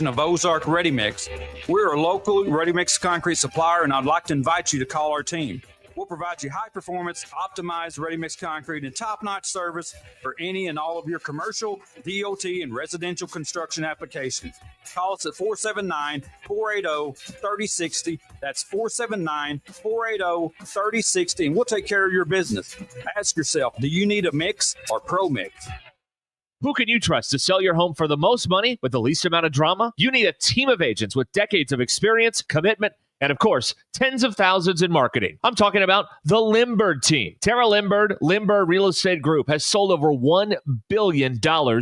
of Ozark Ready Mix. We're a local ready mix concrete supplier, and I'd like to invite you to call our team. We'll provide you high-performance, optimized ready-mix concrete and top-notch service for any and all of your commercial, DOT, and residential construction applications. Call us at 479-480-3060. That's 479-480-3060, and we'll take care of your business. Ask yourself, do you need a mix or pro mix? Who can you trust to sell your home for the most money with the least amount of drama? You need a team of agents with decades of experience, commitment, and, of course, tens of thousands in marketing. I'm talking about the Limbird team. Tara Limbird Real Estate Group has sold over $1 billion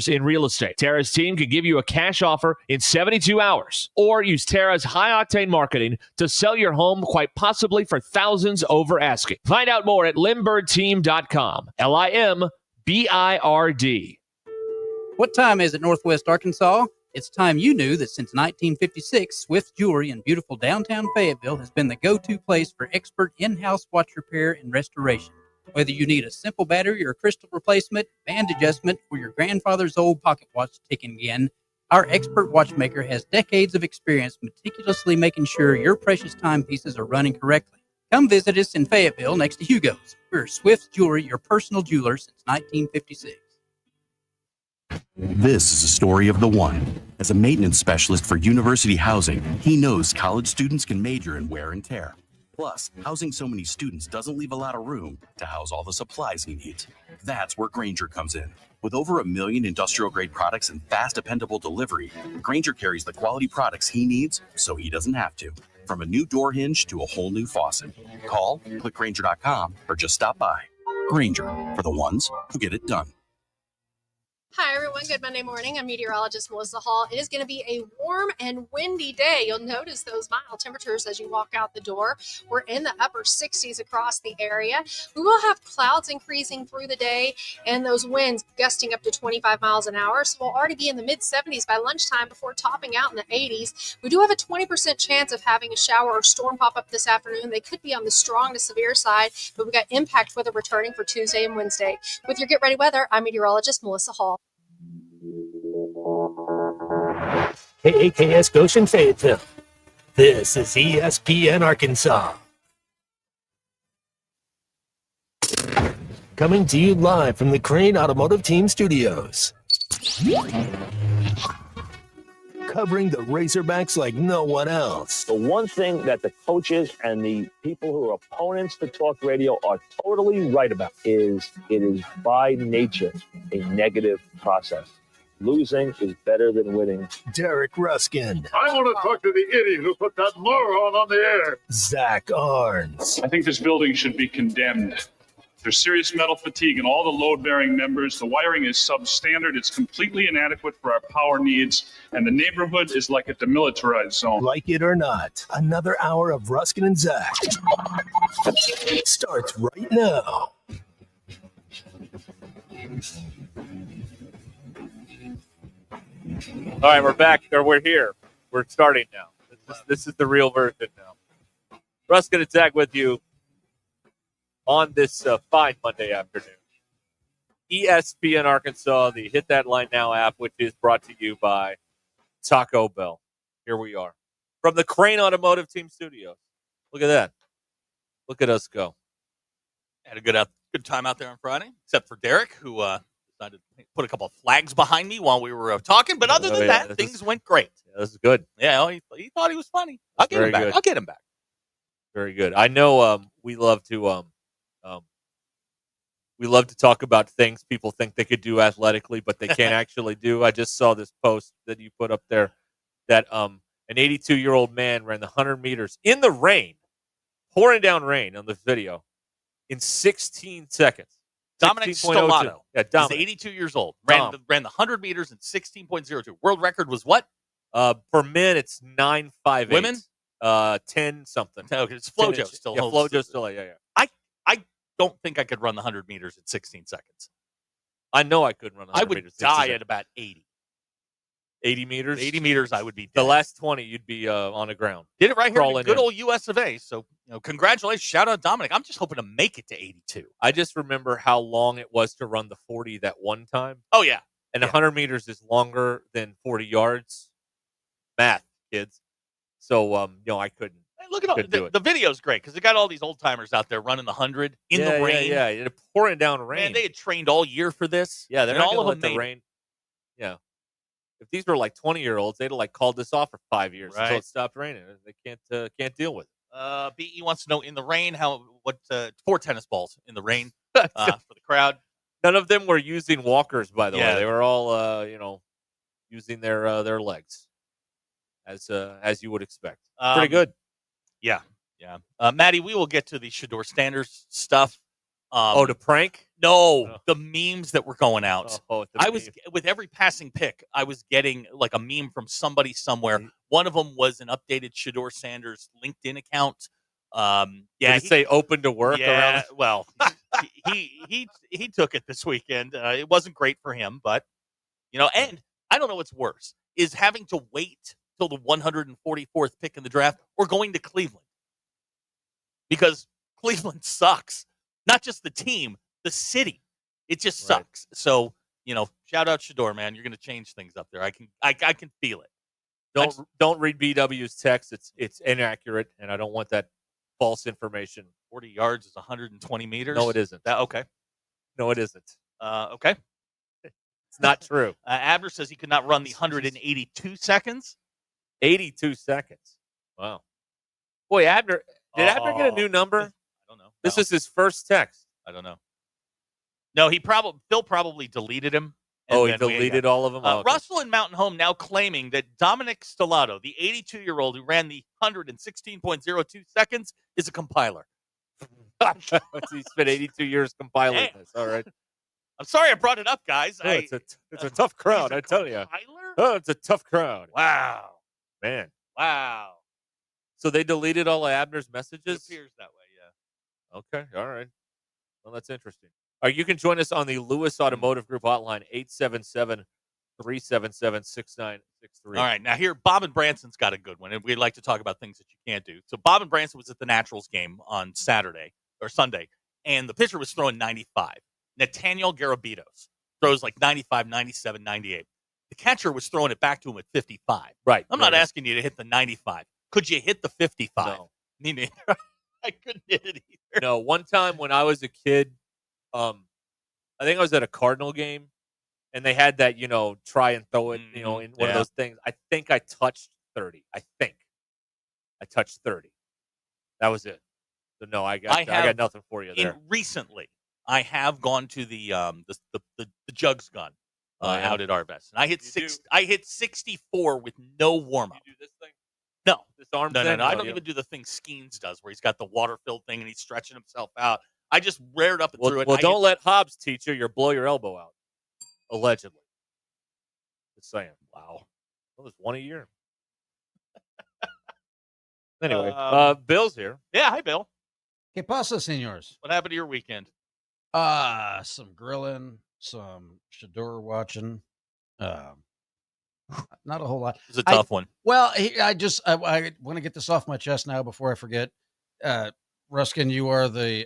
in real estate. Tara's team can give you a cash offer in 72 hours or use Tara's high-octane marketing to sell your home quite possibly for thousands over asking. Find out more at limbirdteam.com. LIMBIRD. What time is it, Northwest Arkansas? It's time you knew that since 1956, Swift Jewelry in beautiful downtown Fayetteville has been the go-to place for expert in-house watch repair and restoration. Whether you need a simple battery or crystal replacement, band adjustment, or your grandfather's old pocket watch ticking again, our expert watchmaker has decades of experience meticulously making sure your precious timepieces are running correctly. Come visit us in Fayetteville next to Hugo's. We're Swift Jewelry, your personal jeweler since 1956. This is a story of the one. As a maintenance specialist for university housing, he knows college students can major in wear and tear. Plus, housing so many students doesn't leave a lot of room to house all the supplies he needs. That's where Grainger comes in. With over 1 million industrial-grade products and fast, dependable delivery, Grainger carries the quality products he needs so he doesn't have to. From a new door hinge to a whole new faucet. Call, click Grainger.com, or just stop by. Grainger, for the ones who get it done. Hi, everyone. Good Monday morning. I'm meteorologist Melissa Hall. It is going to be a warm and windy day. You'll notice those mild temperatures as you walk out the door. We're in the upper 60s across the area. We will have clouds increasing through the day and those winds gusting up to 25 miles an hour. So we'll already be in the mid-70s by lunchtime before topping out in the 80s. We do have a 20% chance of having a shower or storm pop up this afternoon. They could be on the strong to severe side, but we've got impact weather returning for Tuesday and Wednesday. With your Get Ready Weather, I'm meteorologist Melissa Hall. KAKS Goshen Fayetteville. This is ESPN Arkansas. Coming to you live from the Crane Automotive Team Studios. Covering the Razorbacks like no one else. The one thing that the coaches and the people who are opponents to talk radio are totally right about is it is by nature a negative process. Losing is better than winning. Derek Ruskin. I want to talk to the idiot who put that moron on the air. Zach Arns. I think this building should be condemned. There's serious metal fatigue in all the load-bearing members. The wiring is substandard. It's completely inadequate for our power needs. And the neighborhood is like a demilitarized zone. Like it or not, another hour of Ruskin and Zach starts right now. All right, we're back, or we're here. We're starting now. This is the real version now. Ruskin and Zach with you on this fine Monday afternoon. ESPN Arkansas, the Hit That Line Now app, which is brought to you by Taco Bell. Here we are from the Crane Automotive Team Studios. Look at that. Look at us go. Had a good time out there on Friday, except for Derek, who decided to put a couple of flags behind me while we were talking. But other than that, things went great. Yeah, this is good. Yeah, he thought he was funny. I'll get him back. Good. I'll get him back. Very good. I know we love to talk about things people think they could do athletically, but they can't actually do. I just saw this post that you put up there that an 82-year-old man ran the 100 meters in the rain, pouring down rain on the video, in 16 seconds. Dominic Stellato. Yeah, He's 82 years old. Ran the 100 meters in 16.02. World record was what? For men, it's 9.58. Women? 10 something. Okay, it's Flojo still. Yeah, Flojo still. Yeah. I don't think I could run the 100 meters in 16 seconds. I know I couldn't run 100 meters. I would die at about 80. 80 meters? 80 meters, I would be dead. The last 20, you'd be on the ground. Did it right here in good in. old US of A. So, congratulations. Shout out Dominic. I'm just hoping to make it to 82. I just remember how long it was to run the 40 that one time. Oh, yeah. And 100 meters is longer than 40 yards. math, kids. So I couldn't. Hey, look at all the video's great because they got all these old timers out there running the 100 in the rain. Yeah, yeah, pouring down rain. Man, they had trained all year for this. Yeah, they're not all gonna of them let the rain. Yeah, if these were like 20-year-olds, they'd have like called this off for 5 years until it stopped raining. They can't deal with it. BE wants to know in the rain what 4 tennis balls in the rain for the crowd. None of them were using walkers, by the way. They were all using their legs, as you would expect. Pretty good. Yeah. Maddie, we will get to the Shador Sanders stuff. The prank? No, the memes that were going out. Was with every passing pick, I was getting like a meme from somebody somewhere. One of them was an updated Shador Sanders LinkedIn account. Did it say open to work? Yeah, well, he took it this weekend. It wasn't great for him, but and I don't know what's worse is having to wait till the 144th pick in the draft or going to Cleveland because Cleveland sucks. Not just the team, the city. It just sucks. So, shout out Shador, man. You're going to change things up there. I can feel it. Don't read BW's text. It's inaccurate, and I don't want that false information. 40 yards is 120 meters. No, it isn't. Okay. No, it isn't. Okay. It's not true. Abner says he could not run the 182 seconds. 82 seconds. Wow. Boy, Abner. Did Abner get a new number? I don't know. This is his first text. I don't know. No, Phil probably deleted him. He deleted all of them? Okay. Russell and Mountain Home now claiming that Dominic Stellato, the 82-year-old who ran the 116.02 seconds, is a compiler. He spent 82 years compiling this. All right. I'm sorry I brought it up, guys. It's a tough crowd, I tell you. Oh, it's a tough crowd. Wow. Man. Wow. So they deleted all of Abner's messages? It appears that way, yeah. Okay, all right. Well, that's interesting. All right, you can join us on the Lewis Automotive Group hotline, 877-377-6963. All right, now here, Bob and Branson's got a good one, and we'd like to talk about things that you can't do. So Bob and Branson was at the Naturals game on Sunday, and the pitcher was throwing 95. Nathaniel Garabitos throws like 95, 97, 98. The catcher was throwing it back to him at 55. Right. I'm not asking you to hit the 95. Could you hit the 55? No. Me neither. I couldn't hit it either. No, one time when I was a kid, I think I was at a Cardinal game, and they had that, try and throw it, in one of those things. I think I touched 30. I think I touched 30. That was it. So no, I got nothing for you there. Recently, I have gone to the jugs gun out at Arvest, and I hit 64 with no warm up. You do this thing? No, this arm. No. I don't even do the thing Skeens does, where he's got the water filled thing and he's stretching himself out. I just reared up and threw it. Well, don't let Hobbs teach you. You'll blow your elbow out. Allegedly. Just saying. Wow. Well, there's one a year. Anyway, Bill's here. Yeah, hi, Bill. ¿Qué pasa, señores? What happened to your weekend? Some grilling, some Shador watching. Not a whole lot. It's a tough one. Well, I want to get this off my chest now before I forget. Ruscin, you are the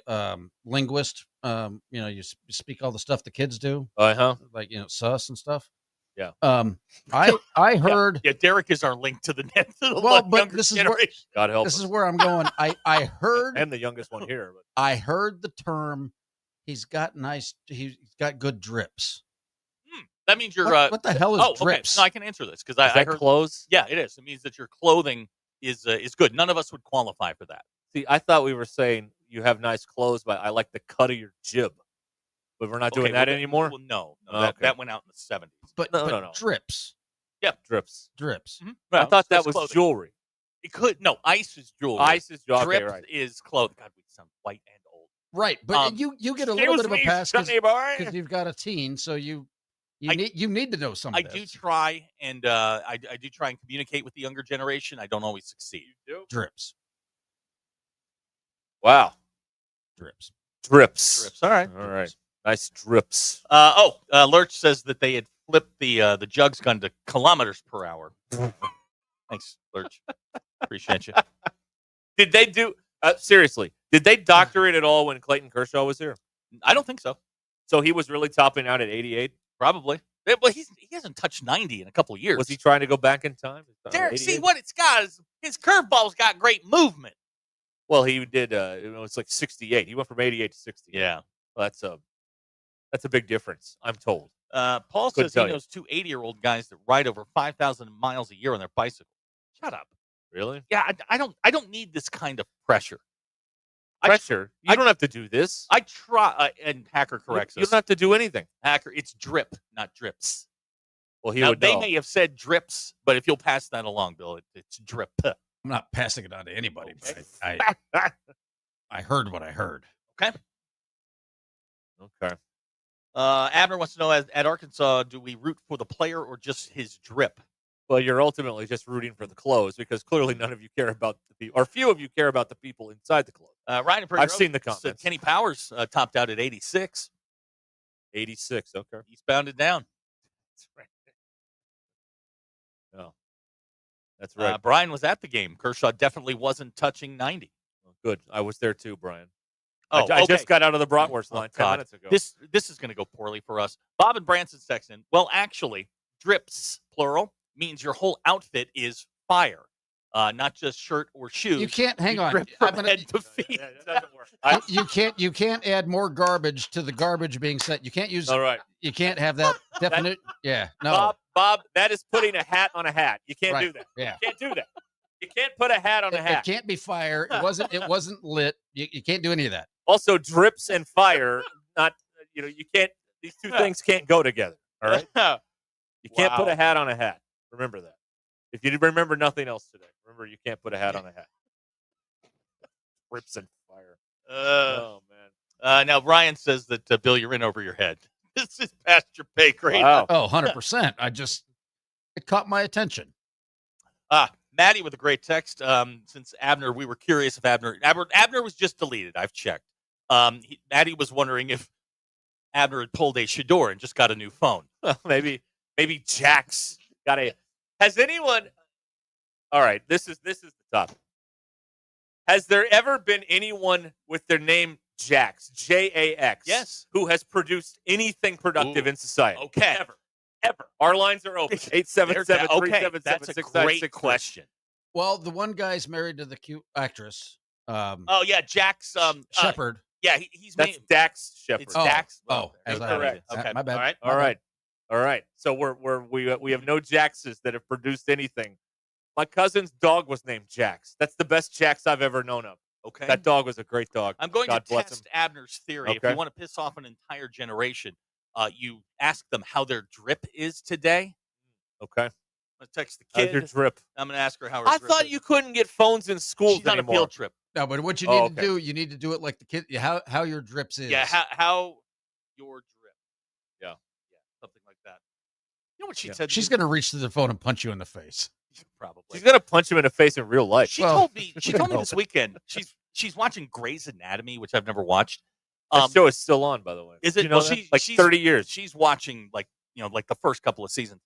linguist. You speak all the stuff the kids do. Like, sus and stuff. Yeah. I heard. Yeah, Derek is our link to the net. But this is where, God help us. This is where I'm going. I heard. I'm the youngest one here. But. I heard the term. He's got good drips. That means you're. What the hell is drips? Okay. No, I can answer this because I heard clothes. Yeah, it is. It means that your clothing is good. None of us would qualify for that. See, I thought we were saying you have nice clothes, but I like the cut of your jib. But we're not doing that anymore? Well, no. Okay. That went out in the 70s. But no. Drips. Yeah. Drips. Mm-hmm. Well, I thought that was clothing. Jewelry. It could. No, ice is jewelry. Ice is jewelry. Drips okay, right. is clothing. God, we sound white and old. Right. But you get a little bit of a pass because you've got a teen, so you need to know some of this. I do try, and I do try and communicate with the younger generation. I don't always succeed. You do? Drips. Wow. Drips. All right. All right. Nice drips. Lurch says that they had flipped the jugs gun to kilometers per hour. Thanks, Lurch. Appreciate you. Did they do seriously? Did they doctor it at all when Clayton Kershaw was here? I don't think so. So he was really topping out at 88? Probably. Well, he hasn't touched 90 in a couple of years. Was he trying to go back in time? Derek, see what it's got is his curveball's got great movement. Well, he did. It's like 68. He went from 88 to 68. Yeah, well, that's a big difference. I'm told. Paul says he knows 2 80-year-old guys that ride over 5,000 miles a year on their bicycle. Shut up. Really? Yeah, I don't need this kind of pressure. Pressure? You don't have to do this. I try, and Hacker corrects us. You don't have to do anything. Hacker, it's drip, not drips. Well, they may have said drips, but if you'll pass that along, Bill, it's drip. I'm not passing it on to anybody, but I heard what I heard. Okay. Okay. Abner wants to know, at Arkansas, do we root for the player or just his drip? Well, you're ultimately just rooting for the clothes because clearly none of you care about the people, or few of you care about the people inside the clothes. Ryan, I've seen the comments. Kenny Powers topped out at 86. 86, okay. He's bounded down. That's right. No, that's right. Brian was at the game. Kershaw definitely wasn't touching 90. Well, good. I was there too, Brian. Oh, I just got out of the bratwurst line 10 minutes ago. This is going to go poorly for us. Bob and Branson Sexton. Well, actually, drips, plural, means your whole outfit is fire, not just shirt or shoes. You can't hang on. Drip from head to feet. Yeah, that doesn't work. You can't add more garbage to the garbage being sent. You can't use. All right. You can't have that definite. Yeah. No. Bob, that is putting a hat on a hat. You can't do that. Yeah. You can't do that. You can't put a hat on a hat. It can't be fire. It wasn't lit. You can't do any of that. Also, drips and fire, not, you can't, these two things can't go together. All right. You can't put a hat on a hat. Remember that. If you remember nothing else today, remember you can't put a hat on a hat. Drips and fire. Oh, man. Now, Ryan says that, Bill, you're in over your head. This is past your pay grade. Wow. Oh, 100%. It caught my attention. Maddie with a great text. Since Abner, we were curious if Abner was just deleted. I've checked. Maddie was wondering if Abner had pulled a Shador and just got a new phone. maybe Jax got a. Has anyone? All right, this is the topic. Has there ever been anyone with their name Jax, Jax, yes, who has produced anything productive in society? Okay, ever. Our lines are open. 877-377-6696. That's a great question. Well, the one guy's married to the cute actress. Oh yeah, Jax Shepard. Yeah, he's that's Dax Shepard. It's Dax. Correct. Okay, my bad. All right. So we have no Jaxes that have produced anything. My cousin's dog was named Jax. That's the best Jax I've ever known of. Okay, that dog was a great dog. I'm going God to test Abner's theory. Okay. If you want to piss off an entire generation, you ask them how their drip is today. Okay. I'm going to text the kid. How's your drip? I'm going to ask her how her I drip thought is. you couldn't get phones in schools She's on anymore. a field trip. No, but what you need to do, you need to do it like the kid. How your drips is. Yeah, how your drip. Yeah, something like that. You know what she said? She's going to reach to the phone and punch you in the face. Probably. She's going to punch him in the face in real life. She told me this weekend. She's watching Grey's Anatomy, which I've never watched. The show is still on, by the way. Is it? You know, like 30 years. She's watching like the first couple of seasons.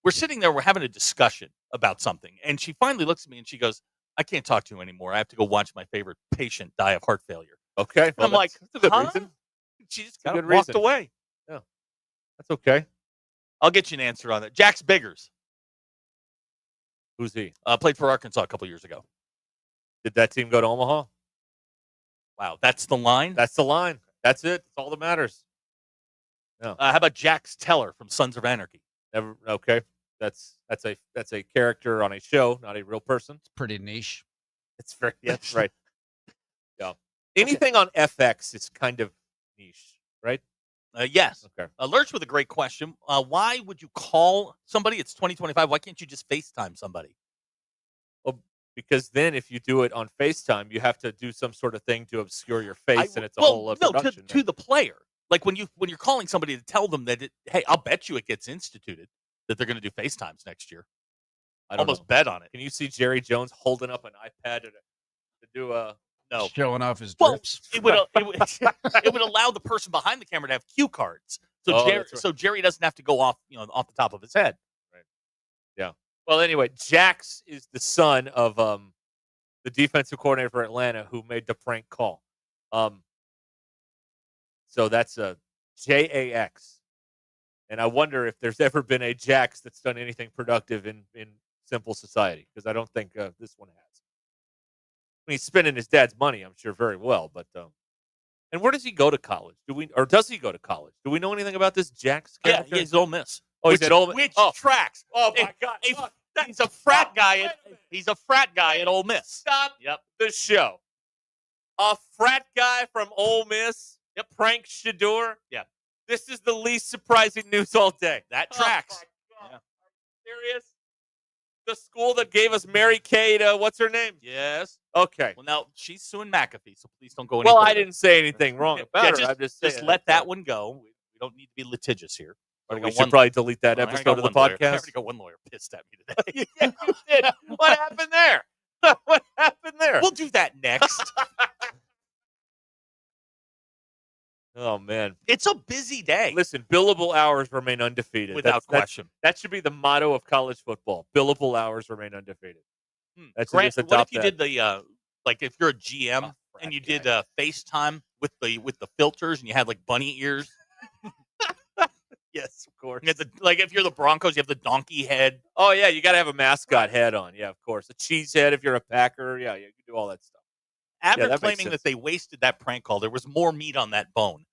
We're sitting there, we're having a discussion about something, and she finally looks at me and she goes, "I can't talk to you anymore. I have to go watch my favorite patient die of heart failure." Okay, I'm like, that's a good huh? reason. She just That's a kind of good walked reason. away. Yeah, that's okay. I'll get you an answer on that. Jax Biggers. Who's he? Played for Arkansas a couple years ago. Did that team go to Omaha? Wow, that's the line? That's the line. That's it. That's all that matters. No. How about Jax Teller from Sons of Anarchy? Never. Okay. That's a character on a show, not a real person. It's pretty niche. It's very. Yeah, that's right. Yeah. Anything on FX is kind of niche, right? Yes. Okay. Lurch with a great question. Why would you call somebody? It's 2025. Why can't you just FaceTime somebody? Well, because then if you do it on FaceTime, you have to do some sort of thing to obscure your face, and it's a whole production. To the player. Like when you're calling somebody to tell them that, hey, I'll bet you it gets instituted that they're going to do FaceTimes next year. I almost bet on it. Can you see Jerry Jones holding up an iPad to do a no showing off his well, drips? It would allow the person behind the camera to have cue cards, so Jerry doesn't have to go off the top of his head. Right. Yeah. Well, anyway, Jax is the son of the defensive coordinator for Atlanta who made the prank call. So that's a Jax. And I wonder if there's ever been a Jax that's done anything productive in simple society, because I don't think this one has. I mean, he's spending his dad's money, I'm sure, very well. But and where does he go to college? Does he go to college? Do we know anything about this Jax character? Yeah, he's Ole Miss. Oh, he's at Ole Miss. Which Oh. tracks. Oh my God! He's a frat guy. He's a frat guy at Ole Miss. Stop the show. A frat guy from Ole Miss. Yep. Prank Shador. Yeah. This is the least surprising news all day. That tracks. Oh, yeah. Serious? The school that gave us Mary Kate, what's her name? Yes. Okay. Well, now she's suing McAfee, so please don't go any Well, further. I didn't say anything wrong about her. I'm just saying. Just let that one go. We don't need to be litigious here. We should probably delete that episode of the podcast. I already got one lawyer pissed at me today. Yeah, you did. What happened there? What happened there? We'll do that next. Oh, man. It's a busy day. Listen, billable hours remain undefeated. Without question. That should be the motto of college football. Billable hours remain undefeated. Grant, what if you did the like if you're a GM and you did FaceTime with the filters and you had like bunny ears? Yes, of course. You had like if you're the Broncos, you have the donkey head. Oh yeah, you got to have a mascot head on. Yeah, of course. A cheese head if you're a Packer. Yeah, you can do all that stuff. After claiming that they wasted that prank call, there was more meat on that bone.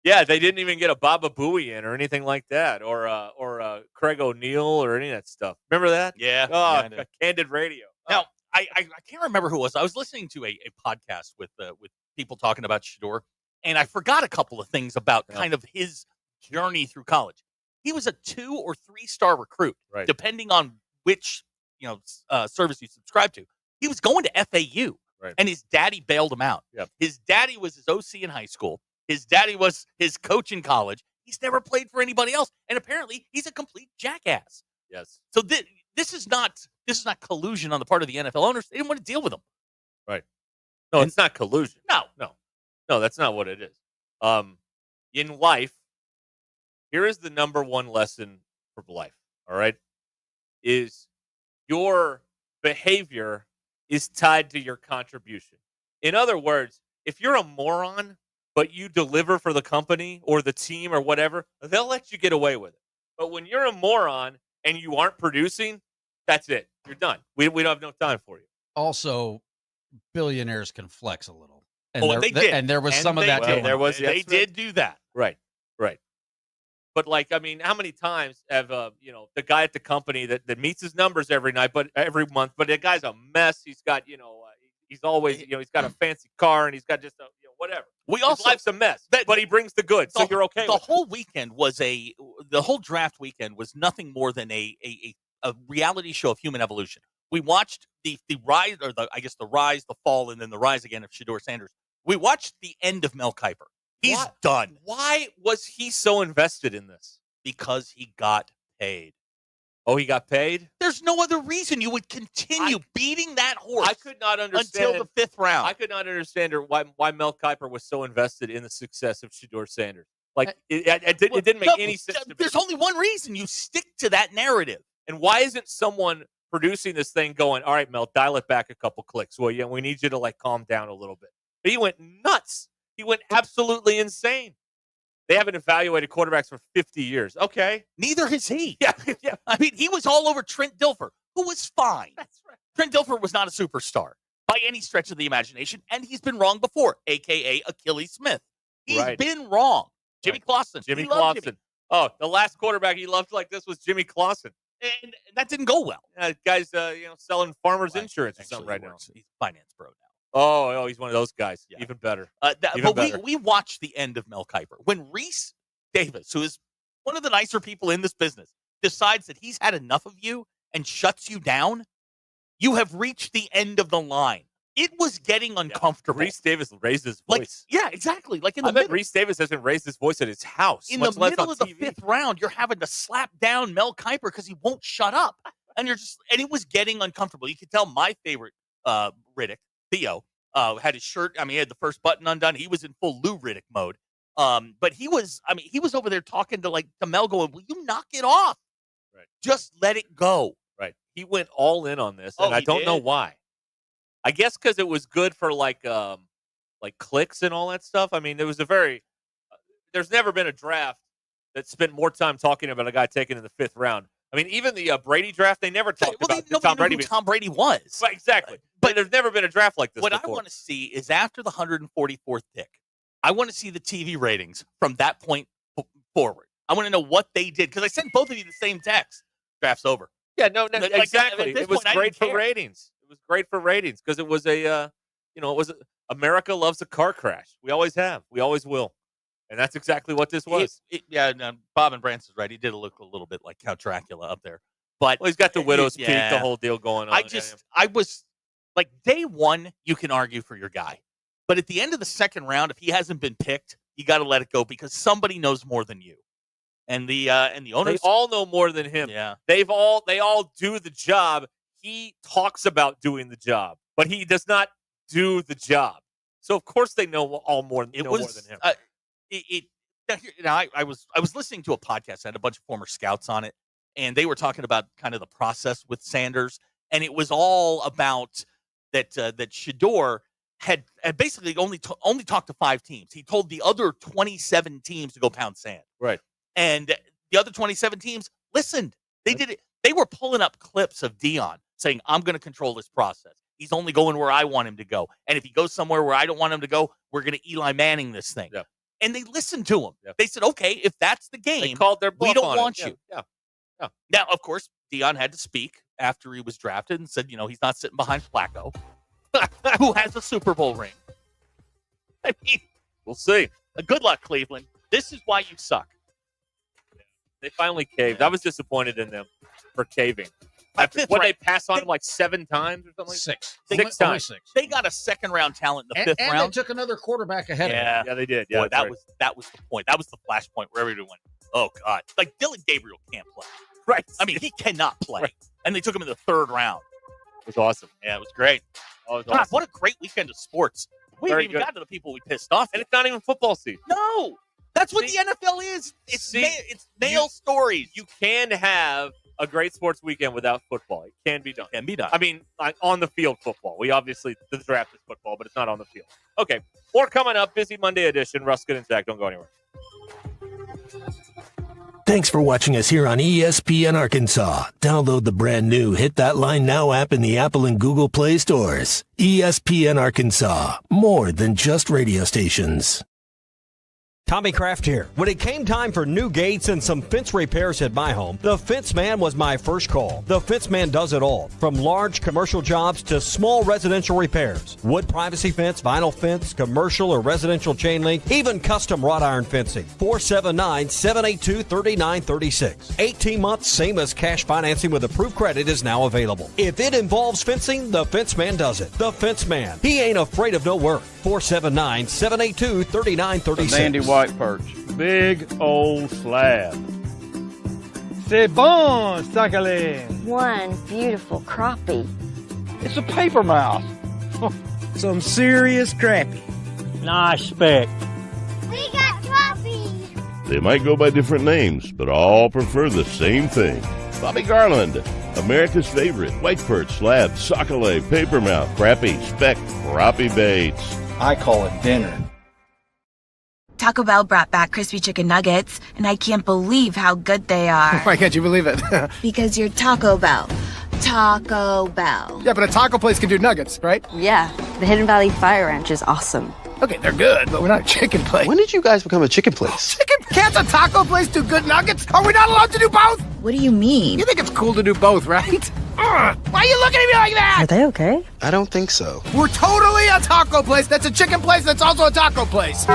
Yeah, they didn't even get a Baba Booey in or anything like that, or Craig O'Neill or any of that stuff. Remember that? Yeah. Oh, Candid Radio. Now, I can't remember who it was. I was listening to a podcast with people talking about Shador, and I forgot a couple of things about kind of his journey through college. He was a 2 or 3 star recruit, right, depending on which service you subscribe to. He was going to FAU, right, and his daddy bailed him out. Yep. His daddy was his OC in high school. His daddy was his coach in college. He's never played for anybody else, and apparently he's a complete jackass. Yes. So this is not collusion on the part of the NFL owners. They didn't want to deal with him. Right. No, it's not collusion. No, that's not what it is. In life, here is the number one lesson for life. All right, is your behavior is tied to your contribution. In other words, if you're a moron but you deliver for the company or the team or whatever, they'll let you get away with it. But when you're a moron and you aren't producing, that's it. You're done. We don't have no time for you. Also, billionaires can flex a little. And they did. And there was some of that. They did do that. Right. But like, I mean, how many times have the guy at the company that meets his numbers every month, but the guy's a mess. He's got he's always he's got a fancy car and he's got just whatever. His life's a mess, but he brings the goods, so you're okay. The whole weekend was the whole draft weekend was nothing more than a reality show of human evolution. We watched the rise, or the rise, the fall, and then the rise again of Shador Sanders. We watched the end of Mel Kiper. He's done. Why was he so invested in this? Because he got paid. Oh, he got paid? There's no other reason you would continue beating that horse. I could not understand until the 5th round. I could not understand why Mel Kiper was so invested in the success of Shador Sanders. Like it didn't make any sense. There's only one reason: you stick to that narrative. And why isn't someone producing this thing going, all right, Mel, dial it back a couple clicks? Well, yeah, we need you to calm down a little bit. But he went nuts. He went absolutely insane. They haven't evaluated quarterbacks for 50 years. Okay. Neither has he. Yeah. I mean, he was all over Trent Dilfer, who was fine. That's right. Trent Dilfer was not a superstar by any stretch of the imagination, and he's been wrong before, a.k.a. Achilles Smith. He's been wrong. Jimmy Clausen. Jimmy Clausen. Oh, the last quarterback he loved like this was Jimmy Clausen. And that didn't go well. Guy's selling farmers insurance or something right now. He's a finance bro now. Oh, he's one of those guys. Yeah. Even better. We watched the end of Mel Kiper. When Reese Davis, who is one of the nicer people in this business, decides that he's had enough of you and shuts you down, you have reached the end of the line. It was getting uncomfortable. Reese Davis raised his voice. Exactly. Like I bet Reese Davis hasn't raised his voice at his house. In the middle of the 5th round, you're having to slap down Mel Kiper because he won't shut up. And it was getting uncomfortable. You could tell my favorite Riddick, Theo, had his shirt. I mean, he had the first button undone. He was in full Lou Riddick mode. But he was over there talking to Mel going, will you knock it off? Right. Just let it go. Right. He went all in on this, and I don't know why. I guess because it was good for clicks and all that stuff. I mean, there was there's never been a draft that spent more time talking about a guy taken in the 5th round. I mean, even the Brady draft, they never talked about Tom Brady. Who Tom Brady was. Right, exactly. But there's never been a draft like this What before. I want to see is after the 144th pick, I want to see the TV ratings from that point forward. I want to know what they did because I sent both of you the same text. Draft's over. Yeah, no, exactly. It was great for ratings. It was great for ratings because it was America loves a car crash. We always have. We always will. And that's exactly what this was. Bob and Branson's right. He did look a little bit like Count Dracula up there. But he's got the widow's peak, the whole deal going on. I was like, day one, you can argue for your guy. But at the end of the second round, if he hasn't been picked, you got to let it go because somebody knows more than you. And the owners, they all know more than him. Yeah. They all do the job. He talks about doing the job, but he does not do the job. So of course they know more than him. I was listening to a podcast that had a bunch of former scouts on it, and they were talking about kind of the process with Sanders, and it was all about that Shedeur had basically only talked to 5 teams. He told the other 27 teams to go pound sand. Right. And the other 27 teams listened. They did it. They were pulling up clips of Dion saying, I'm going to control this process. He's only going where I want him to go. And if he goes somewhere where I don't want him to go, we're going to Eli Manning this thing. Yeah. And they listened to him. Yeah. They said, okay, if that's the game, they called their bluff we don't want you. you. Yeah. Now, of course, Dion had to speak after he was drafted and said, he's not sitting behind Flacco, who has a Super Bowl ring. I mean, we'll see. Good luck, Cleveland. This is why you suck. They finally caved. I was disappointed in them for caving. They pass on him like 7 times or something? 6. 6 times. 6. They got a second-round talent in the 5th round. And they took another quarterback ahead of him. Yeah, they did. Yeah, boy, that was the point. That was the flashpoint where everyone went, oh, God. Like, Dylan Gabriel can't play. Right. I mean, he cannot play. Right. And they took him in the 3rd round. It was awesome. Yeah, it was great. God, awesome. What a great weekend of sports. We haven't even got to the people we pissed off. And it's not even football season. No. That's what the NFL is. It's male stories. You can have a great sports weekend without football. It can be done. I mean, like on the field football. The draft is football, but it's not on the field. Okay, more coming up. Busy Monday edition. Ruscin and Zach, don't go anywhere. Thanks for watching us here on ESPN Arkansas. Download the brand new Hit That Line Now app in the Apple and Google Play stores. ESPN Arkansas. More than just radio stations. Tommy Kraft here. When it came time for new gates and some fence repairs at my home, the Fence Man was my first call. The Fence Man does it all, from large commercial jobs to small residential repairs. Wood privacy fence, vinyl fence, commercial or residential chain link, even custom wrought iron fencing. 479-782-3936. 18 months, same as cash financing with approved credit is now available. If it involves fencing, the Fence Man does it. The Fence Man. He ain't afraid of no work. 479-782-3936. Sandy White perch. Big old slab. C'est bon, sacalé. One beautiful crappie. It's a paper mouse. Some serious crappie. Nice speck. We got crappie. They might go by different names, but all prefer the same thing. Bobby Garland, America's favorite. White perch, slab, sockeye, paper mouth, crappie, speck, crappie baits. I call it dinner. Taco Bell brought back crispy chicken nuggets, and I can't believe how good they are. Why can't you believe it? Because you're Taco Bell. Taco Bell. Yeah, but a taco place can do nuggets, right? Yeah, the Hidden Valley Fire Ranch is awesome. Okay, they're good, but we're not a chicken place. When did you guys become a chicken place? Can't a taco place do good nuggets? Are we not allowed to do both? What do you mean? You think it's cool to do both, right? Why are you looking at me like that? Are they okay? I don't think so. We're totally a taco place that's a chicken place that's also a taco place.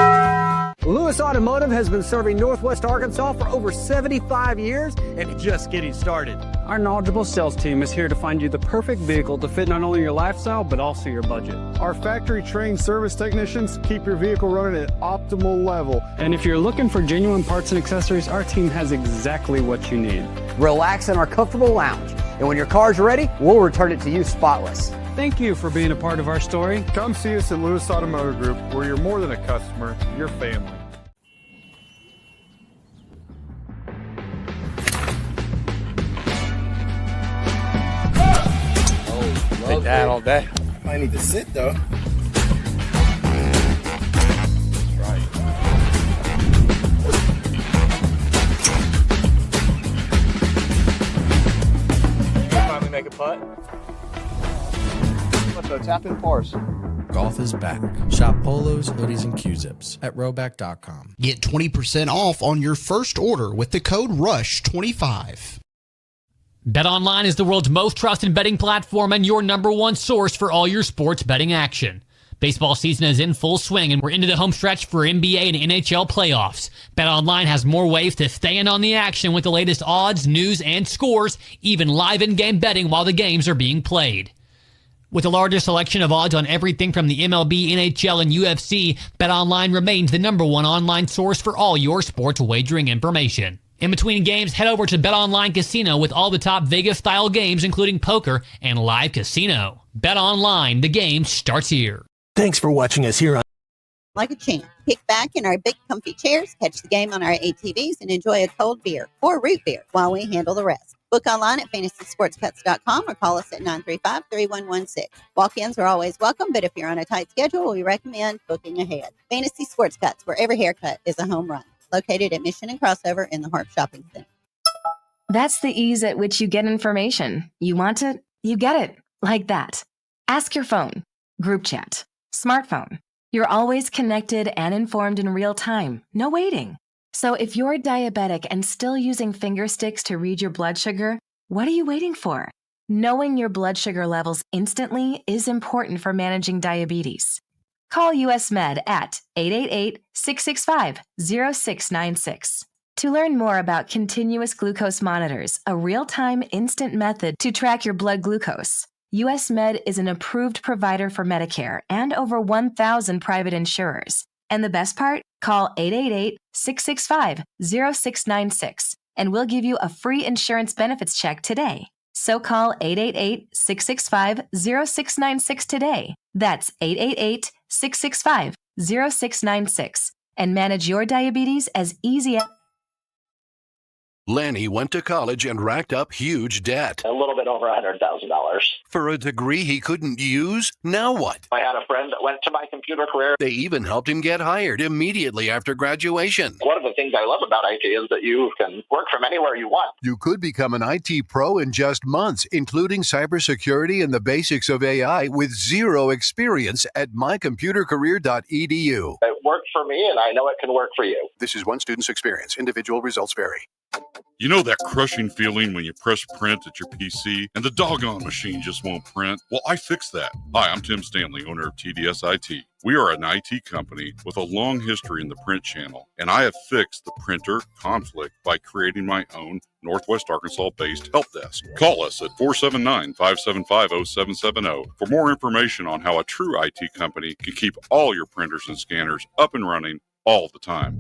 Lewis Automotive has been serving Northwest Arkansas for over 75 years and just getting started. Our knowledgeable sales team is here to find you the perfect vehicle to fit not only your lifestyle, but also your budget. Our factory-trained service technicians keep your vehicle running at optimal level. And if you're looking for genuine parts and accessories, our team has exactly what you need. Relax in our comfortable lounge. And when your car's ready, we'll return it to you spotless. Thank you for being a part of our story. Come see us at Lewis Automotive Group, where you're more than a customer, you're family. Take that all day. I need to sit, though. putt. Tap in pars. Golf is back. Shop polos, hoodies, and Q-zips at rowback.com. Get 20% off on your first order with the code RUSH25. BetOnline is the world's most trusted betting platform and your number one source for all your sports betting action. Baseball season is in full swing, and we're into the home stretch for NBA and NHL playoffs. BetOnline has more ways to stay in on the action with the latest odds, news, and scores, even live in-game betting while the games are being played. With the largest selection of odds on everything from the MLB, NHL, and UFC, BetOnline remains the number one online source for all your sports wagering information. In between games, head over to BetOnline Casino with all the top Vegas-style games, including poker and live casino. BetOnline, the game starts here. Thanks for watching us here on Like a champ. Kick back in our big comfy chairs, catch the game on our ATVs, and enjoy a cold beer or root beer while we handle the rest. Book online at fantasysportscuts.com or call us at 935-3116. Walk-ins are always welcome, but if you're on a tight schedule, we recommend booking ahead. Fantasy Sports Cuts, where every haircut is a home run. Located at Mission and Crossover in the Harp Shopping Center. That's the ease at which you get information. You want it, you get it. Like that. Ask your phone. Group chat. Smartphone. You're always connected and informed in real time. No waiting. So if you're diabetic and still using finger sticks to read your blood sugar, what are you waiting for? Knowing your blood sugar levels instantly is important for managing diabetes. Call US Med at 888-665-0696. To learn more about continuous glucose monitors, a real-time instant method to track your blood glucose, US Med is an approved provider for Medicare and over 1,000 private insurers. And the best part? Call 888-665-0696 and we'll give you a free insurance benefits check today. So call 888-665-0696 today. That's 888-665-0696 and manage your diabetes as easy as... Lanny went to college and racked up huge debt. A little bit over $100,000. For a degree he couldn't use? Now what? I had a friend that went to my computer career. They even helped him get hired immediately after graduation. One of the things I love about IT is that you can work from anywhere you want. You could become an IT pro in just months, including cybersecurity and the basics of AI with zero experience at mycomputercareer.edu. It worked for me, and I know it can work for you. This is one student's experience. Individual results vary. You know that crushing feeling when you press print at your PC and the doggone machine just won't print? Well, I fixed that. Hi, I'm Tim Stanley, owner of TDS IT. We are an IT company with a long history in the print channel, and I have fixed the printer conflict by creating my own Northwest Arkansas-based help desk. Call us at 479-575-0770 for more information on how a true IT company can keep all your printers and scanners up and running all the time.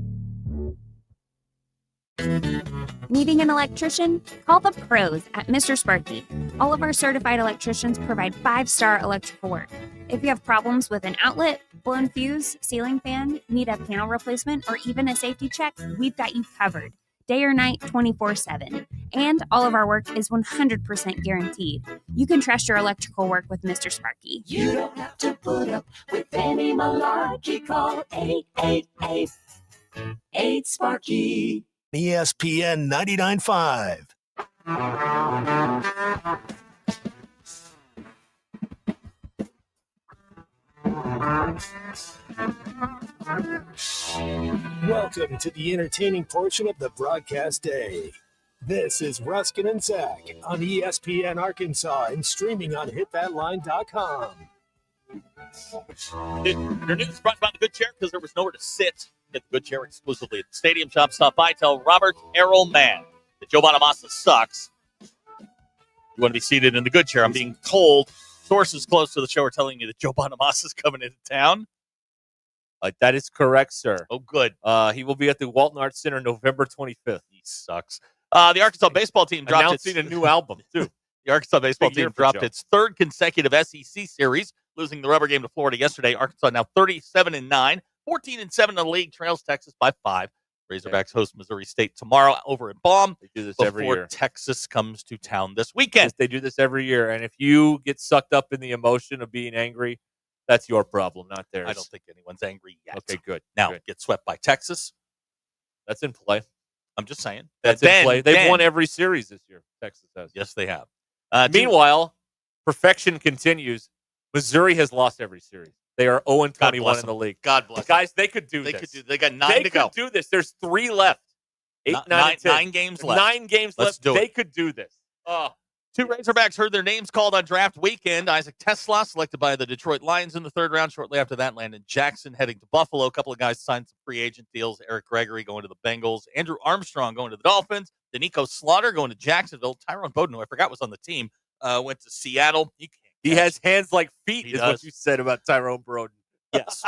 Needing an electrician? Call the pros at Mr. Sparky. All of our certified electricians provide 5-star electrical work. If you have problems with an outlet, blown fuse, ceiling fan, need a panel replacement, or even a safety check, we've got you covered. Day or night, 24/7. And all of our work is 100% guaranteed. You can trust your electrical work with Mr. Sparky. You don't have to put up with any malarkey. Call 888-8-SPARKY. ESPN 99.5. Welcome to the entertaining portion of the broadcast day. This is Ruscin and Zach on ESPN Arkansas and streaming on hitthatline.com. Your news brought about the Good Chair because there was nowhere to sit. Get the Good Chair exclusively at the Stadium Shop. Stop by. Tell Robert Errol-Mann that Joe Bonamassa sucks. You want to be seated in the Good Chair. I'm being told. Sources close to the show are telling me that Joe Bonamassa is coming into town. That is correct, sir. Oh, good. He will be at the Walton Arts Center November 25th. He sucks. The Arkansas baseball team dropped announcing a new album, too. The Arkansas baseball team dropped its third consecutive SEC series, losing the rubber game to Florida yesterday. Arkansas now 37-9, 14-7 in the league, trails Texas by 5. Razorbacks host Missouri State tomorrow over at Baum. They do this every year. Texas comes to town this weekend. They do this every year, and if you get sucked up in the emotion of being angry, that's your problem, not theirs. I don't think anyone's angry yet. Okay, good. Now, good. Get swept by Texas. That's in play. I'm just saying. That's in play. They've won every series this year. Texas has. Yes, they have. Meanwhile, perfection continues. Missouri has lost every series. They are 0-21 in the league. God bless Guys, they could do them. this. They got 9 to go. They could do this. There's 3 left. 8, 9, and 10. 9 games left. 9 games Let's left. do it. They could do this. Oh. 2 Razorbacks heard their names called on draft weekend. Isaac Tesla selected by the Detroit Lions in the 3rd round. Shortly after that, Landon Jackson heading to Buffalo. A couple of guys signed some free agent deals. Eric Gregory going to the Bengals. Andrew Armstrong going to the Dolphins. Danico Slaughter going to Jacksonville. Tyrone Bowden, who I forgot was on the team, went to Seattle. He has hands like feet, is does. what you said about Tyrone Bowden. Yes.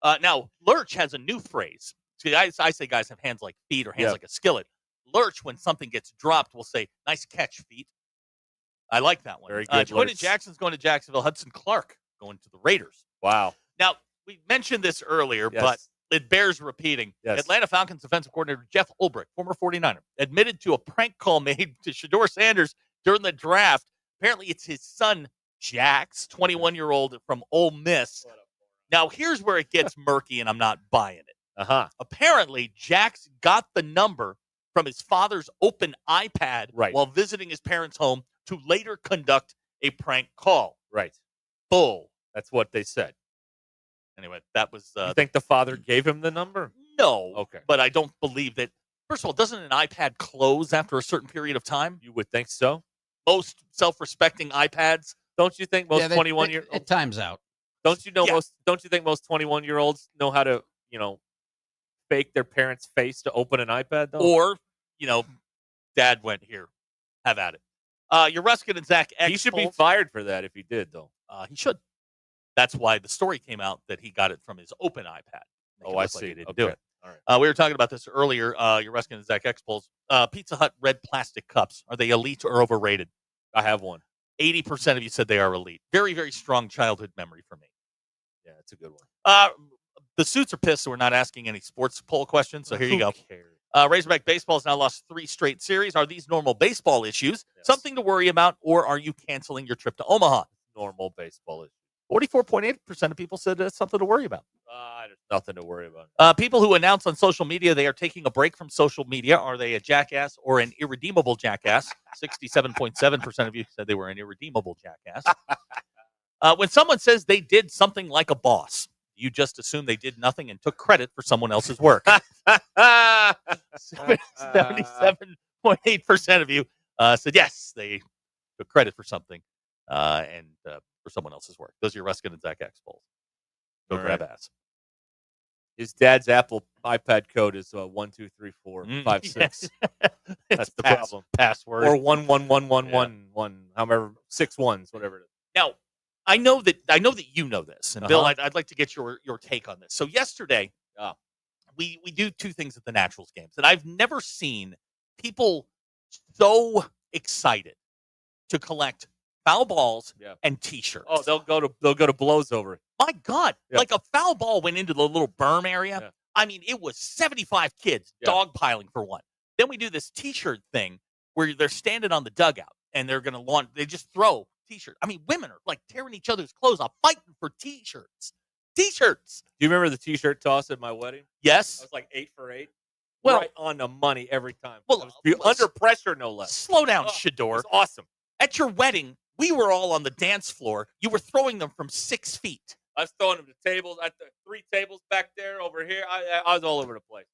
Now, Lurch has a new phrase. See, I say guys have hands like feet or hands like a skillet. Lurch, when something gets dropped, will say, "Nice catch, feet." I like that one. Very good. Quentin Jackson's going to Jacksonville. Hudson Clark going to the Raiders. Wow. Now, we mentioned this earlier, Yes. but it bears repeating. Yes. Atlanta Falcons defensive coordinator Jeff Ulbrich, former 49er, admitted to a prank call made to Shedeur Sanders during the draft. Apparently, it's his son, Jax, 21-year-old from Ole Miss. Now, here's where it gets murky, and I'm not buying it. Apparently, Jax got the number from his father's open iPad while visiting his parents' home to later conduct a prank call. Right. Bull. That's what they said. Anyway, that was... you think the father gave him the number? No. Okay. But I don't believe that... First of all, doesn't an iPad close after a certain period of time? You would think so. Most self-respecting iPads. Don't you think most 21-year-olds... It times out. Don't you think most 21-year-olds know how to, fake their parents' face to open an iPad, though? Or, Dad went here. Have at it. Your Ruscin and Zach X. He should be fired for that if he did, though. He should. That's why the story came out that he got it from his open iPad. Oh, I see. He didn't do it. All right. We were talking about this earlier. Your Ruscin and Zach X polls. Pizza Hut red plastic cups. Are they elite or overrated? I have one. 80% of you said they are elite. Very, very strong childhood memory for me. Yeah, it's a good one. The suits are pissed, so we're not asking any sports poll questions. So here you go. Cares? Razorback baseball has now lost 3 straight series. Are these normal baseball issues? Yes. Something to worry about, or are you canceling your trip to Omaha? Normal baseball issues. 44.8% of people said it's something to worry about. There's nothing to worry about. People who announce on social media they are taking a break from social media, are they a jackass or an irredeemable jackass? 67.7% of you said they were an irredeemable jackass. When someone says they did something like a boss, you just assume they did nothing and took credit for someone else's work. 77.8% of you said yes, they took credit for something and for someone else's work. Those are your Ruscin and Zach X polls. Go grab ass. His dad's Apple iPad code is 123456. That's the problem. Password or 11111. However, 6 ones, whatever it is. Now, I know that you know this, and Bill, I'd like to get your take on this. So yesterday, we do 2 things at the Naturals games, and I've never seen people so excited to collect foul balls and T-shirts. Oh, they'll go to blows over it. My God, like a foul ball went into the little berm area. Yeah. I mean, it was 75 kids dogpiling for one. Then we do this T-shirt thing where they're standing on the dugout and they're going to launch. They just throw T-shirts. I mean, women are like tearing each other's clothes off, fighting for T-shirts. T-shirts. Do you remember the T-shirt toss at my wedding? Yes. I was like 8 for 8. Well, right on the money every time. Well, under pressure, no less. Slow down, Shedeur. It was awesome. At your wedding, we were all on the dance floor. You were throwing them from 6 feet. I was throwing them to tables. At the 3 tables back there, over here. I was all over the place.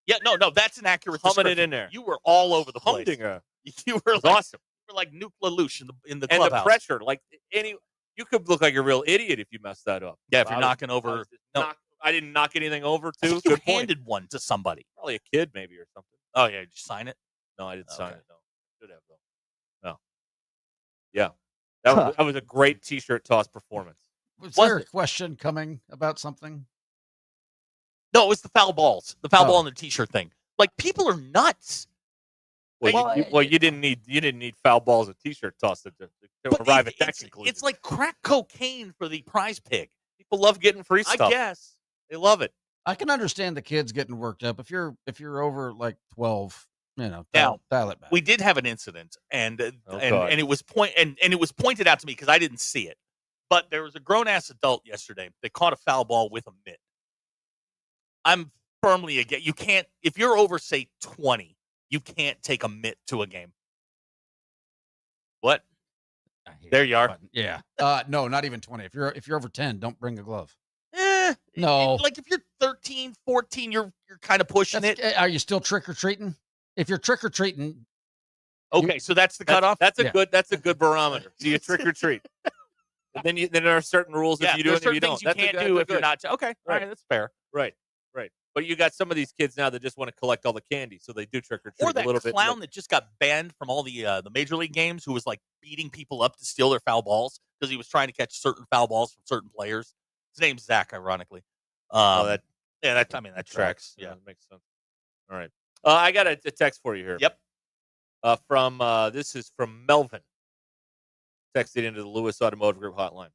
Yeah, no, that's an accurate description. Humming it in there. You were all over the place. Humdinger. You were like, awesome. You were like Nuke LaLoosh in the and clubhouse. The pressure, like you could look like a real idiot if you messed that up. Yeah, if you're knocking over. I didn't knock anything over, too. I think you handed one to somebody. Probably a kid, maybe, or something. Oh, yeah. Did you sign it? No, I didn't sign it. No. Should have, though. No. Yeah. That was a great T-shirt toss performance. Was there a question coming about something? No, it was the foul balls. The foul ball and the T-shirt thing. Like, people are nuts. Well, you didn't need foul balls and T-shirt toss to arrive at that conclusion. It's like crack cocaine for the prize pig. People love getting free stuff. I guess they love it. I can understand the kids getting worked up if you're over like 12. Dial it back. We did have an incident, and it was pointed out to me because I didn't see it. But there was a grown ass adult yesterday that caught a foul ball with a mitt. I'm firmly against. You can't, if you're over say 20, you can't take a mitt to a game. What? There you are. Button. Yeah. No, not even 20. If you're over 10, don't bring a glove. No. Like if you're 13, 14, you're kind of pushing it. Are you still trick or treating? If you're trick or treating, okay, so that's the cutoff. That's a good barometer. Do you trick or treat? And then there are certain rules if you do it and you don't. You can't do if you're not. Okay, all right, that's fair. Right. But you got some of these kids now that just want to collect all the candy, so they do trick or treat Or that a little bit. clown that just got banned from all the major league games, who was like beating people up to steal their foul balls because he was trying to catch certain foul balls from certain players. His name's Zach, ironically. That tracks. Yeah, that makes sense. All right, I got a text for you here. Yep. This is from Melvin. Texted into the Lewis Automotive Group hotline.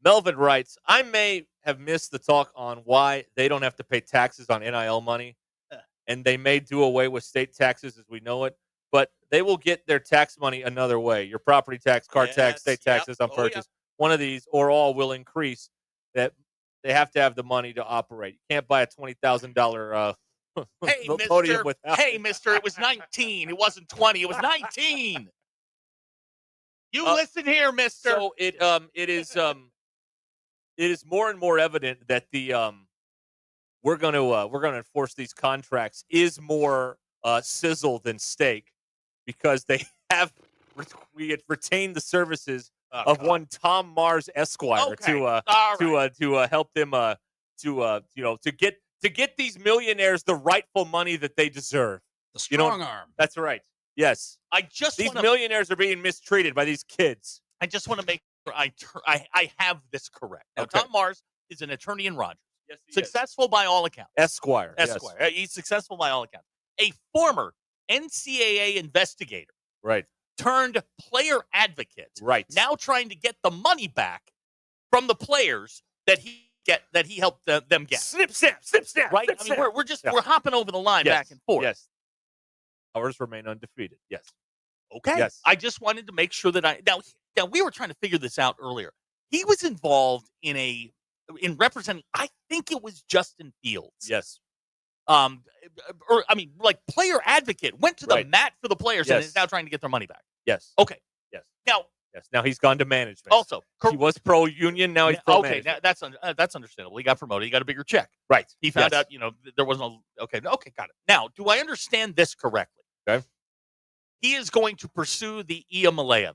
Melvin writes, I may have missed the talk on why they don't have to pay taxes on NIL money, and they may do away with state taxes as we know it, but they will get their tax money another way. Your property tax, car tax, state taxes on purchase. One of these or all will increase. That they have to have the money to operate. You can't buy a $20,000 podium without Hey, mister, it was 19. It wasn't 20. It was 19. You listen here, mister. So it is more and more evident that the we're going to enforce these contracts is more sizzle than steak, because they have retained the services of one Tom Mars Esquire to help them to get these millionaires the rightful money that they deserve. The strong arm. That's right. Yes. These millionaires are being mistreated by these kids. I just want to make sure I have this correct. Now, Okay. Tom Mars is an attorney in Rogers. Yes, he Successful by all accounts. Esquire. Esquire. He's successful by all accounts. A former NCAA investigator. Right. Turned player advocate. Right. Now trying to get the money back from the players that he helped them get. Snip. Right? I mean, we're hopping over the line back and forth. Yes. Ours remain undefeated. Yes. Okay. Yes. I just wanted to make sure that now we were trying to figure this out earlier. He was involved in representing, I think it was Justin Fields. Yes. Player advocate, went to the mat for the players and is now trying to get their money back. Yes. Okay. Yes. Now. Yes. Now he's gone to management. Also, he was pro union. Now he's pro okay. Now that's understandable. He got promoted. He got a bigger check. Right. He found out, there wasn't okay. Got it. Now, do I understand this correctly? Okay. He is going to pursue the Iamalea.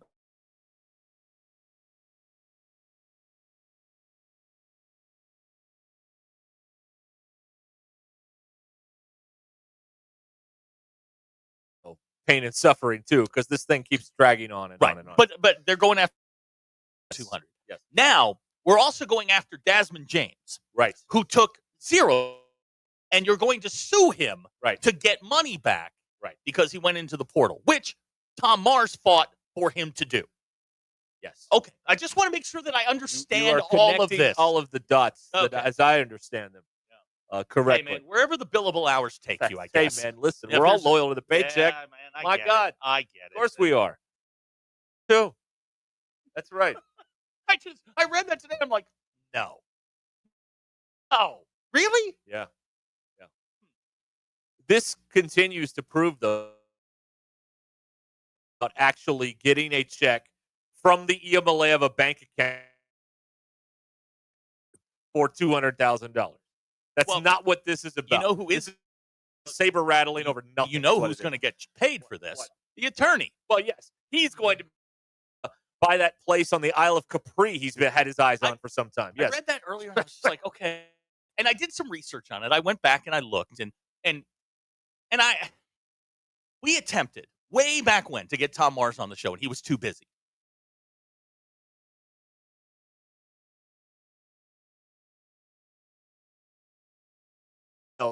Pain and suffering too, because this thing keeps dragging on and on and on. But they're going after 200. Yes. Now we're also going after Desmond James, right, who took $0, and you're going to sue him, right, to get money back, right, because he went into the portal, which Tom Mars fought for him to do. Yes. Okay. I just want to make sure that I understand you are all of connecting this, all of the dots, Okay. as I understand them, correctly. Hey, man, wherever the billable hours take you, I guess. Hey, man, listen, If we're all there's- loyal to the paycheck. Yeah, man, I My get God. it. I get it. Of course we are. Too. That's right. I read that today. I'm like, no. Oh, really? Yeah. This continues to prove, though, about actually getting a check from the Iamaleva bank account for $200,000. That's not what this is about. You know who is saber rattling over nothing? You know who's going to get paid for this? What? The attorney. Well, yes, he's going to buy that place on the Isle of Capri. He's had his eyes on for some time. Yes, I read that earlier, and I was just like, okay. And I did some research on it. I went back and I looked, and we attempted way back when to get Tom Mars on the show, and he was too busy.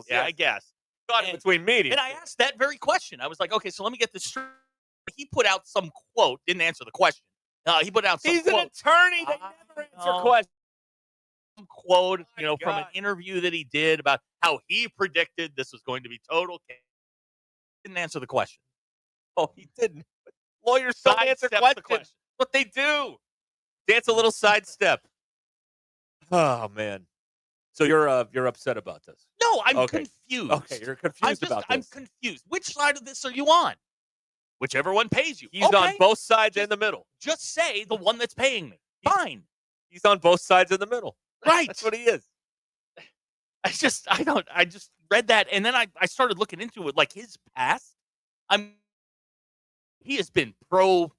Yeah, I guess. Got in between meetings. And I asked that very question. I was like, okay, so let me get this straight. He put out some quote, didn't answer the question. He put out some He's quote. an attorney. They never answer questions. Some quote, from an interview that he did about how he predicted this was going to be total chaos. Didn't answer the question. Oh, he didn't. Lawyers don't answer Sidestepped the questions. What they do. Dance a little sidestep. Oh, man. So you're upset about this? No, I'm confused. Okay, you're confused about this. I'm confused. Which side of this are you on? Whichever one pays you. He's on both sides in the middle. Just say the one that's paying me. Fine. He's on both sides in the middle. Right. That's what he is. I just read that, and then I started looking into it, like his past. He has been pro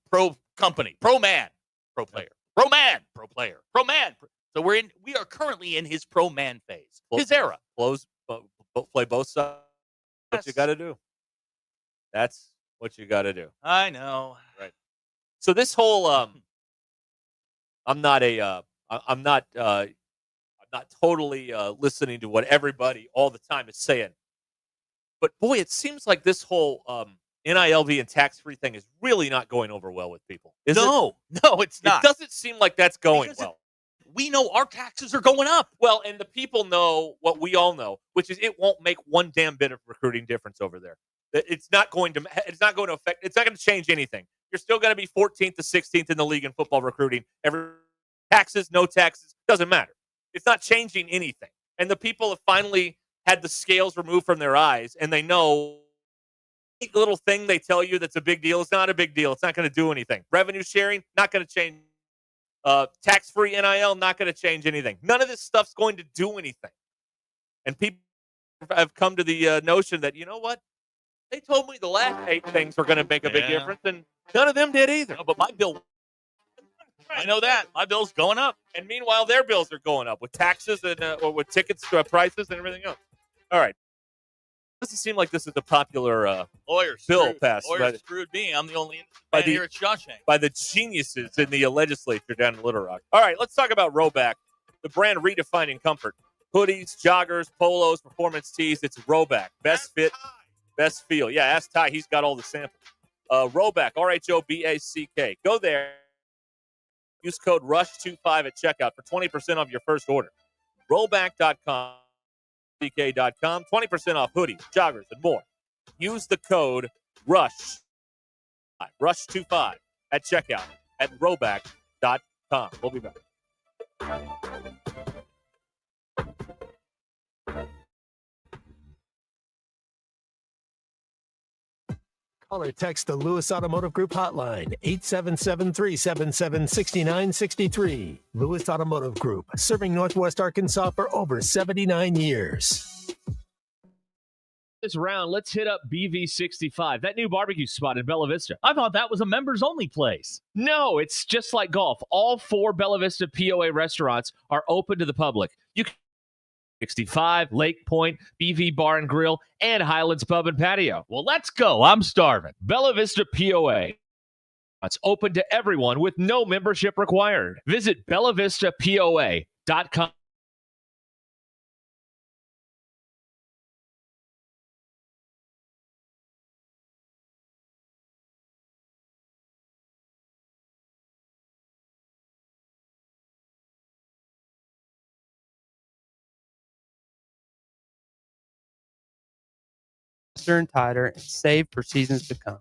company, pro man, pro player, pro man, pro player, pro man. So we are currently in his pro man phase, his era. Play both sides. What you got to do. That's what you got to do. I know. Right. So this whole I'm not totally listening to what everybody all the time is saying. But boy, it seems like this whole NILV and tax-free thing is really not going over well with people. No, it's not. It doesn't seem like that's going well. We know our taxes are going up. Well, and the people know what we all know, which is it won't make one damn bit of recruiting difference over there. It's not going to affect. It's not going to change anything. You're still going to be 14th to 16th in the league in football recruiting. Taxes, no taxes, doesn't matter. It's not changing anything. And the people have finally had the scales removed from their eyes, and they know any little thing they tell you that's a big deal is not a big deal. It's not going to do anything. Revenue sharing, not going to change. Tax-free NIL, not going to change anything. None of this stuff's going to do anything. And people have come to the notion that, you know what? They told me the last 8 things were going to make a big difference, and none of them did either. No, but my bill, I know that. My bill's going up. And meanwhile, their bills are going up with taxes and or with tickets prices and everything else. All right. Doesn't seem like this is a popular bill passed. Lawyers screwed me. I'm the only man here at Shawshank. By the geniuses in the legislature down in Little Rock. All right, let's talk about Roback, the brand redefining comfort. Hoodies, joggers, polos, performance tees. It's Roback. Best fit, best feel. Yeah, ask Ty. He's got all the samples. Roback, RHOBACK. Go there. Use code RUSH25 at checkout for 20% off your first order. Roback.com. CK.com, 20% off hoodies, joggers, and more. Use the code RUSH25 at checkout at roback.com. We'll be back. Call or text the Lewis Automotive Group hotline, 877-377-6963. Lewis Automotive Group, serving Northwest Arkansas for over 79 years. This round, let's hit up BV65, that new barbecue spot in Bella Vista. I thought that was a members-only place. No, it's just like golf. All 4 Bella Vista POA restaurants are open to the public. You can 65, Lake Point, BV Bar and Grill, and Highlands Pub and Patio. Well, let's go. I'm starving. Bella Vista POA. It's open to everyone with no membership required. Visit BellaVistaPOA.com. And tighter and save for seasons to come.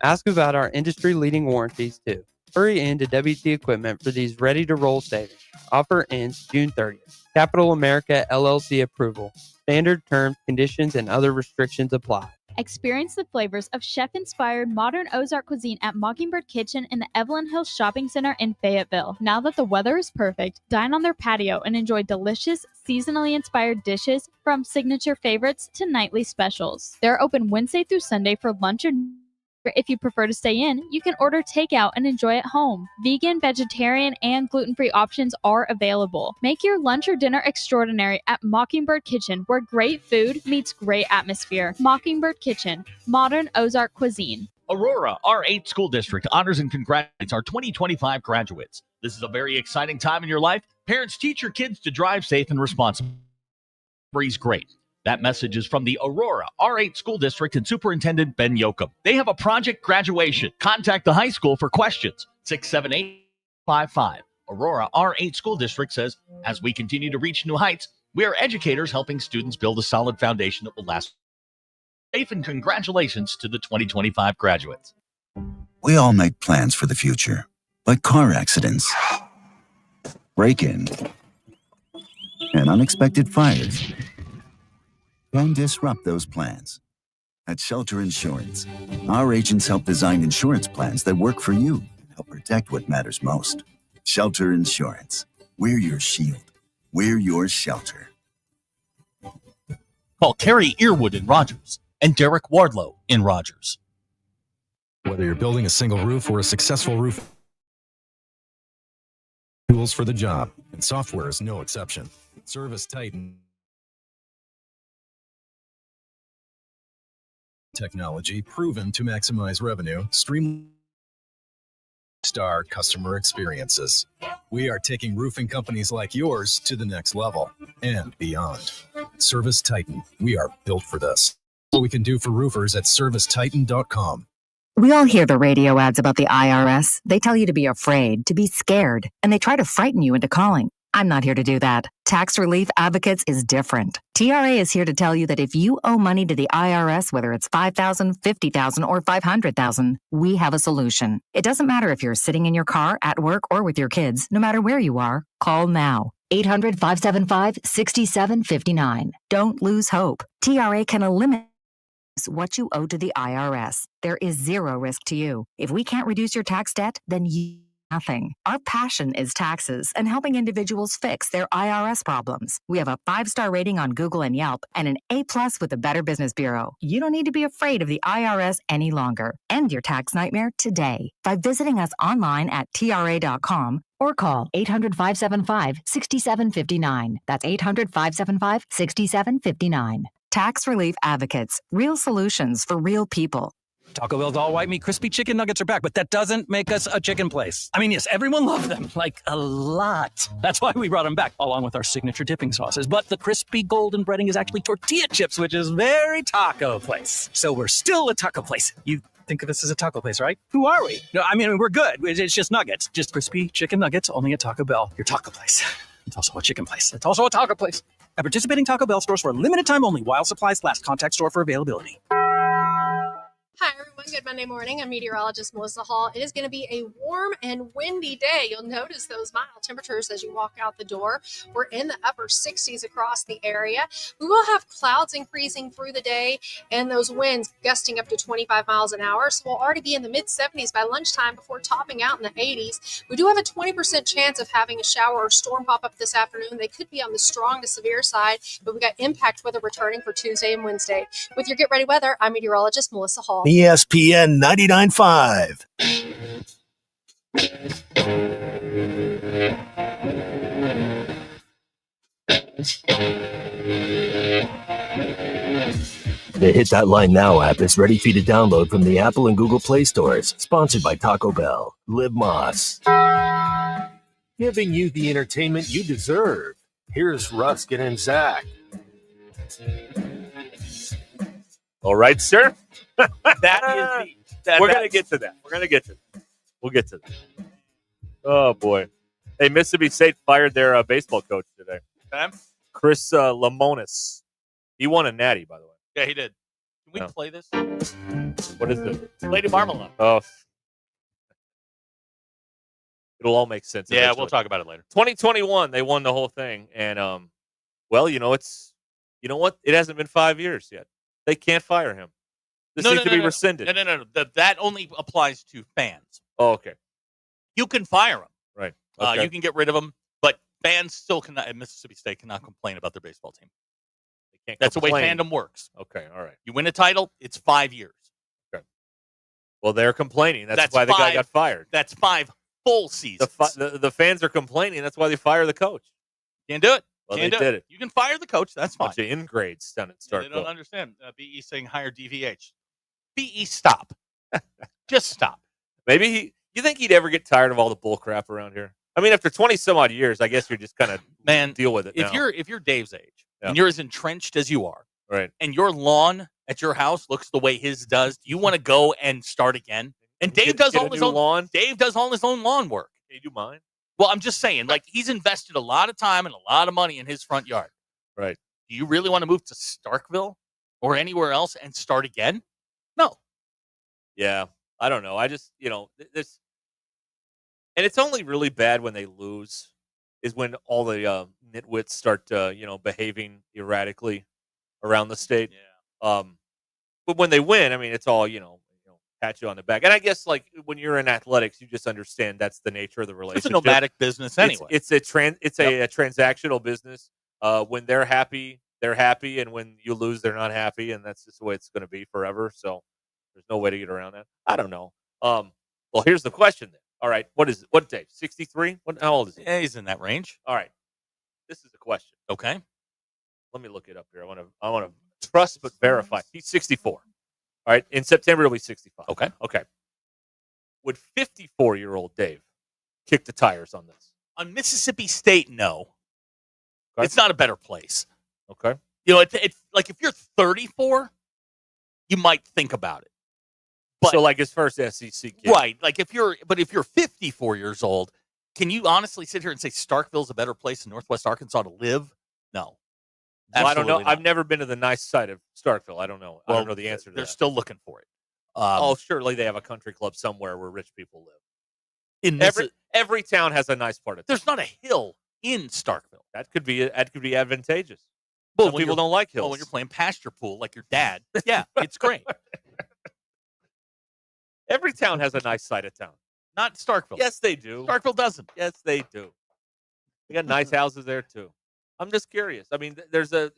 Ask about our industry-leading warranties, too. Hurry into WT Equipment for these ready-to-roll savings. Offer ends June 30th. Capital America LLC approval. Standard terms, conditions, and other restrictions apply. Experience the flavors of chef-inspired modern Ozark cuisine at Mockingbird Kitchen in the Evelyn Hills Shopping Center in Fayetteville. Now that the weather is perfect, dine on their patio and enjoy delicious, seasonally inspired dishes from signature favorites to nightly specials. They're open Wednesday through Sunday for lunch or if you prefer to stay in, you can order takeout and enjoy at home. Vegan, vegetarian, and gluten-free options are available. Make your lunch or dinner extraordinary at Mockingbird Kitchen, where great food meets great atmosphere. Mockingbird Kitchen, modern Ozark cuisine. Aurora, our 8th school district, honors and congratulates our 2025 graduates. This is a very exciting time in your life. Parents, teach your kids to drive safe and responsible. Breeze great. That message is from the Aurora R8 School District and Superintendent Ben Yoakum. They have a project graduation. Contact the high school for questions. 678-55. Aurora R8 School District says, as we continue to reach new heights, we are educators helping students build a solid foundation that will last. Safe and congratulations to the 2025 graduates. We all make plans for the future, like car accidents, break-in, and unexpected fires. Can disrupt those plans. At Shelter Insurance, our agents help design insurance plans that work for you, help protect what matters most. Shelter Insurance. We're your shield. We're your shelter. Call Kerry Earwood in Rogers and Derek Wardlow in Rogers. Whether you're building a single roof or a successful roof, tools for the job, and software is no exception. Service Titan technology proven to maximize revenue, streamline star customer experiences. We are taking roofing companies like yours to the next level and beyond. Service Titan, we are built for this. What we can do for roofers at servicetitan.com. We all hear the radio ads about the IRS. They tell you to be afraid, to be scared, and they try to frighten you into calling. I'm not here to do that. Tax Relief Advocates is different. TRA is here to tell you that if you owe money to the IRS, whether it's $5,000, $50,000, or $500,000, we have a solution. It doesn't matter if you're sitting in your car, at work, or with your kids. No matter where you are, call now. 800-575-6759. Don't lose hope. TRA can eliminate what you owe to the IRS. There is zero risk to you. If we can't reduce your tax debt, then you nothing. Our passion is taxes and helping individuals fix their IRS problems. We have a 5-star rating on Google and Yelp and an A+ with the Better Business Bureau. You don't need to be afraid of the IRS any longer. End your tax nightmare today by visiting us online at tra.com or call 800-575-6759. That's 800-575-6759. Tax Relief Advocates. Real solutions for real people. Taco Bell's all white meat crispy chicken nuggets are back, but that doesn't make us a chicken place. I mean, yes, everyone loved them, like a lot. That's why we brought them back, along with our signature dipping sauces. But the crispy golden breading is actually tortilla chips, which is very taco place. So we're still a taco place. You think of us as a taco place, right? Who are we? No, I mean, we're good. It's just nuggets. Just crispy chicken nuggets, only at Taco Bell. Your taco place. It's also a chicken place. It's also a taco place. At participating Taco Bell stores for a limited time only while supplies last. Contact store for availability. Hi, everyone. Good Monday morning. I'm meteorologist Melissa Hall. It is going to be a warm and windy day. You'll notice those mild temperatures as you walk out the door. We're in the upper 60s across the area. We will have clouds increasing through the day and those winds gusting up to 25 miles an hour. So we'll already be in the mid-70s by lunchtime before topping out in the 80s. We do have a 20% chance of having a shower or storm pop up this afternoon. They could be on the strong to severe side, but we got impact weather returning for Tuesday and Wednesday. With your Get Ready Weather, I'm meteorologist Melissa Hall. ESPN 99.5. The Hit That Line Now app is ready for you to download from the Apple and Google Play stores. Sponsored by Taco Bell. Live Moss. Giving you the entertainment you deserve. Here's Ruscin and Zach. All right, sir. That is We're going to get to that. We'll get to that. Oh, boy. Hey, Mississippi State fired their baseball coach today. Okay. Chris Lemonis. He won a natty, by the way. Yeah, he did. Can we play this? What is it? Lady Marmalade. Oh. It'll all make sense. Yeah, eventually. we'll talk about it later. 2021, they won the whole thing. And, well, you know what? It hasn't been 5 years yet. They can't fire him. This needs to be rescinded. No. That only applies to fans. Oh, okay. You can fire them. Right. Okay. You can get rid of them, but fans still cannot, and Mississippi State cannot complain about their baseball team. They can't That's complain. the way fandom works. Okay, all right. You win a title, it's 5 years. Okay. Well, they're complaining. That's why the guy got fired. That's 5 full seasons. The fans are complaining. That's why they fire the coach. Can't do it. Well, Can't they do did it. You can fire the coach. That's fine. Bunch of ingrades down at Starkville. They don't understand. BE saying hire DVH. BE, stop. Just stop. Maybe you think he'd ever get tired of all the bull crap around here? I mean, after 20 some odd years, I guess you're just kind of deal with it. If now. you're Dave's age and you're as entrenched as you are, right, and your lawn at your house looks the way his does, do you want to go and start again? And Dave does all his own lawn. Dave does all his own lawn work. Can you do mine? Well, I'm just saying, like, he's invested a lot of time and a lot of money in his front yard. Right. Do you really want to move to Starkville or anywhere else and start again? No. Yeah, I don't know. I just, this, and it's only really bad when they lose, is when all the nitwits start, behaving erratically around the state. Yeah. but when they win, I mean, it's all pat you on the back. And I guess like when you're in athletics, you just understand that's the nature of the relationship. It's a nomadic business anyway. It's a transactional business. When they're happy, and when you lose, they're not happy, and that's just the way it's going to be forever. So there's no way to get around that. I don't know. Well, here's the question then. All right, what is it? What Dave? 63? How old is he? Yeah, he's in that range. All right, this is the question. Okay, let me look it up here. I want to trust but verify. He's 64. All right, in September he'll be 65. Okay. Would 54-year-old Dave kick the tires on this? On Mississippi State, no. Okay. It's not a better place. Okay. It's like if you're 34, you might think about it. But, so like his first SEC kid. Right. Like if you're 54 years old, can you honestly sit here and say Starkville's a better place in Northwest Arkansas to live? No. Well, I don't know. Not. I've never been to the nice side of Starkville. I don't know. I don't know the answer to that. They're still looking for it. Surely they have a country club somewhere where rich people live. Every town has a nice part of it. There's not a hill in Starkville. That could be advantageous. Some people don't like hills. Well, when you're playing pasture pool like your dad, yeah, it's great. Every town has a nice side of town. Not Starkville. Yes, they do. Starkville doesn't. Yes, they do. They got nice houses there too. I'm just curious. I mean, there's I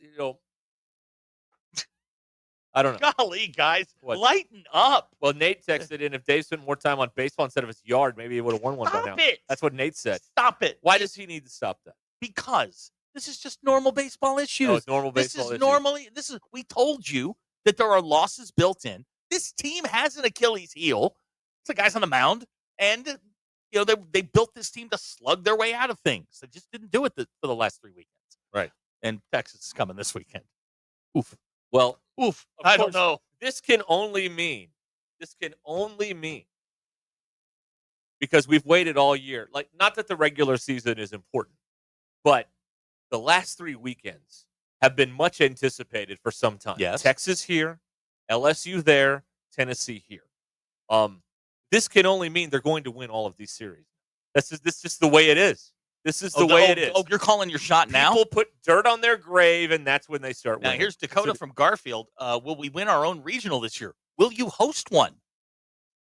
don't know. Golly, guys, lighten up. Well, Nate texted in if Dave spent more time on baseball instead of his yard, maybe he would have won one by now. Stop it. That's what Nate said. Stop it. Why does he need to stop that? Because this is just normal baseball issues. Oh, it's normal baseball issues. We told you that there are losses built in. This team has an Achilles heel. It's the guys on the mound, and they built this team to slug their way out of things. They just didn't do it for the last 3 weekends. Right. And Texas is coming this weekend. Oof. Well, I don't know. This can only mean because we've waited all year. Like, not that the regular season is important, but the last 3 weekends have been much anticipated for some time. Yes. Texas here, LSU there, Tennessee here. This can only mean they're going to win all of these series. This is just the way it is. This is the way it is. Oh, you're calling your shot now? People put dirt on their grave, and that's when they start winning. Now, here's Dakota from Garfield. Will we win our own regional this year? Will you host one?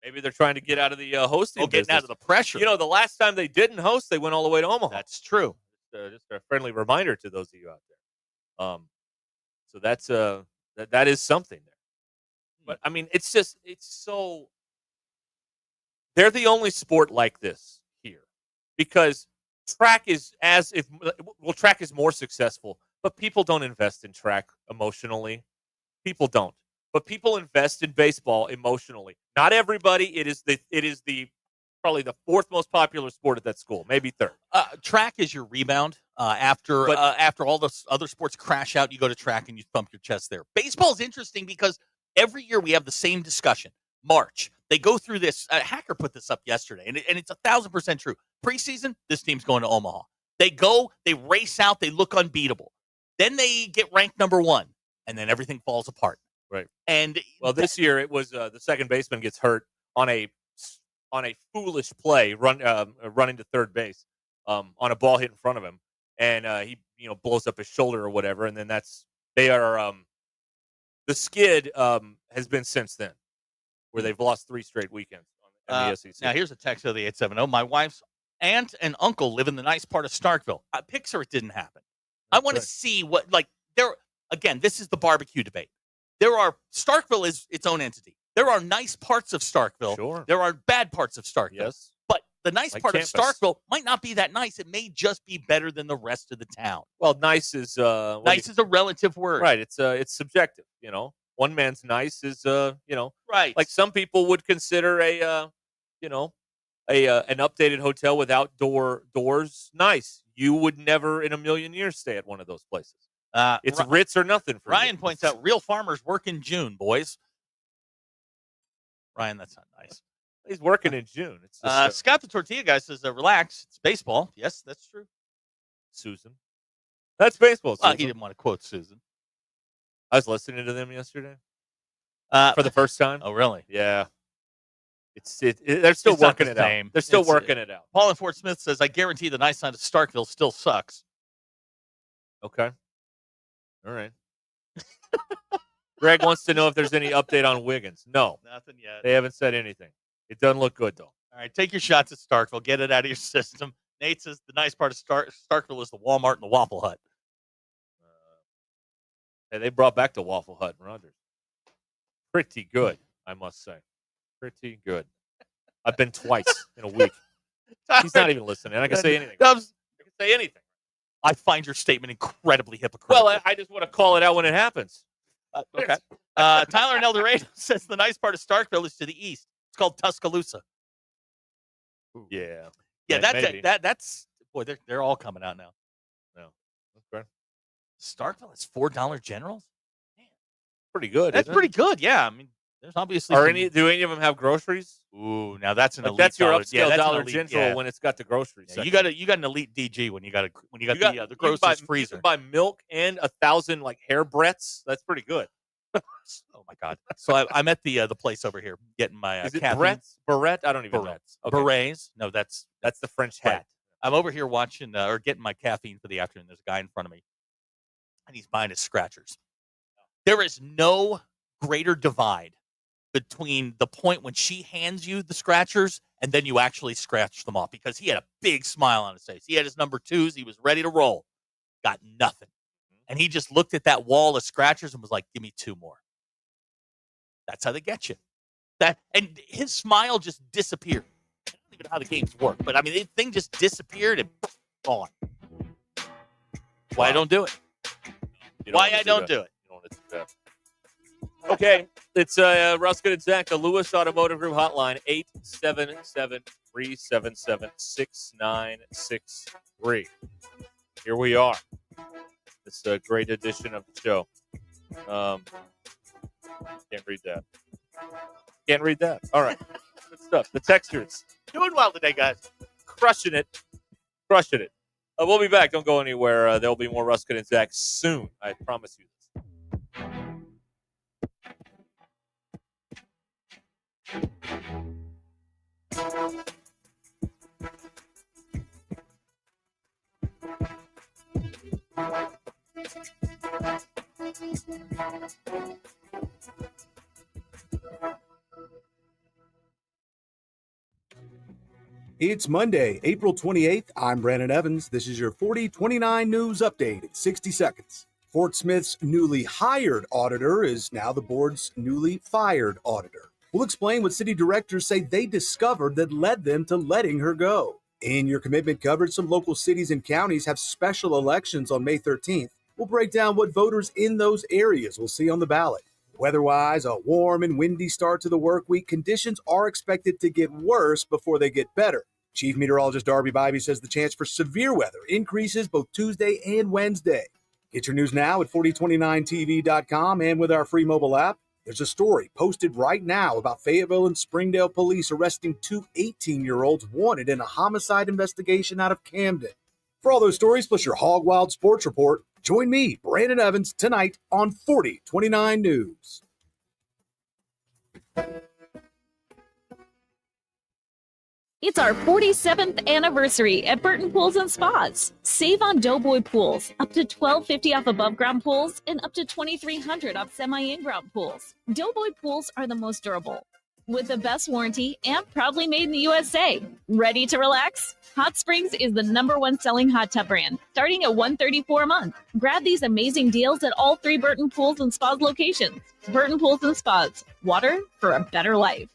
Maybe they're trying to get out of the hosting business. Getting out of the pressure. The last time they didn't host, they went all the way to Omaha. That's true. Just a friendly reminder to those of you out there. So that's that is something there. But, I mean, it's so – they're the only sport like this here because – track is track is more successful, but people don't invest in track emotionally. People don't, but people invest in baseball emotionally. Not everybody. It is the probably the fourth most popular sport at that school, maybe third. Track is your rebound after all the other sports crash out. You go to track and you thump your chest there. Baseball is interesting because every year we have the same discussion. March. They go through this. Hacker put this up yesterday, and it's 1,000% true. Preseason, this team's going to Omaha. They go, they race out, they look unbeatable. Then they get ranked number 1, and then everything falls apart. Right. And this year it was the second baseman gets hurt on a foolish play, running to third base on a ball hit in front of him, and he blows up his shoulder or whatever, and then the skid has been since then, where they've lost 3 straight weekends on the SEC. Now, here's a text of the 870. My wife's aunt and uncle live in the nice part of Starkville. Picture it didn't happen. I want to see again, this is the barbecue debate. Starkville is its own entity. There are nice parts of Starkville. Sure. There are bad parts of Starkville. Yes. But the nice part campus. of Starkville might not be that nice. It may just be better than the rest of the town. Well, nice is a relative word. Right. It's subjective, One man's nice is right. Like some people would consider an updated hotel with outdoor doors nice. You would never in a million years stay at one of those places. It's Ritz or nothing for Ryan you. points out real farmers work in June, boys. Ryan, that's not nice. He's working in June. It's just, Scott the Tortilla guy says, relax. It's baseball. Yes, that's true. Susan. That's baseball, Susan. He didn't want to quote Susan. I was listening to them yesterday for the first time. Oh, really? Yeah. They're still working it out. They're still working it out. Paul in Fort Smith says, I guarantee the nice side of Starkville still sucks. Okay. All right. Greg wants to know if there's any update on Wiggins. No. Nothing yet. They haven't said anything. It doesn't look good, though. All right, take your shots at Starkville. Get it out of your system. Nate says the nice part of Starkville is the Walmart and the Waffle Hut. Hey, they brought back the Waffle Hut in Rogers. Pretty good, I must say. Pretty good. I've been twice in a week. He's not even listening. I can say anything. I can say anything. I find your statement incredibly hypocritical. Well, I just want to call it out when it happens. Okay. Tyler in El Dorado says the nice part of Starkville is to the east. It's called Tuscaloosa. Yeah. Yeah, maybe. that's boy, they're all coming out now. No. Okay. Starkville is $4 Generals? Pretty good. That's isn't pretty it? good, yeah. I mean, there's obviously Do any of them have groceries? Ooh, now that's an elite That's your dollar. upscale that's an Dollar elite, General yeah. when it's got the groceries. Yeah, you got an elite DG when you got the you grocer's can buy, freezer. You can buy milk and 1,000 hair breadths. That's pretty good. Oh my God! So I'm at the place over here getting my Is it caffeine. Barrette? I don't even know. Okay. Berets? No, that's the French hat. Right. I'm over here watching or getting my caffeine for the afternoon. There's a guy in front of me, and he's buying his scratchers. There is no greater divide between the point when she hands you the scratchers and then you actually scratch them off, because he had a big smile on his face. He had his number 2s. He was ready to roll. Got nothing. And he just looked at that wall of scratchers and was like, give me 2 more. That's how they get you. And his smile just disappeared. I don't even know how the games work, but I mean, the thing just disappeared and gone. Why I don't do it. Why I don't do it. You don't want to do that. Okay, it's Ruscin and Zach, the Lewis Automotive Group hotline, 877-377-6963. Here we are. It's a great edition of the show. Can't read that. Can't read that. All right. Good stuff. The texters. Doing well today, guys. Crushing it. Crushing it. We'll be back. Don't go anywhere. There'll be more Ruscin and Zach soon. I promise you this. It's Monday, April 28th. I'm Brandon Evans. This is your 4029 News Update in 60 seconds. Fort Smith's newly hired auditor is now the board's newly fired auditor. We'll explain what city directors say they discovered that led them to letting her go. In your commitment coverage, some local cities and counties have special elections on May 13th. We'll break down what voters in those areas will see on the ballot. Weather-wise, a warm and windy start to the work week. Conditions are expected to get worse before they get better. Chief Meteorologist Darby Bybee says the chance for severe weather increases both Tuesday and Wednesday. Get your news now at 4029tv.com and with our free mobile app. There's a story posted right now about Fayetteville and Springdale police arresting 2 18-year-olds wanted in a homicide investigation out of Camden. For all those stories, plus your Hog Wild Sports Report, join me, Brandon Evans, tonight on 4029 News. It's our 47th anniversary at Burton Pools and Spas. Save on Doughboy pools, up to $12.50 off above ground pools and up to $2,300 off semi-in-ground pools. Doughboy pools are the most durable, with the best warranty and proudly made in the USA. Ready to relax? Hot Springs is the #1 selling hot tub brand, starting at $134 a month. Grab these amazing deals at all 3 Burton Pools and Spas locations. Burton Pools and Spas, water for a better life.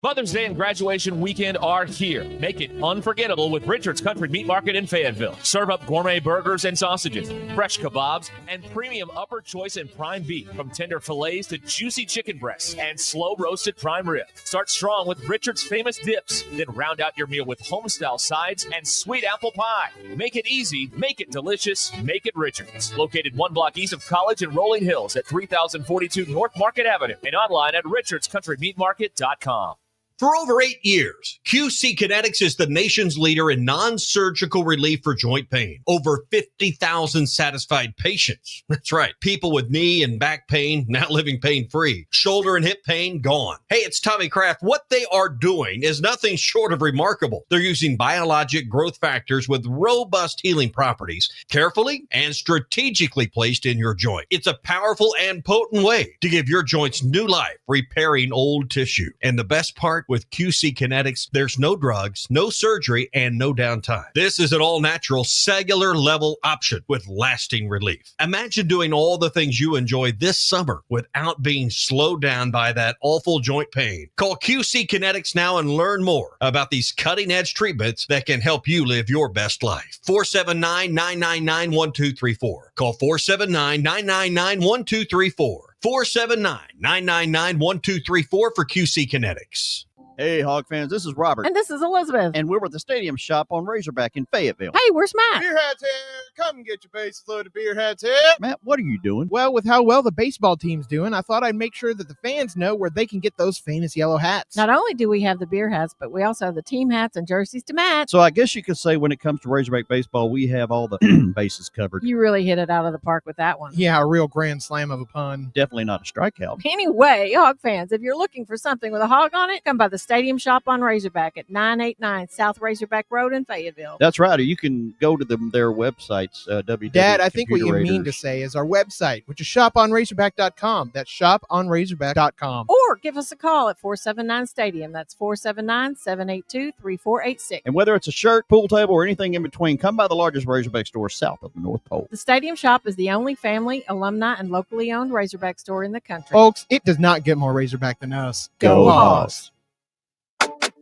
Mother's Day and graduation weekend are here. Make it unforgettable with Richard's Country Meat Market in Fayetteville. Serve up gourmet burgers and sausages, fresh kebabs, and premium upper choice and prime beef, from tender fillets to juicy chicken breasts and slow roasted prime rib. Start strong with Richard's famous dips, then round out your meal with home-style sides and sweet apple pie. Make it easy, make it delicious, make it Richard's. Located 1 block east of College in Rolling Hills at 3042 North Market Avenue and online at richardscountrymeatmarket.com. For over 8 years, QC Kinetics is the nation's leader in non-surgical relief for joint pain. Over 50,000 satisfied patients. That's right. People with knee and back pain now living pain-free. Shoulder and hip pain gone. Hey, it's Tommy Kraft. What they are doing is nothing short of remarkable. They're using biologic growth factors with robust healing properties, carefully and strategically placed in your joint. It's a powerful and potent way to give your joints new life, repairing old tissue. And the best part, with QC Kinetics, there's no drugs, no surgery, and no downtime. This is an all-natural cellular level option with lasting relief. Imagine doing all the things you enjoy this summer without being slowed down by that awful joint pain. Call QC Kinetics now and learn more about these cutting-edge treatments that can help you live your best life. 479-999-1234. Call 479-999-1234. 479-999-1234 for QC Kinetics. Hey, Hog fans, this is Robert. And this is Elizabeth. And we're with the Stadium Shop on Razorback in Fayetteville. Hey, where's Matt? Beer hats here. Come get your bases loaded beer hats here. Matt, what are you doing? Well, with how well the baseball team's doing, I thought I'd make sure that the fans know where they can get those famous yellow hats. Not only do we have the beer hats, but we also have the team hats and jerseys to match. So I guess you could say when it comes to Razorback baseball, we have all the bases covered. You really hit it out of the park with that one. Yeah, a real grand slam of a pun. Definitely not a strikeout. Anyway, Hog fans, if you're looking for something with a hog on it, come by the Stadium Shop on Razorback at 989 South Razorback Road in Fayetteville. That's right. Or you can go to their websites, Dad, I think what you mean to say is our website, which is shoponrazorback.com. That's shoponrazorback.com. Or give us a call at 479-STADIUM. That's 479-782-3486. And whether it's a shirt, pool table, or anything in between, come by the largest Razorback store south of the North Pole. The Stadium Shop is the only family, alumni, and locally owned Razorback store in the country. Folks, it does not get more Razorback than us. Go Hogs!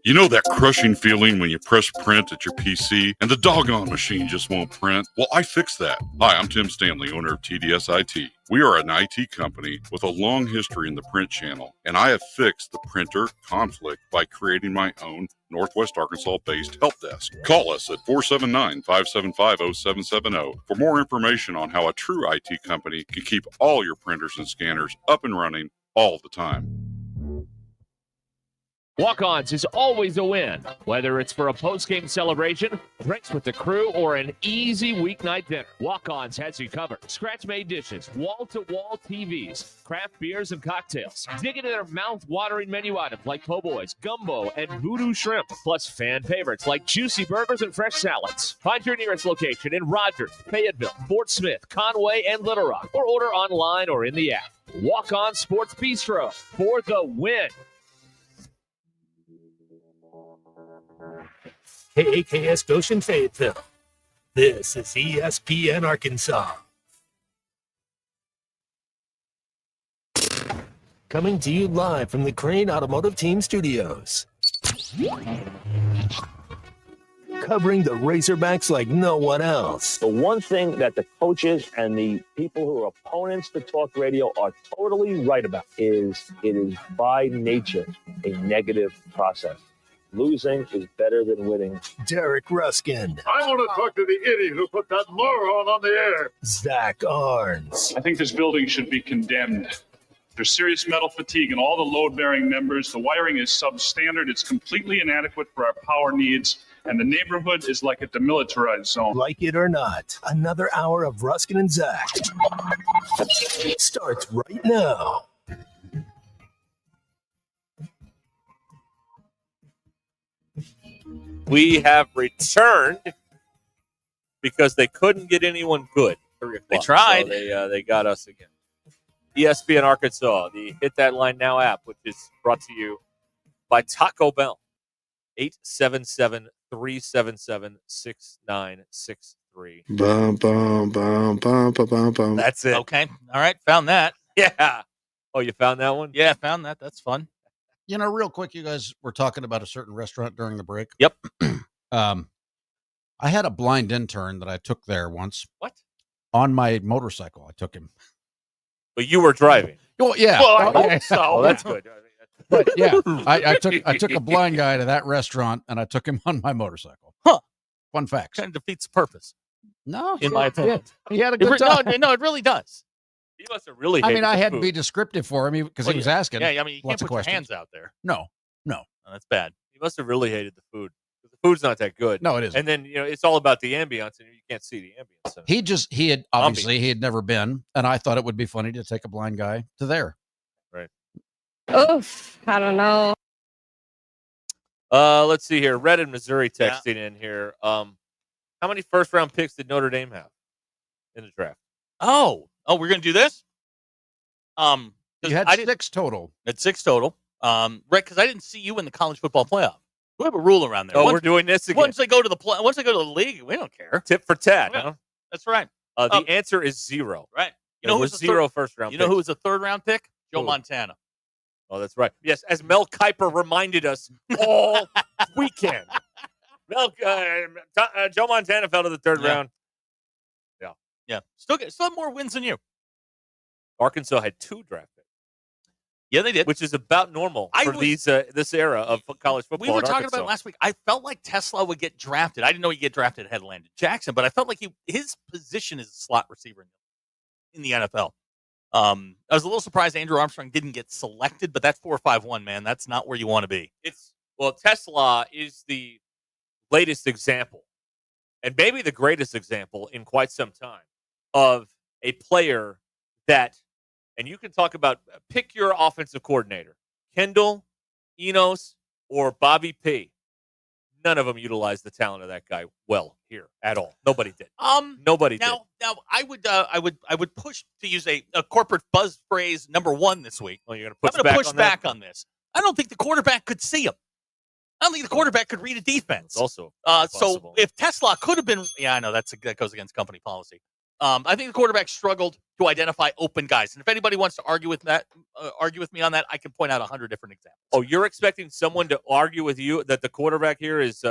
You know that crushing feeling when you press print at your PC and the doggone machine just won't print? Well, I fixed that. Hi, I'm Tim Stanley, owner of TDS IT. We are an IT company with a long history in the print channel, and I have fixed the printer conflict by creating my own Northwest Arkansas-based help desk. Call us at 479-575-0770 for more information on how a true IT company can keep all your printers and scanners up and running all the time. Walk-Ons is always a win, whether it's for a post-game celebration, drinks with the crew, or an easy weeknight dinner. Walk-Ons has you covered. Scratch-made dishes, wall-to-wall TVs, craft beers and cocktails. Dig into their mouth-watering menu items like po' boys, gumbo, and voodoo shrimp, plus fan favorites like juicy burgers and fresh salads. Find your nearest location in Rogers, Fayetteville, Fort Smith, Conway, and Little Rock, or order online or in the app. Walk-On Sports Bistro for the win. KAKS Goshen Fayetteville. This is ESPN Arkansas. Coming to you live from the Crane Automotive Team Studios. Covering the Razorbacks like no one else. The one thing that the coaches and the people who are opponents to talk radio are totally right about is it is by nature a negative process. Losing is better than winning. Derek Ruskin. I want to talk to the idiot who put that moron on the air. Zach Arns. I think this building should be condemned. There's serious metal fatigue in all the load-bearing members. The wiring is substandard. It's completely inadequate for our power needs. And the neighborhood is like a demilitarized zone. Like it or not, another hour of Ruskin and Zach starts right now. We have returned because they couldn't get anyone good. They tried. So they got us again. ESPN Arkansas, the Hit That Line Now app, which is brought to you by Taco Bell. 877-377-6963. That's it. Okay. All right. Found that. Yeah. Oh, you found that one? Yeah, found that. That's fun. You know, real quick, you guys were talking about a certain restaurant during the break. Yep. I had a blind intern that I took there once. What? On my motorcycle, I took him. But you were driving. Oh, yeah. Well, I hope so. Oh, that's good. But yeah, I took a blind guy to that restaurant, and I took him on my motorcycle. Huh. Fun fact. Kind of defeats the purpose. No. In my opinion. He had a good time. No, it really does. He must have really I hated mean, I the had to food. be descriptive for him because he was asking. Yeah, I mean, you can't lots of put your questions. hands out there. No. That's bad. He must have really hated the food. The food's not that good. No, it isn't. And then it's all about the ambiance, and you can't see the ambiance. He had obviously he had never been, and I thought it would be funny to take a blind guy to there. Right. Oof, I don't know. Let's see here. Red in Missouri texting in here. How many first-round picks did Notre Dame have in the draft? Oh, we're gonna do this. You had 6 total. At 6 total. Right, because I didn't see you in the college football playoff. We have a rule around there. Oh, we're doing this again. Once they go to the league, we don't care. Tit for tat. Yeah, huh? That's right. The answer is 0. Right. You know who's 0 first-round. You know who was a 3rd-round pick? Joe Montana. Oh, that's right. Yes, as Mel Kiper reminded us all weekend. Joe Montana fell to the 3rd round. Yeah. Still have more wins than you. Arkansas had 2 draft picks. Yeah, they did. Which is about normal for this era of college football. We were talking about it last week. I felt like Tesla would get drafted. I didn't know he'd get drafted ahead of Landon Jackson, but I felt like his position is a slot receiver in the NFL. I was a little surprised Andrew Armstrong didn't get selected, but that's 4.51, man. That's not where you want to be. Tesla is the latest example, and maybe the greatest example in quite some time, of a player that, and you can talk about, pick your offensive coordinator, Kendall, Enos, or Bobby P. None of them utilized the talent of that guy well here at all. Nobody did. Nobody did. Now I would push to use a corporate buzz phrase #1 this week. Well, you're I'm going to push back on this. I don't think the quarterback could see him. I don't think the quarterback could read a defense. It's also so if Tesla could have been, I know that goes against company policy. I think the quarterback struggled to identify open guys, and if anybody wants to argue with me on that, I can point out 100 different examples. Oh, you're expecting someone to argue with you that the quarterback here is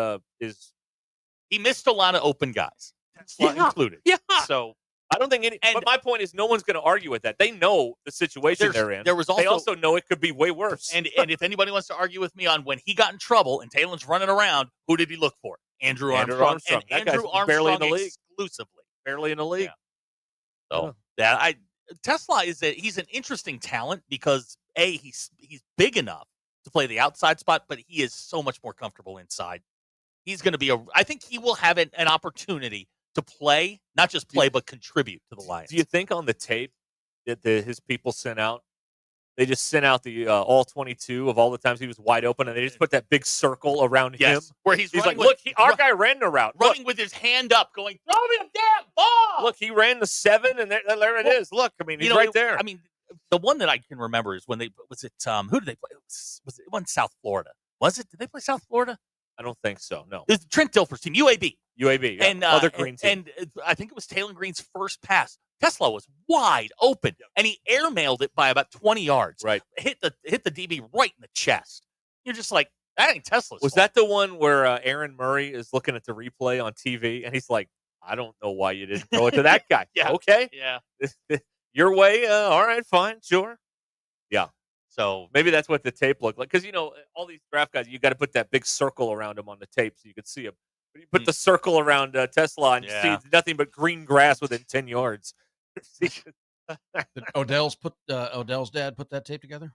he missed a lot of open guys, Tesla included. Yeah. So I don't think but my point is, no one's going to argue with that. They know the situation they're in. They also know it could be way worse. And if anybody wants to argue with me on when he got in trouble and Taylor's running around, who did he look for? Andrew Armstrong. And that Andrew guy's barely in the league. Exclusively. Barely in the league. Yeah. So Tesla he's an interesting talent because he's big enough to play the outside spot, but he is so much more comfortable inside. He's going to be I think he will have an opportunity to play, not just play, but contribute to the Lions. Do you think on the tape that his people sent out, they just sent out the all 22 of all the times he was wide open, and they just put that big circle around him? Where he's like, look, our guy ran the route. Running with his hand up, going, throw me a damn ball! Look, he ran the 7, and there it is. Look, I mean, he's right there. I mean, the one that I can remember is when who did they play? It wasn't South Florida. Was it? Did they play South Florida? I don't think so, no. It was Trent Dilfer's team, UAB. UAB, yeah. And other green team. And I think it was Taylor Green's first pass. Tesla was wide open, and he airmailed it by about 20 yards. Right. Hit the DB right in the chest. You're just like, that ain't Tesla's Was fault. that the one where Aaron Murray is looking at the replay on TV, and he's like, I don't know why you didn't throw it to that guy. Yeah. Okay. Yeah. Your way, all right, fine, sure. Yeah. So maybe that's what the tape looked like. Because, all these draft guys, you got to put that big circle around them on the tape so you could see them. But you put the circle around Tesla, and you see nothing but green grass within 10 yards. Did Odell's dad put that tape together?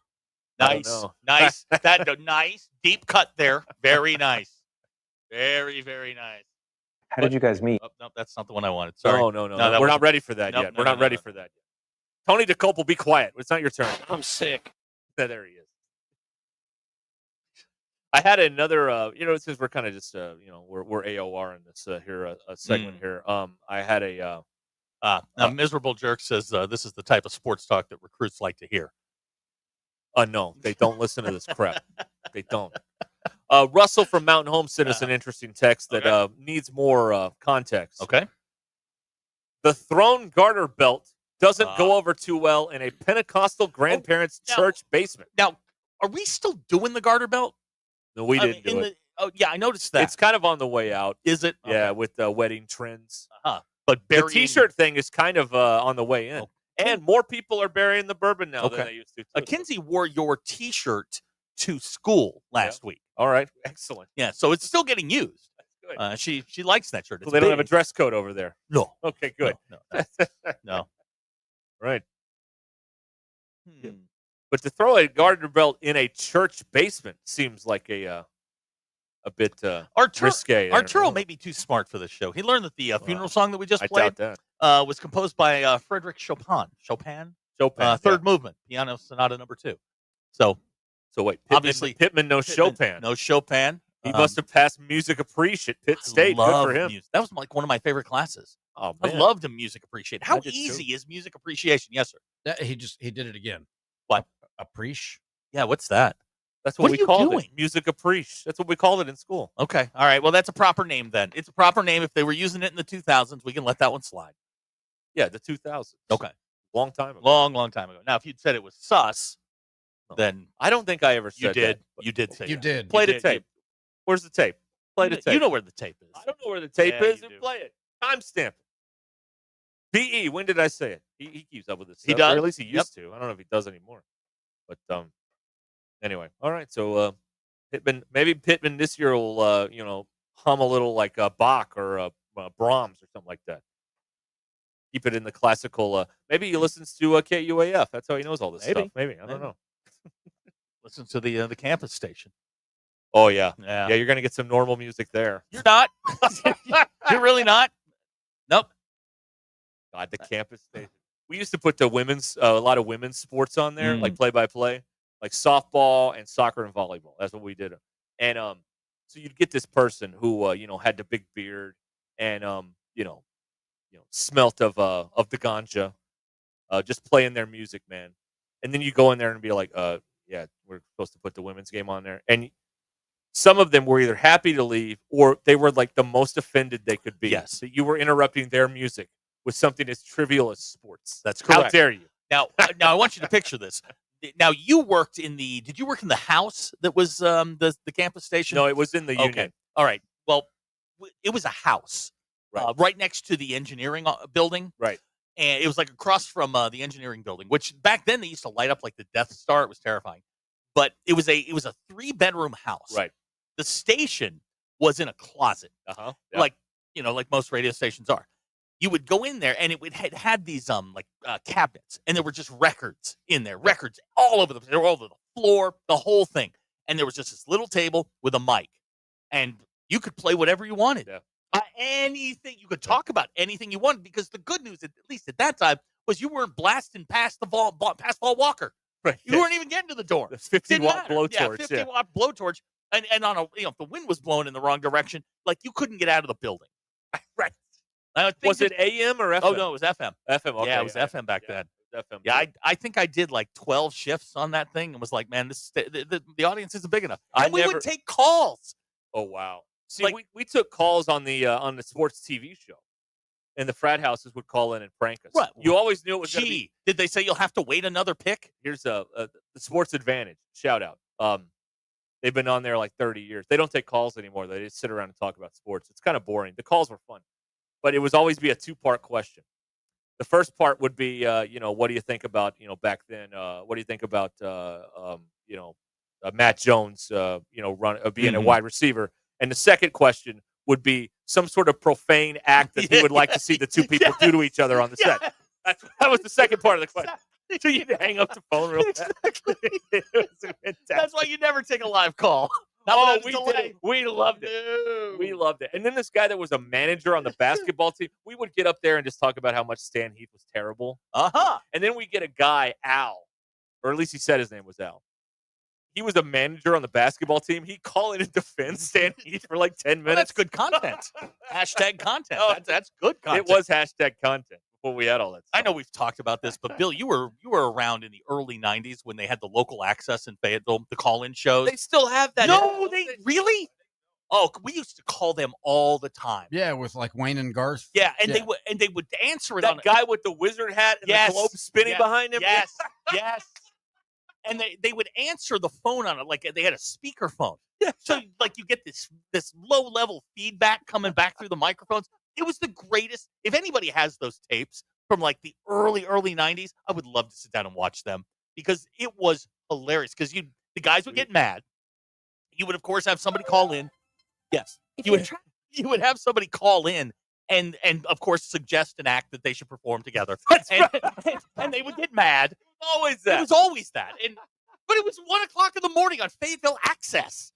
Nice. Nice deep cut there. Very nice. Very, very nice. How did you guys meet? Oh, no, that's not the one I wanted. Sorry. No. We're not ready for that yet. We're not ready for that yet. Tony DeCope will be quiet. It's not your turn. I'm sick. There he is. I had another, since we're kind of just, we're AOR in this segment here. I had a Miserable Jerk says this is the type of sports talk that recruits like to hear. No, they don't listen to this crap. They don't. Russell from Mountain Home sent us an interesting text that needs more context. Okay. The Throne Garter Belt doesn't go over too well in a Pentecostal grandparents' church basement. Now, are we still doing the garter belt? No, we didn't do it. Yeah, I noticed that. It's kind of on the way out. Is it? Yeah, with wedding trends. But the T-shirt thing is kind of on the way in. And more people are burying the bourbon now than they used to. Kinsey wore your T-shirt to school last week. All right, excellent. Yeah, so it's still getting used. That's good. She likes that shirt. So they don't have a dress code over there. No. Okay, good. No. Right. But to throw a garter belt in a church basement seems like a bit risque. Arturo may be too smart for this show. He learned that the funeral song that we just I played doubt that. was composed by Frederick Chopin. Chopin, third movement, Piano Sonata Number 2. So wait, obviously Pittman knows Chopin. No Chopin. He must have passed music appreciation at Pitt State. Good for him. Music. That was like one of my favorite classes. Oh, I man. loved music appreciation. How I did easy too. is music appreciation? Yes, sir. He did it again. What? Appreciation. Yeah, what's that? That's What what are we you called doing? it. Music appreciation. That's what we called it in school. Okay. All right. Well, that's a proper name then. It's a proper name. If they were using it in the 2000s, we can let that one slide. Yeah, the 2000s. Okay. Long time ago. Long time ago. Now, if you'd said it was sus, then I don't think I ever said you did. that. but- You did say You that. did. Play You the did. tape. Where's the tape? Play the tape. You know where the tape is. I don't know where the tape Yeah, is. you And do. play it. Timestamp it. PE. When did I say it? He keeps up with this. He stuff, or does? at least he used to. I don't know if he does anymore. But anyway, all right. So Pittman this year will hum a little like Bach or Brahms or something like that. Keep it in the classical. Maybe he listens to KUAF. That's how he knows all this stuff. Maybe I don't know. Listen to the campus station. Oh yeah, Yeah. You're gonna get some normal music there. You're not. You're really not. Nope. God, the campus station. We used to put a lot of women's sports on there, like play-by-play, like softball and soccer and volleyball. That's what we did. And so you'd get this person who had the big beard and smelt of the ganja, just playing their music, man. And then you go in there and be like, yeah, we're supposed to put the women's game on there. And some of them were either happy to leave or they were like the most offended they could be. Yes. That you were interrupting their music with something as trivial as sports. That's correct. How dare you? Now I want you to picture this. Now you worked in the. Did you work in the house that was the campus station? No, it was in the union. Okay. All right. Well, it was a house right next to the engineering building. Right. And it was like across from the engineering building, which back then they used to light up like the Death Star. It was terrifying. But it was a 3-bedroom house. Right. The station was in a closet. Uh-huh. Like most radio stations are. You would go in there and it had these cabinets, and there were just records in there, records all over they were all over the floor, the whole thing. And there was just this little table with a mic, and you could play whatever you wanted. Yeah. Anything you could talk about, anything you wanted, because the good news, at least at that time, was you weren't blasting past past Paul Walker. Right. You weren't even getting to the door. The 50-watt blowtorch. Yeah, 50-watt blowtorch, and on if the wind was blowing in the wrong direction, like you couldn't get out of the building. Right. Was it AM or FM? Oh no, it was FM. FM. Okay, Yeah, it was FM back then. FM. Yeah, I think I did like 12 shifts on that thing and was like, man, the audience isn't big enough. And we would take calls. Oh wow. See, we took calls on the sports TV show, and the frat houses would call in and prank us. What? You always knew it was going to be. Did they say you'll have to wait another pick? Here's the Sports Advantage. Shout out. They've been on there like 30 years. They don't take calls anymore. They just sit around and talk about sports. It's kind of boring. The calls were fun, but it would always be a 2-part question. The first part would be, what do you think about, back then? What do you think about, Matt Jones, being a wide receiver? And the second question would be some sort of profane act that he would like to see the two people do to each other on the set. That was the second part of the question. So you'd hang up the phone real fast. It was fantastic. That's why you never take a live call. We did it. We loved it. We loved it. And then this guy that was a manager on the basketball team, we would get up there and just talk about how much Stan Heath was terrible. Uh-huh. And then we get a guy, Al, or at least he said his name was Al. He was a manager on the basketball team. He'd call in and defend Stan Heath for like 10 minutes. Well, that's good content. Hashtag content. That's good content. It was hashtag content before we had all that stuff. I know we've talked about this, but Bill, you were around in the early 90s when they had the local access in Fayetteville, the call-in shows. They still have that. No, they really? Oh, we used to call them all the time. Yeah, with like Wayne and Garth. Yeah, and they would answer it that on guy with the wizard hat and the globe spinning behind him. Yes, yes. And they would answer the phone on it like they had a speaker phone. So like you get this low level feedback coming back through the microphones. It was the greatest. If anybody has those tapes from like the early 90s, I would love to sit down and watch them because it was hilarious. Because the guys would get mad. You would of course have somebody call in. Yes, you would have somebody call in and of course suggest an act that they should perform together. And they would get mad. always that. It was always that. But it was 1 o'clock in the morning on Fayetteville Access.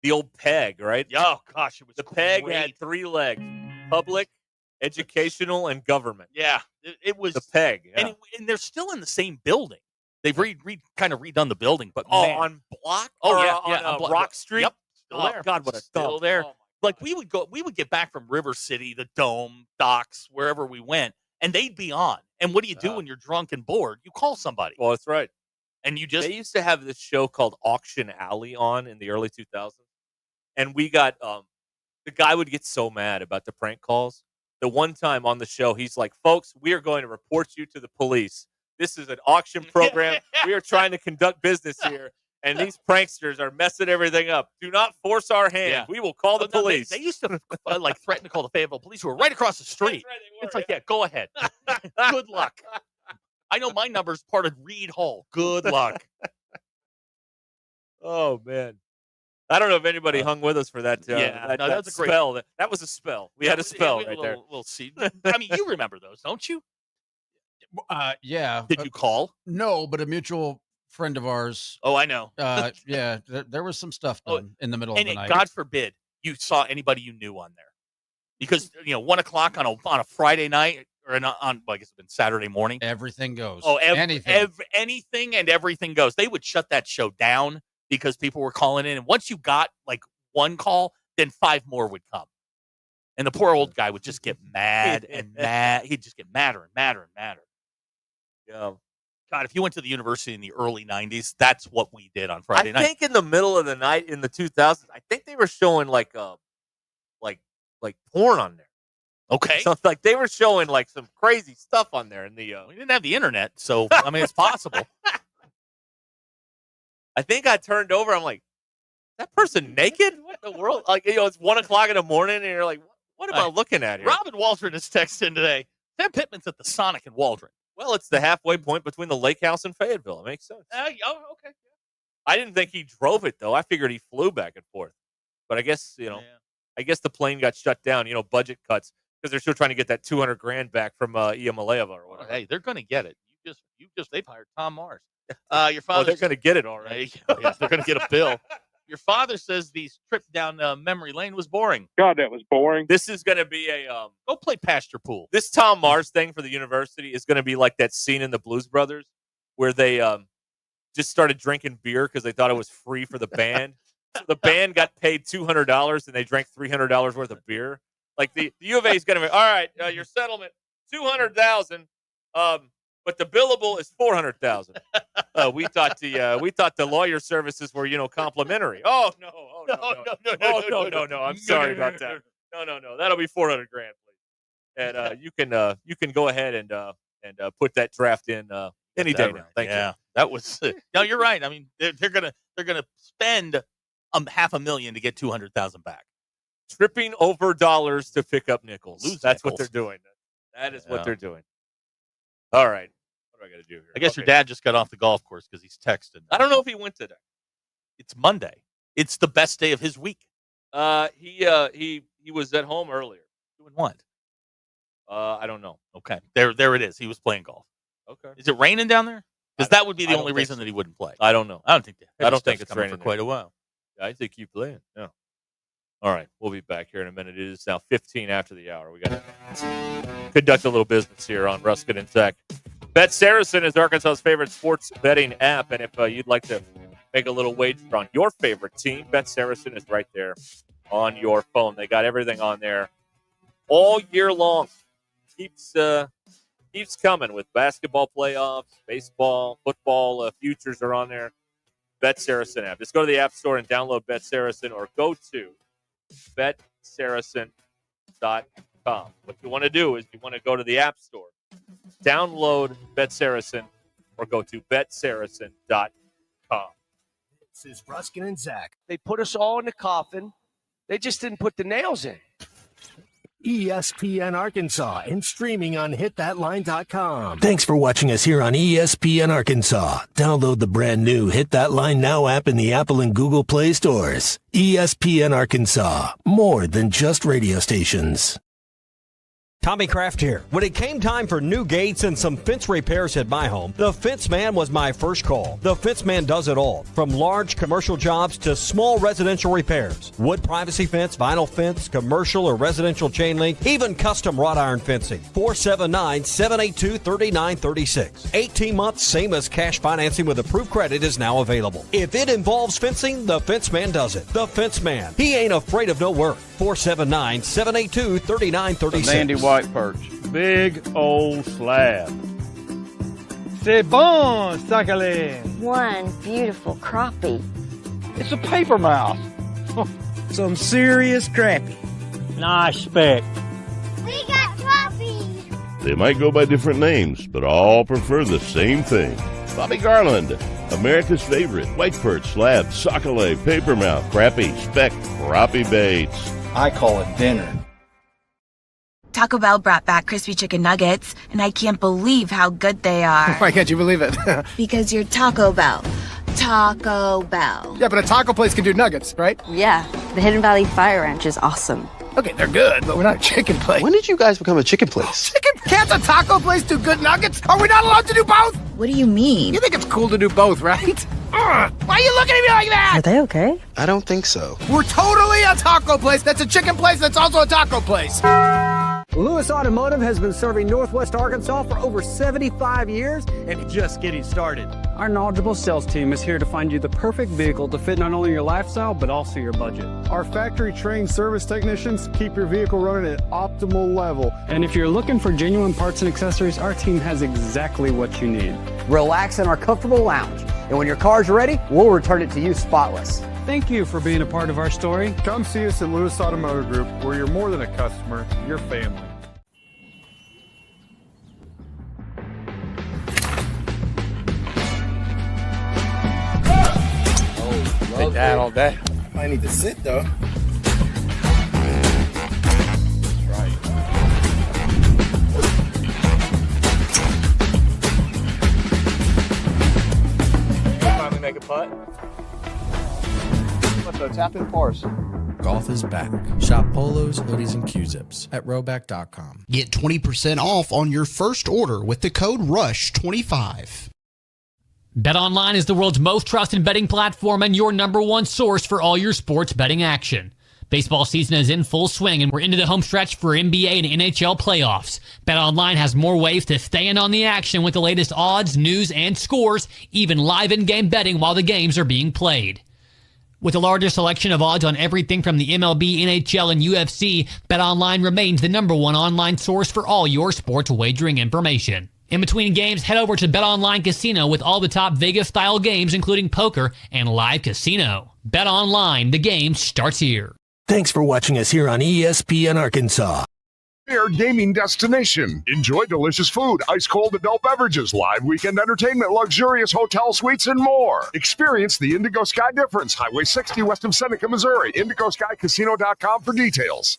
The old PEG, right? Oh, gosh, it was the PEG great. had 3 legs: public, educational, and government. Yeah, it was the PEG. Yeah. And they're still in the same building. They've kind of redone the building, but man. On Block? Oh, or yeah, on Block. Rock Street. Yep, still there. God, what a still dump. there. Oh, like we would get back from River City, the Dome, Docks, wherever we went, and they'd be on. And what do you do when you're drunk and bored? You call somebody. Well, that's right. And you just they used to have this show called Auction Alley on in the early 2000s, and we got the guy would get so mad about the prank calls. The one time on the show, he's like, "Folks, we are going to report you to the police. This is an auction program. We are trying to conduct business here, and these pranksters are messing everything up. Do not force our hand. Yeah. We will call the police." They used to like threaten to call the Fayetteville police, who were right across the street. That's right, they were, It's like, yeah, go ahead. Good luck. I know my number's part of Reed Hall. Good luck. Oh man, I don't know if anybody hung with us for that. That was a great spell. That was a spell. We had a spell right there. We'll see. I mean, you remember those, don't you? Yeah. Did you call? No, but a mutual friend of ours. Oh, I know. Yeah, there was some stuff done in the middle of the night. God forbid you saw anybody you knew on there, because 1 o'clock on a Friday night or on I guess it's been Saturday morning. Everything goes. Oh, anything. Anything and everything goes. They would shut that show down because people were calling in, and once you got like one call, then 5 more would come, and the poor old guy would just get mad and mad. He'd just get madder and madder and madder. Yeah. God, if you went to the university in the early 90s, that's what we did on Friday night. I think in the middle of the night in the 2000s, I think they were showing like porn on there. Okay. So like they were showing like some crazy stuff on there in the we didn't have the internet, so I mean it's possible. I think I turned over, I'm like, that person naked? What in the world? Like, it's 1 o'clock in the morning and you're like, what am I looking at here? Robin Waldron is texting today. Sam Pittman's at the Sonic in Waldron. Well, it's the halfway point between the lake house and Fayetteville. It makes sense. Okay. I didn't think he drove it, though. I figured he flew back and forth. But I guess, I guess the plane got shut down, budget cuts, because they're still trying to get that $200,000 back from Iamaleava or whatever. Hey, they're going to get it. They've hired Tom Mars. Your Well, father. they're going to get it all right. Yes, they're going to get a bill. Your father says the trip down memory lane was boring. God, that was boring. This is going to be a go play pasture pool. This Tom Mars thing for the university is going to be like that scene in the Blues Brothers where they just started drinking beer because they thought it was free for the band. So the band got paid $200 and they drank $300 worth of beer. Like the U of A is going to be, all right, your settlement $200,000, but the billable is $400,000. We thought the lawyer services were complimentary. Oh no! No! I'm sorry about that. No! That'll be $400,000, please. And you can go ahead and put that draft in any day now. Thank you. That was no. You're right. I mean, they're gonna spend $500,000 to get $200,000 back. Tripping over dollars to pick up nickels. That's what nickels. they're doing. That is what they're doing. All right. What do I got to do here? I guess your dad just got off the golf course because he's texted. I don't know if he went today. It's Monday. It's the best day of his week. He was at home earlier. Doing what? I don't know. Okay. There it is. He was playing golf. Okay. Is it raining down there? Because that would be the only reason that he wouldn't play. I don't know. I don't think it's coming raining for quite there. a while. I think keep playing. Yeah. All right. We'll be back here in a minute. It is now 15 after the hour. We got to conduct a little business here on Ruscin and Zach. Bet Saracen is Arkansas's favorite sports betting app. And if you'd like to make a little wager on your favorite team, Bet Saracen is right there on your phone. They got everything on there all year long. Keeps coming with basketball playoffs, baseball, football. Futures are on there. Bet Saracen app. Just go to the App Store and download Bet Saracen, or go to BetSaracen.com. What you want to do is you want to go to the App Store, download Bet Saracen, or go to BetSaracen.com. This is Ruscin and Zach. They put us all in the coffin. They just didn't put the nails in. ESPN Arkansas and streaming on hitthatline.com. Thanks for watching us here on ESPN Arkansas. Download the brand new Hit That Line Now app in the Apple and Google Play stores. ESPN Arkansas, more than just radio stations. Tommy Kraft here. When it came time for new gates and some fence repairs at my home, the Fence Man was my first call. The Fence Man does it all, from large commercial jobs to small residential repairs. Wood privacy fence, vinyl fence, commercial or residential chain link, even custom wrought iron fencing. 479-782-3936. 18 months, same as cash financing with approved credit is now available. If it involves fencing, the Fence Man does it. The Fence Man. He ain't afraid of no work. 479-782-3936. Mandy White Perch. Big old slab. C'est bon, sacalé. One beautiful crappie. It's a paper mouse. Some serious crappie. Nice speck. We got crappie. They might go by different names, but all prefer the same thing. Bobby Garland, America's favorite. White perch, slab, sockeye, papermouth, crappie, speck, crappie baits. I call it dinner. Taco Bell brought back crispy chicken nuggets, and I can't believe how good they are. Why can't you believe it? Because you're Taco Bell. Taco Bell. Yeah, but a taco place can do nuggets, right? Yeah, the Hidden Valley Fire Ranch is awesome. Okay, they're good, but we're not a chicken place. When did you guys become a chicken place? Chicken? Can't a taco place do good nuggets? Are we not allowed to do both? What do you mean? You think it's cool to do both, right? Why are you looking at me like that? Are they okay? I don't think so. We're totally a taco place that's a chicken place that's also a taco place. Lewis Automotive has been serving Northwest Arkansas for over 75 years and just getting started. Our knowledgeable sales team is here to find you the perfect vehicle to fit not only your lifestyle, but also your budget. Our factory-trained service technicians keep your vehicle running at optimal level. And if you're looking for genuine parts and accessories, our team has exactly what you need. Relax in our comfortable lounge. And when your car's ready, we'll return it to you spotless. Thank you for being a part of our story. Come see us at Lewis Automotive Group, where you're more than a customer, you're family. Take that all day. I need to sit though. Finally make a putt. What's the tap in force? Golf is back. Shop polos, hoodies, and Q-zips at rowback.com. Get 20% off on your first order with the code RUSH25. BetOnline is the world's most trusted betting platform and your number one source for all your sports betting action. Baseball season is in full swing, and we're into the home stretch for NBA and NHL playoffs. BetOnline has more ways to stay in on the action with the latest odds, news, and scores, even live in-game betting while the games are being played. With the largest selection of odds on everything from the MLB, NHL, and UFC, BetOnline remains the number one online source for all your sports wagering information. In between games, head over to BetOnline Casino with all the top Vegas-style games, including poker and live casino. BetOnline, the game starts here. Thanks for watching us here on ESPN Arkansas. Premier gaming destination. Enjoy delicious food, ice-cold adult beverages, live weekend entertainment, luxurious hotel suites, and more. Experience the Indigo Sky difference. Highway 60 west of Seneca, Missouri. IndigoSkyCasino.com for details.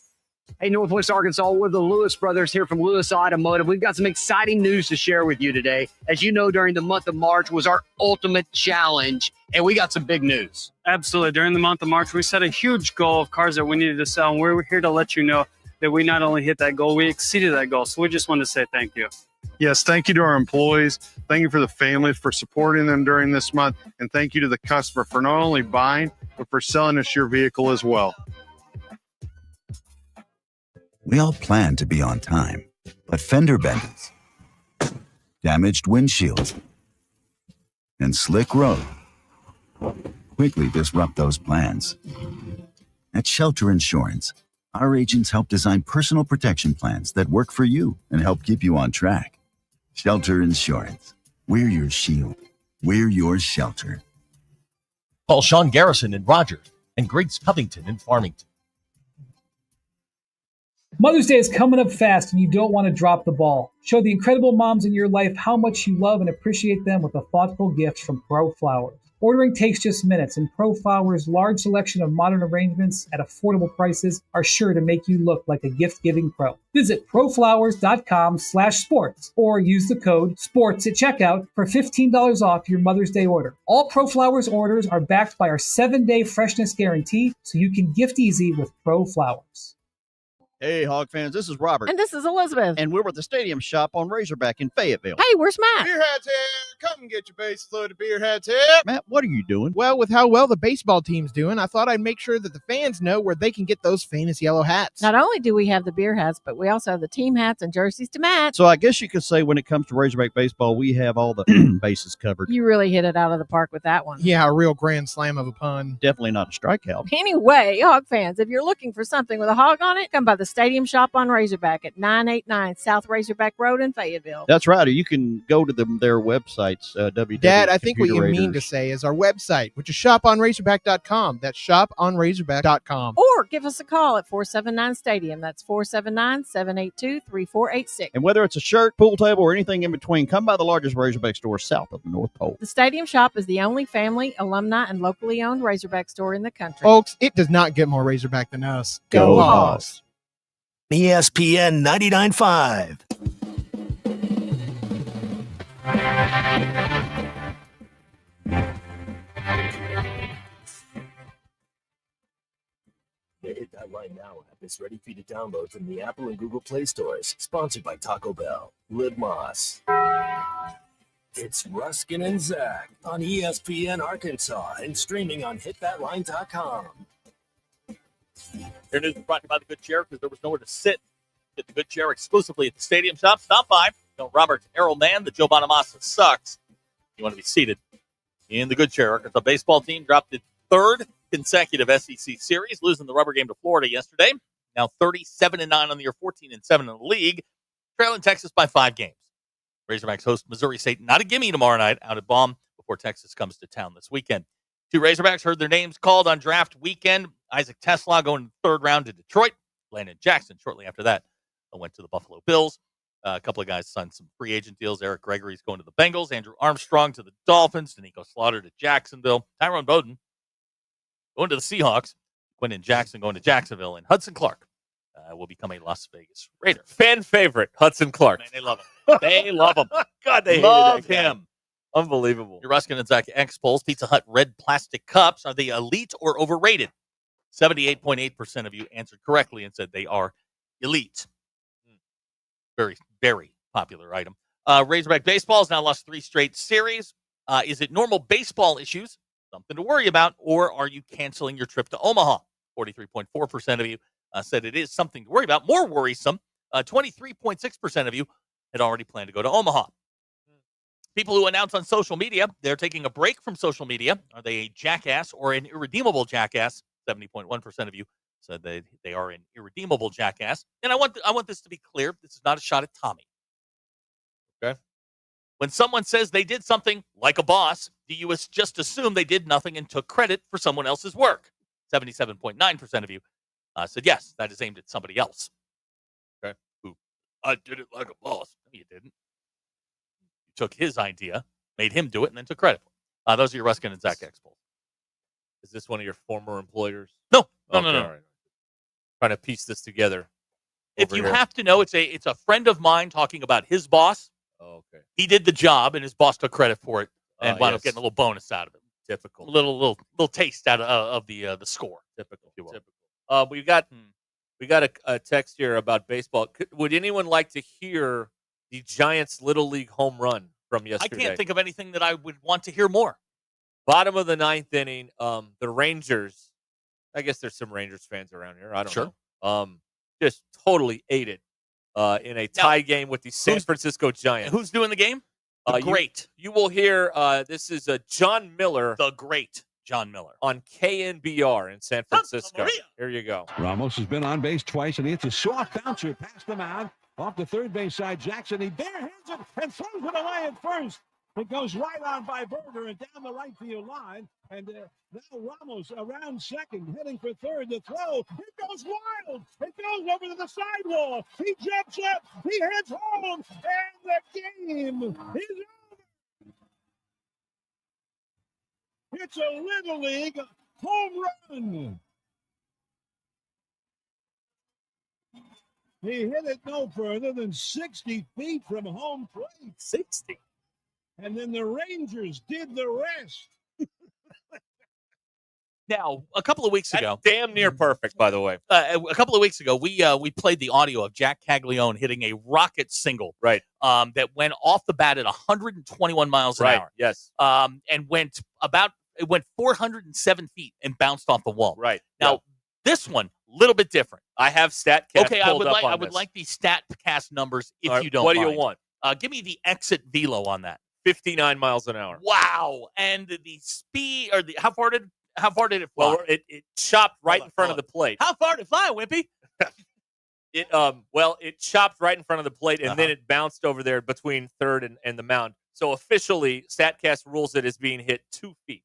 Hey, Northwest Arkansas, we're the Lewis brothers here from Lewis Automotive. We've got some exciting news to share with you today. As you know, during the month of March was our ultimate challenge, and we got some big news. Absolutely. During the month of March, we set a huge goal of cars that we needed to sell, and we're here to let you know that we not only hit that goal, we exceeded that goal. So we just wanted to say thank you. Yes, thank you to our employees. Thank you for the families for supporting them during this month. And thank you to the customer for not only buying, but for selling us your vehicle as well. We all plan to be on time, but fender benders, damaged windshields, and slick road quickly disrupt those plans. At Shelter Insurance, our agents help design personal protection plans that work for you and help keep you on track. Shelter Insurance. We're your shield. We're your shelter. Call Sean Garrison in Rogers and Griggs Covington in Farmington. Mother's Day is coming up fast and you don't want to drop the ball. Show the incredible moms in your life how much you love and appreciate them with a thoughtful gift from Pro Flowers. Ordering takes just minutes, and Pro Flowers' large selection of modern arrangements at affordable prices are sure to make you look like a gift-giving pro. Visit proflowers.com/sports or use the code SPORTS at checkout for $15 off your Mother's Day order. All Pro Flowers orders are backed by our 7-day freshness guarantee, so you can gift easy with Pro Flowers. Hey, Hog fans, this is Robert. And this is Elizabeth. And we're at the Stadium Shop on Razorback in Fayetteville. Hey, where's Matt? Beer hats here. Come and get your base load of beer hats here. Matt, what are you doing? Well, with how well the baseball team's doing, I thought I'd make sure that the fans know where they can get those famous yellow hats. Not only do we have the beer hats, but we also have the team hats and jerseys to match. So I guess you could say when it comes to Razorback baseball, we have all the bases covered. You really hit it out of the park with that one. Yeah, a real grand slam of a pun. Definitely not a strikeout. Anyway, Hog fans, if you're looking for something with a hog on it, come by the Stadium Shop on Razorback at 989 South Razorback Road in Fayetteville. That's right. Or you can go to their websites, Dad, I think what you mean to say is our website, which is shoponrazorback.com. That's shoponrazorback.com. Or give us a call at 479-STADIUM. That's 479-782-3486. And whether it's a shirt, pool table, or anything in between, come by the largest Razorback store south of the North Pole. The Stadium Shop is the only family, alumni, and locally owned Razorback store in the country. Folks, it does not get more Razorback than us. Go Hogs! ESPN 99.5. The Hit That Line Now app is ready for you to download from the Apple and Google Play stores. Sponsored by Taco Bell. Liv Moss. It's Ruscin and Zach on ESPN Arkansas and streaming on hitthatline.com. Your news is brought to you by the Good Chair because there was nowhere to sit. Get the Good Chair exclusively at the Stadium Shop. Stop by. Tell Robert Errol Man that Joe Bonamassa sucks. You want to be seated in the Good Chair. Arkansas baseball team dropped its third consecutive SEC series, losing the rubber game to Florida yesterday. Now 37-9 on the year, 14-7 in the league, trailing Texas by 5 games. Razorbacks host Missouri State, not a gimme tomorrow night out at Baum before Texas comes to town this weekend. 2 Razorbacks heard their names called on draft weekend. Isaac Tesla going in the 3rd round to Detroit. Landon Jackson shortly after that went to the Buffalo Bills. A couple of guys signed some free agent deals. Eric Gregory's going to the Bengals. Andrew Armstrong to the Dolphins. Danico Slaughter to Jacksonville. Tyrone Bowden going to the Seahawks. Quentin Jackson going to Jacksonville. And Hudson Clark will become a Las Vegas Raider. Fan favorite, Hudson Clark. Man, they love him. They love him. God, they love hated that guy. him. Unbelievable. Your Ruskin and Zach X polls. Pizza Hut red plastic cups. Are they elite or overrated? 78.8% of you answered correctly and said they are elite. Very, very popular item. Razorback baseball has now lost 3 straight series. Is it normal baseball issues, something to worry about, or are you canceling your trip to Omaha? 43.4% of you said it is something to worry about. More worrisome, 23.6% of you had already planned to go to Omaha. People who announce on social media they're taking a break from social media, are they a jackass or an irredeemable jackass? 70.1% of you said they are an irredeemable jackass. And I want this to be clear. This is not a shot at Tommy. Okay? When someone says they did something like a boss, do you just assume they did nothing and took credit for someone else's work? 77.9% of you said yes, that is aimed at somebody else. Okay? Who, I did it like a boss. No, you didn't. You took his idea, made him do it, and then took credit for it. Those are your Ruskin and Zach X polls. Is this one of your former employers? No. All right. Trying to piece this together. If you have to know, it's a friend of mine talking about his boss. Oh, okay. He did the job, and his boss took credit for it, and wound up getting a little bonus out of it. Typical. A little taste out of the score. Typical. We got a text here about baseball. Would anyone like to hear the Giants' Little League home run from yesterday? I can't think of anything that I would want to hear more. Bottom of the 9th inning, the Rangers, I guess there's some Rangers fans around here. I don't know. Just totally ate it in a tie game with the San Francisco Giants. Who's doing the game? The great. You will hear, this is John Miller. The great John Miller. On KNBR in San Francisco. Here you go. Ramos has been on base twice, and he hits a soft bouncer past the mound. Off the third base side, Jackson. He barehands it and throws it away at first. It goes right on by Berger and down the right field line. And now Ramos around second, heading for third. The throw, it goes wild. It goes over to the sidewall. He jumps up. He heads home. And the game is over. It's a Little League home run. He hit it no further than 60 feet from home plate. 60. And then the Rangers did the rest. Now, a couple of weeks ago, damn near perfect, by the way. A couple of weeks ago, we played the audio of Jack Caglione hitting a rocket single, right? That went off the bat at 121 miles an hour, Yes, and went 407 feet and bounced off the wall. Right. Now, this one a little bit different. I have StatCast. Okay, I would like these StatCast numbers if you don't. What do mind. you want? Give me the exit velo on that. 59 miles an hour. Wow! And the speed, or how far did it fly? Well, it chopped right in front of the plate. How far did it fly, Wimpy? It chopped right in front of the plate, and then it bounced over there between third and the mound. So officially, StatCast rules it as being hit 2 feet.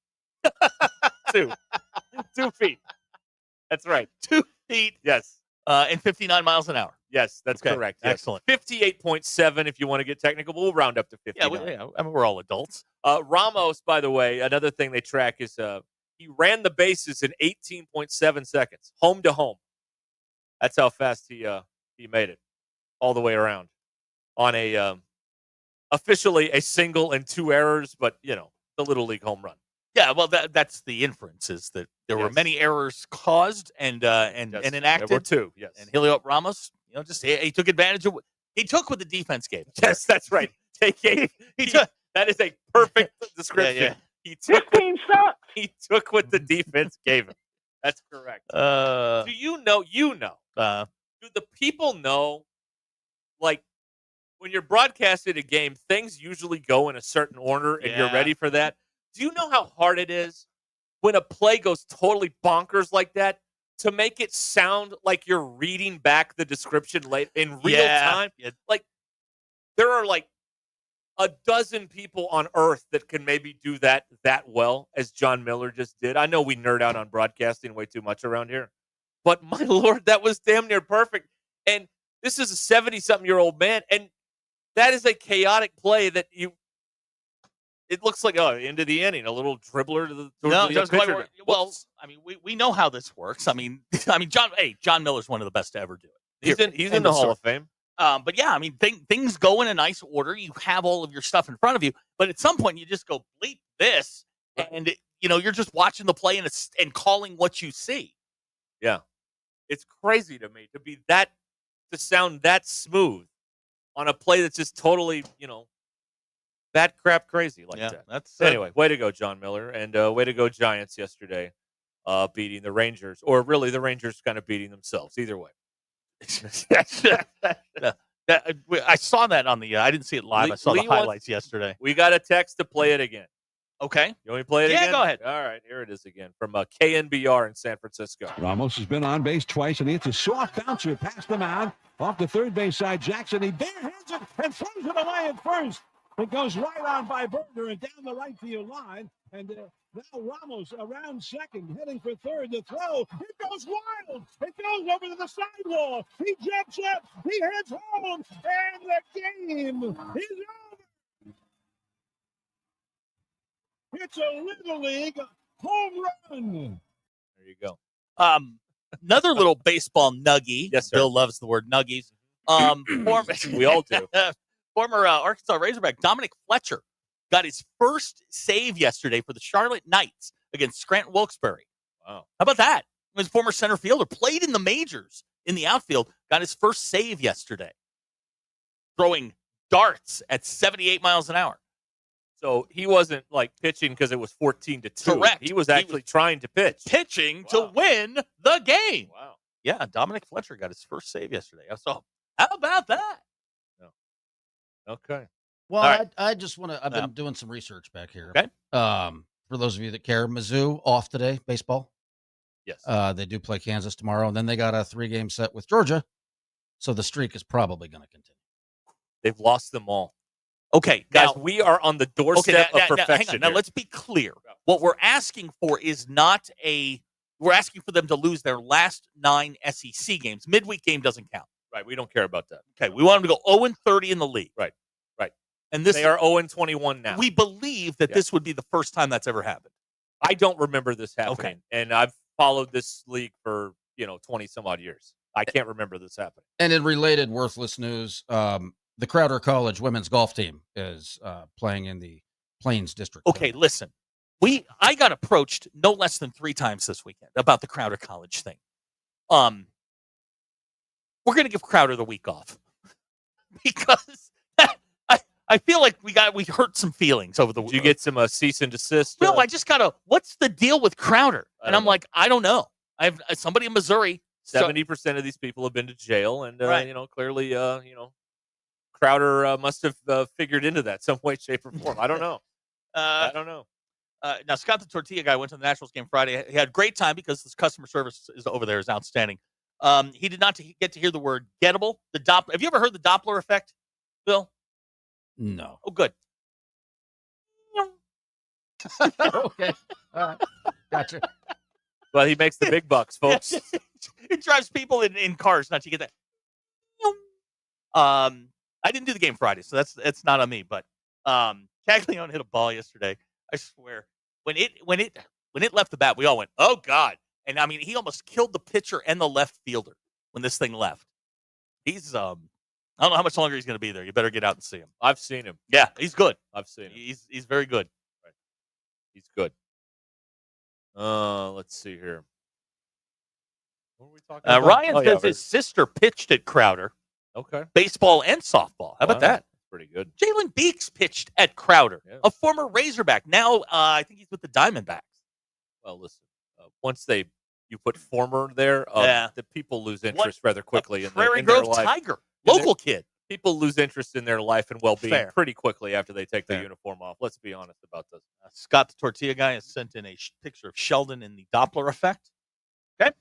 2 feet. That's right. 2 feet. Yes. And 59 miles an hour. Yes, that's correct. Yes. Excellent. 58.7 if you want to get technical, but we'll round up to 59. Yeah, I mean, we're all adults. Ramos, by the way, another thing they track is he ran the bases in 18.7 seconds, home to home. That's how fast he made it all the way around on a officially a single and 2 errors, but the Little League home run. Yeah, well, that's the inference is that there were many errors caused and enacted. There were 2, yes. And Julio Ramos, he took advantage of what he took what the defense gave him. Yes, that's right. That is a perfect description. Yeah. He took what the defense gave him. That's correct. Do you know? Do the people know? Like when you're broadcasting a game, things usually go in a certain order, and you're ready for that. Do you know how hard it is when a play goes totally bonkers like that to make it sound like you're reading back the description late in real time? Yeah. Like there are like a dozen people on earth that can maybe do that well as John Miller just did. I know we nerd out on broadcasting way too much around here, but my Lord, that was damn near perfect. And this is a 70-something-year-old man, and that is a chaotic play that it looks like into the inning, a little dribbler to the pitcher. Well, I mean, we know how this works. I mean, John Miller's one of the best to ever do it. He's in the Hall of Fame. But yeah, I mean, things go in a nice order. You have all of your stuff in front of you, but at some point you just go bleep this, and you're just watching the play and calling what you see. Yeah, it's crazy to me to sound that smooth on a play that's just totally that crap crazy like that. That's anyway. Way to go, John Miller, and way to go, Giants yesterday, beating the Rangers, or really the Rangers kind of beating themselves. Either way. I saw that on the. I didn't see it live. I saw the highlights yesterday. We got a text to play it again. Okay, you want me to play it again? Yeah, go ahead. All right, here it is again from KNBR in San Francisco. Ramos has been on base twice, and he hits a soft bouncer past the mound off the third base side. Jackson, he barehands it and throws it away at first. It goes right on by Berger and down the right field line, and now Ramos around second, heading for third. The throw, it goes wild. It goes over to the sidewall. He jumps up. He heads home, and the game is over. It's a Little League home run. There you go. Another little baseball nuggie. Yes, sir. Bill loves the word nuggies. We all do. Former Arkansas Razorback Dominic Fletcher got his first save yesterday for the Charlotte Knights against Scranton Wilkes-Barre. Wow. How about that? He was former center fielder, played in the majors in the outfield, got his first save yesterday, throwing darts at 78 miles an hour. So he wasn't like pitching because it was 14-2. Correct. He was actually trying to pitch. Pitching to win the game. Wow. Yeah, Dominic Fletcher got his first save yesterday. So how about that? Okay. Well, right. I just want to. I've been doing some research back here. Okay. For those of you that care, Mizzou off today, baseball. Yes. They do play Kansas tomorrow, and then they got a 3-game set with Georgia. So the streak is probably going to continue. They've lost them all. Okay, Guys, now, we are on the doorstep of perfection. Hang on. Now, let's be clear. What we're asking for is not we're asking for them to lose their last 9 SEC games. Midweek game doesn't count. Right, we don't care about that. Okay, we want them to go 0-30 in the league. Right. And this they are 0-21 now. We believe that this would be the first time that's ever happened. I don't remember this happening. Okay. And I've followed this league for, 20 some odd years. I can't remember this happening. And in related worthless news, the Crowder College women's golf team is playing in the Plains District. Okay, listen. I got approached no less than 3 times this weekend about the Crowder College thing. We're going to give Crowder the week off because I feel like we hurt some feelings over the week. Did you get some cease and desist? No, I just got what's the deal with Crowder? And I'm like, I don't know. I have somebody in Missouri. 70% of these people have been to jail, and right. Clearly, Crowder must have figured into that some way, shape, or form. I don't know. I don't know. Now, Scott the Tortilla guy went to the Nationals game Friday. He had a great time because his customer service over there is outstanding. He did not get to hear the word gettable. Have you ever heard the Doppler effect, Bill? No. Oh, good. Okay. All right. Gotcha. Well, he makes the big bucks, folks. He drives people in cars not to get that. I didn't do the game Friday, so that's not on me. But Caglione hit a ball yesterday. I swear, when it left the bat, we all went, "Oh God!" And I mean, he almost killed the pitcher and the left fielder when this thing left. He's I don't know how much longer he's going to be there. You better get out and see him. I've seen him. Yeah, he's good. I've seen him. He's very good. Right. He's good. Let's see here. What were we talking about? Ryan says his sister pitched at Crowder. Okay. Baseball and softball. How about that? Pretty good. Jalen Beeks pitched at Crowder, a former Razorback. Now I think he's with the Diamondbacks. Well, listen. Once you put former there, the people lose interest rather quickly. Prairie in their Grove life. Tiger, local kid. People lose interest in their life and well-being pretty quickly after they take the Fair. uniform off. Let's be honest about this. Scott the Tortilla guy has sent in a picture of Sheldon in the Doppler effect. Okay.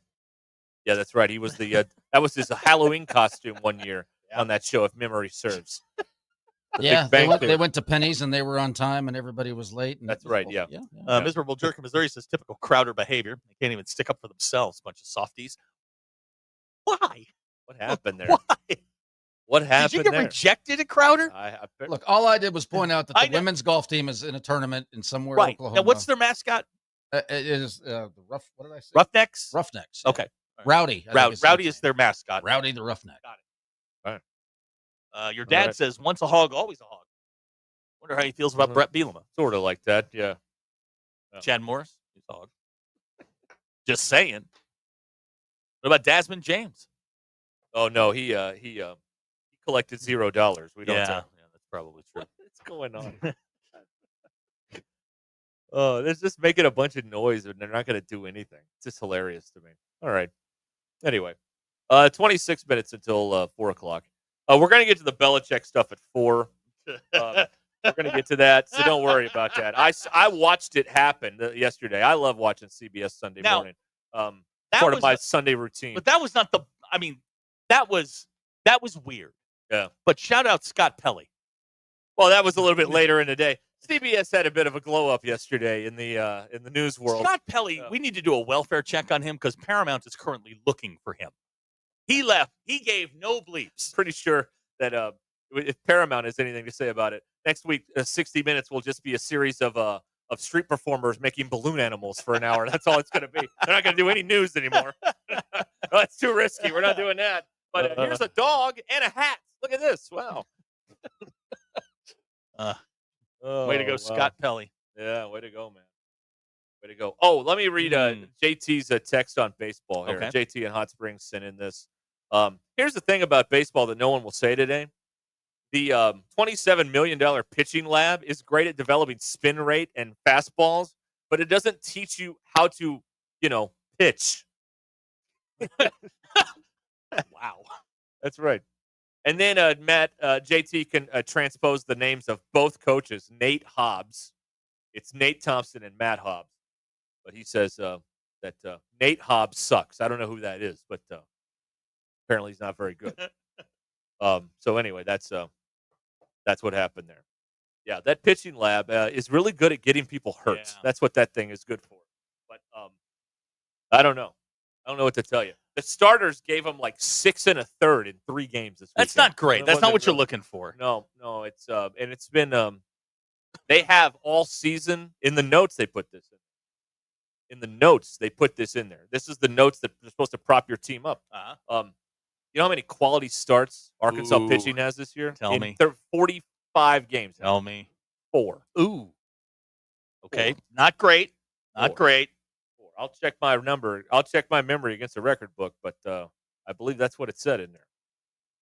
Yeah, that's right. He was that was his Halloween costume one year on that show, if memory serves. Yeah, they went to Penny's and they were on time and everybody was late. And that's right. Yeah. Miserable Jerk in Missouri says typical Crowder behavior. They can't even stick up for themselves. Bunch of softies. Why? What happened there? Why? What happened? Did you get rejected at Crowder? Look, all I did was point out that the women's golf team is in a tournament in somewhere in Oklahoma. Now, what's their mascot? It is the what did I say? Roughnecks. Roughnecks. Yeah. Okay. Rowdy. Rowdy is their mascot. Rowdy the Roughneck. Got it. All right. Your dad says once a hog, always a hog. Wonder how he feels about Brett Bielema. Sort of like that, yeah. Chad Morris, he's a hog. Just saying. What about Desmond James? Oh no, he collected $0. We don't. Yeah, that's probably true. What's going on? Oh, they're just making a bunch of noise and they're not going to do anything. It's just hilarious to me. All right. Anyway, 26 minutes until 4 o'clock. We're going to get to the Belichick stuff at 4. We're going to get to that, so don't worry about that. I watched it happen yesterday. I love watching CBS Sunday morning. Part of my Sunday routine. But that was not the. I mean, that was weird. Yeah. But shout out Scott Pelley. Well, that was a little bit later in the day. CBS had a bit of a glow up yesterday in the news world. Scott Pelley, we need to do a welfare check on him because Paramount is currently looking for him. He left. He gave no bleeps. Pretty sure that if Paramount has anything to say about it, next week 60 Minutes will just be a series of street performers making balloon animals for an hour. That's all it's going to be. They're not going to do any news anymore. That's too risky. We're not doing that. But here's a dog and a hat. Look at this. Wow. Way to go, Scott Pelley. Yeah, way to go, man. Way to go. Oh, let me read JT's text on baseball here. Okay. JT in Hot Springs sent in this. Here's the thing about baseball that no one will say today. The $27 million pitching lab is great at developing spin rate and fastballs, but it doesn't teach you how to, pitch. Wow. That's right. And then JT can transpose the names of both coaches, Nate Hobbs. It's Nate Thompson and Matt Hobbs. But he says that Nate Hobbs sucks. I don't know who that is, but apparently he's not very good. So anyway, that's what happened there. Yeah, that pitching lab is really good at getting people hurt. Yeah. That's what that thing is good for. But I don't know. I don't know what to tell you. The starters gave them like 6 1/3 in 3 games this week. That's not great. That's not what you're looking for. No, it's and it's been they have all season in the notes they put this in. In the notes they put this in there. This is the notes that are supposed to prop your team up. Uh-huh. You know how many quality starts Arkansas pitching has this year? Tell me. 45 games. Tell me. 4. Ooh. Okay, not great. Not great. 4. I'll check my number. I'll check my memory against the record book, but I believe that's what it said in there.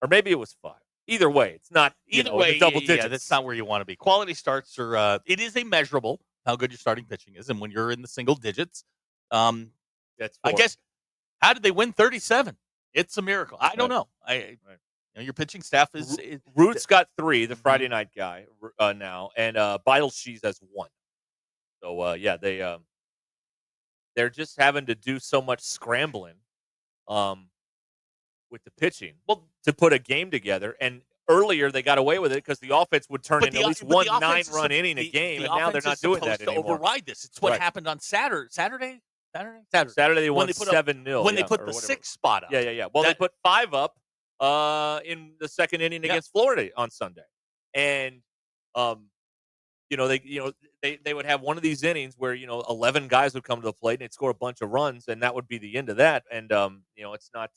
Or maybe it was 5. Either way, it's not Either way, double digits. Yeah, that's not where you want to be. Quality starts are it is a measurable how good your starting pitching is, and when you're in the single digits, that's 4. I guess. How did they win 37? It's a miracle. I don't know. Your pitching staff is Roots got 3, the Friday night guy now, and Beidelshees has 1. So they're just having to do so much scrambling with the pitching. Well, to put a game together, and earlier they got away with it because the offense would turn into at least one 9-run inning a game, and now they're not doing that anymore. To override this. It's what happened on Saturday. Saturday they won 7-0 when they put the 6 spot up. Yeah. Well, they put 5 up in the second inning against Florida on Sunday, and they would have one of these innings where 11 guys would come to the plate and they'd score a bunch of runs, and that would be the end of that. And it's not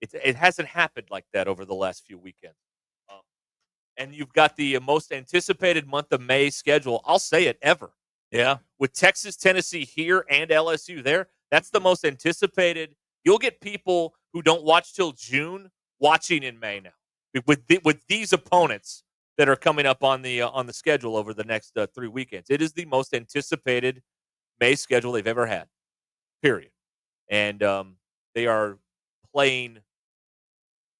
it hasn't happened like that over the last few weekends. And you've got the most anticipated month of May schedule. I'll say it ever. Yeah. With Texas, Tennessee here and LSU there, that's the most anticipated. You'll get people who don't watch till June watching in May now with these opponents that are coming up on the schedule over the next 3 weekends. It is the most anticipated May schedule they've ever had, period. And they are playing.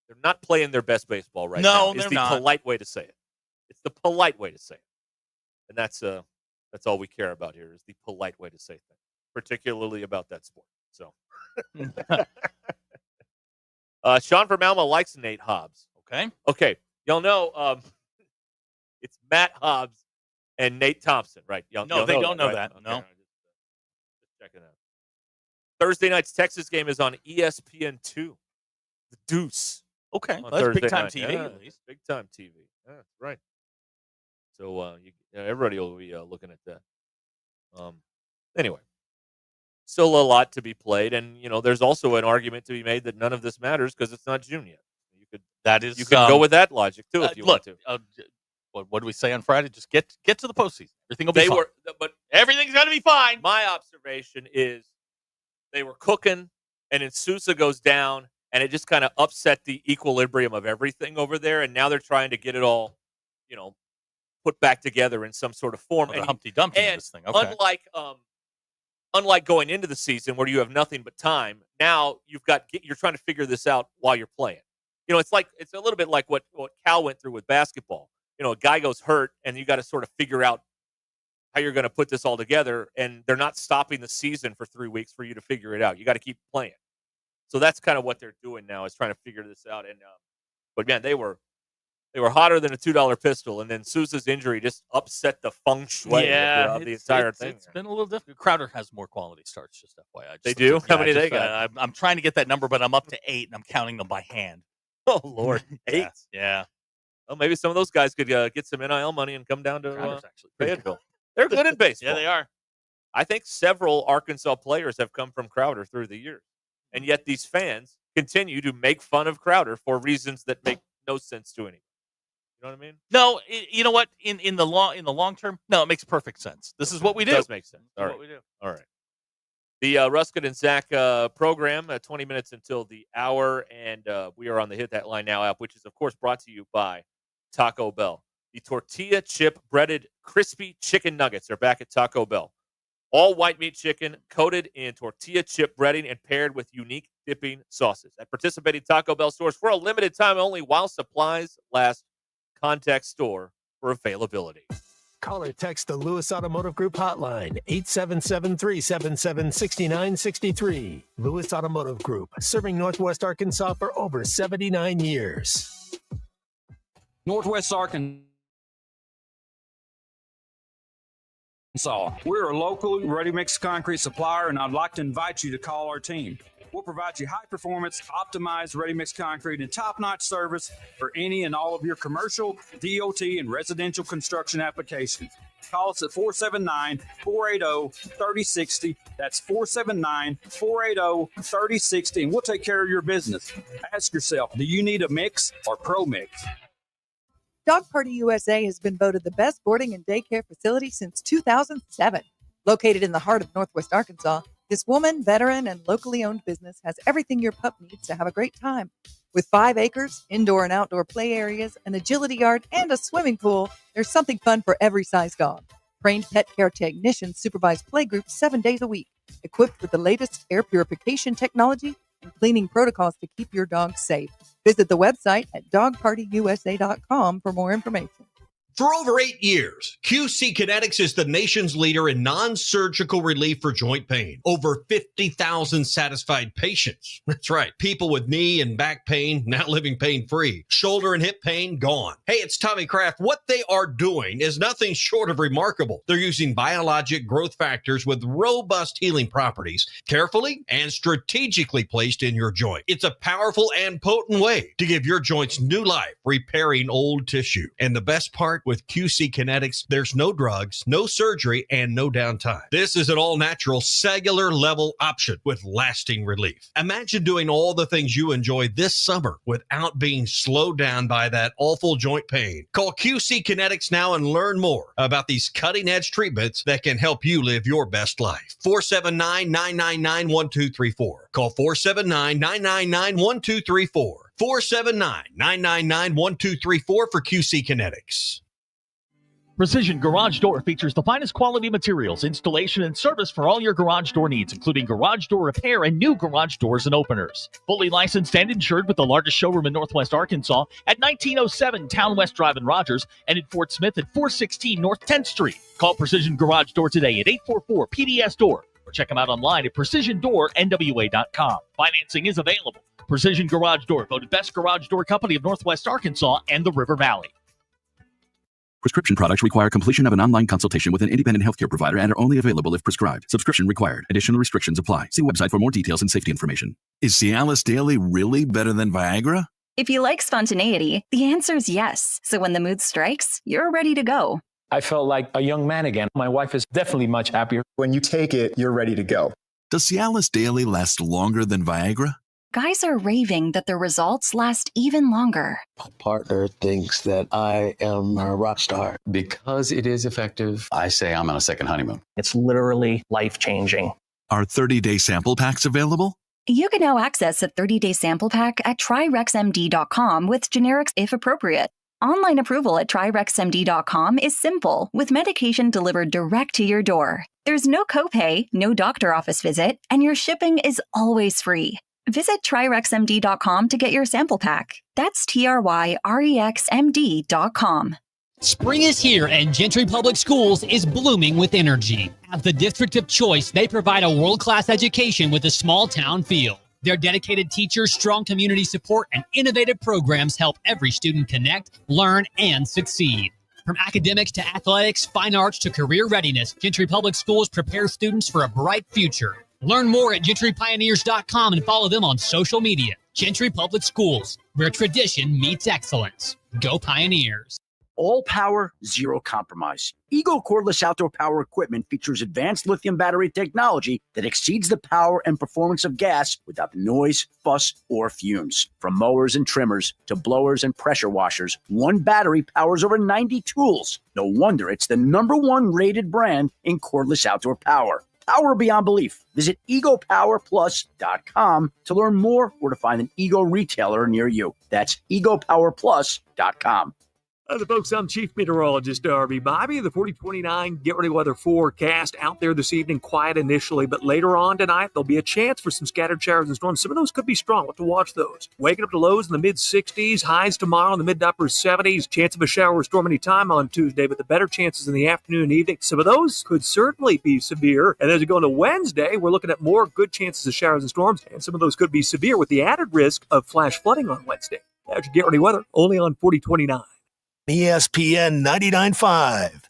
They're not playing their best baseball right now. It's the polite way to say it. It's the polite way to say it, and that's all we care about here is the polite way to say things, particularly about that sport. So, Sean from Alma likes Nate Hobbs. Okay. Y'all know it's Matt Hobbs and Nate Thompson, right? They don't know that. Okay. No. Just checking out. Thursday night's Texas game is on ESPN2. The Deuce. Okay, that's big time TV. At least big time TV. Yeah, right. So everybody will be looking at that. Anyway, still a lot to be played, and there's also an argument to be made that none of this matters because it's not June yet. You could go with that logic too if you want to. What do we say on Friday? Just get to the postseason. Everything will be fine. But everything's going to be fine. My observation is they were cooking, and then Sousa goes down, and it just kind of upset the equilibrium of everything over there. And now they're trying to get it all, put back together in some sort of form. And Humpty Dumpty in this thing. Okay. Unlike going into the season where you have nothing but time, now you're trying to figure this out while you're playing. It's a little bit like what Cal went through with basketball. A guy goes hurt, and you got to sort of figure out how you're going to put this all together. And they're not stopping the season for 3 weeks for you to figure it out. You got to keep playing. So that's kind of what they're doing now is trying to figure this out. And but man, they were hotter than a $2 pistol. And then Sousa's injury just upset the feng shui of the entire thing. It's been a little difficult. Crowder has more quality starts, just FYI. They do? How many they got? I'm trying to get that number, but I'm up to 8, and I'm counting them by hand. Oh, Lord. 8? Yeah. Well, maybe some of those guys could get some NIL money and come down to Fayetteville. They're good in baseball. Yeah, they are. I think several Arkansas players have come from Crowder through the years. And yet these fans continue to make fun of Crowder for reasons that make no sense to anyone. You know what I mean? No, you know what? In the long term, no, it makes perfect sense. This is what we do. It does make sense. All right. What we do. All right. The Ruscin and Zach program, 20 minutes until the hour, and we are on the Hit That Line Now app, which is, of course, brought to you by Taco Bell. The tortilla chip breaded crispy chicken nuggets are back at Taco Bell. All white meat chicken coated in tortilla chip breading and paired with unique dipping sauces. At participating Taco Bell stores for a limited time only while supplies last. Contact store for availability. Call or text the Lewis Automotive Group hotline, 877-377-6963. Lewis Automotive Group, serving Northwest Arkansas for over 79 years. Northwest Arkansas. We're a local ready-mix concrete supplier, and I'd like to invite you to call our team. We'll provide you high-performance, optimized ready-mix concrete and top-notch service for any and all of your commercial, DOT, and residential construction applications. Call us at 479-480-3060. That's 479-480-3060, and we'll take care of your business. Ask yourself, do you need a mix or Pro Mix? Dog Party USA has been voted the best boarding and daycare facility since 2007. Located in the heart of Northwest Arkansas, this woman, veteran, and locally owned business has everything your pup needs to have a great time. With 5 acres, indoor and outdoor play areas, an agility yard, and a swimming pool, there's something fun for every size dog. Trained pet care technicians supervise play groups 7 days a week, equipped with the latest air purification technology and cleaning protocols to keep your dog safe. Visit the website at dogpartyusa.com for more information. For over 8 years, QC Kinetics is the nation's leader in non-surgical relief for joint pain. Over 50,000 satisfied patients. That's right. People with knee and back pain now living pain-free. Shoulder and hip pain gone. Hey, it's Tommy Kraft. What they are doing is nothing short of remarkable. They're using biologic growth factors with robust healing properties, carefully and strategically placed in your joint. It's a powerful and potent way to give your joints new life, repairing old tissue. And the best part, with QC Kinetics, there's no drugs, no surgery, and no downtime. This is an all-natural, cellular-level option with lasting relief. Imagine doing all the things you enjoy this summer without being slowed down by that awful joint pain. Call QC Kinetics now and learn more about these cutting-edge treatments that can help you live your best life. 479-999-1234. Call 479-999-1234. 479-999-1234 for QC Kinetics. Precision Garage Door features the finest quality materials, installation, and service for all your garage door needs, including garage door repair and new garage doors and openers. Fully licensed and insured with the largest showroom in Northwest Arkansas at 1907 Town West Drive in Rogers and in Fort Smith at 416 North 10th Street. Call Precision Garage Door today at 844-PDS-DOOR or check them out online at PrecisionDoorNWA.com. Financing is available. Precision Garage Door, voted best garage door company of Northwest Arkansas and the River Valley. Prescription products require completion of an online consultation with an independent healthcare provider and are only available if prescribed. Subscription required. Additional restrictions apply. See website for more details and safety information. Is Cialis Daily really better than Viagra? If you like spontaneity, the answer is yes. So when the mood strikes, you're ready to go. I felt like a young man again. My wife is definitely much happier. When you take it, you're ready to go. Does Cialis Daily last longer than Viagra? Guys are raving that their results last even longer. My partner thinks that I am a rock star. Because it is effective, I say I'm on a second honeymoon. It's literally life-changing. Are 30-day sample packs available? You can now access a 30-day sample pack at TryRexMD.com with generics if appropriate. Online approval at TryRexMD.com is simple, with medication delivered direct to your door. There's no copay, no doctor office visit, and your shipping is always free. Visit TryRexMD.com to get your sample pack. That's TryRexMD.com. Spring is here and Gentry Public Schools is blooming with energy. As the district of choice, they provide a world-class education with a small-town feel. Their dedicated teachers, strong community support, and innovative programs help every student connect, learn, and succeed. From academics to athletics, fine arts to career readiness, Gentry Public Schools prepare students for a bright future. Learn more at GentryPioneers.com and follow them on social media. Gentry Public Schools, where tradition meets excellence. Go Pioneers. All power, zero compromise. Eagle cordless outdoor power equipment features advanced lithium battery technology that exceeds the power and performance of gas without the noise, fuss, or fumes. From mowers and trimmers to blowers and pressure washers, one battery powers over 90 tools. No wonder it's the #1 rated brand in cordless outdoor power. Power beyond belief. Visit EgoPowerPlus.com to learn more or to find an Ego retailer near you. That's EgoPowerPlus.com. The folks, I'm Chief Meteorologist Darby Bobby. The 4029 Get Ready Weather forecast out there this evening, quiet initially, but later on tonight, there'll be a chance for some scattered showers and storms. Some of those could be strong. We'll have to watch those. Waking up to lows in the mid-60s, highs tomorrow in the mid to upper 70s. Chance of a shower or storm anytime on Tuesday, but the better chances in the afternoon and evening. Some of those could certainly be severe. And as we go into Wednesday, we're looking at more good chances of showers and storms, and some of those could be severe with the added risk of flash flooding on Wednesday. That's your Get Ready Weather, only on 4029. ESPN 99.5.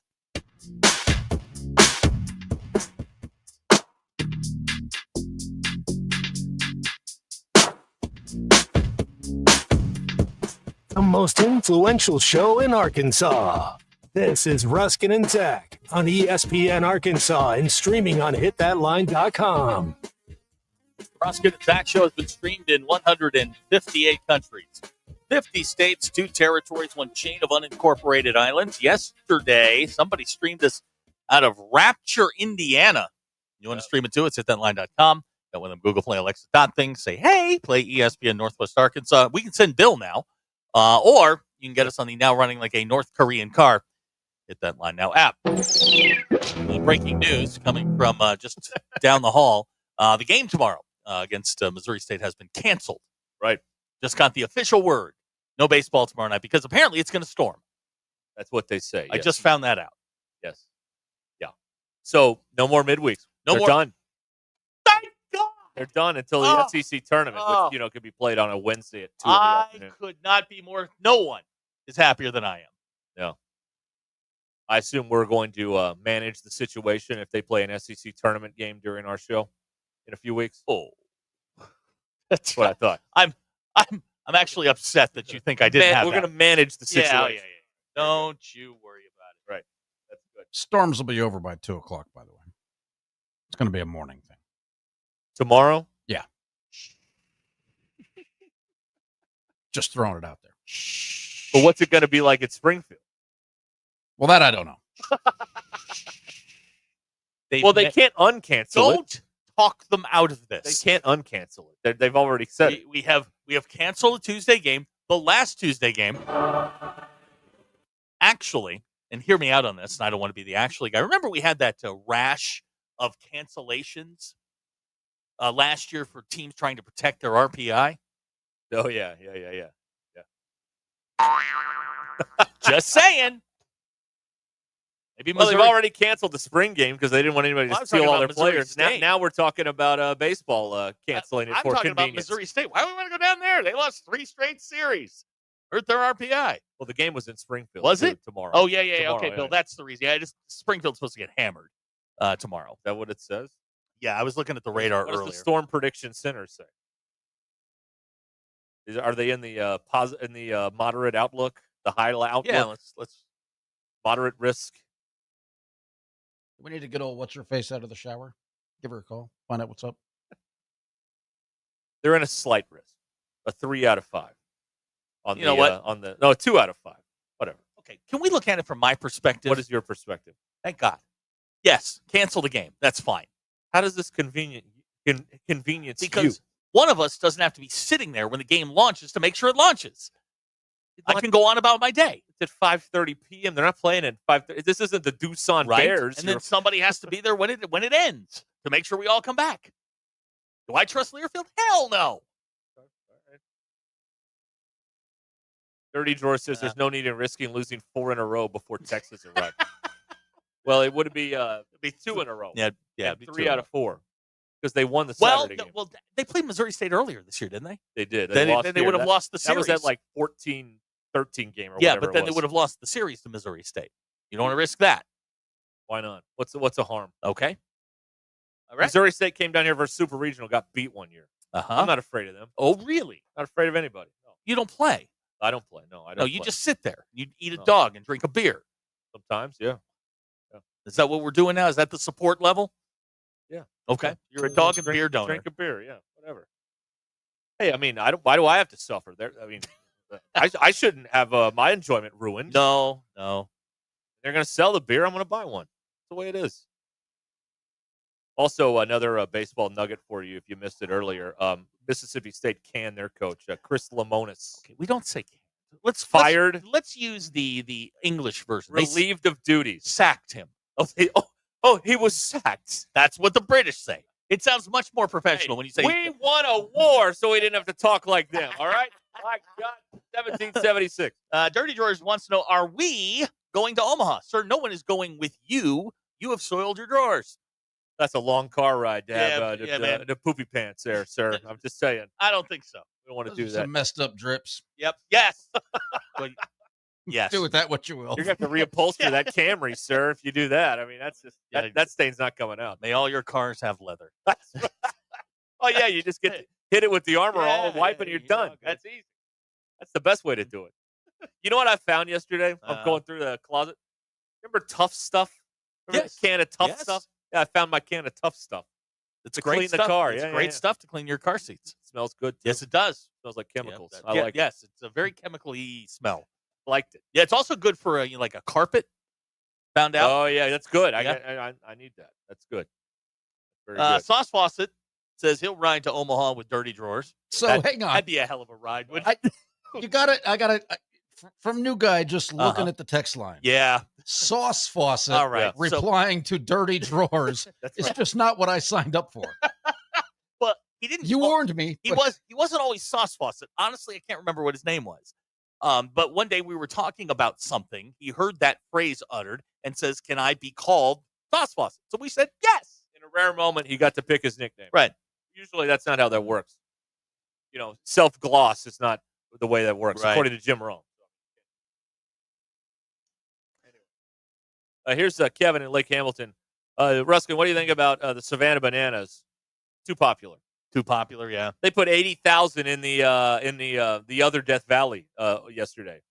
The most influential show in Arkansas. This is Ruscin and Zach on ESPN Arkansas and streaming on HitThatLine.com. Ruscin and Zach show has been streamed in 158 countries. 50 states, 2 territories, 1 chain of unincorporated islands. Yesterday, somebody streamed us out of Rapture, Indiana. You want to stream it too? It's hitthatline.com. Got one of them Google Play, Alexa things. Say, hey, play ESPN Northwest Arkansas. We can send Bill now. Or you can get us on the now running like a North Korean car. Hit That Line Now app. Breaking news coming from just down the hall. The game tomorrow against Missouri State has been canceled. Right. Just got the official word. No baseball tomorrow night because apparently it's going to storm. That's what they say. I just found that out. Yes. Yeah. So no more midweeks. They're done. Thank God. They're done until the SEC tournament, which could be played on a Wednesday at 2 in the afternoon. I could not be more. No one is happier than I am. No. I assume we're going to manage the situation if they play an SEC tournament game during our show in a few weeks. Oh, that's what I thought. I'm actually upset that you think I didn't have We're that. going to manage the situation. Yeah. Don't you worry about it. Right. That's good. Storms will be over by 2 o'clock, by the way. It's going to be a morning thing. Tomorrow? Yeah. Just throwing it out there. But what's it going to be like at Springfield? Well, that I don't know. They can't uncancel it. Don't talk them out of this. They can't uncancel it. They've already said it. We have canceled a Tuesday game, the last Tuesday game. Actually, and hear me out on this, and I don't want to be the actually guy. Remember we had that rash of cancellations last year for teams trying to protect their RPI? Oh, yeah. Just saying. Maybe they've already canceled the spring game because they didn't want anybody to steal all their players. Now we're talking about baseball canceling it I'm for talking convenience. about Missouri State. Why do we want to go down there? They lost 3 straight series. Hurt their RPI. Well, the game was in Springfield. Was it? Tomorrow. Oh, yeah. Tomorrow, Okay, Bill, that's the reason. Yeah, Springfield's supposed to get hammered tomorrow. Is that what it says? Yeah, I was looking at the radar what earlier. What does the Storm Prediction Center say? Are they in the moderate outlook, the high outlook? Yeah, let's moderate risk. We need to get old what's-her-face out of the shower. Give her a call. Find out what's up. They're in a slight risk. A 3 out of 5. On what? No, a 2 out of 5. Whatever. Okay, can we look at it from my perspective? What is your perspective? Thank God. Yes, cancel the game. That's fine. How does this convenience because you? One of us doesn't have to be sitting there when the game launches to make sure it launches. I can go on about my day. It's at 5:30 p.m. They're not playing at 5:30. This isn't the Doosan Bears. And then somebody has to be there when it ends to make sure we all come back. Do I trust Learfield? Hell no. Dirty Drawer says there's no need in risking losing 4 in a row before Texas arrives. Well, it would be 2 in a row. Yeah, and 3 out of 4 because they won the Saturday game. Well, they played Missouri State earlier this year, didn't they? They did. Then they would have lost the series. That was that 14-13 game or whatever. Yeah, but then they would have lost the series to Missouri State. You don't want to risk that. Why not? What's a harm? Okay. All right. Missouri State came down here versus Super Regional, got beat one year. I'm not afraid of them. Oh, really? Not afraid of anybody. No. You don't play? I don't play. No, I don't. No, you just sit there. You eat a dog and drink a beer. Sometimes, yeah. Is that what we're doing now? Is that the support level? Yeah. Okay. You're a dog and beer donor. Drink a beer, yeah. Whatever. Hey, I mean, why do I have to suffer? I shouldn't have my enjoyment ruined. No. They're going to sell the beer. I'm going to buy one. That's the way it is. Also, another baseball nugget for you if you missed it earlier. Mississippi State canned their coach, Chris Lemonis. Okay, we don't say fired. Let's use the English version. Relieved of duties. Sacked him. He was sacked. That's what the British say. It sounds much more professional when you say we won a war, so we didn't have to talk like them. All right, my God, 1776. Dirty Drawers wants to know: are we going to Omaha, sir? No one is going with you. You have soiled your drawers. That's a long car ride to have the poopy pants there, sir. I'm just saying. I don't think so. We don't want to do that. Some messed up drips. Yep. Yes. Yes. Do with that what you will. You're going to have to reupholster that Camry, sir, if you do that. I mean, that's just that stain's not coming out. May all your cars have leather. Oh, yeah, you just hit it with the Armor All, wipe, and you're done. That's easy. That's the best way to do it. You know what I found yesterday? I'm going through the closet. Remember Tough Stuff? Remember the can of Tough Stuff? Yeah, I found my can of Tough Stuff. It's great clean stuff. The car. It's great stuff to clean your car seats. smells good. Too. Yes, it does. Smells like chemicals. Yeah, I like it. Yes, it's a very chemically smell. Liked it. Yeah, it's also good for like a carpet. Found out. Oh yeah, that's good. Yeah. I need that. That's good. Very good. Sauce Fawcett says he'll ride to Omaha with dirty drawers. So hang on. That'd be a hell of a ride. Wouldn't it? I got it. From new guy just looking at the text line. Yeah. Sauce Fawcett All right. replying to dirty drawers. It's just not what I signed up for. But he didn't. You warned me. He wasn't always Sauce Fawcett. Honestly, I can't remember what his name was. But one day we were talking about something. He heard that phrase uttered and says, "Can I be called Sauce Fawcett?" So we said yes. In a rare moment, he got to pick his nickname. Right. Usually, that's not how that works. Self-gloss is not the way that works, according to Jim Rome. Here's Kevin in Lake Hamilton. Ruscin, what do you think about the Savannah Bananas? Too popular. Too popular, yeah. They put 80,000 in the other Death Valley yesterday,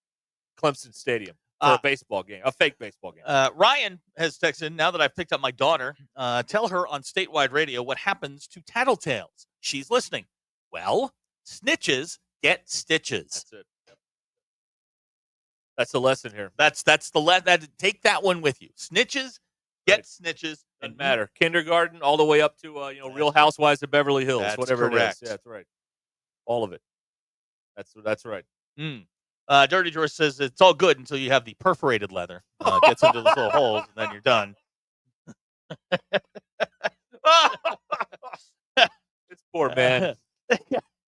Clemson Stadium, for a baseball game, a fake baseball game. Ryan has texted, now that I've picked up my daughter, tell her on statewide radio what happens to tattletales. She's listening. Well, snitches get stitches. That's it. That's the lesson here. That's the take that one with you. Snitches get snitches. Doesn't matter. Kindergarten all the way up to Real Housewives of Beverly Hills, That's whatever correct. it is. Yeah, that's right. All of it. That's right. Dirty George says it's all good until you have the perforated leather. Gets into those little holes, and then you're done. This poor man.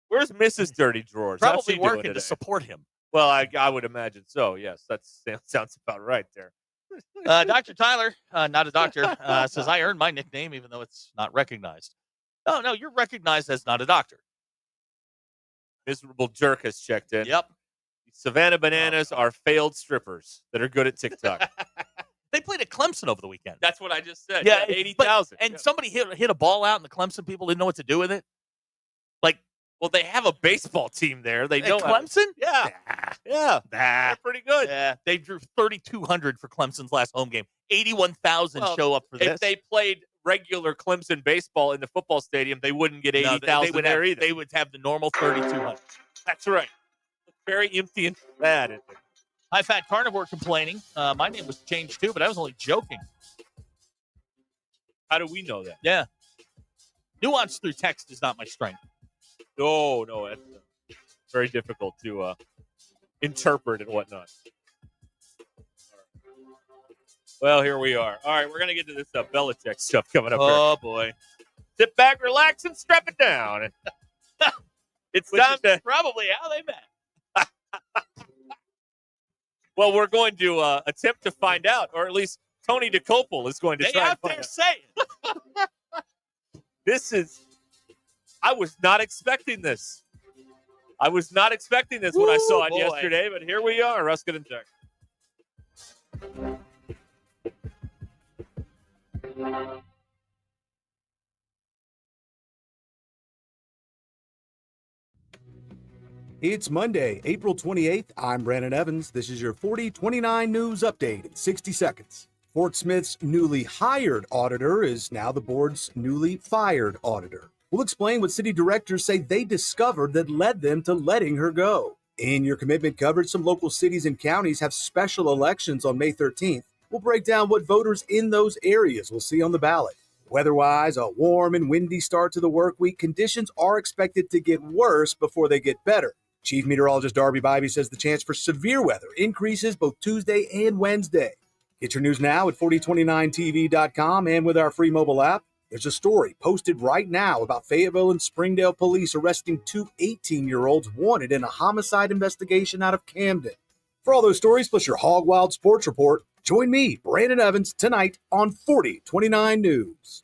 Where's Mrs. Dirty Drawers? How's Probably she doing working to today? support him. Well, I would imagine so. Yes, that sounds about right there. Dr. Tyler, not a doctor, says I earned my nickname even though it's not recognized. No, you're recognized as not a doctor. Miserable Jerk has checked in. Yep. Savannah Bananas are failed strippers that are good at TikTok. They played at Clemson over the weekend. That's what I just said. Yeah, 80,000. And somebody hit a ball out, and the Clemson people didn't know what to do with it. Well, they have a baseball team there. They know Clemson? Yeah. They're pretty good. Yeah, they drew 3,200 for Clemson's last home game. 81,000 show up for this. If they played regular Clemson baseball in the football stadium, they wouldn't get 80,000 there either. They would have the normal 3,200. That's right. It's very empty and sad, isn't it? High Fat Carnivore complaining. My name was changed too, but I was only joking. How do we know that? Yeah. Nuance through text is not my strength. No, it's very difficult to interpret and whatnot. Well, here we are. All right, we're going to get to this Belichick stuff coming up. Oh, boy. Sit back, relax, and strap it down. It's time to... probably how they met. Well, we're going to attempt to find out, or at least Tony DeCopel is going to try and find out. Saying. This is... I was not expecting this. I was not expecting this when I saw it yesterday, but here we are. Ruscin and Jack. It's Monday, April 28th. I'm Brandon Evans. This is your 4029 News Update in 60 seconds. Fort Smith's newly hired auditor is now the board's newly fired auditor. We'll explain what city directors say they discovered that led them to letting her go. In your commitment coverage, some local cities and counties have special elections on May 13th. We'll break down what voters in those areas will see on the ballot. Weather-wise, a warm and windy start to the work week. Conditions are expected to get worse before they get better. Chief Meteorologist Darby Bybee says the chance for severe weather increases both Tuesday and Wednesday. Get your news now at 4029tv.com and with our free mobile app. There's a story posted right now about Fayetteville and Springdale police arresting two 18-year-olds wanted in a homicide investigation out of Camden. For all those stories, plus your Hog Wild Sports Report, join me, Brandon Evans, tonight on 4029 News.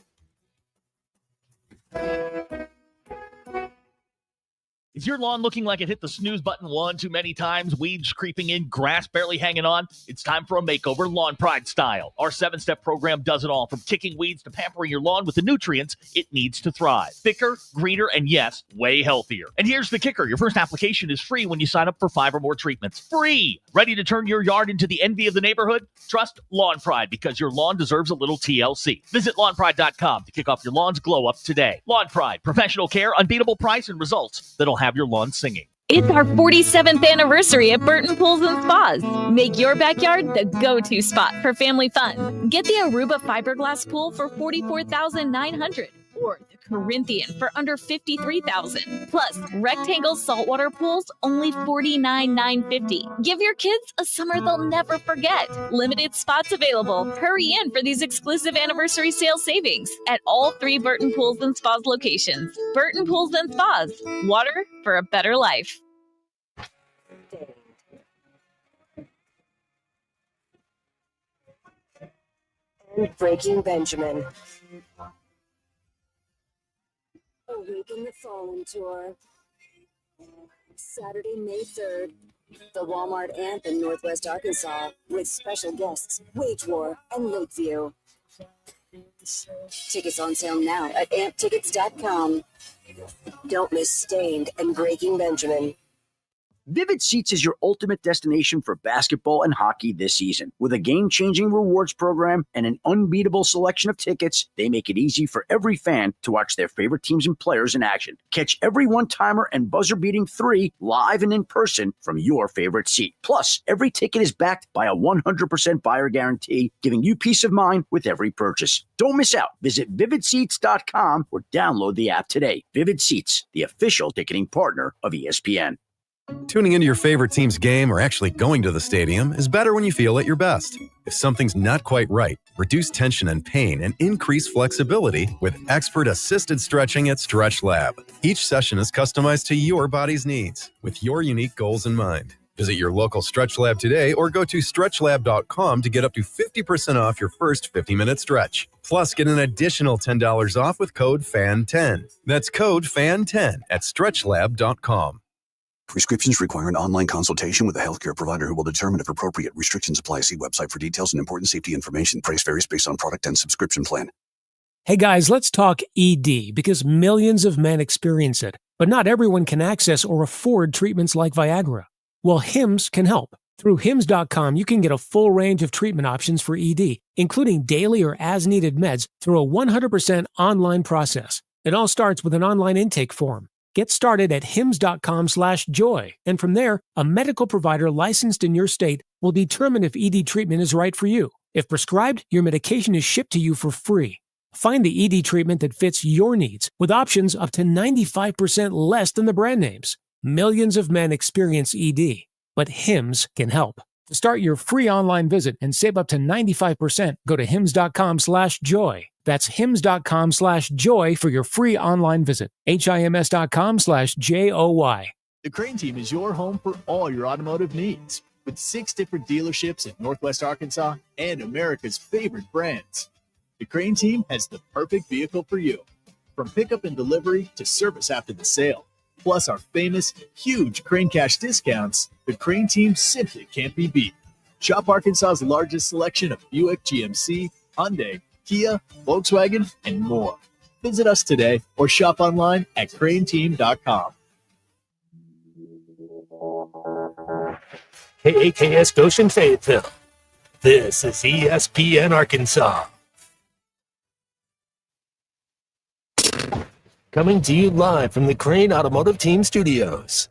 Is your lawn looking like it hit the snooze button one too many times, weeds creeping in, grass barely hanging on? It's time for a makeover Lawn Pride style. Our 7-step program does it all, from kicking weeds to pampering your lawn with the nutrients it needs to thrive. Thicker, greener, and yes, way healthier. And here's the kicker. Your first application is free when you sign up for 5 or more treatments. Free! Ready to turn your yard into the envy of the neighborhood? Trust Lawn Pride, because your lawn deserves a little TLC. Visit lawnpride.com to kick off your lawn's glow up today. Lawn Pride, professional care, unbeatable price, and results that'll have your lawn singing. It's our 47th anniversary at Burton Pools and Spas. Make your backyard the go-to spot for family fun. Get the Aruba fiberglass pool for $44,900 or the Corinthian for under $53,000. Plus, rectangle saltwater pools only $49,950. Give your kids a summer they'll never forget. Limited spots available. Hurry in for these exclusive anniversary sale savings at all 3 Burton Pools and Spas locations. Burton Pools and Spas. Water for a better life. And Breaking Benjamin. Awaken the Fallen Tour. Saturday, May 3rd. The Walmart Amp in Northwest Arkansas with special guests Wage War and Lakeview. Tickets on sale now at amptickets.com. Don't miss Stained and Breaking Benjamin. Vivid Seats is your ultimate destination for basketball and hockey this season. With a game-changing rewards program and an unbeatable selection of tickets, they make it easy for every fan to watch their favorite teams and players in action. Catch every one-timer and buzzer-beating 3 live and in person from your favorite seat. Plus, every ticket is backed by a 100% buyer guarantee, giving you peace of mind with every purchase. Don't miss out. Visit vividseats.com or download the app today. Vivid Seats, the official ticketing partner of ESPN. Tuning into your favorite team's game or actually going to the stadium is better when you feel at your best. If something's not quite right, reduce tension and pain and increase flexibility with expert-assisted stretching at Stretch Lab. Each session is customized to your body's needs with your unique goals in mind. Visit your local Stretch Lab today or go to stretchlab.com to get up to 50% off your first 50-minute stretch. Plus, get an additional $10 off with code FAN10. That's code FAN10 at stretchlab.com. Prescriptions require an online consultation with a healthcare provider who will determine if appropriate. Restrictions apply. See website for details and important safety information. Price varies based on product and subscription plan. Hey guys, let's talk ED, because millions of men experience it, but not everyone can access or afford treatments like Viagra. Well, Hims can help. Through Hims.com, you can get a full range of treatment options for ED, including daily or as-needed meds through a 100% online process. It all starts with an online intake form. Get started at hims.com/joy, and from there, a medical provider licensed in your state will determine if ED treatment is right for you. If prescribed, your medication is shipped to you for free. Find the ED treatment that fits your needs, with options up to 95% less than the brand names. Millions of men experience ED, but Hims can help. To start your free online visit and save up to 95%, go to hims.com/joy. That's hims.com/joy for your free online visit. HIMS.com/JOY. The Crane Team is your home for all your automotive needs, with 6 different dealerships in Northwest Arkansas and America's favorite brands. The Crane Team has the perfect vehicle for you, from pickup and delivery to service after the sale. Plus our famous, huge Crane Cash discounts, the Crane Team simply can't be beat. Shop Arkansas's largest selection of Buick, GMC, Hyundai, Kia, Volkswagen, and more. Visit us today or shop online at craneteam.com. KAKS Goshen Fayetteville. This is ESPN Arkansas. Coming to you live from the Crane Automotive Team Studios.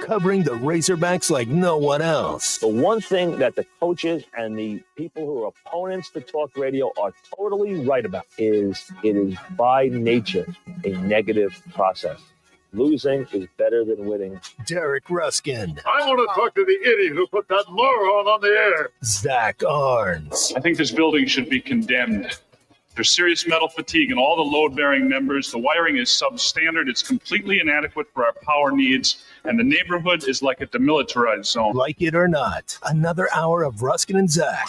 Covering the Razorbacks like no one else. The one thing that the coaches and the people who are opponents to talk radio are totally right about is it is by nature a negative process. Losing is better than winning. Derek Ruscin. I want to talk to the idiot who put that moron on the air. Zach Arns. I think this building should be condemned. There's serious metal fatigue in all the load-bearing members. The wiring is substandard. It's completely inadequate for our power needs. And the neighborhood is like a demilitarized zone. Like it or not, another hour of Ruscin and Zach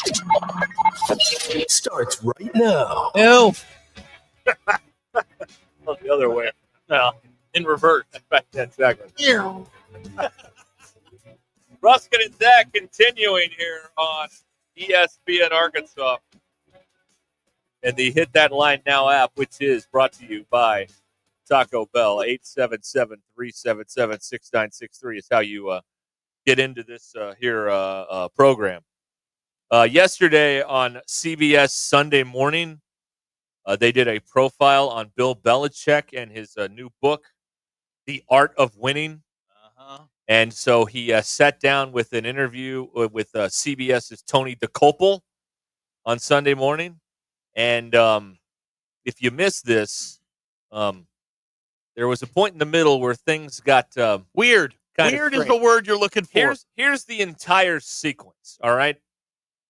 starts right now. Ew. The other way. In reverse. Exactly. Ruscin and Zach continuing here on ESPN Arkansas. And the Hit That Line Now app, which is brought to you by Taco Bell. 877-377-6963 is how you get into this program. Yesterday on CBS Sunday Morning, they did a profile on Bill Belichick and his new book, The Art of Winning. And so he sat down with an interview with CBS's Tony DeCopel on Sunday morning. And if you missed this, there was a point in the middle where things got weird. Weird is the word you're looking for. Here's the entire sequence, all right?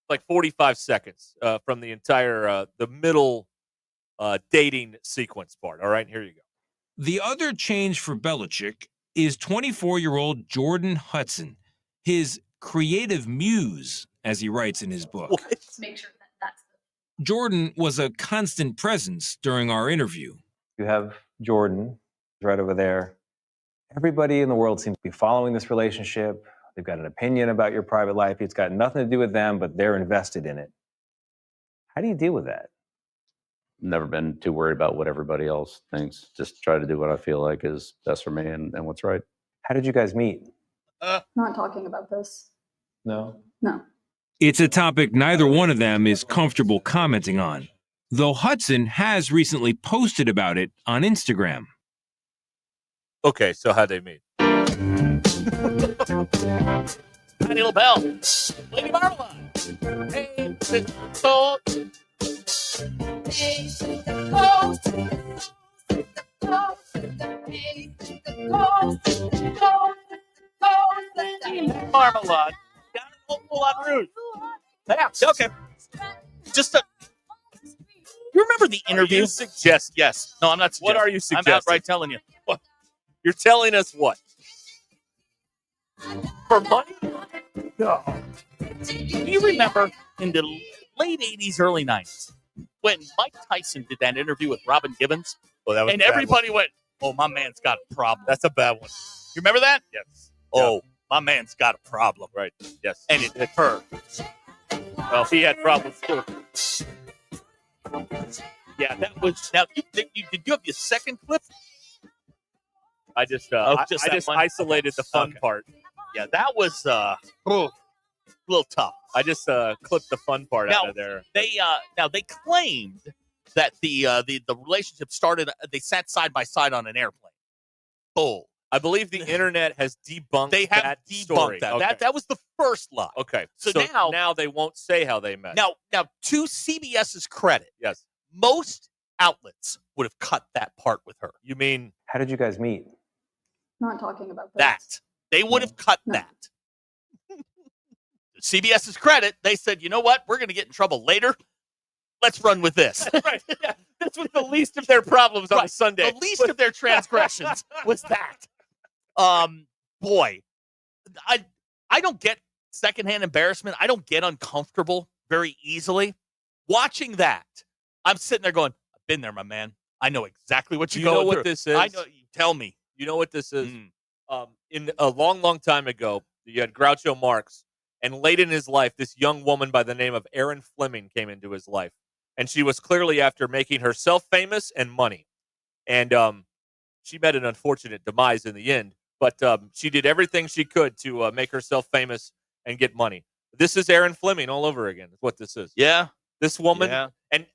Like 45 seconds from the entire, the middle dating sequence part, all right? Here you go. The other change for Belichick is 24-year-old Jordan Hudson, his creative muse, as he writes in his book. Make sure that's Jordan was a constant presence during our interview. You have Jordan right over there. Everybody in the world seems to be following this relationship. They've got an opinion about your private life. It's got nothing to do with them, but they're invested in it. How do you deal with that? Never been too worried about what everybody else thinks. Just try to do what I feel like is best for me and what's right. How did you guys meet? Not talking about this. No? No. It's a topic neither one of them is comfortable commenting on, though Hudson has recently posted about it on Instagram. Okay, so how'd they meet? Tiny little bell. Lady Marmalade. Hey, so. Marmalade. Got a whole on Rouge. Yeah, okay. Just a. You remember the interview? Yes. No, I'm not suggesting. What are you suggesting? I'm outright telling you. What? You're telling us what? For money? No. Do you remember in the late 80s, early 90s, when Mike Tyson did that interview with Robin Givens? Oh, that was and everybody went, oh, my man's got a problem. That's a bad one. You remember that? Yes. Oh, my man's got a problem. Right. Yes. And it hurt. Well, he had problems too. Yeah, that was. Now, did you have your second clip? I just isolated the fun part. Yeah, that was a little tough. I just clipped the fun part out of there. They claimed that the relationship started. They sat side by side on an airplane. Bull. I believe the internet has debunked. They have that debunked story. that. Okay. That was the first lie. Okay. So now they won't say how they met. Now, to CBS's credit, yes, most outlets would have cut that part with her. You mean? How did you guys meet? Not talking about this. That. They would have cut that. To CBS's credit, they said, you know what? We're going to get in trouble later. Let's run with this. Right. Yeah. This was the least of their problems on a Sunday. The least of their transgressions was that. Boy, I don't get secondhand embarrassment. I don't get uncomfortable very easily. Watching that, I'm sitting there going, I've been there, my man. I know exactly what you're going through. You know what this is? I know. You tell me. You know what this is? In a long, long time ago, you had Groucho Marx, and late in his life, this young woman by the name of Erin Fleming came into his life. And she was clearly after making herself famous and money. And she met an unfortunate demise in the end. But she did everything she could to make herself famous and get money. This is Erin Fleming all over again, is what this is. Yeah. This woman. Yeah. And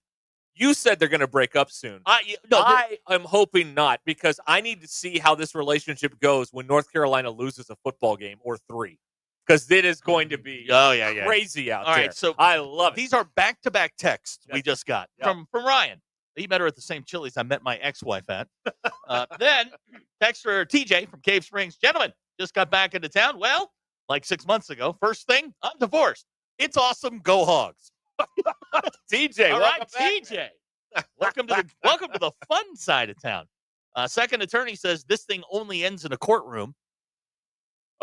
you said they're going to break up soon. I am hoping not, because I need to see how this relationship goes when North Carolina loses a football game or 3. Because it is going to be crazy out there. All right, so I love it. These are back-to-back texts we just got from Ryan. He met her at the same Chili's I met my ex-wife at. Then, texter TJ from Cave Springs. Gentlemen, just got back into town. Well, like 6 months ago. First thing, I'm divorced. It's awesome. Go Hogs. TJ, all right, back, TJ. welcome to the fun side of town. Second attorney says this thing only ends in a courtroom.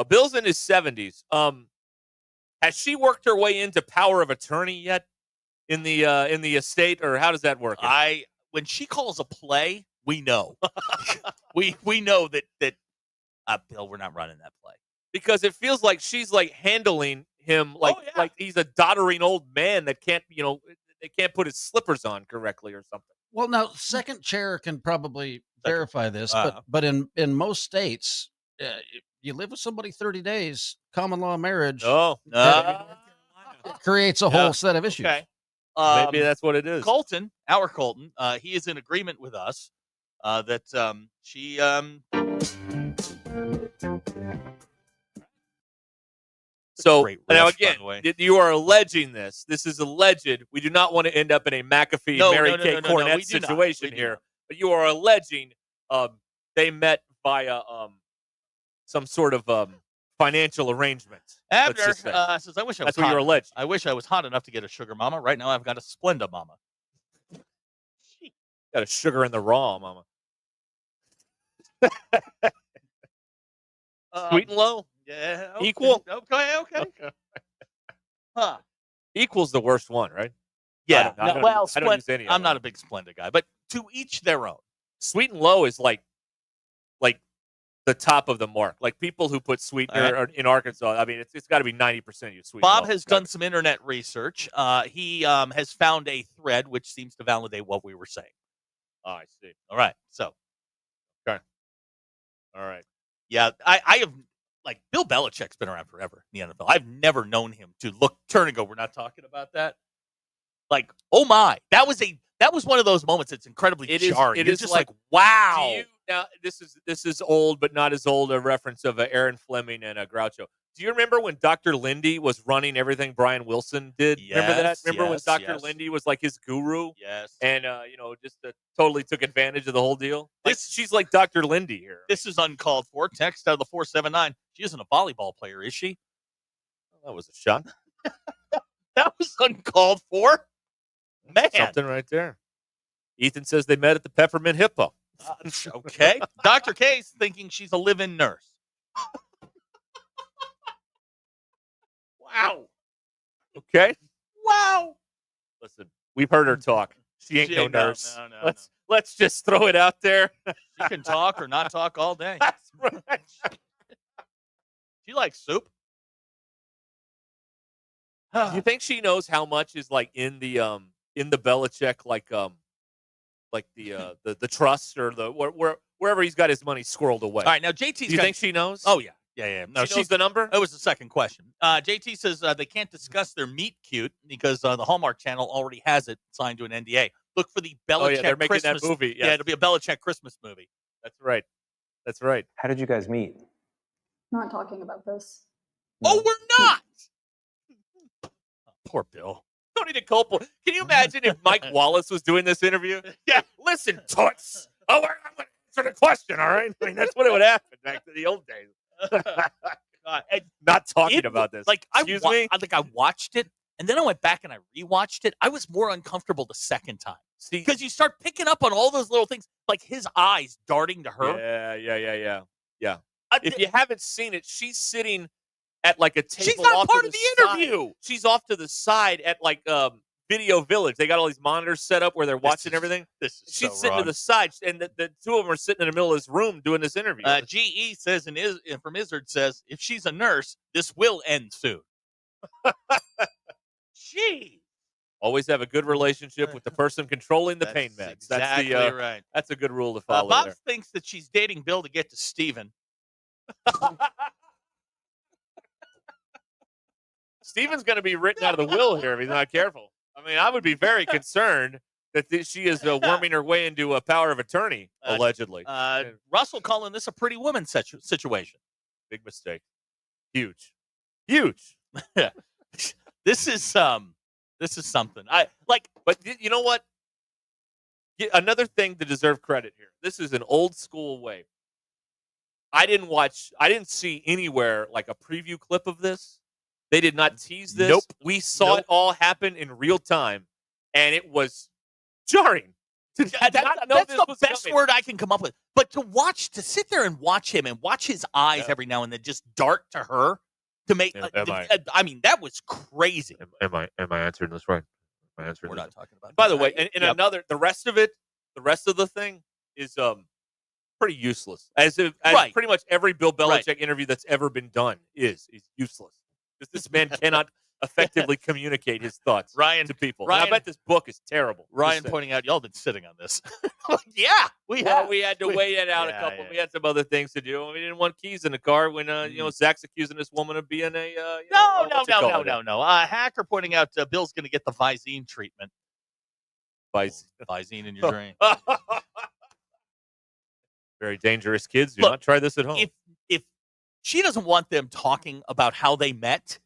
Bill's in his 70s. Has she worked her way into power of attorney yet in the estate, or how does that work? When she calls a play, we know. we know that Bill, we're not running that play. Because it feels like she's like handling him like he's a doddering old man that can't, they can't put his slippers on correctly or something. Well, now second chair can probably verify this, but in most states, you live with somebody 30 days, common law marriage. It creates a whole set of issues. Okay. Maybe that's what it is. Colton, he is in agreement with us that she. So Great now riff, by again, the way. you are alleging this. This is alleged. We do not want to end up in a McAfee Mary Kay Cornett we do not. situation We do here. not. But you are alleging they met via some sort of financial arrangement. Abner says, "I wish I was." That's what you're alleged. I wish I was hot enough to get a sugar mama. Right now, I've got a Splenda mama. Got a sugar in the raw, mama. Sweet and low. Yeah. Okay. Equal. Okay. Huh. Equal's the worst one, right? Yeah. I don't use any of I'm them. not a big Splenda guy, but to each their own. Sweet and low is like the top of the mark. Like people who put sweetener in Arkansas, I mean, it's got to be 90% of you sweet. Bob has done some internet research. He has found a thread which seems to validate what we were saying. Oh, I see. All right. So. Okay. All right. Yeah, I have, like, Bill Belichick's been around forever in the NFL. I've never known him to turn and go, we're not talking about that. Like, oh my, that was one of those moments that's incredibly jarring. It You're is just like, wow. Now this is old, but not as old a reference of Aaron Fleming and Groucho. Do you remember when Dr. Lindy was running everything Brian Wilson did? Remember that? Remember when Dr. Lindy was like his guru? Yes. And just totally took advantage of the whole deal. She's like Dr. Lindy here. This is uncalled for. Text out of the 479. She isn't a volleyball player, is she? That was a shot. That was uncalled for. Man. Something right there. Ethan says they met at the Peppermint Hippo. Okay. Dr. K's thinking she's a live-in nurse. Wow. Okay. Wow. Listen, we've heard her talk. She ain't no nurse. No. Let's just throw it out there. She can talk or not talk all day. That's right. She likes soup. Do you think she knows how much is like in the Belichick the trust or wherever he's got his money squirreled away? All right, now JT's. Do you think she knows? Oh yeah. No, she knows the number. That was the second question. JT says they can't discuss their meet cute because the Hallmark Channel already has it signed to an NDA. Look for the Belichick they're making Christmas that movie. Yes. Yeah, it'll be a Belichick Christmas movie. That's right. That's right. How did you guys meet? Not talking about this. Oh, we're not. Poor Bill. Tony DeCopo. Can you imagine if Mike Wallace was doing this interview? Yeah, listen, toots. Oh, I'm going to answer the question, all right? I mean, that's what it would happen back to the old days. God, not talking about this. Like, Excuse me? I watched it, and then I went back and I rewatched it. I was more uncomfortable the second time. See, because you start picking up on all those little things, like his eyes darting to her. Yeah. If you haven't seen it, she's sitting at like a table. She's not off part to of the interview. Side. She's off to the side at like Video Village. They got all these monitors set up where they're watching everything. She's so sitting wrong. to the side, and the two of them are sitting in the middle of this room doing this interview. GE says, from Izzard says, if she's a nurse, this will end soon. Gee. Always have a good relationship with the person controlling the pain meds. Exactly that's right. That's a good rule to follow. Bob there. thinks that she's dating Bill to get to Steven. Steven's going to be written out of the will here if he's not careful. I mean, I would be very concerned that she is worming her way into a power of attorney, allegedly. Russell calling this a pretty woman situation. Big mistake. Huge. This is something. But you know what? Another thing to deserve credit here. This is an old school way. I didn't see anywhere like a preview clip of this. They did not tease this. Nope. We saw it all happen in real time, and it was jarring. That's the best word I can come up with. But to sit there and watch him and watch his eyes every now and then just dart to her to make. I mean, that was crazy. Am I answering this right? We're not talking about. By the way, and another, the rest of the thing, is pretty useless. As Right. pretty much every Bill Belichick Right. interview that's ever been done is useless. Because this man cannot effectively communicate his thoughts to people. And I bet this book is terrible. Ryan pointing out, y'all been sitting on this. Yeah, we have. We had to wait it out a couple. Yeah. We had some other things to do. We didn't want keys in the car when Zach's accusing this woman of being a No. Hacker pointing out Bill's going to get the Visine treatment. Visine in your drain. Very dangerous, kids. Do Look, not try this at home. If she doesn't want them talking about how they met,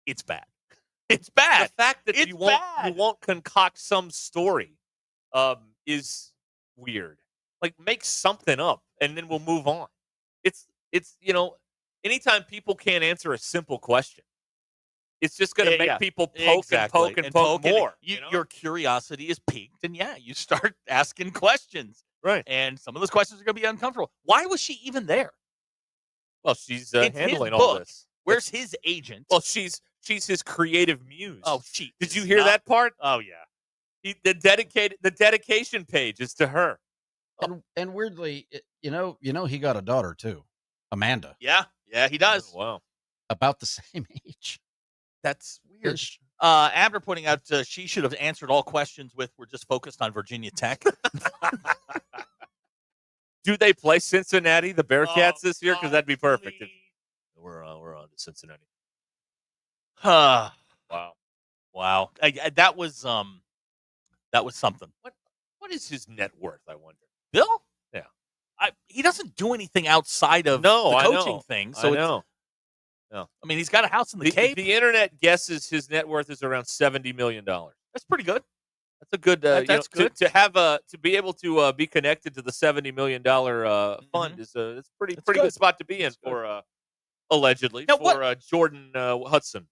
it's bad. It's bad. The fact that It's you won't bad. concoct some story is weird. Like, make something up and then we'll move on. It's anytime people can't answer a simple question, it's just going to make people poke and poke and poke more. Your curiosity is piqued, and you start asking questions. Right. And some of those questions are going to be uncomfortable. Why was she even there? Well, she's It's handling his all book. this. Where's his agent? Well, she's his creative muse. Oh, did you hear that part? Oh, yeah. The dedication page is to her. And weirdly, he got a daughter too, Amanda. Yeah, he does. Oh, wow. About the same age. That's weird. Abner pointing out she should have answered all questions with, we're just focused on Virginia Tech. Do they play Cincinnati, the Bearcats, this year? Because that'd be perfect. We're on to Cincinnati. Wow. Wow. That was something. What is his net worth, I wonder? Bill? Yeah. He doesn't do anything outside of No, the I coaching know. thing. I So know. No. I mean, he's got a house in the Cape. The internet guesses his net worth is around $70 million. That's pretty good. That's a good. That's good. To have to be able to be connected to the $70 million fund is it's pretty good spot to be in for allegedly Now, for Jordan Hudson,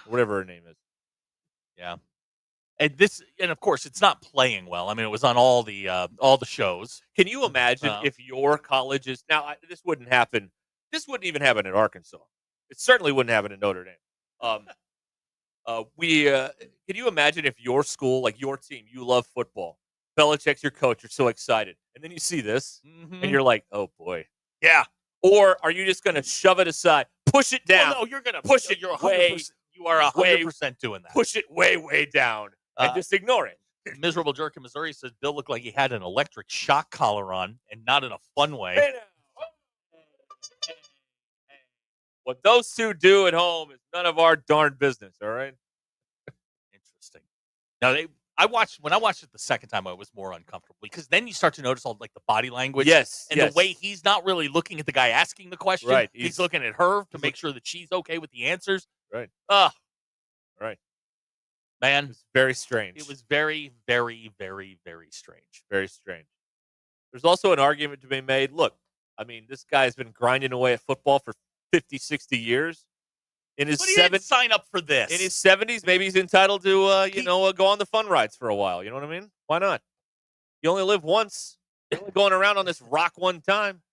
whatever her name is. Yeah. And of course, it's not playing well. I mean, it was on all the shows. Can you imagine if your college is now? This wouldn't happen. This wouldn't even happen in Arkansas. It certainly wouldn't happen in Notre Dame. Can you imagine if your school, like your team, you love football, Belichick's your coach, you're so excited, and then you see this, and you're like, oh boy, yeah. Or are you just going to shove it aside, push it down? Well, no, you're going to push it. You're 100%. Way, You are 100% doing that. Push it way down and just ignore it. Miserable Jerk in Missouri says Bill looked like he had an electric shock collar on, and not in a fun way. What those two do at home is none of our darn business. All right. Interesting. Now when I watched it the second time, I was more uncomfortable because then you start to notice all like the body language, and the way he's not really looking at the guy asking the question. Right. He's looking at her to make sure that she's okay with the answers. Right. Right. Man, it's very strange. It was very, very, very, very strange. Very strange. There's also an argument to be made. Look, I mean, this guy's been grinding away at football for 50, 60 years. In his But he didn't sign up for this. In his 70s, maybe he's entitled to, go on the fun rides for a while. You know what I mean? Why not? You only live once. You're only going around on this rock one time.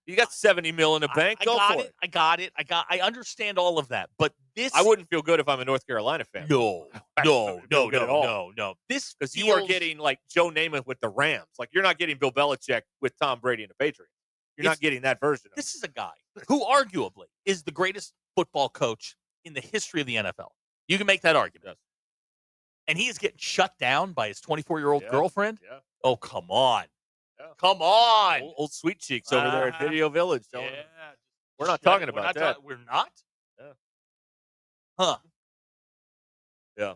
You got $70 million in the bank. Go for it. I got it. I understand all of that. But this, I wouldn't feel good if I'm a North Carolina fan. No. This because you are getting like Joe Namath with the Rams. Like you're not getting Bill Belichick with Tom Brady and the Patriots. You're not getting that version. This is a guy who arguably is the greatest football coach in the history of the NFL. You can make that argument. And he is getting shut down by his 24-year-old girlfriend? Yeah. Oh, come on. Yeah. Come on. Old Sweet Cheeks over there at Video Village. We're not talking about that. We're not? Yeah. Huh. Yeah.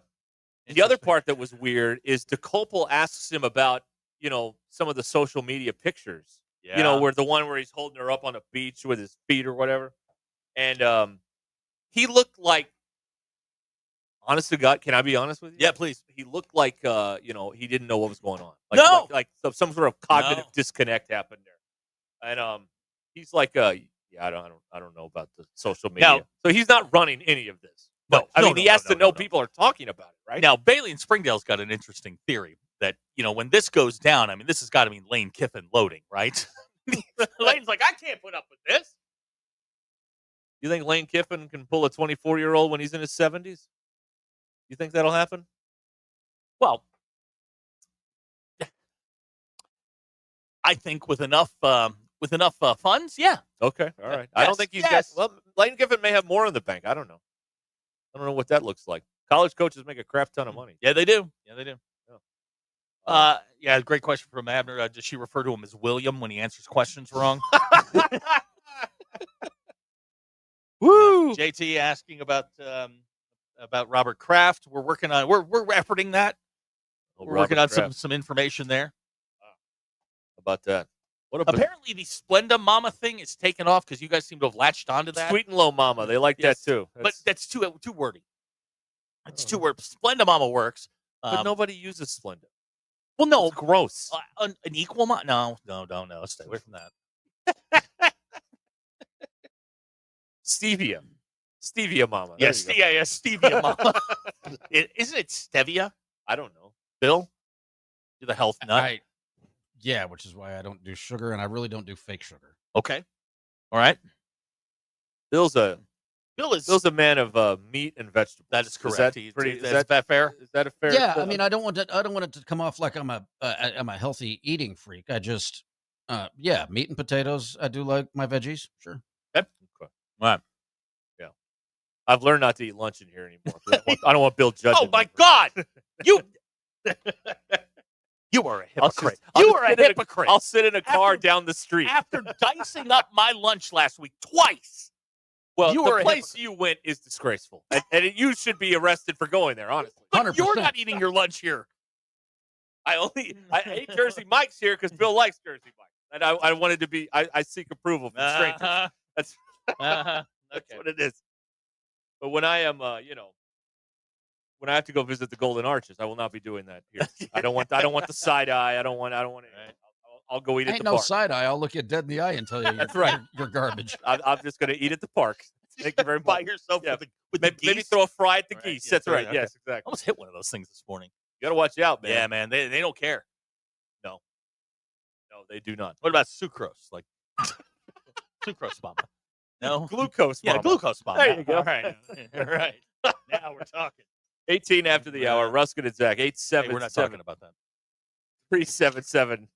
The other part that was weird is DeCopel asks him about, some of the social media pictures. Yeah. Where the one where he's holding her up on a beach with his feet or whatever. And he looked like, honest to God, can I be honest with you? Yeah, please. He looked like, he didn't know what was going on. Like some sort of cognitive disconnect happened there. And he's like, I don't know about the social media. Now, so he's not running any of this. No, he has to know people are talking about it, right? Now, Bailey and Springdale's got an interesting theory that, when this goes down, I mean, this has got to mean Lane Kiffin loading, right? Lane's like, I can't put up with this. You think Lane Kiffin can pull a 24-year-old when he's in his 70s? You think that'll happen? Well, I think with enough funds, yeah. Okay, all right. Yes, I don't think he's got. Well, Lane Kiffin may have more in the bank. I don't know. I don't know what that looks like. College coaches make a crap ton of money. Yeah, they do. Yeah, great question from Abner. Does she refer to him as William when he answers questions wrong? Woo! JT asking about Robert Kraft. We're working on. We're efforting that. We're working on some information there. About that. Apparently, the Splenda Mama thing is taken off because you guys seem to have latched onto that. Sweet and low Mama, they like that too. But that's too wordy. It's too wordy. Splenda Mama works, but nobody uses Splenda. Well, no, it's gross. An equal Mama? No. Stay away from that. Stevia Mama. Yes, Stevia Mama. Isn't it Stevia? I don't know. Bill, you're the health nut. Yeah, which is why I don't do sugar, and I really don't do fake sugar. Okay. All right. Bill's a man of meat and vegetables. That is correct. Is that fair? Is that a fair? Yeah, I mean, I don't want it to come off like I'm a healthy eating freak. I just, meat and potatoes. I do like my veggies. Sure. Okay. All right. Yeah. I've learned not to eat lunch in here anymore. I don't want Bill judging. Oh my God! You are a hypocrite. You are a hypocrite. I'll sit in a car down the street. After dicing up my lunch last week twice. Well, the place you went is disgraceful. And you should be arrested for going there, honestly. But 100%. You're not eating your lunch here. I ate Jersey Mike's here because Bill likes Jersey Mike's. And I wanted to be, I seek approval from strangers. That's what it is. But when I am, when I have to go visit the Golden Arches, I will not be doing that here. I don't want the side eye. I don't want it. I'll go eat at the park. Ain't no side eye. I'll look you dead in the eye and tell you that's right. You're garbage. I'm just going to eat at the park. Thank you very much. By yourself with the geese? Maybe throw a fry at the geese. That's right. Okay. Yes, exactly. I almost hit one of those things this morning. You got to watch out, man. Yeah, man. They don't care. No, they do not. What about sucrose? Like sucrose, Mama. No, glucose. Mama. Yeah, glucose, Mama. There you go. All right. All right. Now we're talking. 18 after the hour. Ruscin and Zach. 877. We're not talking about that. 377-6963.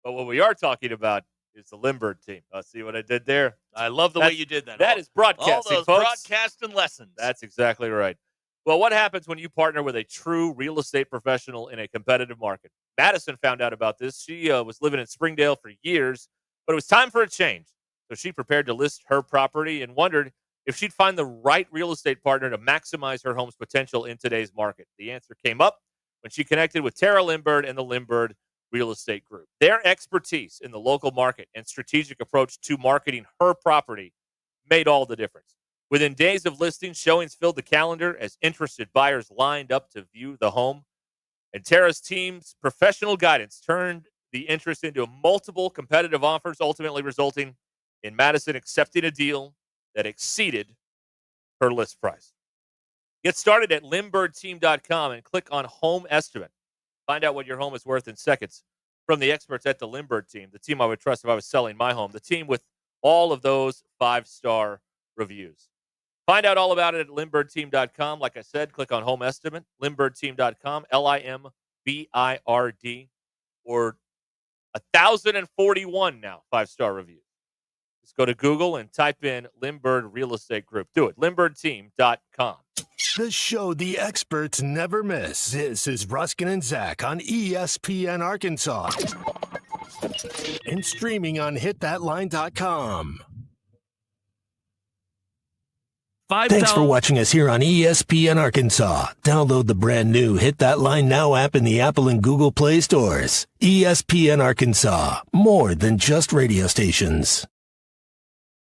But what we are talking about is the Limbird team. See what I did there? I love the way you did that. That is broadcasting, all those folks. broadcasting lessons. That's exactly right. Well, what happens when you partner with a true real estate professional in a competitive market? Madison found out about this. She was living in Springdale for years, but it was time for a change. So she prepared to list her property and wondered if she'd find the right real estate partner to maximize her home's potential in today's market. The answer came up when she connected with Tara Limbird and the Limbird Real Estate Group. Their expertise in the local market and strategic approach to marketing her property made all the difference. Within days of listing, showings filled the calendar as interested buyers lined up to view the home. And Tara's team's professional guidance turned the interest into multiple competitive offers, ultimately resulting in Madison accepting a deal that exceeded her list price. Get started at LimbirdTeam.com and click on Home Estimate. Find out what your home is worth in seconds from the experts at the Limbird team, the team I would trust if I was selling my home, the team with all of those 5-star reviews. Find out all about it at LimbirdTeam.com. Like I said, click on Home Estimate, LimbirdTeam.com, LIMBIRD, or 1,041 now 5-star reviews. Just go to Google and type in Limbird Real Estate Group. Do it, LimbirdTeam.com. The show the experts never miss. This is Ruscin and Zach on ESPN Arkansas. And streaming on hitthatline.com. Thanks for watching us here on ESPN Arkansas. Download the brand new Hit That Line Now app in the Apple and Google Play stores. ESPN Arkansas, more than just radio stations.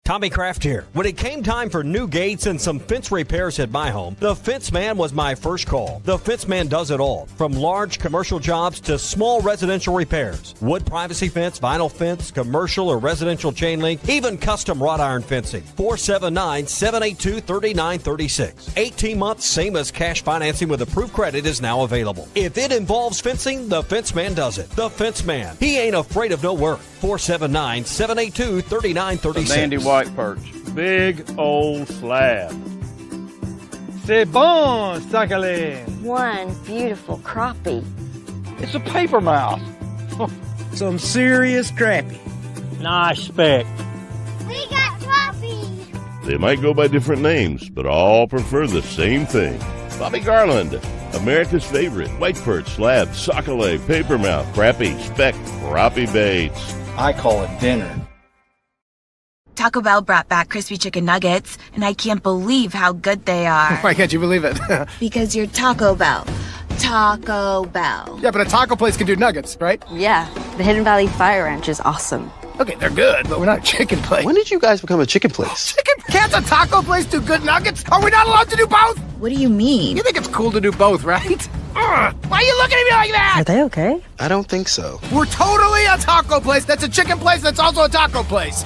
Tommy Kraft here. When it came time for new gates and some fence repairs at my home, the Fence Man was my first call. The Fence Man does it all, from large commercial jobs to small residential repairs. Wood privacy fence, vinyl fence, commercial or residential chain link, even custom wrought iron fencing. 479-782-3936. 18 months, same as cash financing with approved credit is now available. If it involves fencing, the Fence Man does it. The Fence Man. He ain't afraid of no work. 479-782-3936. White perch. Big old slab. C'est bon, Sakhalin. One beautiful crappie. It's a paper mouse. Some serious crappie. Nice spec. We got coffee. They might go by different names, but all prefer the same thing. Bobby Garland, America's favorite, white perch, slab, sockeye, papermouth, crappie, speck, crappie baits. I call it dinner. Taco Bell brought back crispy chicken nuggets, and I can't believe how good they are. Why can't you believe it? Because you're Taco Bell. Taco Bell. Yeah, but a taco place can do nuggets, right? Yeah, the Hidden Valley Fire Ranch is awesome. Okay, they're good, but we're not a chicken place. When did you guys become a chicken place? Chicken? Can't a taco place do good nuggets? Are we not allowed to do both? What do you mean? You think it's cool to do both, right? Why are you looking at me like that? Are they okay? I don't think so. We're totally a taco place that's a chicken place that's also a taco place.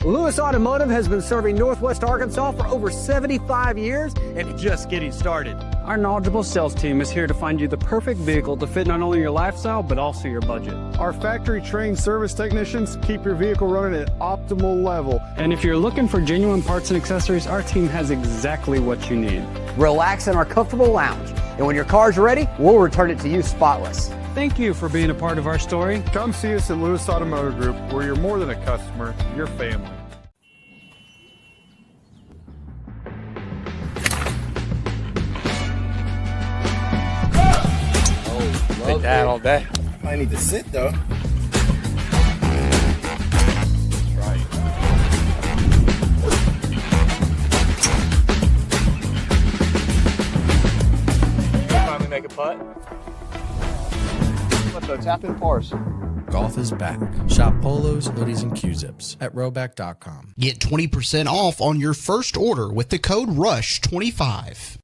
Lewis Automotive has been serving Northwest Arkansas for over 75 years and just getting started. Our knowledgeable sales team is here to find you the perfect vehicle to fit not only your lifestyle, but also your budget. Our factory-trained service technicians keep your vehicle running at optimal level. And if you're looking for genuine parts and accessories, our team has exactly what you need. Relax in our comfortable lounge. And when your car's ready, we'll return it to you spotless. Thank you for being a part of our story. Come see us at Lewis Automotive Group, where you're more than a customer, you're family. Take that all day. I need to sit though. Finally make a putt. What the tap in parse? Golf is back. Shop polos, hoodies, and Q-zips at Rhoback.com. Get 20% off on your first order with the code RUSH25.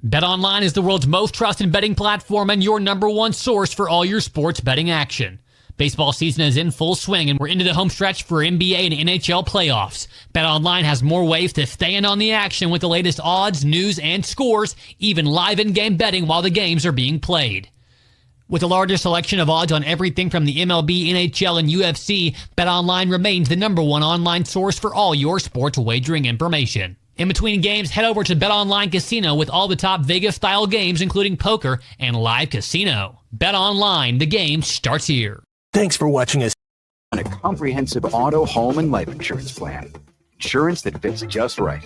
BetOnline is the world's most trusted betting platform and your number one source for all your sports betting action. Baseball season is in full swing, and we're into the home stretch for NBA and NHL playoffs. BetOnline has more ways to stay in on the action with the latest odds, news, and scores, even live in-game betting while the games are being played. With the largest selection of odds on everything from the MLB, NHL, and UFC, BetOnline remains the number one online source for all your sports wagering information. In between games, head over to BetOnline Casino with all the top Vegas-style games, including poker and live casino. BetOnline, the game starts here. Thanks for watching us. On a comprehensive auto, home, and life insurance plan. Insurance that fits just right.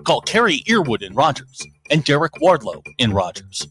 Call Kerry Earwood in Rogers and Derek Wardlow in Rogers.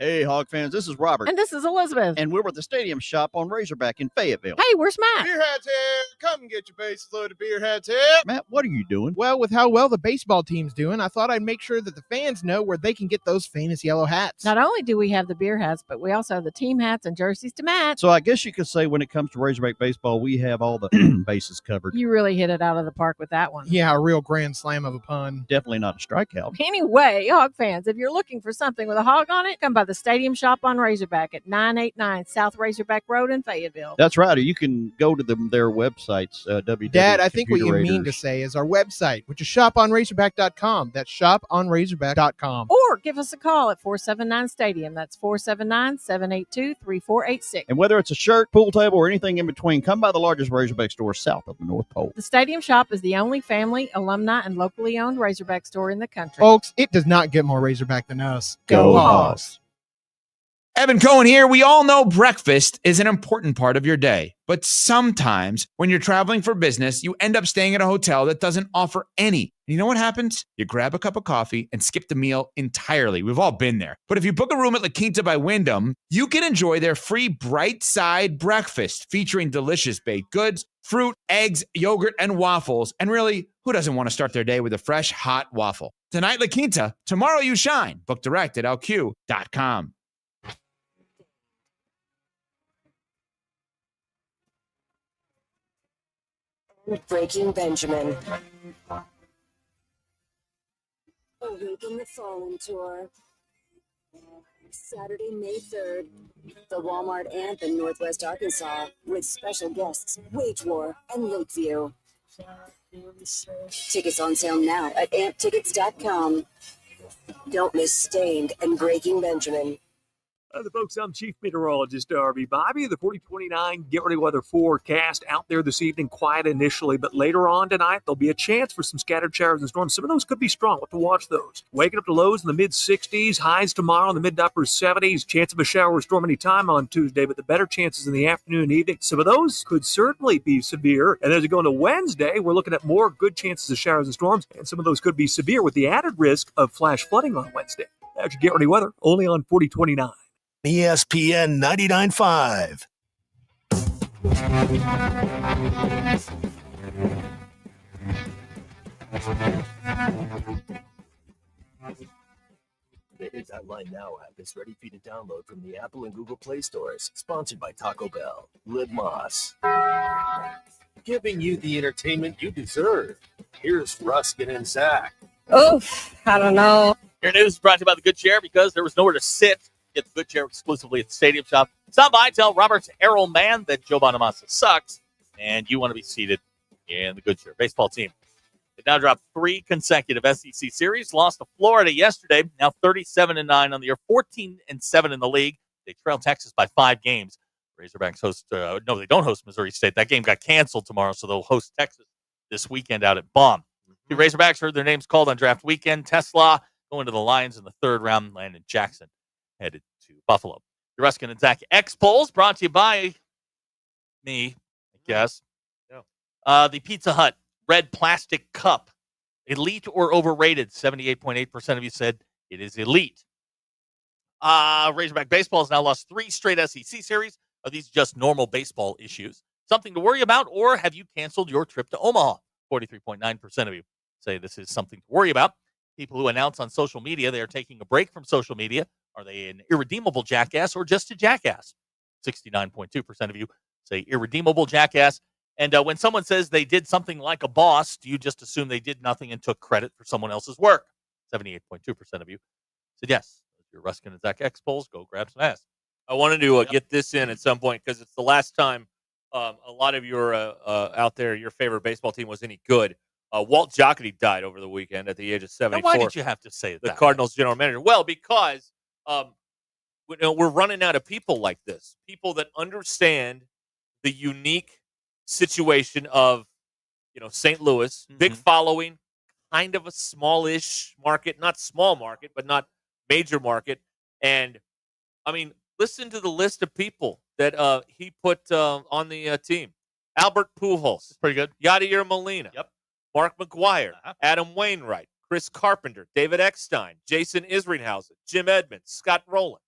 Hey, Hog fans, this is Robert. And this is Elizabeth. And we're at the Stadium Shop on Razorback in Fayetteville. Hey, where's Matt? Beer hats here. Come and get your bases loaded beer hats here. Matt, what are you doing? Well, with how well the baseball team's doing, I thought I'd make sure that the fans know where they can get those famous yellow hats. Not only do we have the beer hats, but we also have the team hats and jerseys to match. So I guess you could say when it comes to Razorback baseball, we have all the bases covered. You really hit it out of the park with that one. Yeah, a real grand slam of a pun. Definitely not a strikeout. Anyway, Hog fans, if you're looking for something with a hog on it, come by the Stadium Shop on Razorback at 989 South Razorback Road in Fayetteville. That's right. Or you can go to their websites, Dad, I think what you mean to say is our website, which is shoponrazorback.com. That's shoponrazorback.com. Or give us a call at 479-STADIUM. That's 479-782-3486. And whether it's a shirt, pool table, or anything in between, come by the largest Razorback store south of the North Pole. The Stadium Shop is the only family, alumni, and locally owned Razorback store in the country. Folks, it does not get more Razorback than us. Go Hogs! Evan Cohen here. We all know breakfast is an important part of your day, but sometimes when you're traveling for business, you end up staying at a hotel that doesn't offer any. You know what happens? You grab a cup of coffee and skip the meal entirely. We've all been there. But if you book a room at La Quinta by Wyndham, you can enjoy their free Bright Side breakfast featuring delicious baked goods, fruit, eggs, yogurt, and waffles. And really, who doesn't want to start their day with a fresh, hot waffle? Tonight, La Quinta. Tomorrow, you shine. Book direct at lq.com. Breaking Benjamin. Awaken the Fallen Tour. Saturday, May 3rd. The Walmart Amp in Northwest Arkansas with special guests Wage War and Lakeview. Tickets on sale now at amptickets.com. Don't miss Stained and Breaking Benjamin. The folks, I'm Chief Meteorologist RB Bobby. The 4029 Get Ready Weather forecast out there this evening, quiet initially, but later on tonight, there'll be a chance for some scattered showers and storms. Some of those could be strong. We'll have to watch those. Waking up to lows in the mid-60s, highs tomorrow in the mid to upper 70s. Chance of a shower or storm anytime on Tuesday, but the better chances in the afternoon and evening. Some of those could certainly be severe. And as we go into Wednesday, we're looking at more good chances of showers and storms, and some of those could be severe with the added risk of flash flooding on Wednesday. That's your Get Ready Weather, only on 4029. ESPN 99.5. The Hit That Line Now app is ready for you to download from the Apple and Google Play stores. Sponsored by Taco Bell. Live Moss. Giving you the entertainment you deserve. Here's Ruscin and Zach. Oof, I don't know. Your news is brought to you by the Good Chair because there was nowhere to sit. Get the Good Chair exclusively at the Stadium Shop. Stop by, tell Robert's Errol Man that Joe Bonamassa sucks, and you want to be seated in the Good Chair. Baseball team. They now dropped 3 consecutive SEC series. Lost to Florida yesterday. Now 37-9 on the year, 14-7 in the league. They trail Texas by 5 games. Razorbacks host. No, they don't host Missouri State. That game got canceled tomorrow, so they'll host Texas this weekend out at Baum. The Razorbacks heard their names called on draft weekend. Tesla going to the Lions in the 3rd round. Landon Jackson headed to Buffalo. The Ruscin and Zach X Polls brought to you by me, I guess. Yeah. The Pizza Hut red plastic cup, elite or overrated? 78.8% of you said it is elite. Razorback baseball has now lost 3 straight SEC series. Are these just normal baseball issues? Something to worry about, or have you canceled your trip to Omaha? 43.9% of you say this is something to worry about. People who announce on social media they are taking a break from social media, are they an irredeemable jackass or just a jackass? 69.2% of you say irredeemable jackass. And when someone says they did something like a boss, do you just assume they did nothing and took credit for someone else's work? 78.2% of you said yes. If you're Ruscin and Zach X Polls, go grab some ass. I wanted to get this in at some point because it's the last time a lot of your out there, your favorite baseball team was any good. Walt Jocketty died over the weekend at the age of 74. Now why did you have to say that? The Cardinals general manager. Well, because we're running out of people like this, people that understand the unique situation of St. Louis, big following, kind of a smallish market, not small market, but not major market. And I mean, listen to the list of people that he put on the team. Albert Pujols, pretty good. Yadier Molina. Yep. Mark McGwire, Adam Wainwright, Chris Carpenter, David Eckstein, Jason Isringhausen, Jim Edmonds, Scott Rowland.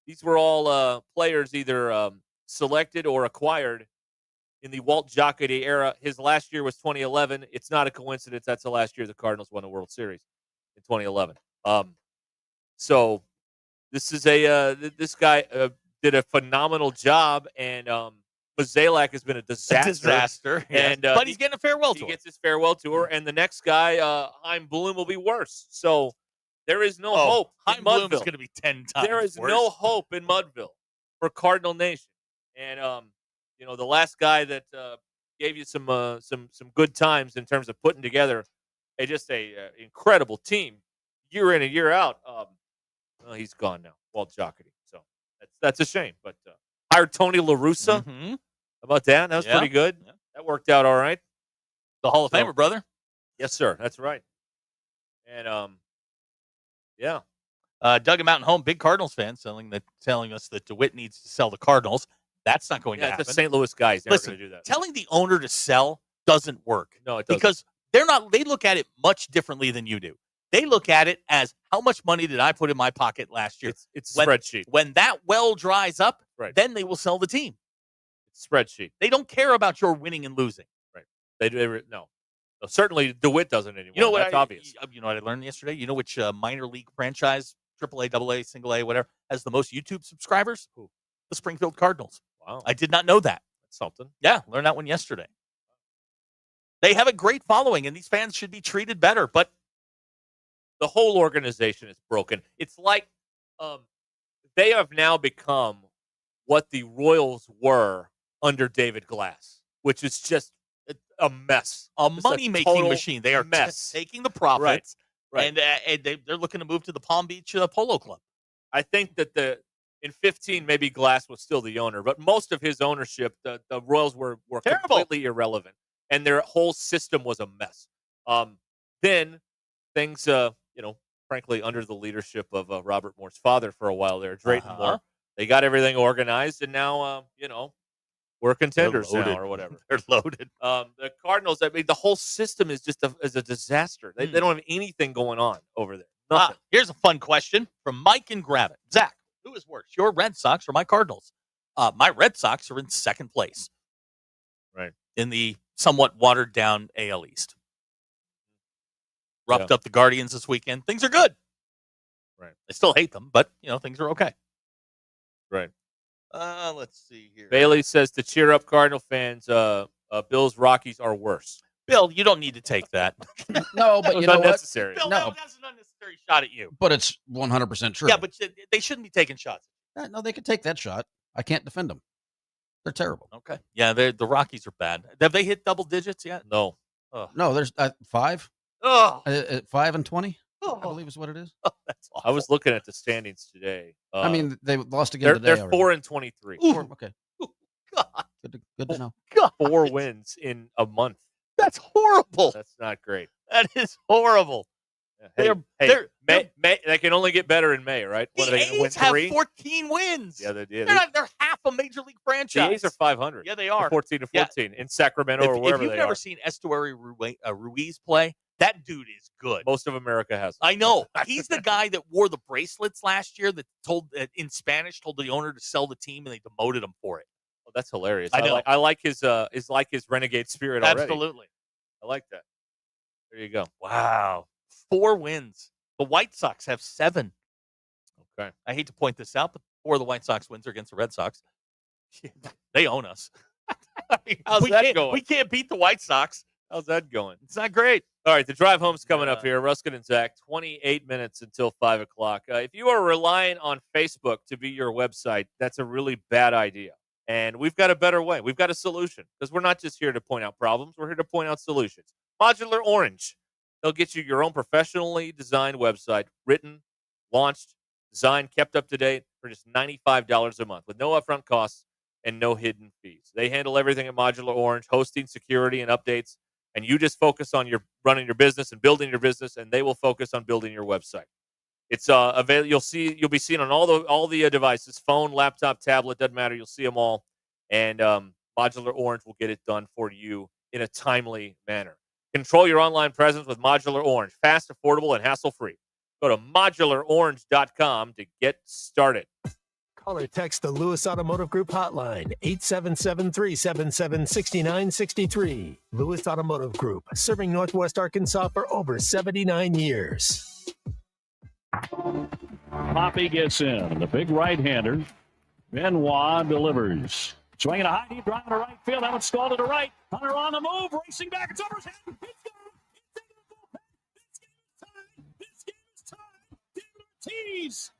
These were all players either selected or acquired in the Walt Jocketty era. His last year was 2011. It's not a coincidence. That's the last year the Cardinals won the World Series in 2011. So this is this guy did a phenomenal job, and Mozeliak has been a disaster. Yes. And but he's getting a farewell tour. He gets his farewell tour, and the next guy, Chaim Bloom, will be worse. So there is no hope. Chaim Bloom is going to be 10 times There is worse. no hope in Mudville for Cardinal Nation. And the last guy that gave you some good times in terms of putting together just a incredible team year in and year out. Well, he's gone now, Walt Jocketty. So that's a shame. But hired Tony La Russa. Mm-hmm. How about that? That was pretty good. Yeah. That worked out all right. The Hall of Famer, brother. Yes, sir. That's right. And yeah. Doug at Mountain Home, big Cardinals fan, telling us that DeWitt needs to sell the Cardinals. That's not going to happen. It's a St. Louis guy. He's never going to do that. Telling the owner to sell doesn't work. No, it doesn't. Because they look at it much differently than you do. They look at it as, how much money did I put in my pocket last year? It's a spreadsheet. When that well dries up, then they will sell the team. It's a spreadsheet. They don't care about your winning and losing. Right. No, certainly DeWitt doesn't anymore. You know what? That's obvious. You know what I learned yesterday? You know which minor league franchise, AAA, AA, single A, whatever, has the most YouTube subscribers? Who? The Springfield Cardinals. Wow. I did not know that. That's something. Yeah, learned that one yesterday. They have a great following, and these fans should be treated better, but the whole organization is broken. It's like they have now become what the Royals were under David Glass, which is just a mess. A money-making machine. They are taking the profits, right. And they're looking to move to the Palm Beach Polo Club. I think that the In 15, maybe Glass was still the owner, but most of his ownership, the Royals were completely irrelevant, and their whole system was a mess. Then things, frankly, under the leadership of Robert Moore's father for a while there, Drayton Moore, they got everything organized, and now, we're contenders now or whatever. They're loaded. The Cardinals, the whole system is just a disaster. They don't have anything going on over there. Nothing. Here's a fun question from Mike and Gravett. Zach, who is worse, your Red Sox or my Cardinals? My Red Sox are in second place. Right. In the somewhat watered-down AL East. Roughed up the Guardians this weekend. Things are good. Right. I still hate them, but, things are okay. Right. Let's see here. Bailey says to cheer up Cardinal fans, Bills Rockies are worse. Bill, you don't need to take that. No, but you know unnecessary. Bill, No. that's an unnecessary shot at you. But it's 100% true. Yeah, but they shouldn't be taking shots. No, they could take that shot. I can't defend them. They're terrible. Okay. Yeah, the Rockies are bad. Have they hit double digits yet? No. No, there's 5. Oh. 5 and 20, Oh. I believe is what it is. Oh, that's awful. I was looking at the standings today. I mean, they lost again today. They're 4 and 23. Okay. God. Good to know. God. 4 wins in a month. That's horrible. That's not great. That is horrible. Hey, May, they can only get better in May, right? The What are they A's win have 3? 14 wins. Yeah, they did. They're half a major league franchise. The A's are 500. Yeah, they are. 14 to 14 in Sacramento or wherever If you've they never are. seen Estuary Ruiz play, that dude is good. Most of America has. I know. He's the guy that wore the bracelets last year that told in Spanish told the owner to sell the team, and they demoted him for it. Oh, that's hilarious. I know. I like his renegade spirit already. Absolutely. I like that. There you go. Wow. 4 wins. The White Sox have 7. Okay. I hate to point this out, but 4 of the White Sox wins are against the Red Sox. They own us. How's that going? We can't beat the White Sox. How's that going? It's not great. All right, the drive home's coming up here. Ruscin and Zach, 28 minutes until 5 o'clock. If you are relying on Facebook to be your website, that's a really bad idea. And we've got a better way. We've got a solution because we're not just here to point out problems. We're here to point out solutions. Modular Orange. They'll get you your own professionally designed website, written, launched, designed, kept up to date for just $95 a month with no upfront costs and no hidden fees. They handle everything at Modular Orange, hosting, security, and updates. And you just focus on your running your business and building your business, and they will focus on building your website. It's available. You'll be seen on all the devices, phone, laptop, tablet, doesn't matter. You'll see them all, and Modular Orange will get it done for you in a timely manner. Control your online presence with Modular Orange, fast, affordable, and hassle-free. Go to modularorange.com to get started. Call or text the Lewis Automotive Group hotline, 877-377-6963. Lewis Automotive Group, serving Northwest Arkansas for over 79 years. Poppy gets in. The big right-hander. Benoit delivers. Swinging a high deep drive to right field. That one's stalled to the right. Hunter on the move. Racing back. It's over his head. It's gone. This game is tied. David Ortiz.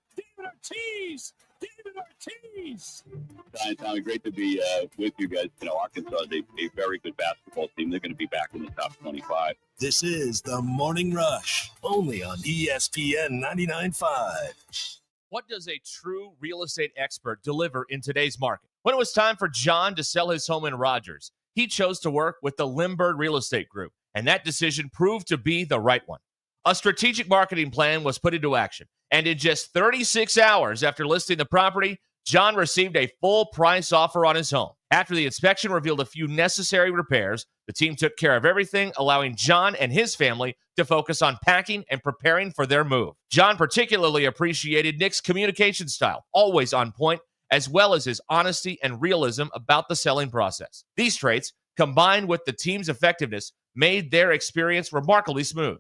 Tommy, great to be with you guys. Arkansas is a very good basketball team. They're going to be back in the top 25. This is the Morning Rush, only on ESPN 99.5. What does a true real estate expert deliver in today's market? When it was time for John to sell his home in Rogers, he chose to work with the Limbird Real Estate Group, and that decision proved to be the right one. A strategic marketing plan was put into action, and in just 36 hours after listing the property, John received a full price offer on his home. After the inspection revealed a few necessary repairs, the team took care of everything, allowing John and his family to focus on packing and preparing for their move. John particularly appreciated Nick's communication style, always on point, as well as his honesty and realism about the selling process. These traits, combined with the team's effectiveness, made their experience remarkably smooth.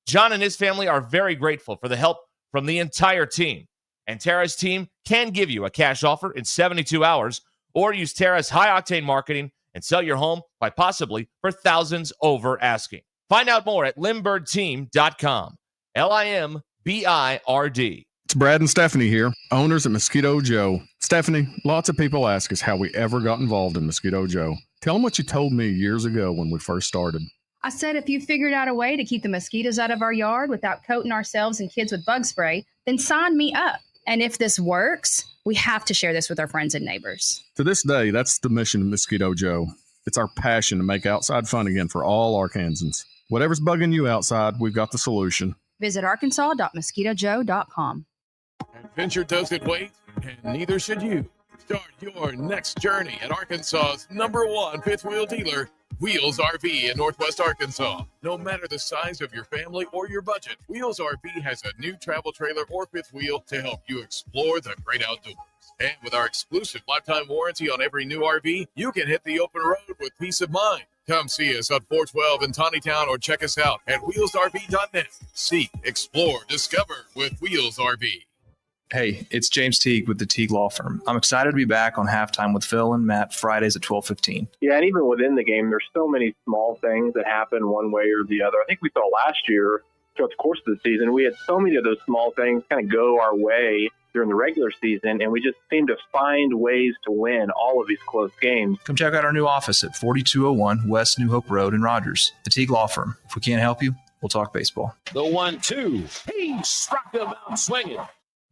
John and his family are very grateful for the help from the entire team. And Tara's team can give you a cash offer in 72 hours or use Tara's high-octane marketing and sell your home by possibly for thousands over asking. Find out more at LimberdTeam.com. LIMBIRD. It's Brad and Stephanie here, owners at Mosquito Joe. Stephanie, lots of people ask us how we ever got involved in Mosquito Joe. Tell them what you told me years ago when we first started. I said if you figured out a way to keep the mosquitoes out of our yard without coating ourselves and kids with bug spray, then sign me up. And if this works, We have to share this with our friends and neighbors. To this day, that's the mission of Mosquito Joe. It's our passion to make outside fun again for all Arkansans. Whatever's bugging you outside, we've got the solution. Visit arkansas.mosquitojoe.com. Adventure doesn't wait, and neither should you. Start your next journey at Arkansas's #1 fifth wheel dealer, Wheels RV in Northwest Arkansas. No matter the size of your family or your budget, Wheels RV has a new travel trailer or fifth wheel to help you explore the great outdoors. And with our exclusive lifetime warranty on every new RV, you can hit the open road with peace of mind. Come see us on 412 in Tawnytown or check us out at wheelsrv.net. Seek, explore, discover with Wheels RV. Hey, it's James Teague with the Teague Law Firm. I'm excited to be back on Halftime with Phil and Matt Fridays at 12:15. Yeah, and even within the game, there's so many small things that happen one way or the other. I think we saw last year, throughout the course of the season, we had so many of those small things kind of go our way during the regular season, and we just seem to find ways to win all of these close games. Come check out our new office at 4201 West New Hope Road in Rogers, the Teague Law Firm. If we can't help you, we'll talk baseball. The 1-2. He struck him out swinging.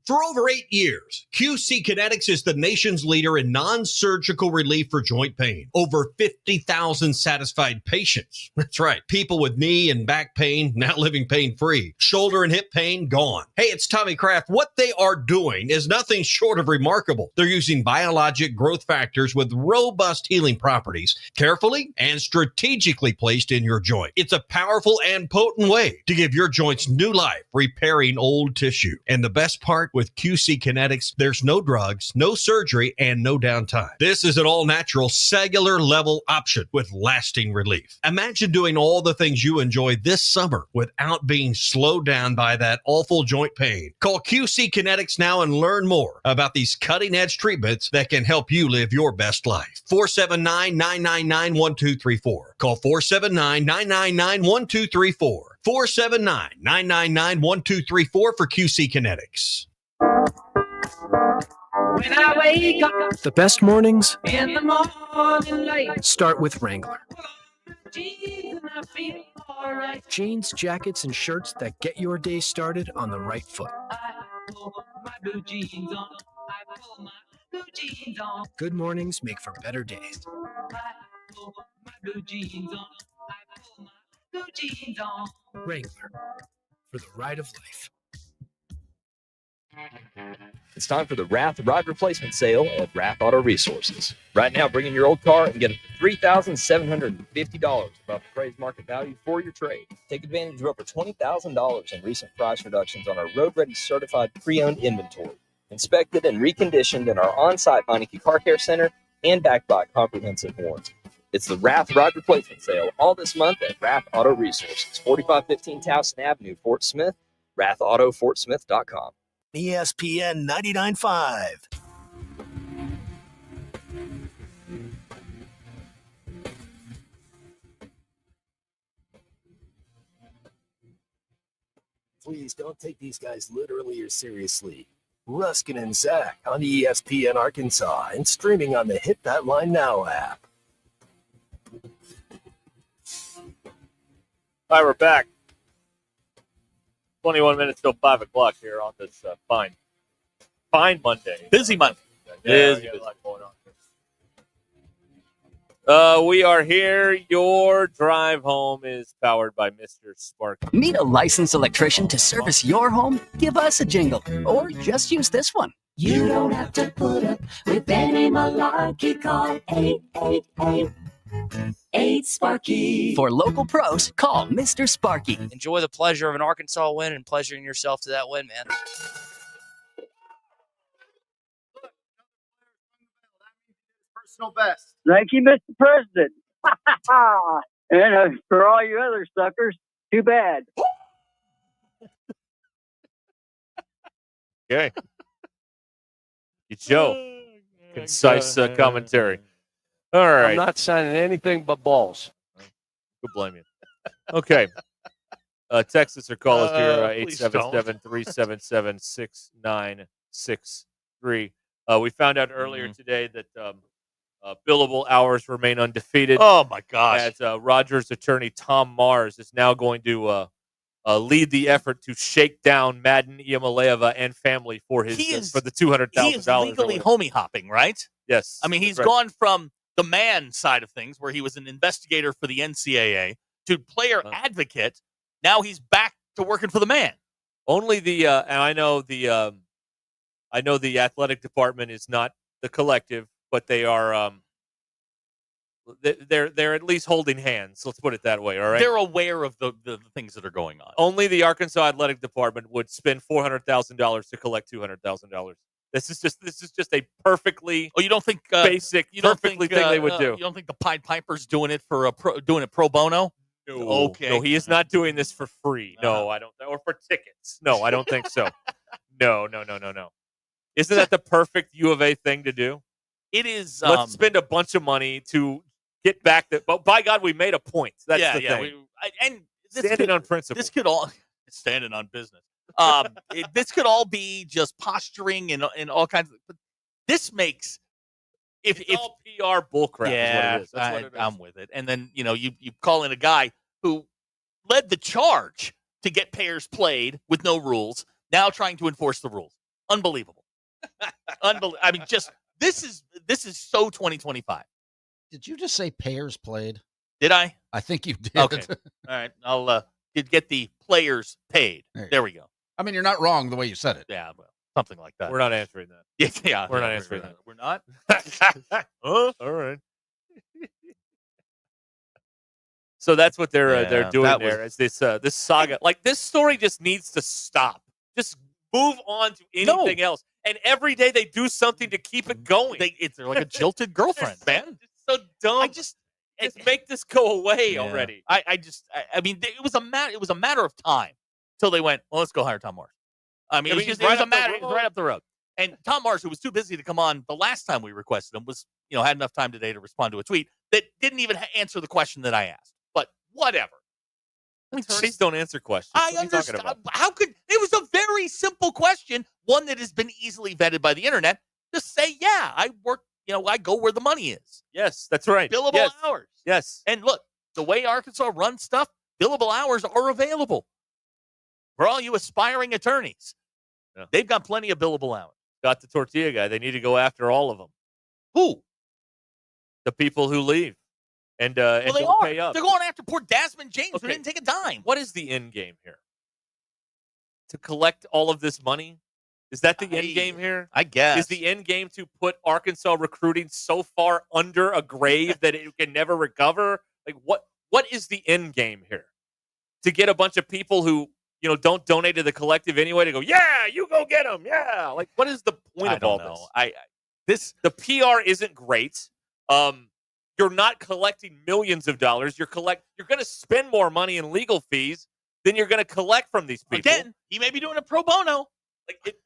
For over 8 years, QC Kinetics is the nation's leader in non-surgical relief for joint pain. Over 50,000 satisfied patients. That's right. People with knee and back pain now living pain-free. Shoulder and hip pain gone. Hey, it's Tommy Kraft. What they are doing is nothing short of remarkable. They're using biologic growth factors with robust healing properties, carefully and strategically placed in your joint. It's a powerful and potent way to give your joints new life, repairing old tissue. And the best part, with QC Kinetics, there's no drugs, no surgery, and no downtime. This is an all-natural cellular level option with lasting relief. Imagine doing all the things you enjoy this summer without being slowed down by that awful joint pain. Call QC Kinetics now and learn more about these cutting-edge treatments that can help you live your best life. 479-999-1234. Call 479-999-1234. 479-999-1234 for QC Kinetics. When I wake up, the best mornings in the morning light, start with Wrangler. jeans and I feel alright. Jeans, jackets, and shirts that get your day started on the right foot. I put my blue jeans on. I put my blue jeans on. Good mornings make for better days. I put my blue jeans on. I put my blue jeans on. Wrangler, for the ride of life. It's time for the Rath Rod Replacement Sale at Rath Auto Resources. Right now, bring in your old car and get up to $3,750 above appraised market value for your trade. Take advantage of over $20,000 in recent price reductions on our road-ready certified pre-owned inventory, inspected and reconditioned in our on-site Meineke Car Care Center and backed by comprehensive warranty. It's the Rath Rod Replacement Sale all this month at Rath Auto Resources, 4515 Towson Avenue, Fort Smith, rathautofortsmith.com. ESPN 99.5. Please don't take these guys literally or seriously. Ruscin and Zach on ESPN Arkansas and streaming on the Hit That Line Now app. All right, we're back. 21 minutes till 5 o'clock here on this fine Monday. Busy Monday. Busy. A lot going on. We are here. Your drive home is powered by Mr. Sparky. Need a licensed electrician to service your home? Give us a jingle, or just use this one. You don't have to put up with any malarkey. Call 888-8 Sparky. For local pros, call Mr. Sparky. Enjoy the pleasure of an Arkansas win and pleasuring yourself to that win, man. Personal best. Thank you, Mr. President. And for all you other suckers, too bad. Okay. Joe. Concise commentary. All right. I'm not signing anything but balls. Could blame you. Okay. Text us or call us here, 877-377-6963. We found out earlier today that billable hours remain undefeated. Oh, my gosh. As Rogers attorney Tom Mars is now going to lead the effort to shake down Madden Iamaleava and family for the $200,000. He is legally homie hopping, right? Yes. I mean, he's gone from the man side of things, where he was an investigator for the NCAA, to player advocate. Now he's back to working for the man. Only and I know the athletic department is not the collective, but they are they're at least holding hands. Let's put it that way. All right. They're aware of the things that are going on. Only the Arkansas athletic department would spend $400,000 to collect $200,000. This is just a perfectly you don't think basic you don't perfectly think, thing they would do. You don't think the Pied Piper's doing it for doing it pro bono? No. Okay. No, he is not doing this for free. No, I don't. Or for tickets. No, I don't think so. No. Isn't that the perfect U of A thing to do? It is. Let's spend a bunch of money to get back that. But by God, we made a point. That's the thing. And standing on principle. This could all standing on business. This could all be just posturing and all kinds of. But this makes if all PR bullcrap. Yeah, is what it is. That's what it is. I'm with it. And then you call in a guy who led the charge to get pairs played with no rules. Now trying to enforce the rules. Unbelievable. Unbelievable. I mean, just this is so 2025. Did you just say pairs played? Did I? I think you did. Okay. All right. I'll get the players paid. There we go. I mean, you're not wrong the way you said it. Yeah, well, something like that. We're not answering that. Yeah, we're not answering that. We're not. All right. So that's what they're doing there. Is this saga? Like, this story just needs to stop. Just move on to anything else. And every day they do something to keep it going. They're like a jilted girlfriend, man. It's so dumb. Just make this go away already. I mean, it was a matter of time till they went, well, let's go hire Tom Morris. I mean, it was right up the road. And Tom Morris, who was too busy to come on the last time we requested him, was had enough time today to respond to a tweet that didn't even answer the question that I asked. But whatever. I mean, attorneys don't answer questions. I understand. How could it was a very simple question, one that has been easily vetted by the internet. Just say, yeah, I work. I go where the money is. Yes, that's right. Billable hours. Yes. And look, the way Arkansas runs stuff, billable hours are available for all you aspiring attorneys. Yeah. They've got plenty of billable hours. Got the tortilla guy. They need to go after all of them. Who? The people who leave and they don't pay up. They're going after poor Desmond James, who didn't take a dime. What is the end game here? To collect all of this money? Is that the end game here? I guess. Is the end game to put Arkansas recruiting so far under a grave that it can never recover? Like, what is the end game here? To get a bunch of people who don't donate to the collective anyway to go, yeah, you go get them, yeah. Like, what is the point of all this? The PR isn't great. You're not collecting millions of dollars. You're going to spend more money in legal fees than you're going to collect from these people. Again, he may be doing it pro bono. Like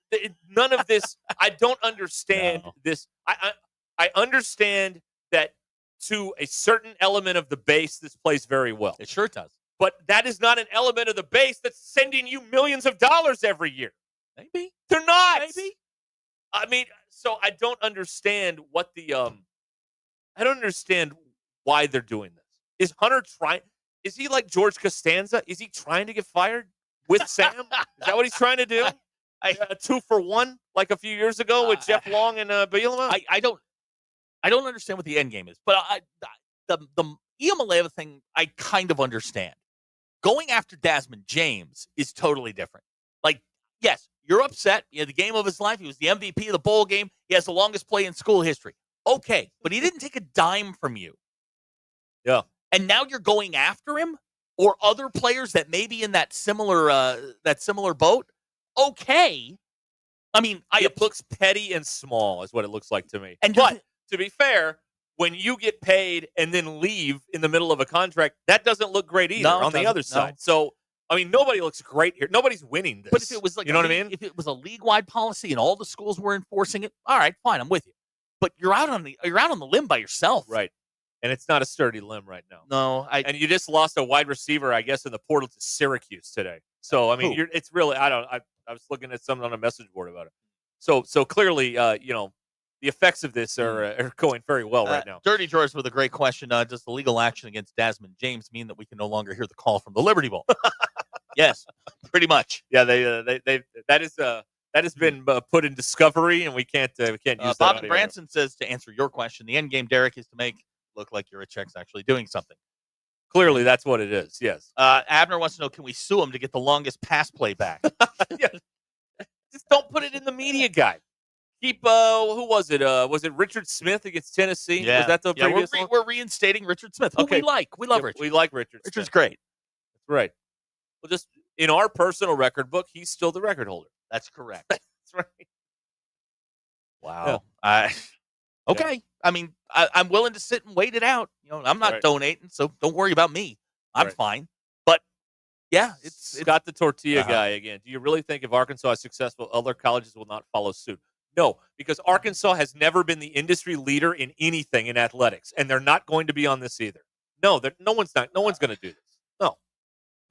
none of this. I don't understand this. I understand that to a certain element of the base, this plays very well. It sure does. But that is not an element of the base that's sending you millions of dollars every year. Maybe they're not. Maybe. I mean, so I don't understand what the I don't understand why they're doing this. Is Hunter trying? Is he like George Costanza? Is he trying to get fired with Sam? Is that what he's trying to do? A 2-for-1 like a few years ago with Jeff Long and Bielema? I don't understand what the end game is, but the Iamaleava thing I kind of understand. Going after Desmond James is totally different. Like, yes, you're upset. He had the game of his life. He was the MVP of the bowl game. He has the longest play in school history. Okay, but he didn't take a dime from you. Yeah. And now you're going after him or other players that may be in that similar boat. Okay. I mean, it looks petty and small is what it looks like to me. But to be fair, when you get paid and then leave in the middle of a contract, that doesn't look great either on the other side. So, I mean, nobody looks great here. Nobody's winning this. But if it was like, you know what I mean? If it was a league-wide policy and all the schools were enforcing it, all right, fine, I'm with you. But you're out on the limb by yourself, right? And it's not a sturdy limb right now. No, and you just lost a wide receiver, I guess, in the portal to Syracuse today. So I mean, it's really I was looking at something on a message board about it. So clearly, the effects of this are going very well right now. Dirty George with a great question. Does the legal action against Desmond James mean that we can no longer hear the call from the Liberty Bowl? Yes, pretty much. Yeah, they that has been put in Discovery, and we can't use that. Bob on and the air. Branson says, to answer your question, the end game, Derek, is to make look like Yurichek's actually doing something. Clearly, that's what it is. Yes. Abner wants to know, can we sue him to get the longest pass play back? Yeah. Just don't put it in the media guide. Keep who was it? Was it Richard Smith against Tennessee? Yeah. Was that the previous one? We're reinstating Richard Smith, who we like. We love Richard. We like Richard. Richard's Smith. great. That's right. Well, just in our personal record book, he's still the record holder. That's correct. That's right. Wow. Okay. Yeah. I mean, I'm willing to sit and wait it out. I'm not donating, so don't worry about me. I'm fine. But yeah, it's Scott the tortilla guy again. Do you really think if Arkansas is successful, other colleges will not follow suit? No, because Arkansas has never been the industry leader in anything in athletics, and they're not going to be on this either. No, no one's going to do this.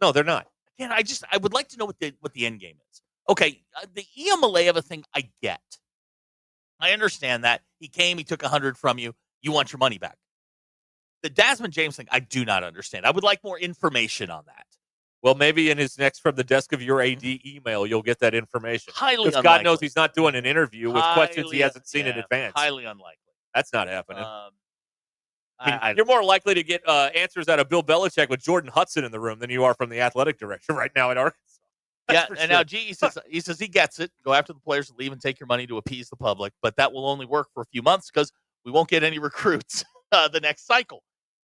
No, they're not. Again, I would like to know what the end game is. Okay, the Iamaleava thing, I get. I understand that. He came, he took 100 from you. You want your money back. The Desmond James thing, I do not understand. I would like more information on that. Well, maybe in his next From the Desk of Your AD email, you'll get that information. Highly unlikely. God knows he's not doing an interview with questions he hasn't seen in advance. Highly unlikely. That's not happening. You're more likely to get answers out of Bill Belichick with Jordan Hudson in the room than you are from the athletic director right now at Arkansas. Now G he says he gets it. Go after the players, leave and take your money to appease the public, but that will only work for a few months because we won't get any recruits the next cycle.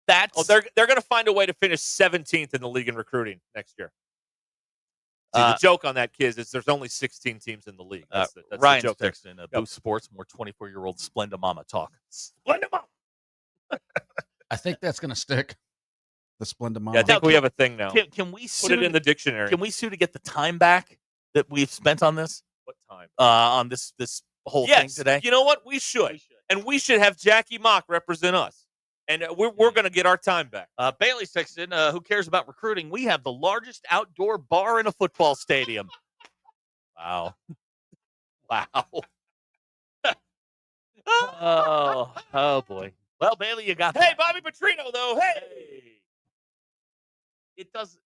They're going to find a way to finish 17th in the league in recruiting next year. See, the joke on that, kids, is there's only 16 teams in the league. That's Ryan's the joke texting Boost Sports, more 24-year-old Splenda Mama talk. Splenda Mama. I think that's going to stick. The Splenda Mama. Yeah, I think we have a thing now. Can we put it in the dictionary? Can we sue to get the time back that we've spent on this? What time? On this whole thing today? You know what? We should. And we should have Jackie Mock represent us. And we're going to get our time back. Bailey Sexton, who cares about recruiting? We have the largest outdoor bar in a football stadium. Wow. Oh, boy. Well, Bailey, you got that. Hey, Bobby Petrino, though. Hey. It does.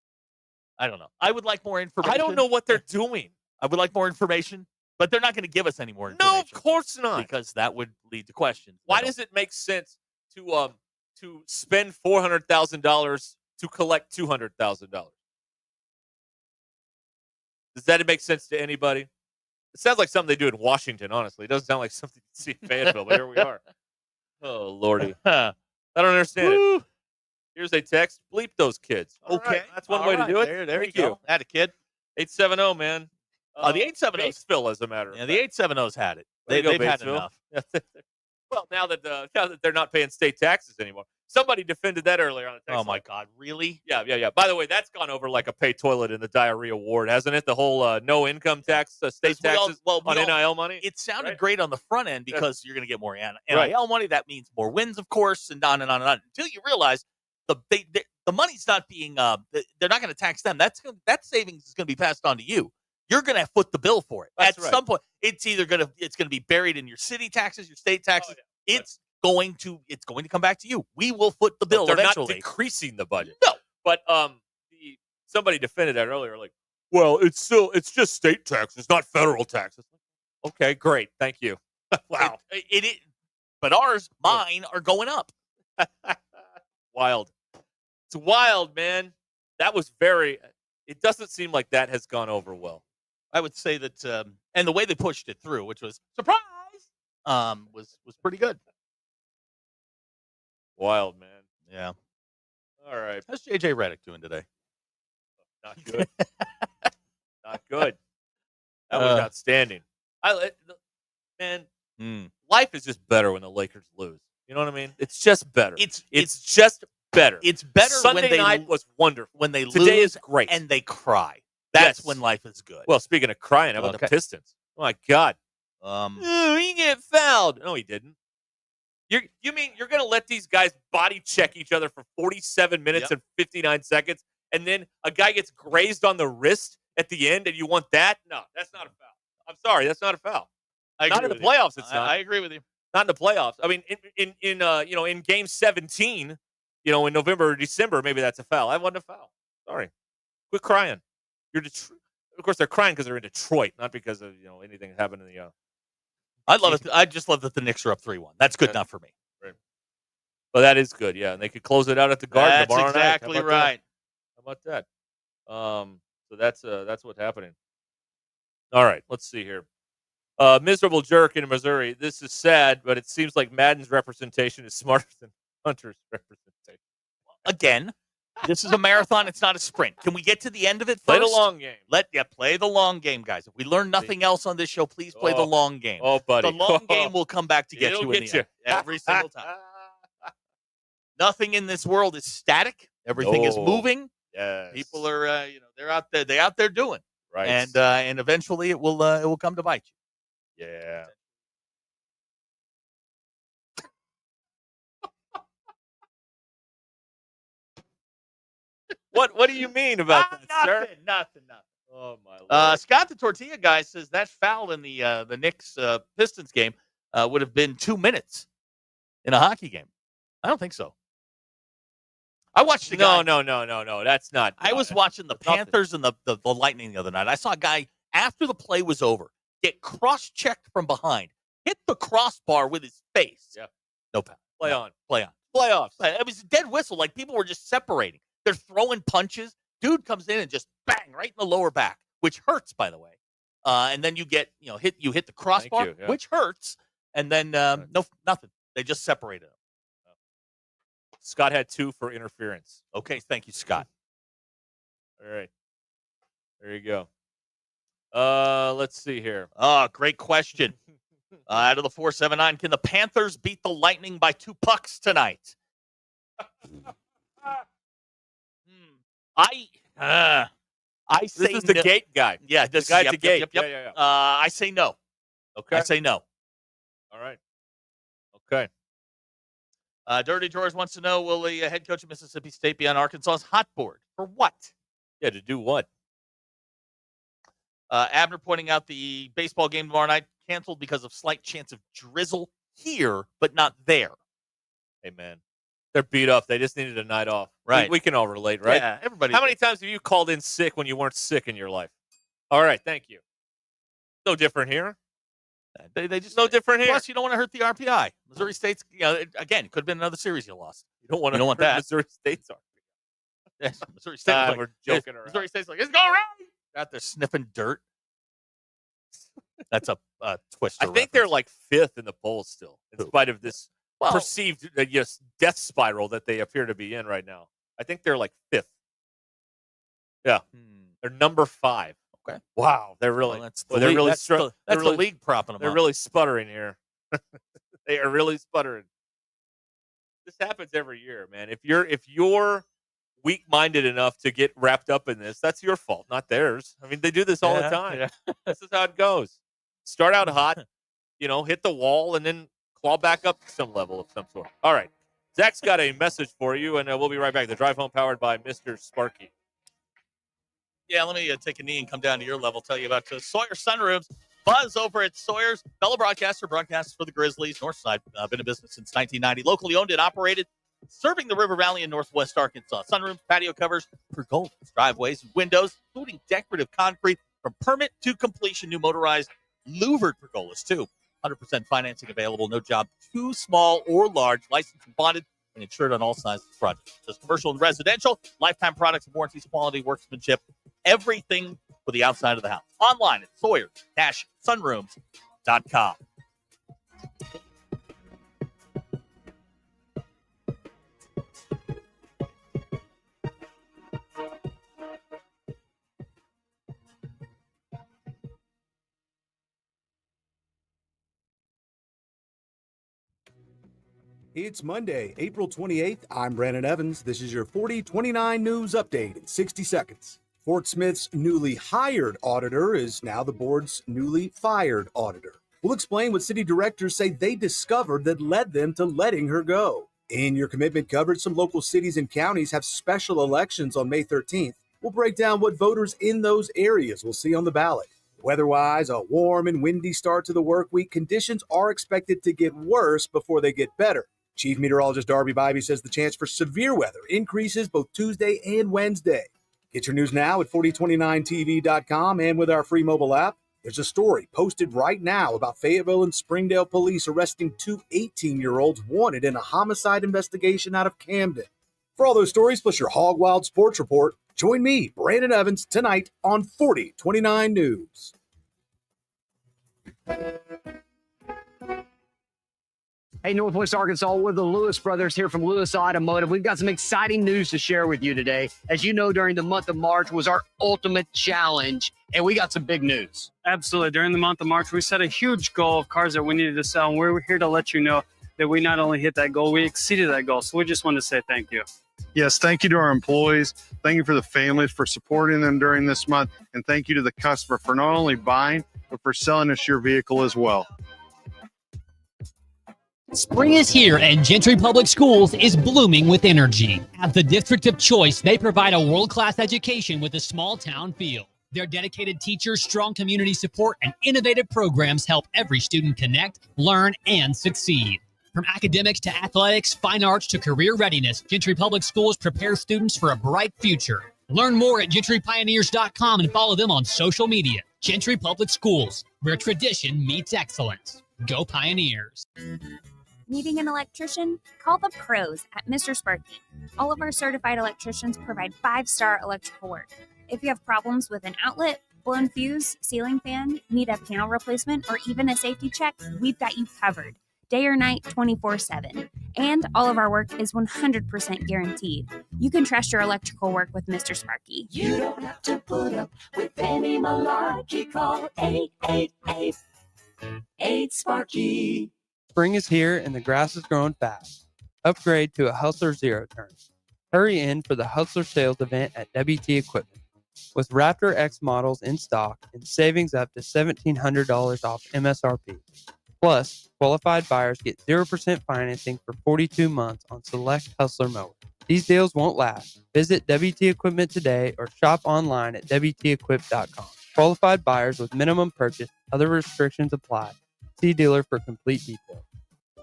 I don't know. I would like more information. I don't know what they're doing. I would like more information, but they're not going to give us any more information. No, of course not. Because that would lead to questions. Why does it make sense to spend $400,000 to collect $200,000? Does that make sense to anybody? It sounds like something they do in Washington, honestly. It doesn't sound like something you see in Fayetteville, but here we are. Oh, Lordy. I don't understand it. Here's a text. Bleep those kids. Okay. Right. That's one way to do it. There you go. Had a kid. 870, man. The 870s. Batesville, as a matter of fact. The 870s had it. They've had enough. Well, now that they're not paying state taxes anymore. Somebody defended that earlier on the text. Oh, my God. Really? Yeah. By the way, that's gone over like a pay toilet in the diarrhea ward, hasn't it? The whole no income tax, state taxes on NIL money. It sounded great on the front end because you're going to get more NIL money. That means more wins, of course, and on and on and on. Until you realize the money's not being they're not going to tax them. That savings is going to be passed on to you. You're going to foot the bill for it. At some point, it's going to be buried in your city taxes, your state taxes. It's going to come back to you. We will foot the bill eventually. They're not decreasing the budget. No. But somebody defended that earlier, like, well, it's just state taxes, not federal taxes. Okay, great. Thank you. Wow. But mine are going up. Wild. It's wild, man. That was it doesn't seem like that has gone over well. I would say that, and the way they pushed it through, which was surprise, was pretty good. Wild, man. Yeah. All right. How's JJ Redick doing today? Not good. Not good. That was outstanding. Life is just better when the Lakers lose. You know what I mean? It's just better. It's just better. It's better. Sunday night was wonderful. When they Today lose is great. and they cry. That's when life is good. Well, speaking of crying, how about the Pistons? Oh my God. He get fouled. No, he didn't. You mean you're going to let these guys body check each other for 47 minutes and 59 seconds, and then a guy gets grazed on the wrist at the end, and you want that? No, that's not a foul. I'm sorry, that's not a foul. Not in the playoffs. It's not. I agree with you. Not in the playoffs. I mean, in Game 17, in November or December, maybe that's a foul. That wasn't a foul. Sorry. Quit crying. Of course, they're crying because they're in Detroit, not because of anything that happened in the. I love it. I just love that the Knicks are up 3-1. That's good enough for me. Right. Well, that is good. Yeah, and they could close it out at the Garden That's tomorrow exactly night. right. How about that? So that's what's happening. All right, let's see here. Miserable jerk in Missouri. This is sad, but it seems like Madden's representation is smarter than Hunter's representation. Again, this is a marathon. It's not a sprint. Can we get to the end of it first? Play the long game. Play the long game, guys. If we learn nothing else on this show, please play the long game. Oh, buddy. The long game will come back to get It'll you in get the end. Every single time. Nothing in this world is static. Everything is moving. Yes. People are, they're out there. They're out there doing. Right. And eventually it will come to bite you. Yeah. What do you mean about that, sir? Nothing. Oh my Lord. Scott the Tortilla guy says that foul in the Knicks Pistons game would have been 2 minutes in a hockey game. I don't think so. I watched the guy. No. That's not. I was watching the Panthers and the Lightning the other night. I saw a guy after the play was over get cross-checked from behind, hit the crossbar with his face. Yeah. No foul. Play on. Playoffs. It was a dead whistle. Like people were just separating. They're throwing punches. Dude comes in and just bang right in the lower back, which hurts, by the way. And then you get hit the crossbar, which hurts. And then nothing. They just separated them. Scott had 2 for interference. Okay, thank you, Scott. All right. There you go. Let's see here. Great question. Out of the 479, can the Panthers beat the Lightning by 2 pucks tonight? I say this is the no. gate guy. Yeah, the guy at the gate. Yep. Yeah. I say no. Okay. I say no. All right. Okay. Dirty George wants to know, will the head coach of Mississippi State be on Arkansas's hot board? For what? Yeah, to do what? Abner pointing out the baseball game tomorrow night canceled because of slight chance of drizzle here, but not there. Hey, man. They're beat up. They just needed a night off. Right. We can all relate, right? Yeah, everybody. How many times have you called in sick when you weren't sick in your life? All right, thank you. No different here. They just no different here. Plus, you don't want to hurt the RPI. Missouri State's, again, it could have been another series you lost. You don't want to hurt that. Missouri State's RPI. Yes, Missouri State. We're joking around. Missouri State's like, it's going right. Out there sniffing dirt. That's a Twister. I think they're like 5th in the polls still, in spite of this perceived death spiral that they appear to be in right now. I think they're like 5th. Yeah, they're number 5. Okay. Wow, they're really. That's the league propping them They're up. really sputtering here. They are really sputtering. This happens every year, man. If you're weak-minded enough to get wrapped up in this, that's your fault, not theirs. I mean, they do this all the time. Yeah. This is how it goes. Start out hot, hit the wall, and then claw back up to some level of some sort. All right. Zach's got a message for you, and we'll be right back. The Drive Home powered by Mr. Sparky. Yeah, let me take a knee and come down to your level, tell you about Sawyer Sunrooms. Buzz over at Sawyer's, fellow broadcaster, broadcasts for the Grizzlies, Northside. Been in business since 1990. Locally owned and operated, serving the River Valley in Northwest Arkansas. Sunrooms, patio covers, pergolas, driveways, windows, including decorative concrete from permit to completion. New motorized louvered pergolas, too. 100% financing available. No job too small or large. Licensed and bonded and insured on all sizes of projects. Just commercial and residential. Lifetime products and warranties, quality, workmanship. Everything for the outside of the house. Online at Sawyers-Sunrooms.com. It's Monday, April 28th. I'm Brandon Evans. This is your 4029 News Update in 60 seconds. Fort Smith's newly hired auditor is now the board's newly fired auditor. We'll explain what city directors say they discovered that led them to letting her go. In your commitment coverage, some local cities and counties have special elections on May 13th. We'll break down what voters in those areas will see on the ballot. Weather-wise, a warm and windy start to the work week. Conditions are expected to get worse before they get better. Chief Meteorologist Darby Bybee says the chance for severe weather increases both Tuesday and Wednesday. Get your news now at 4029tv.com and with our free mobile app. There's a story posted right now about Fayetteville and Springdale police arresting two 18-year-olds wanted in a homicide investigation out of Camden. For all those stories, plus your Hog Wild Sports Report, join me, Brandon Evans, tonight on 4029 News. Hey, Northwest Arkansas, we're the Lewis brothers here from Lewis Automotive. We've got some exciting news to share with you today. As you know, during the month of March was our ultimate challenge, and we got some big news. Absolutely. During the month of March, we set a huge goal of cars that we needed to sell, and we're here to let you know that we not only hit that goal, we exceeded that goal. So we just want to say thank you. Yes, thank you to our employees. Thank you for the families for supporting them during this month, and thank you to the customer for not only buying, but for selling us your vehicle as well. Spring is here and Gentry Public Schools is blooming with energy. As the district of choice, they provide a world-class education with a small-town feel. Their dedicated teachers, strong community support, and innovative programs help every student connect, learn, and succeed. From academics to athletics, fine arts to career readiness, Gentry Public Schools prepare students for a bright future. Learn more at gentrypioneers.com and follow them on social media. Gentry Public Schools, where tradition meets excellence. Go Pioneers. Needing an electrician? Call the pros at Mr. Sparky. All of our certified electricians provide 5-star electrical work. If you have problems with an outlet, blown fuse, ceiling fan, need a panel replacement, or even a safety check, we've got you covered. Day or night, 24/7. And all of our work is 100% guaranteed. You can trust your electrical work with Mr. Sparky. You don't have to put up with any malarkey. Call 888-8-SPARKY. Spring is here and the grass is growing fast. Upgrade to a Hustler Zero Turn. Hurry in for the Hustler sales event at WT Equipment. With Raptor X models in stock and savings up to $1,700 off MSRP. Plus, qualified buyers get 0% financing for 42 months on select Hustler mowers. These deals won't last. Visit WT Equipment today or shop online at WTEquip.com. Qualified buyers with minimum purchase, other restrictions apply. See dealer for complete details.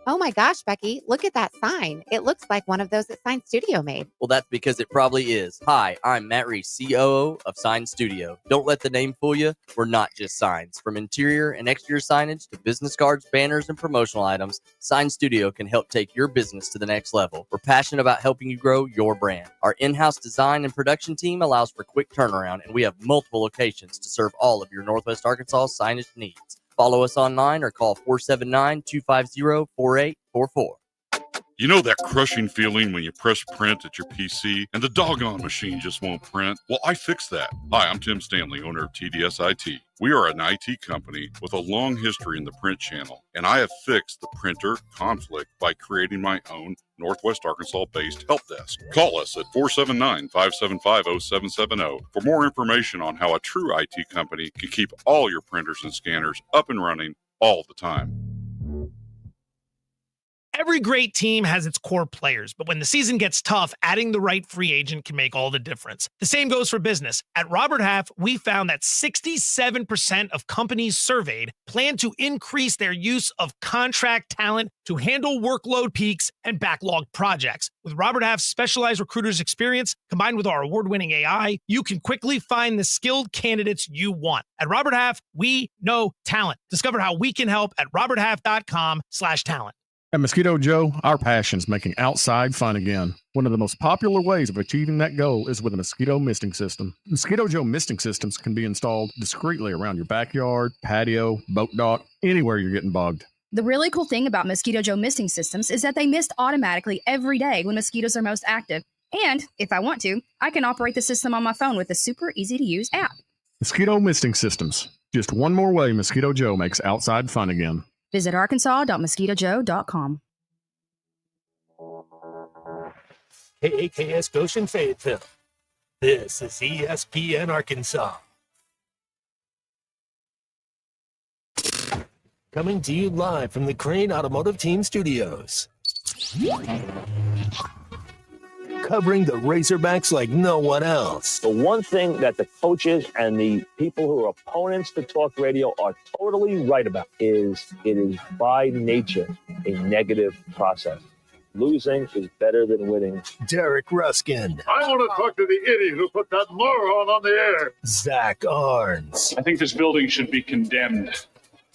Oh my gosh, Becky, look at that sign. It looks like one of those that Sign Studio made. Well, that's because it probably is. Hi, I'm Matt Reese, COO of Sign Studio. Don't let the name fool you. We're not just signs. From interior and exterior signage to business cards, banners, and promotional items, Sign Studio can help take your business to the next level. We're passionate about helping you grow your brand. Our in-house design and production team allows for quick turnaround, and we have multiple locations to serve all of your Northwest Arkansas signage needs. Follow us online or call 479-250-4844. You know that crushing feeling when you press print at your PC and the doggone machine just won't print? Well, I fixed that. Hi, I'm Tim Stanley, owner of TDS IT. We are an IT company with a long history in the print channel, and I have fixed the printer conflict by creating my own Northwest Arkansas-based help desk. Call us at 479-575-0770 for more information on how a true IT company can keep all your printers and scanners up and running all the time. Every great team has its core players, but when the season gets tough, adding the right free agent can make all the difference. The same goes for business. At Robert Half, we found that 67% of companies surveyed plan to increase their use of contract talent to handle workload peaks and backlog projects. With Robert Half's specialized recruiters experience, combined with our award-winning AI, you can quickly find the skilled candidates you want. At Robert Half, we know talent. Discover how we can help at roberthalf.com/talent. At Mosquito Joe, our passion is making outside fun again. One of the most popular ways of achieving that goal is with a mosquito misting system. Mosquito Joe misting systems can be installed discreetly around your backyard, patio, boat dock, anywhere you're getting bugged. The really cool thing about Mosquito Joe misting systems is that they mist automatically every day when mosquitoes are most active. And if I want to, I can operate the system on my phone with a super easy-to-use app. Mosquito misting systems. Just one more way Mosquito Joe makes outside fun again. Visit arkansas.mosquitojoe.com. KAKS Goshen Fayetteville. This is ESPN Arkansas. Coming to you live from the Crane Automotive Team Studios. Covering the Razorbacks like no one else. The one thing that the coaches and the people who are opponents to talk radio are totally right about is it is by nature a negative process. Losing is better than winning. Derek Ruskin, I want to talk to the idiot who put that moron on the air. Zach Arns, I think this building should be condemned.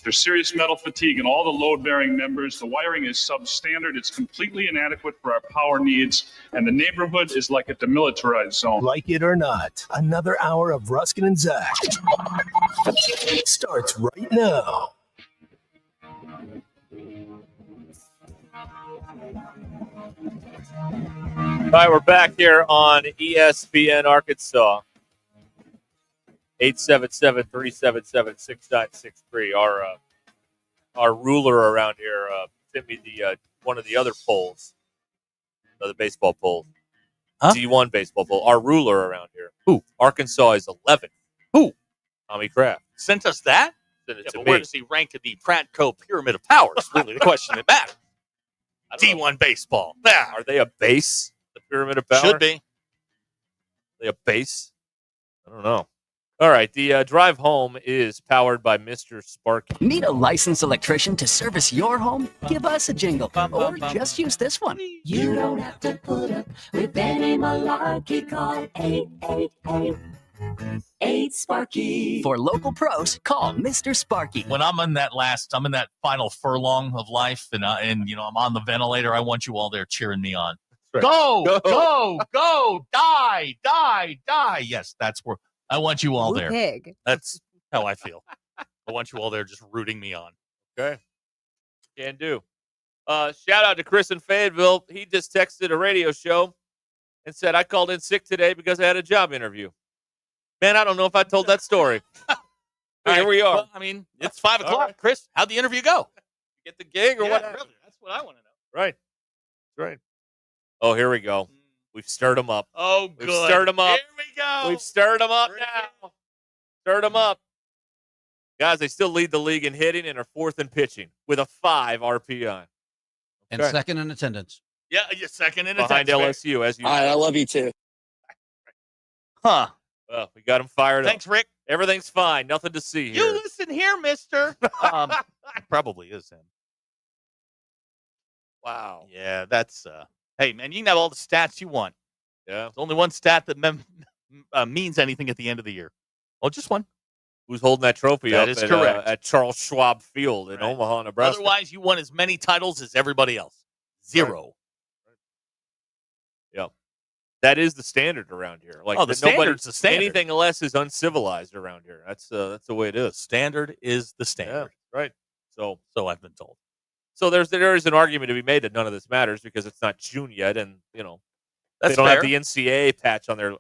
There's serious metal fatigue in all the load-bearing members. The wiring is substandard. It's completely inadequate for our power needs. And the neighborhood is like a demilitarized zone. like it or not, another hour of Ruskin and Zach starts right now. All right, we're back here on ESPN Arkansas. 877-377-6963. Our ruler around here sent me the one of the other polls, the baseball poll, D1 baseball poll. Our ruler around here. Who? Arkansas is 11th. Who? Tommy Kraft Sent us that? sent it Yeah, to but me. where does he rank in the Pratco Pyramid of Power? Is really the question that matters. D1 baseball. Yeah. Are they a base? The Pyramid of Power? Should be. Are they a base? I don't know. All right, the drive home is powered by Mr. Sparky. Need a licensed electrician to service your home? Give us a jingle, or just use this one. You don't have to put up with any malarkey. Call 888-8 For local pros, call Mr. Sparky. When I'm in that final furlong of life, and I'm on the ventilator, I want you all there cheering me on. Right. Go, die. Yes, that's where I want you all there. Pig. That's how I feel. I want you all there just rooting me on. Okay. Can do. Shout out to Chris in Fayetteville. He just texted a radio show and said, I called in sick today because I had a job interview. Man, I don't know if I told that story. But here we are. Well, I mean, it's 5 o'clock. right. Chris, how'd the interview go? Get the gig or Yeah, what? really, that's what I want to know. Right. That's right. Oh, here we go. We've stirred them up. Oh, We've good. stirred them up. Here we go. We've stirred them up now. Stirred them up. Guys, they still lead the league in hitting and are fourth in pitching with a 5 RPI. And Okay. second in attendance. Yeah, you're second in Behind attendance. LSU, as you All right, I love you too. Huh. Well, we got them fired Thanks, up. Rick. Everything's fine. Nothing to see here. You listen here, mister. Probably is him. Wow. Yeah, that's hey man, you can have all the stats you want. Yeah. There's only one stat that means anything at the end of the year. Well, just one. Who's holding that trophy That up is at, correct. At Charles Schwab Field in Omaha, Nebraska? Otherwise, you won as many titles as everybody else. 0. Yep. That is the standard around here. Like Oh, the standard's the standard. Anything less is uncivilized around here. That's the way it is. Standard is the standard. Yeah, right. So I've been told. So there is an argument to be made that none of this matters because it's not June yet, and That's they don't fair. have the NCAA patch on their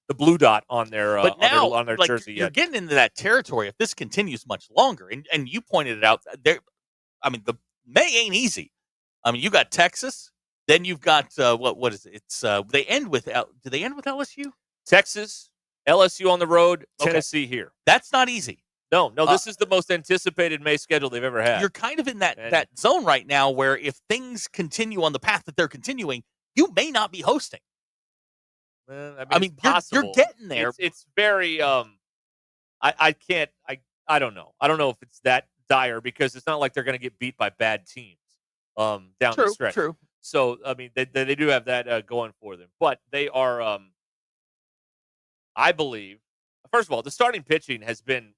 the blue dot on their But now, on their like, jersey you're yet. getting into that territory. If this continues much longer, and you pointed it out, there. I mean, the May ain't easy. I mean, you got Texas, then you've got what is it? It's they end with do they end with LSU? Texas, LSU on the road, Okay. Tennessee here. That's not easy. No, this is the most anticipated May schedule they've ever had. You're kind of in that zone right now where if things continue on the path that they're continuing, you may not be hosting. I mean, you're possible. getting there. It's very I can't I don't know. I don't know if it's that dire because it's not like they're going to get beat by bad teams down the stretch. True. So I mean, they do have that going for them, but they are. I believe, first of all, the starting pitching has been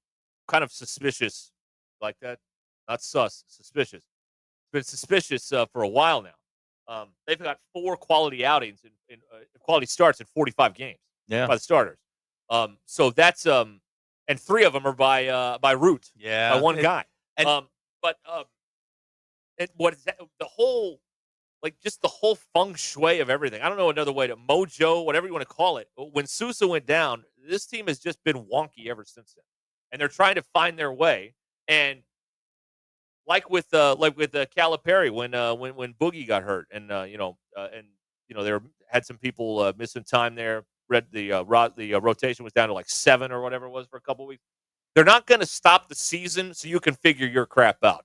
kind of suspicious, like that. Not suspicious. It's been suspicious for a while now. They've got 4 quality outings in quality starts in 45 games. Yeah. By the starters. So that's and 3 of them are by Root. Yeah. By one guy. and- What is that? The whole, like, just the whole feng shui of everything. I don't know another way to mojo, whatever you want to call it. When Sousa went down, this team has just been wonky ever since then, and they're trying to find their way. And like with Calipari when Boogie got hurt, and there had some people missing time there. The rotation was down to like 7 or whatever it was for a couple of weeks. They're not going to stop the season so you can figure your crap out.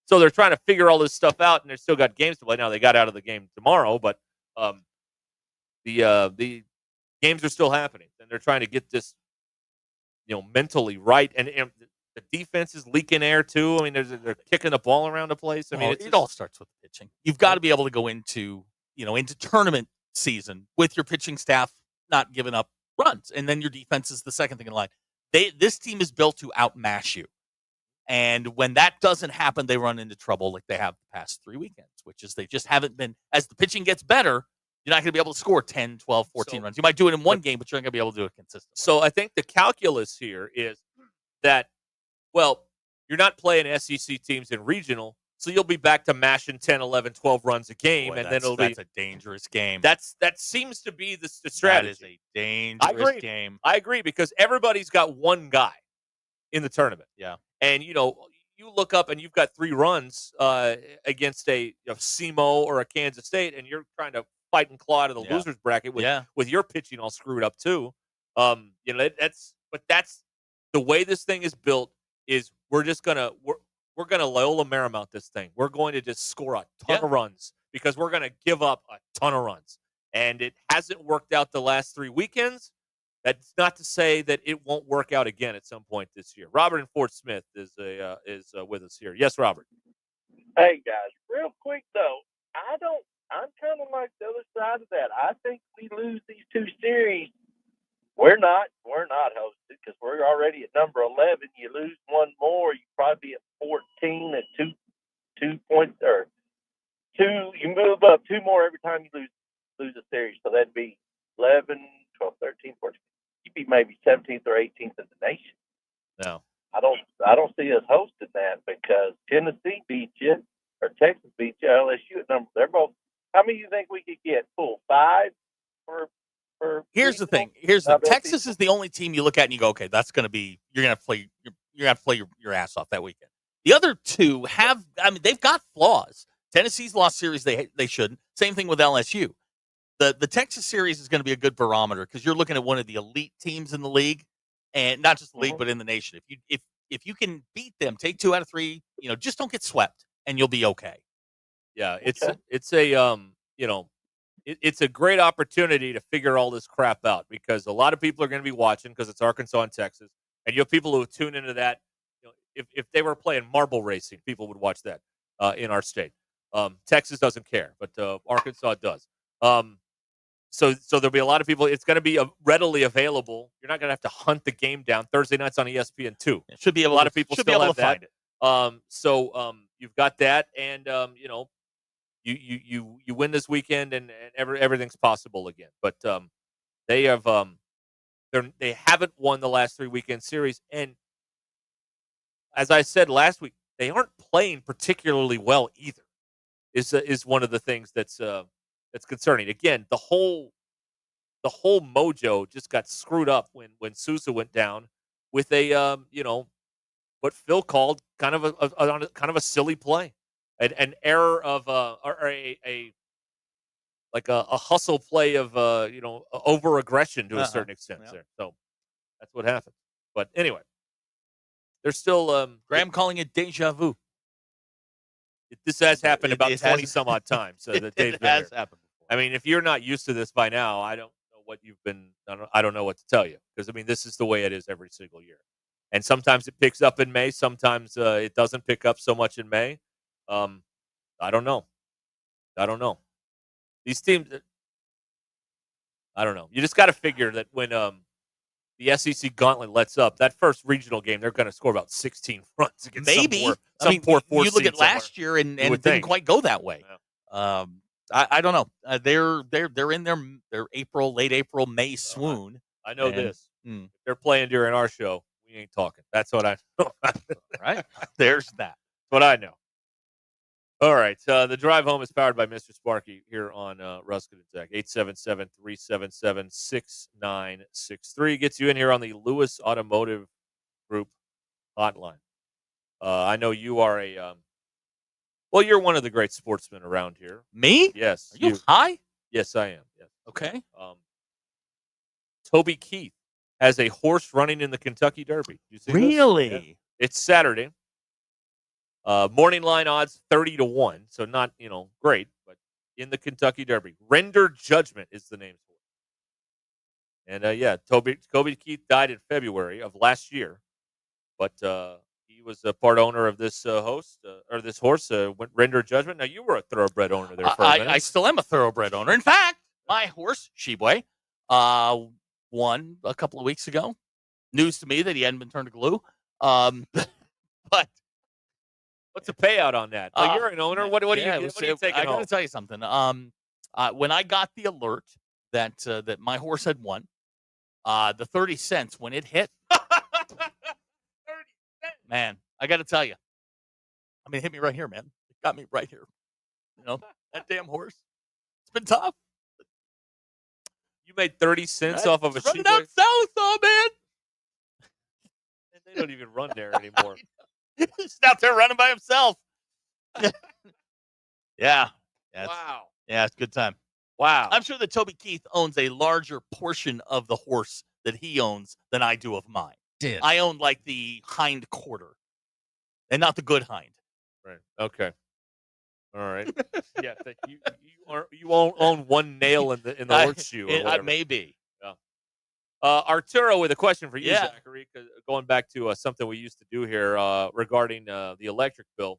So they're trying to figure all this stuff out, and they've still got games to play. Now they got out of the game tomorrow, but the games are still happening, and they're trying to get this mentally right. And The defense is leaking air too. I mean, they're kicking the ball around the place. I mean, it all starts with the pitching. You've got to be able to go into tournament season with your pitching staff not giving up runs, and then your defense is the second thing in line. This team is built to outmash you, and when that doesn't happen, they run into trouble like they have the past 3 weekends, which is they just haven't been. As the pitching gets better, you're not going to be able to score 10, 12, 14 runs. You might do it in one game, but you're not going to be able to do it consistently. So I think the calculus here is that, well, you're not playing SEC teams in regional, so you'll be back to mashing 10, 11, 12 runs a game, and then that's a dangerous game. That seems to be the strategy. That is a dangerous game. I agree, because everybody's got one guy in the tournament. Yeah. And, you look up and you've got 3 runs against a SEMO or a Kansas State, and you're trying to fight and claw out of the losers bracket with your pitching all screwed up too. That's the way this thing is built. Is we're gonna Loyola Marymount this thing. We're going to just score a ton of runs because we're going to give up a ton of runs, and it hasn't worked out the last 3 weekends. That's not to say that it won't work out again at some point this year. Robert in Fort Smith is with us here. Yes, Robert. Hey guys, real quick though, I'm kind of like the other side of that. I think we lose these 2 series. We're not hosted because we're already at number 11. You lose one more, you probably be at 14 at 2 points or 2. You move up 2 more every time you lose a series. So that'd be 11, 12, 13, 14. You'd be maybe 17th or 18th in the nation. No, I don't see us hosting that because Tennessee beat you or Texas beat you. LSU at number. They're both. How many do you think we could get? Full 5 for Here's the thing. Texas is the only team you look at and you go, okay, that's going to be you're going to play your ass off that weekend. The other 2 they've got flaws. Tennessee's lost series they shouldn't. Same thing with LSU. The Texas series is going to be a good barometer because you're looking at one of the elite teams in the league, and not just the league but in the nation. If you can beat them, take 2 out of 3, just don't get swept and you'll be okay. Yeah, it's a great opportunity to figure all this crap out because a lot of people are going to be watching because it's Arkansas and Texas, and you have people who tune into that. If they were playing marble racing, people would watch that in our state. Texas doesn't care, but Arkansas does. So there'll be a lot of people. It's going to be readily available. You're not going to have to hunt the game down. Thursday nights on ESPN2. Should be able. A lot of people should still be able have to that. find it. So you've got that, and you win this weekend, and everything's possible again. But they haven't won the last 3 weekend series, and as I said last week, they aren't playing particularly well either. Is one of the things that's concerning. Again, the whole mojo just got screwed up when Sousa went down with a what Phil called kind of a silly play, an error of or a hustle play of over aggression to a certain extent there. So that's what happened. But anyway, there's still Graham calling it deja vu. This has happened about 20 some odd times. That Dave it has happened. I mean, if you're not used to this by now, I don't know what you've been. I don't know what to tell you because I mean, this is the way it is every single year. And sometimes it picks up in May. Sometimes it doesn't pick up so much in May. I don't know. These teams, I don't know. You just got to figure that when the SEC gauntlet lets up, that first regional game, they're going to score about 16 runs against Maybe. some poor four you look seed at last year and it didn't think. quite go that way. Yeah. I don't know. They're in their late April, May swoon. I know this. If they're playing during our show, we ain't talking. That's what I know. Right? There's that. What I know. All right. The drive home is powered by Mr. Sparky here on Ruscin and Zach. 877-377-6963 gets you in here on the Lewis Automotive Group hotline. I know you are you're one of the great sportsmen around here. Me? Yes. Are you high? Yes, I am. Yes. Okay. Toby Keith has a horse running in the Kentucky Derby. You see Really? This? Yeah. It's Saturday. Morning line odds 30-1, so not great, but in the Kentucky Derby, Render Judgment is the name for it. And Toby Keith died in February of last year, but he was a part owner of this or this horse. Went render judgment. Now you were a thoroughbred owner there for a minute. I still am a thoroughbred owner. In fact, my horse Sheboy won a couple of weeks ago. News to me that he hadn't been turned to glue. But what's the payout on that? You're an owner. What are you taking I got home? to tell you something. When I got the alert that that my horse had won, the 30 cents when it hit, 30 cents. Man, I got to tell you. I mean, it hit me right here, man. It got me right here. You know, that damn horse. It's been tough. You made 30 cents off of a running Sheboy? out south, oh man. They don't even run there anymore. He's out there running by himself. Yeah. Wow. Yeah, it's a good time. Wow. I'm sure that Toby Keith owns a larger portion of the horse that he owns than I do of mine. I own like the hind quarter and not the good hind. Right. Okay. All right. Yeah. You won't own one nail in the horseshoe. Maybe. Yeah. Arturo with a question for you, Yeah. Zachary. Going back to something we used to do here regarding the electric bill.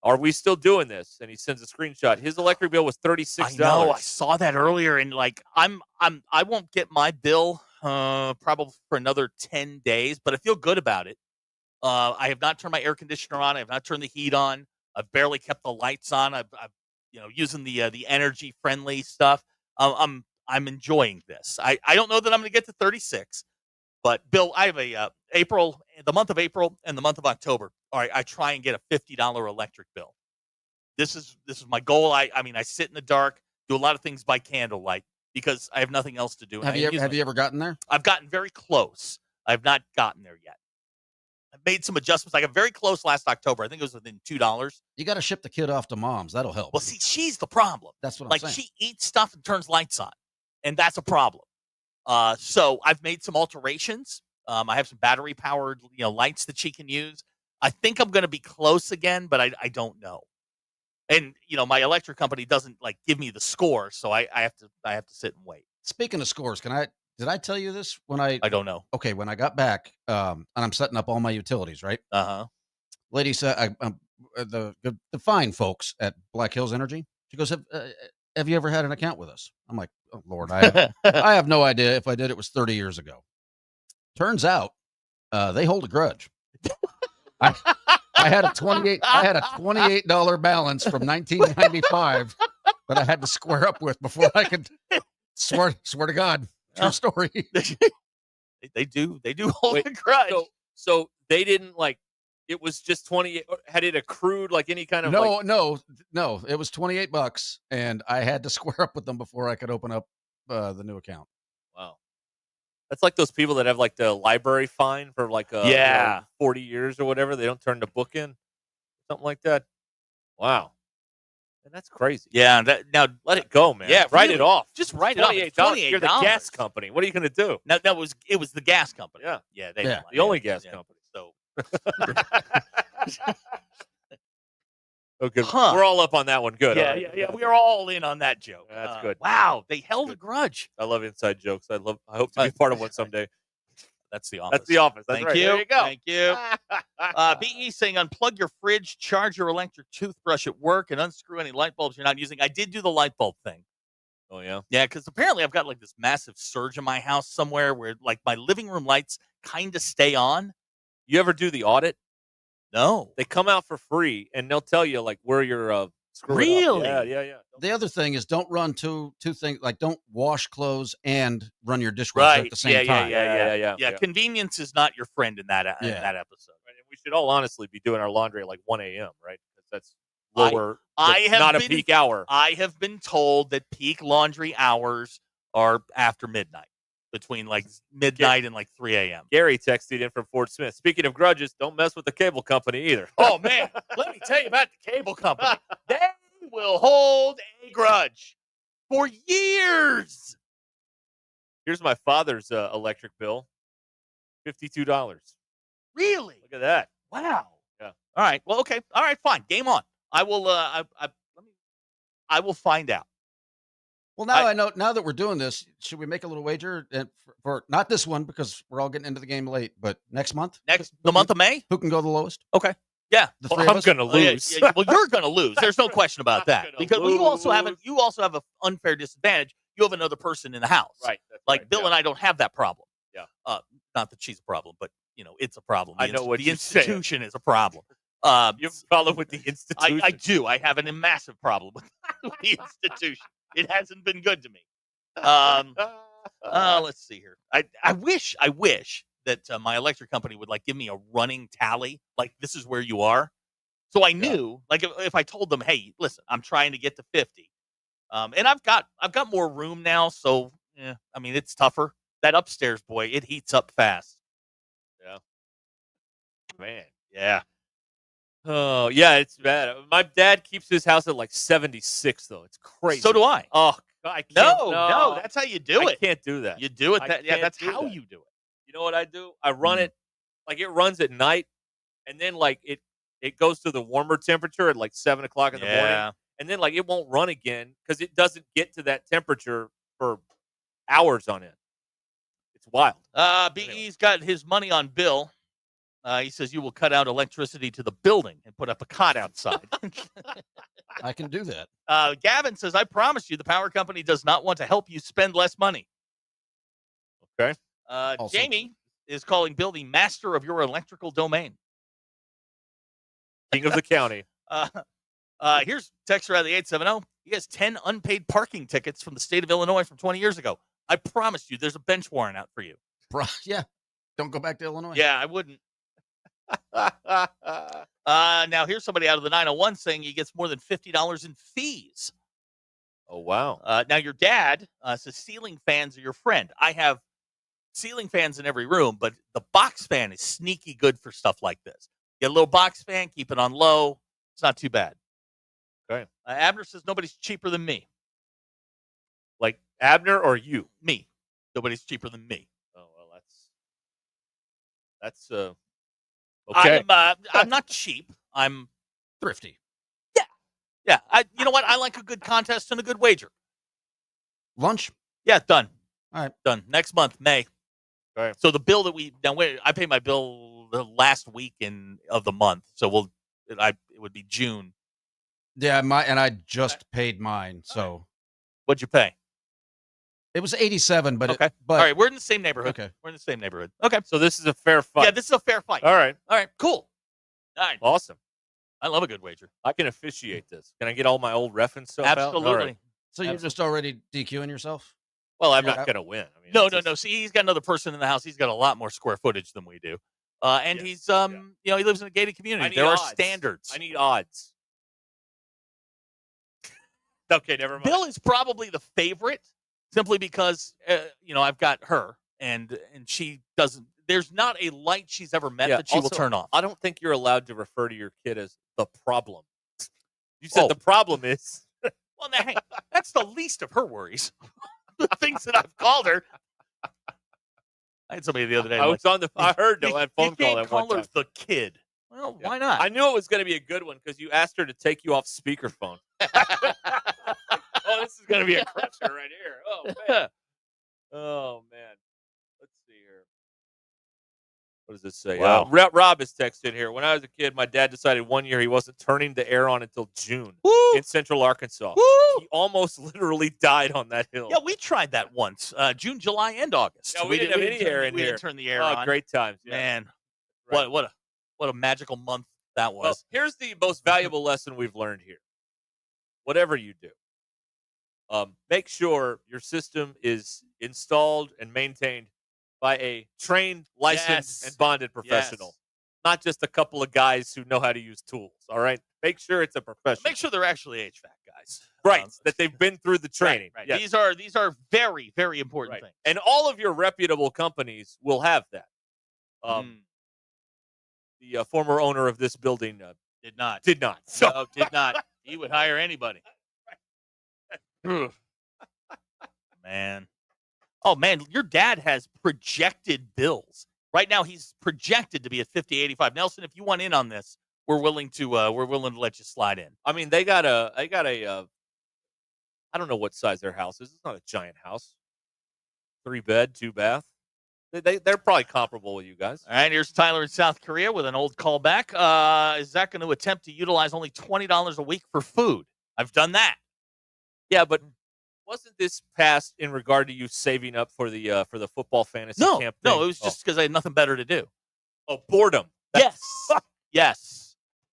Are we still doing this? And he sends a screenshot. His electric bill was $36. I know. I saw that earlier, and like I won't get my bill probably for another 10 days, but I feel good about it. I have not turned my air conditioner on. I have not turned the heat on. I've barely kept the lights on. I've using the energy friendly stuff. I'm enjoying this. I don't know that I'm going to get to 36, but Bill, I have the month of April and the month of October. All right, I try and get a $50 electric bill. This is my goal. I mean, I sit in the dark, do a lot of things by candlelight because I have nothing else to do. Have you ever gotten there? I've gotten very close. I've not gotten there yet. I've made some adjustments. I got very close last October. I think it was within $2. You got to ship the kid off to mom's. That'll help. Well, see, she's the problem. That's what like I'm saying. she eats stuff and turns lights on, and that's a problem. So I've made some alterations. I have some battery powered lights that she can use. I think I'm going to be close again, but I don't know. And my electric company doesn't give me the score, so I have to sit and wait. Speaking of scores, did I tell you this when I don't know. Okay, when I got back, and I'm setting up all my utilities, right? Lady said, the fine folks at Black Hills Energy. She goes, have you ever had an account with us? I'm like, oh Lord, I have no idea. If I did, it was 30 years ago. Turns out, they hold a grudge. I had a $28 balance from 1995 that I had to square up with before I could swear to God. True story. They do hold a grudge. So they didn't it was just 28. Had it accrued any kind of no. It was $28, and I had to square up with them before I could open up the new account. Wow. That's like those people that have the library fine for 40 years or whatever. They don't turn the book in, something like that. Wow, and that's crazy. Yeah, now let it go, man. Yeah, write it off. Just write it off. $28. You're the gas company. What are you going to do? No, it was the gas company. Yeah, the only gas company. So. Okay, we're all up on that one. Good. Yeah, right. yeah. We are all in on that joke. That's good. Wow, they held a grudge. I love inside jokes. I hope to be part of one someday. That's the office. That's the office. That's Thank right. you. There you go. Thank you. BE saying unplug your fridge, charge your electric toothbrush at work, and unscrew any light bulbs you're not using. I did do the light bulb thing. Oh yeah. Yeah, because apparently I've got this massive surge in my house somewhere where my living room lights kind of stay on. You ever do the audit? No. They come out for free, and they'll tell you where your really? Yeah. The other thing is don't run two things, don't wash clothes and run your dishwasher at the same time. Yeah. Convenience is not your friend in that episode. Right? And we should all honestly be doing our laundry at 1 a.m., right? Because that's lower. Not a peak hour. I have been told that peak laundry hours are after midnight. Between midnight and 3 a.m. Gary texted in from Fort Smith. Speaking of grudges, don't mess with the cable company either. Oh, man. Let me tell you about the cable company. They will hold a grudge for years. Here's my father's electric bill. $52. Really? Look at that. Wow. Yeah. All right. Well, okay. All right, fine. Game on. I will I will find out. Well, now I know. Now that we're doing this, should we make a little wager for not this one because we're all getting into the game late, but next month? The month of May? Who can go the lowest? Okay. Yeah. The three of us? I'm going to lose. Well, you're going to lose. There's no question about that. Because you also have an unfair disadvantage. You have another person in the house. Right. Like Bill and I don't have that problem. Yeah. Not that she's a problem, but it's a problem. I know what the you're institution is a problem. You have a problem with the institution? I do. I have a massive problem with the institution. It hasn't been good to me. Let's see here. I wish that my electric company would like give me a running tally. Like this is where you are. So I knew, like if I told them, hey, listen, I'm trying to get to 50. And I've got more room now. So I mean, it's tougher. That upstairs boy, it heats up fast. Yeah. Man. Yeah. Oh, yeah, it's bad. My dad keeps his house at like 76, though. It's crazy. So do I. Oh, I can't. No, that's how you do it. I can't do that. You do it. That's do how that. you do it. You know what I do? I run it, like it runs at night, and then like it goes to the warmer temperature at like 7 o'clock in the morning, and then like it won't run again because it doesn't get to that temperature for hours on end. It's wild. BE's got his money on Bill. He says you will cut out electricity to the building and put up a cot outside. I can do that. Gavin says, I promise you the power company does not want to help you spend less money. Okay. Jamie is calling Bill the master of your electrical domain. King of the county. Here's texter out of the 870. He has 10 unpaid parking tickets from the state of Illinois from 20 years ago. I promise you there's a bench warrant out for you. Yeah. Don't go back to Illinois. Yeah, I wouldn't. Now here's somebody out of the 901 saying he gets more than $50 in fees. Oh, wow. Now your dad says ceiling fans are your friend. I have ceiling fans in every room, but the box fan is sneaky good for stuff like this. Get a little box fan, keep it on low. It's not too bad. Okay. Abner says nobody's cheaper than me. Like Abner or you? Me. Nobody's cheaper than me. Oh, well, that's okay. I'm not cheap. I'm thrifty. Yeah. You know what? I like a good contest and a good wager. Lunch? Yeah, done. All right. Done. Next month, May. All right. So the bill that I pay my bill the last week of the month. So it would be June. Yeah, I just paid mine. So what'd you pay? It was 87, but okay. All right, we're in the same neighborhood. Okay. We're in the same neighborhood. Okay. So this is a fair fight. Yeah, this is a fair fight. All right. Cool. All right. Awesome. I love a good wager. I can officiate this. Can I get all my old reference stuff out? Absolutely. Right. So you're just already DQing yourself? Well, I'm not going to win. I mean, no. See, he's got another person in the house. He's got a lot more square footage than we do. And he's, he lives in a gated community. There are standards. I need odds. Okay, never mind. Bill is probably the favorite simply because, I've got her and she doesn't, there's not a light she's ever met that she will turn off. I don't think you're allowed to refer to your kid as the problem. You said the problem is. Well, now, hey, that's the least of her worries. The things that I've called her. I had somebody the other day. I heard that phone call. You can't call her the kid. Well, why not? I knew it was going to be a good one because you asked her to take you off speakerphone. Oh, this is going to be a crusher right here. Oh, man. Oh, man. Let's see here. What does this say? Wow. Rob is texted here. When I was a kid, my dad decided one year he wasn't turning the air on until June in Central Arkansas. Woo! He almost literally died on that hill. Yeah, we tried that once. June, July, and August. Yeah, we didn't have any air in here. here. We didn't turn the air on. Great times. Yeah. Man, Right. what a magical month that was. Well, here's the most valuable lesson we've learned here. Whatever you do, make sure your system is installed and maintained by a trained, licensed, and bonded professional. Not just a couple of guys who know how to use tools, all right? Make sure it's a professional. Make sure they're actually HVAC guys. Right, that they've been through the training. Right. Yes. These are very, very important things. And all of your reputable companies will have that. The former owner of this building did not. So. No, did not. He would hire anybody. Man. Oh, man, your dad has projected bills. Right now, he's projected to be at 5085. Nelson, if you want in on this, we're willing to let you slide in. I mean, they got a I don't know what size their house is. It's not a giant house. 3-bed, 2-bath. They're probably comparable with you guys. All right, here's Tyler in South Korea with an old callback. Is Zach going to attempt to utilize only $20 a week for food? I've done that. Yeah, but wasn't this passed in regard to you saving up for the football fantasy camp thing? No, it was just because I had nothing better to do. Oh, boredom. Yes. Yes.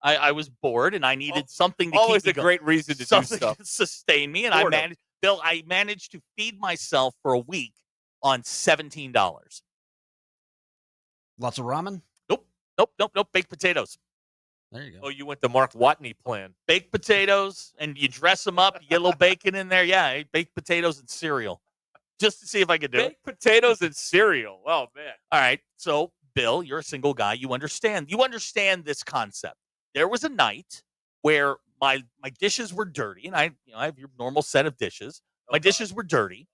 I was bored, and I needed something to always keep me a great reason to do something stuff. to sustain me, and Boredom. I managed to feed myself for a week on $17. Lots of ramen? Nope. Baked potatoes. There you go. Oh, you went the Mark Watney plan. Baked potatoes, and you dress them up. You get a little bacon in there. Yeah, I ate baked potatoes and cereal, just to see if I could do it. Baked potatoes and cereal. Oh, man. All right. So, Bill, you're a single guy. You understand this concept. There was a night where my dishes were dirty, and I have your normal set of dishes. My dishes were dirty,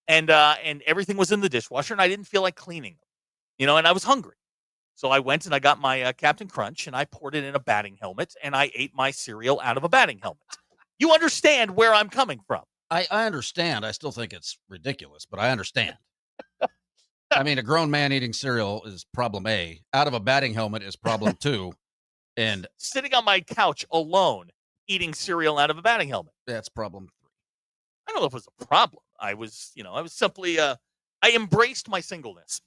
and everything was in the dishwasher, and I didn't feel like cleaning them. And I was hungry. So I went and I got my Captain Crunch, and I poured it in a batting helmet, and I ate my cereal out of a batting helmet. You understand where I'm coming from. I understand. I still think it's ridiculous, but I understand. I mean, a grown man eating cereal is problem A. Out of a batting helmet is problem 2. And sitting on my couch alone eating cereal out of a batting helmet. That's problem 3. I don't know if it was a problem. I was simply I embraced my singleness.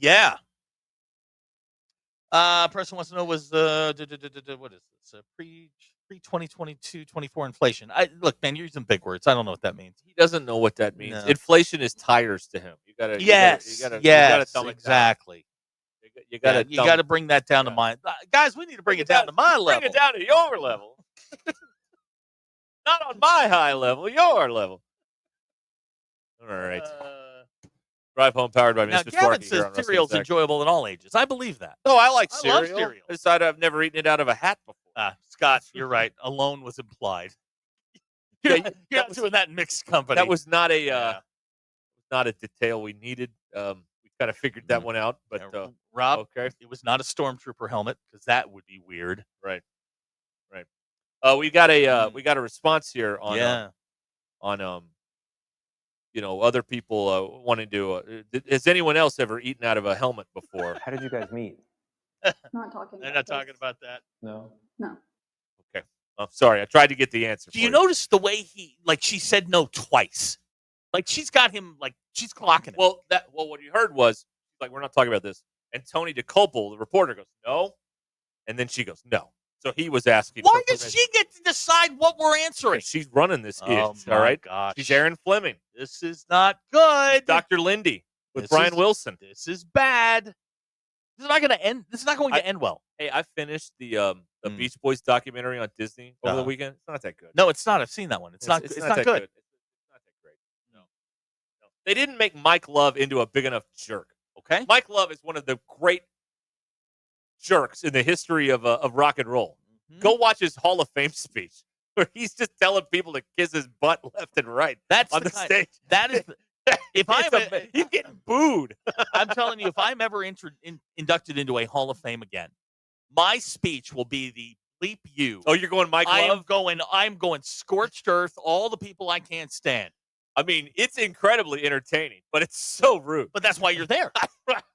Yeah. Person wants to know was what is this? Pre 2022-24 inflation. Look, man, you're using big words. I don't know what that means. He doesn't know what that means. No. Inflation is tires to him. You gotta dumb it exactly. down. You gotta bring that down to my guys. We need to bring it down to my level. Bring it down to your level. Not on my high level, your level. All right. Drive home powered by Now, Mr. Gavin Sparky. says cereal's enjoyable in all ages. I believe that. No, I like I cereal. love cereal. I decided I've never eaten it out of a hat before. Scott, you're right. Alone was implied. Yeah, You're not doing that in mixed company. That was not a detail we needed. We kind of figured that one out. But Rob, okay, it was not a stormtrooper helmet because that would be weird. Right. We got a response here on other people wanting to. Has anyone else ever eaten out of a helmet before? How did you guys meet? Not talking. They're not talking about that. No. No. Okay. I'm sorry. I tried to get the answer. Do you notice the way she said no twice? Like she's got him, like she's clocking it. Well, what you heard was like, we're not talking about this. And Tony DeCopel, the reporter, goes, no. And then she goes, no. So he was asking. Why does she get to decide what we're answering? She's running this ish. All right. Gosh. She's Aaron Fleming. This is not good. Dr. Lindy with Brian Wilson. This is bad. This is not going to end. This is not going to end well. Hey, I finished the Beach Boys documentary on Disney over the weekend. It's not that good. No, it's not. I've seen that one. It's not good. It's not that good. It's not that great. No. They didn't make Mike Love into a big enough jerk. Okay. Mike Love is one of the great jerks in the history of rock and roll. Mm-hmm. Go watch his Hall of Fame speech where he's just telling people to kiss his butt left and right. That's on the stage. That is. If he's getting booed. I'm telling you, if I'm ever inducted into a Hall of Fame again, my speech will be the bleep you. Oh, you're going Mike Love? I'm going scorched earth, all the people I can't stand. I mean, it's incredibly entertaining, but it's so rude. But that's why you're there.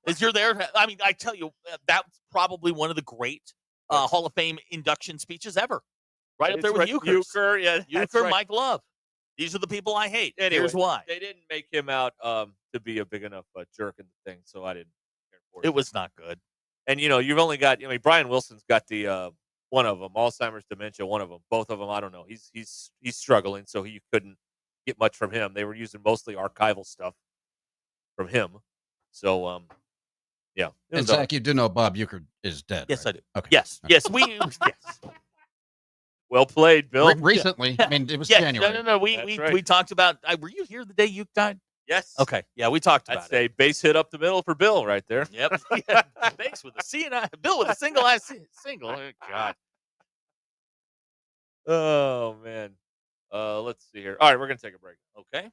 Is you're there. I mean, I tell you, that's probably one of the great Hall of Fame induction speeches ever. Right up there with Euchre. Euchre, right. Mike Love. These are the people I hate. Anyway, here's why. They didn't make him out to be a big enough jerk in the thing, so I didn't care for it. It was not good. And, you've only got, Brian Wilson's got the one of them, Alzheimer's, dementia, one of them. Both of them, I don't know. He's struggling, so you couldn't get much from him. They were using mostly archival stuff from him. So, yeah. And Zach, you do know Bob Euchre is dead. Yes, right? I do. Okay. Yes. Yes. Yes. Well played, Bill. Recently, I mean, it was January. No. We talked about. Were you here the day Euchre died? Yes. Okay. Yeah, we talked about it. I'd say base hit up the middle for Bill right there. Yep. Base with a C and I. Bill with a single I single. Oh, God. Oh man. Let's see here. All right, we're gonna take a break. Okay.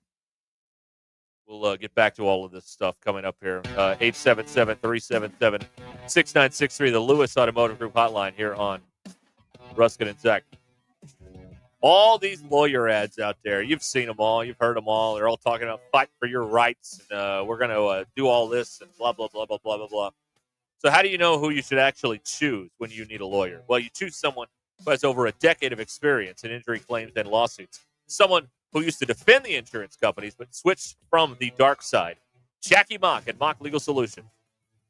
We'll get back to all of this stuff coming up here. 877-377-6963, the Lewis Automotive Group hotline here on Ruscin and Zach. All these lawyer ads out there, you've seen them all. You've heard them all. They're all talking about fight for your rights. And we're going to do all this and blah, blah, blah, blah, blah, blah, blah. So how do you know who you should actually choose when you need a lawyer? Well, you choose someone who has over a decade of experience in injury claims and lawsuits. Someone who used to defend the insurance companies but switched from the dark side. Jackie Mock at Mock Legal Solutions.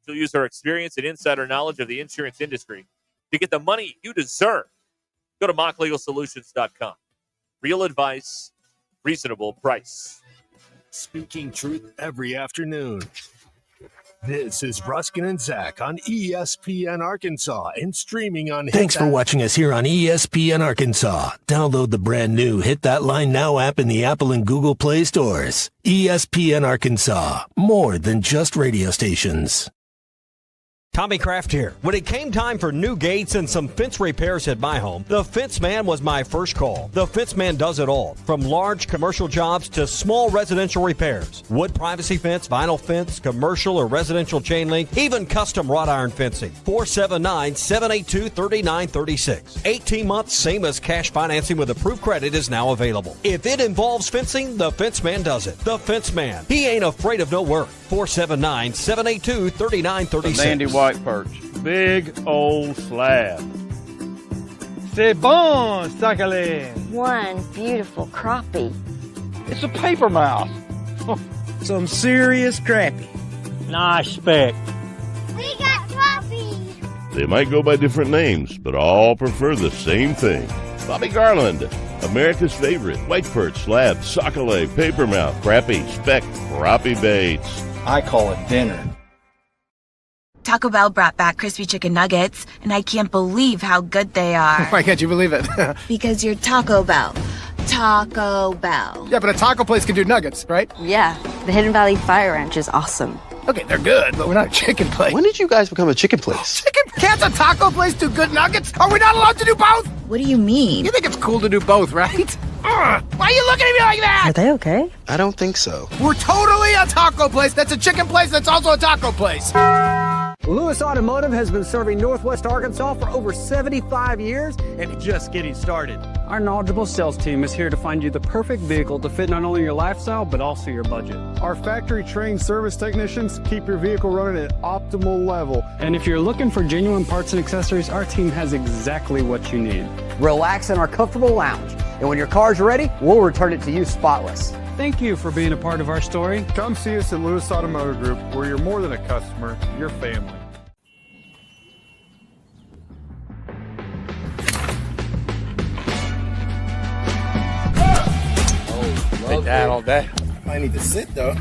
She'll use her experience and insider knowledge of the insurance industry to get the money you deserve. Go to mocklegalsolutions.com. Real advice, reasonable price. Speaking truth every afternoon. This is Ruscin and Zach on ESPN Arkansas and streaming on Thanks for watching us here on ESPN Arkansas. Download the brand new Hit That Line Now app in the Apple and Google Play stores. ESPN Arkansas, more than just radio stations. Tommy Kraft here. When it came time for new gates and some fence repairs at my home, the Fence Man was my first call. The Fence Man does it all, from large commercial jobs to small residential repairs. Wood privacy fence, vinyl fence, commercial or residential chain link, even custom wrought iron fencing. 479-782-3936. 18 months, same as cash financing with approved credit is now available. If it involves fencing, the Fence Man does it. The Fence Man. He ain't afraid of no work. 479-782-3936. Mandy White Perch. Big old slab. C'est bon, sacalé. One beautiful crappie. It's a paper mouse. Some serious crappie. Nice speck. We got crappie. They might go by different names, but all prefer the same thing. Bobby Garland, America's favorite. White perch, slab, sockeye, papermouth, crappie, speck, crappie baits. I call it dinner. Taco Bell brought back crispy chicken nuggets, and I can't believe how good they are. Why can't you believe it? Because you're Taco Bell. Taco Bell. Yeah, but a taco place can do nuggets, right? Yeah, the Hidden Valley Fire Ranch is awesome. Okay, they're good, but we're not a chicken place. When did you guys become a chicken place? Chicken? Can't a taco place do good nuggets? Are we not allowed to do both? What do you mean? You think it's cool to do both, right? Why are you looking at me like that? Are they okay? I don't think so. We're totally a taco place that's a chicken place that's also a taco place. Lewis Automotive has been serving Northwest Arkansas for over 75 years and just getting started. Our knowledgeable sales team is here to find you the perfect vehicle to fit not only your lifestyle, but also your budget. Our factory-trained service technicians keep your vehicle running at optimal level. And if you're looking for genuine parts and accessories, our team has exactly what you need. Relax in our comfortable lounge. And when your car's ready, we'll return it to you spotless. Thank you for being a part of our story. Come see us at Lewis Automotive Group, where you're more than a customer, you're family. Take that all day. I need to sit though.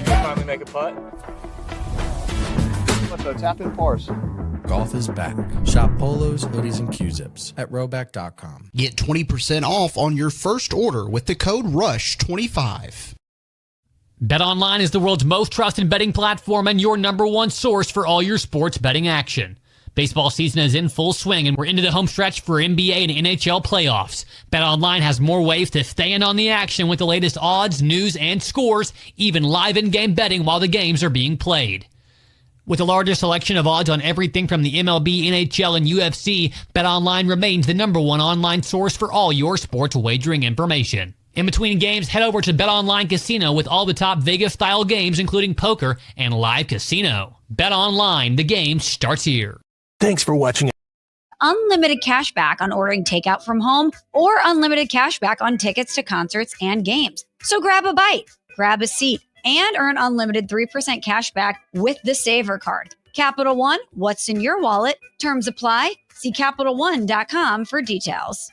Finally make a putt. What's the tap in force? Golf is back. Shop polos, hoodies, and Q-zips at rowback.com. Get 20% off on your first order with the code RUSH25. BetOnline is the world's most trusted betting platform and your number one source for all your sports betting action. Baseball season is in full swing, and we're into the home stretch for NBA and NHL playoffs. BetOnline has more ways to stay in on the action with the latest odds, news, and scores, even live in-game betting while the games are being played. With the largest selection of odds on everything from the MLB, NHL, and UFC, BetOnline remains the number one online source for all your sports wagering information. In between games, head over to BetOnline Casino with all the top Vegas-style games, including poker and live casino. BetOnline, the game starts here. Thanks for watching. Unlimited cash back on ordering takeout from home or unlimited cash back on tickets to concerts and games. So grab a bite, grab a seat, and earn unlimited 3% cash back with the Saver card. Capital One, what's in your wallet? Terms apply. See CapitalOne.com for details.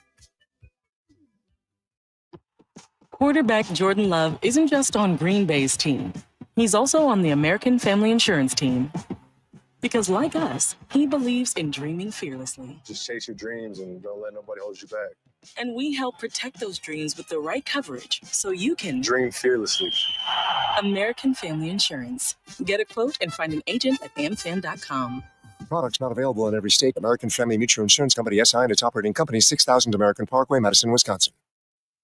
Quarterback Jordan Love isn't just on Green Bay's team. He's also on the American Family Insurance team. Because like us, he believes in dreaming fearlessly. Just chase your dreams and don't let nobody hold you back. And we help protect those dreams with the right coverage so you can dream fearlessly. American Family Insurance. Get a quote and find an agent at amfam.com. Products not available in every state. American Family Mutual Insurance Company, SI, and its operating company, 6000 American Parkway, Madison, Wisconsin.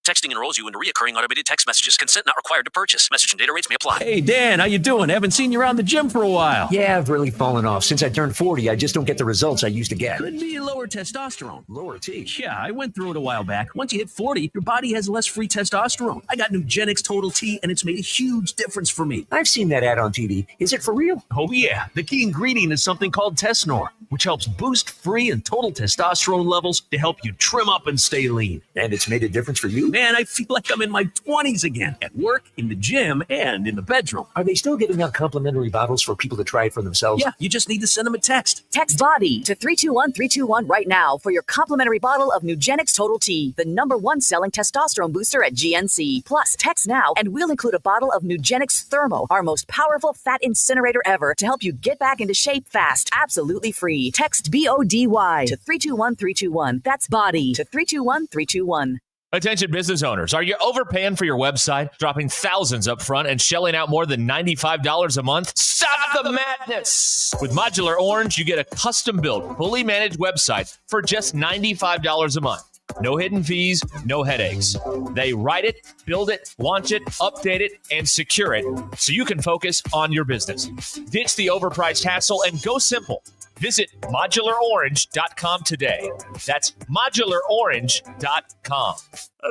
Texting enrolls you into recurring automated text messages. Consent not required to purchase. Message and data rates may apply. Hey, Dan, how you doing? Haven't seen you around the gym for a while. Yeah, I've really fallen off. Since I turned 40, I just don't get the results I used to get. Could be lower testosterone. Lower T. Yeah, I went through it a while back. Once you hit 40, your body has less free testosterone. I got Nugenix Total T, and it's made a huge difference for me. I've seen that ad on TV. Is it for real? Oh, yeah. The key ingredient is something called Tesnor, which helps boost free and total testosterone levels to help you trim up and stay lean. And it's made a difference for you? Man, I feel like I'm in my 20s again, at work, in the gym, and in the bedroom. Are they still giving out complimentary bottles for people to try it for themselves? Yeah, you just need to send them a text. Text BODY to 321-321 right now for your complimentary bottle of Nugenix Total T, the #1 selling testosterone booster at GNC. Plus, text now and we'll include a bottle of Nugenix Thermo, our most powerful fat incinerator ever, to help you get back into shape fast. Absolutely free. Text BODY to 321-321. That's BODY to 321-321. Attention business owners, are you overpaying for your website, dropping thousands up front and shelling out more than $95 a month? Stop the madness! With Modular Orange, you get a custom-built, fully managed website for just $95 a month. No hidden fees, no headaches. They write it, build it, launch it, update it, and secure it so you can focus on your business. Ditch the overpriced hassle and go simple. Visit modularorange.com today. That's modularorange.com.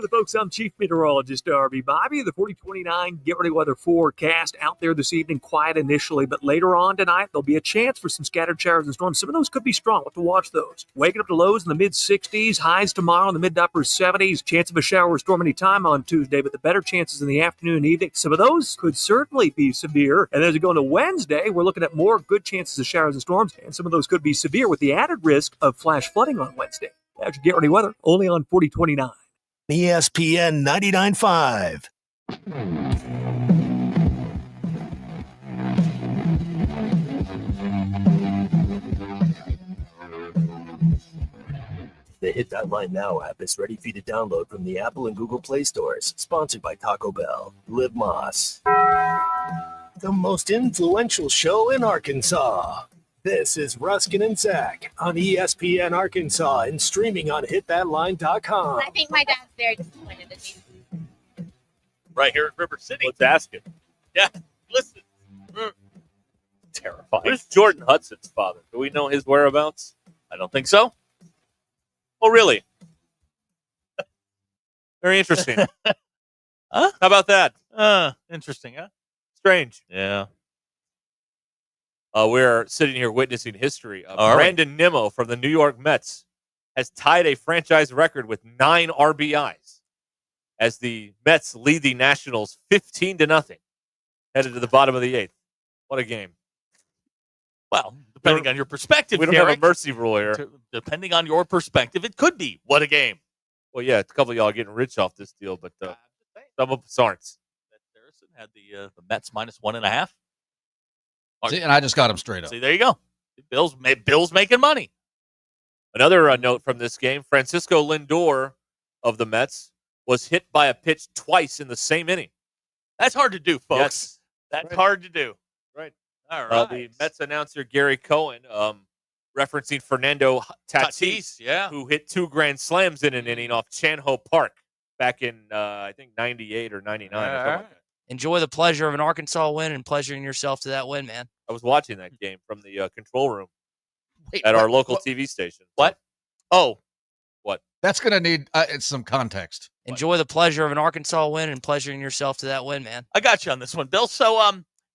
The folks, I'm Chief Meteorologist RB Bobby. The 4029 Get Ready Weather forecast out there this evening, quiet initially, but later on tonight, there'll be a chance for some scattered showers and storms. Some of those could be strong. We'll have to watch those. Waking up to lows in the mid-60s, highs tomorrow in the mid to upper 70s. Chance of a shower or storm anytime on Tuesday, but the better chances in the afternoon and evening. Some of those could certainly be severe. And as we go into Wednesday, we're looking at more good chances of showers and storms, and some of those could be severe with the added risk of flash flooding on Wednesday. That's your Get Ready Weather, only on 4029. ESPN 99.5. The Hit That Line Now app is ready for you to download from the Apple and Google Play stores. Sponsored by Taco Bell. Live Moss. The most influential show in Arkansas. This is Ruscin and Zach on ESPN Arkansas and streaming on hitthatline.com. I think my dad's very disappointed in me. Right here at River City. Let's ask him. Yeah, listen. Terrifying. Where's Jordan Hudson's father? Do we know his whereabouts? I don't think so. Oh, really? Very interesting. Huh? How about that? Interesting, huh? Strange. Yeah. We're sitting here witnessing history. All Brandon Nimmo from the New York Mets has tied a franchise record with 9 RBIs as the Mets lead the Nationals 15-0, headed to the bottom of the 8th. What a game. Well, depending on your perspective, we don't Derek, have a mercy rule here. Depending on your perspective, it could be. What a game. Well, yeah, a couple of y'all are getting rich off this deal, but some of us aren't. Harrison had the Mets -1.5. See, and I just got him straight up. See, there you go. Bill's making money. Another note from this game, Francisco Lindor of the Mets was hit by a pitch twice in the same inning. That's hard to do, folks. Yes. That's hard to do. Right. All right. The Mets announcer, Gary Cohen, referencing Fernando Tatis, who hit 2 grand slams in an inning off Chan-Ho Park back in, I think, 98 or 99. Or something like that. Enjoy the pleasure of an Arkansas win and pleasuring yourself to that win, man. I was watching that game from the control room at our local TV station. What? Oh. What? That's going to need some context. Enjoy the pleasure of an Arkansas win and pleasuring yourself to that win, man. I got you on this one, Bill. So,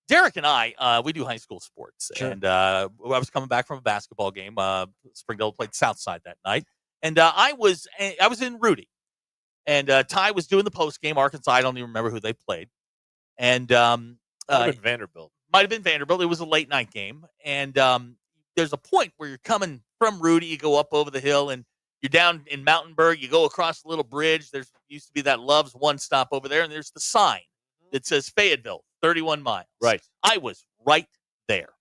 Derek and I, we do high school sports. Sure. And I was coming back from a basketball game. Springdale played Southside that night. And I was in Rudy. And Ty was doing the post game. Arkansas, I don't even remember who they played. And might have been Vanderbilt. Might have been Vanderbilt. It was a late night game. And there's a point where you're coming from Rudy, you go up over the hill, and you're down in Mountainburg. You go across a little bridge. There used to be that Love's one stop over there, and there's the sign that says Fayetteville, 31 miles. Right. I was right there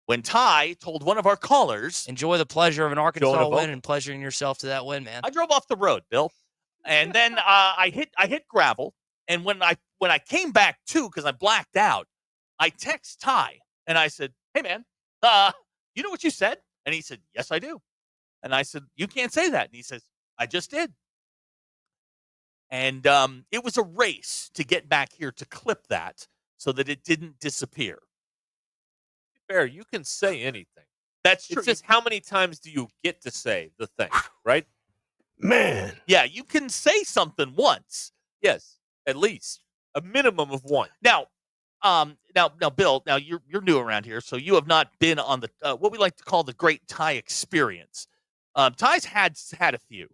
when Ty told one of our callers, enjoy the pleasure of an Arkansas win and pleasuring yourself to that win, man. I drove off the road, Bill, and then I hit gravel. And when I came back too, because I blacked out, I text Ty and I said, "Hey man, you know what you said?" And he said, "Yes, I do." And I said, "You can't say that." And he says, "I just did." And it was a race to get back here to clip that so that it didn't disappear. Fair, you can say anything. That's true. It's just how many times do you get to say the thing, right? Man. Yeah, you can say something once. Yes, at least a minimum of one. Now, Bill. Now you're new around here, so you have not been on the what we like to call the Great Tie Experience. Ty's had a few.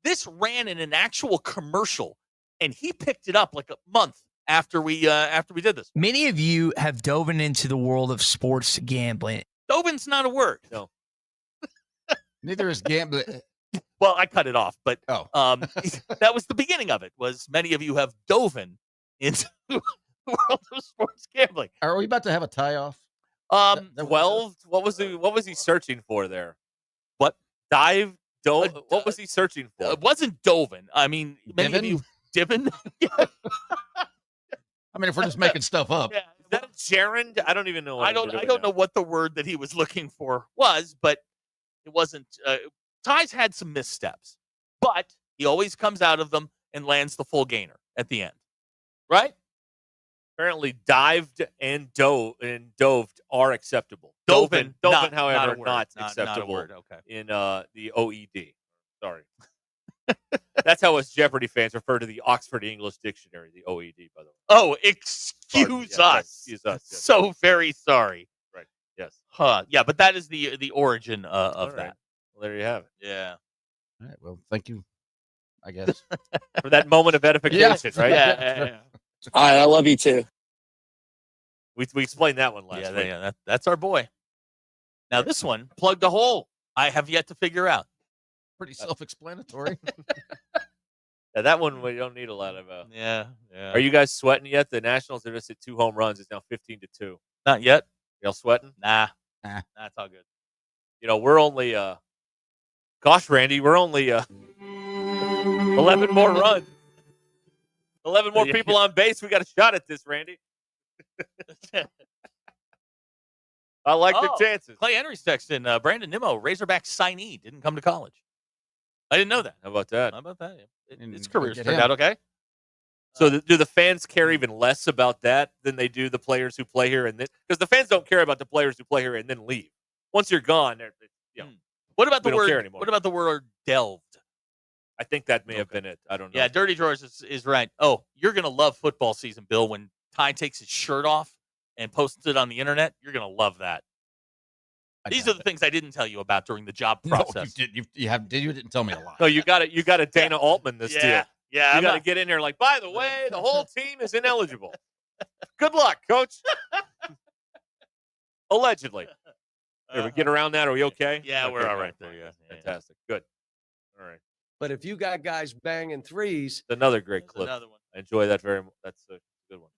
This ran in an actual commercial, and he picked it up like a month after we did this. Many of you have dove into the world of sports gambling. Dovin's not a word. No. Neither is gambling. Well, I cut it off, but that was the beginning of it. Was many of you have dove into the world of sports gambling. Are we about to have a tie off? 12. What was he searching for there? What? What was he searching for? It wasn't Dovin. I mean, many of you Divin. I mean, if we're just making stuff up. Yeah. Is that a gerund? I don't even know. I don't know what the word that he was looking for was, but it wasn't. Ty's had some missteps, but he always comes out of them and lands the full gainer at the end. Right? Apparently, dived and doved are acceptable. Dovin, however, not acceptable. Not a word. Okay. In the OED. Sorry. That's how us Jeopardy fans refer to the Oxford English Dictionary, the OED, by the way. Oh, excuse us. Excuse us. Yes. So very sorry. Right. Yes. Yeah, but that is the origin of that. Well, there you have it. Yeah. All right. Well, thank you, I guess. For that moment of edification, right? Yeah. All right, I love you too. We explained that one last week. Yeah, that's our boy. Now this one, plug the hole. I have yet to figure out. Pretty self-explanatory. Yeah, that one we don't need a lot of. Yeah. Are you guys sweating yet? The Nationals are just at 2 home runs. It's now 15-2. Not yet. Y'all sweating? Nah. That's all good. You know, we're only. Gosh, Randy, we're only 11 more runs. 11 more people on base. We got a shot at this, Randy. I like the chances. Clay Henry's texting Brandon Nimmo, Razorback signee, didn't come to college. I didn't know that. How about that? His career's turned out okay. So do the fans care even less about that than they do the players who play here? And because the fans don't care about the players who play here and then leave. Once you're gone, what about the don't word? care anymore. What about the word delved? I think that may have been it. I don't know. Yeah, Dirty Drawers is right. Oh, you're gonna love football season, Bill. When Ty takes his shirt off and posts it on the internet, you're gonna love that. These are the things I didn't tell you about during the job process. No, you did. You didn't tell me a lot. No, you got a Dana Altman this deal. Yeah, you got to get in there like, by the way, the whole team is ineligible. Good luck, coach. Allegedly. Did we get around that? Are we okay? Yeah, we're all right there. Yeah, fantastic. Good. All right. But if you got guys banging threes, it's another great clip. Another one. I enjoy that very much. That's a good one.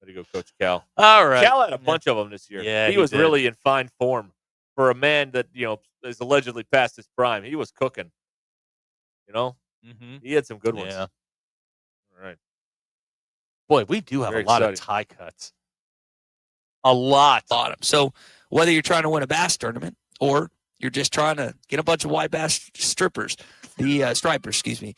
Way to go, Coach Cal. All right. Cal had a bunch of them this year. Yeah, he was really in fine form for a man that is allegedly past his prime. He was cooking. He had some good ones. Yeah. All right. Boy, we do have Very a lot of tie cuts. A lot. Bottom. So whether you're trying to win a bass tournament or you're just trying to get a bunch of white bass stripers, stripers, excuse me.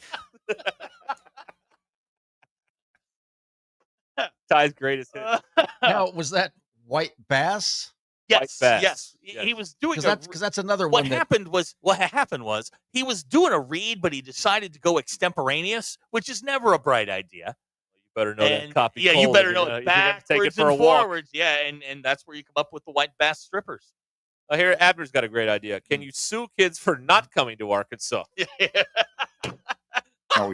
Ty's greatest hit. Now, was that white bass? Yes, bass. yes. Yes. He was doing Because that's another what one. happened was he was doing a read, but he decided to go extemporaneous, which is never a bright idea. You better know that copy. Yeah, you better know it backwards take it for and a walk. forwards. Yeah, and that's where you come up with the white bass strippers. Here, Abner's got a great idea. Can you sue kids for not coming to Arkansas? Oh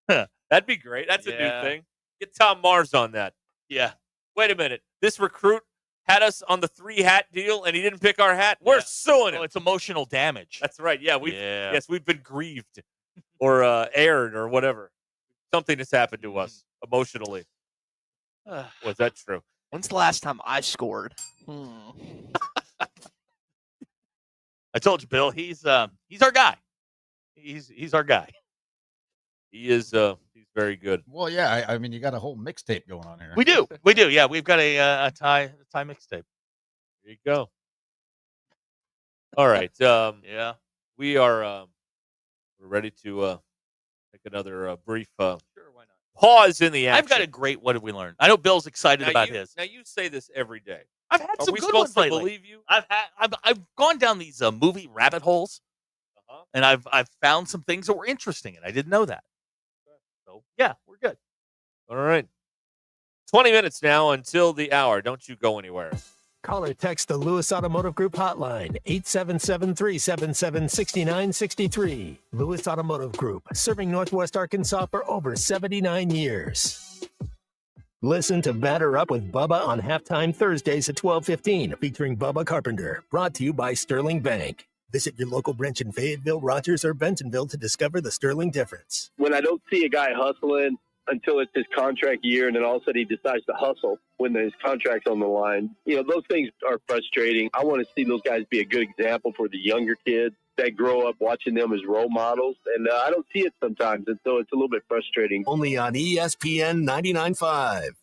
yeah. That'd be great. That's a new thing. Get Tom Mars on that. Yeah. Wait a minute. This recruit had us on the 3-hat deal, and he didn't pick our hat. We're suing him. Oh, it's emotional damage. That's right. Yeah. We've been grieved or aired or whatever. Something has happened to us emotionally. Was that true? When's the last time I scored? I told you, Bill. He's our guy. He's our guy. He is. He's very good. Well, yeah. I mean, you got a whole mixtape going on here. We do. Yeah, we've got a tie mixtape. There you go. All right. Yeah. We are we're ready to take another brief pause in the action. I've got a great what did we learn? I know Bill's excited about his. Now, you say this every day. I've had Are some we good supposed ones to lately. believe you? I've gone down these movie rabbit holes, and I've found some things that were interesting, and I didn't know that. So, yeah, we're good. All right. 20 minutes now until the hour. Don't you go anywhere. Call or text the Lewis Automotive Group hotline, 877-377-6963. Lewis Automotive Group, serving Northwest Arkansas for over 79 years. Listen to Batter Up with Bubba on Halftime Thursdays at 12:15, featuring Bubba Carpenter. Brought to you by Sterling Bank. Visit your local branch in Fayetteville, Rogers, or Bentonville to discover the Sterling difference. When I don't see a guy hustling until it's his contract year, and then all of a sudden he decides to hustle when his contract's on the line, those things are frustrating. I want to see those guys be a good example for the younger kids that grow up watching them as role models, and I don't see it sometimes, and so it's a little bit frustrating. Only on ESPN 99.5.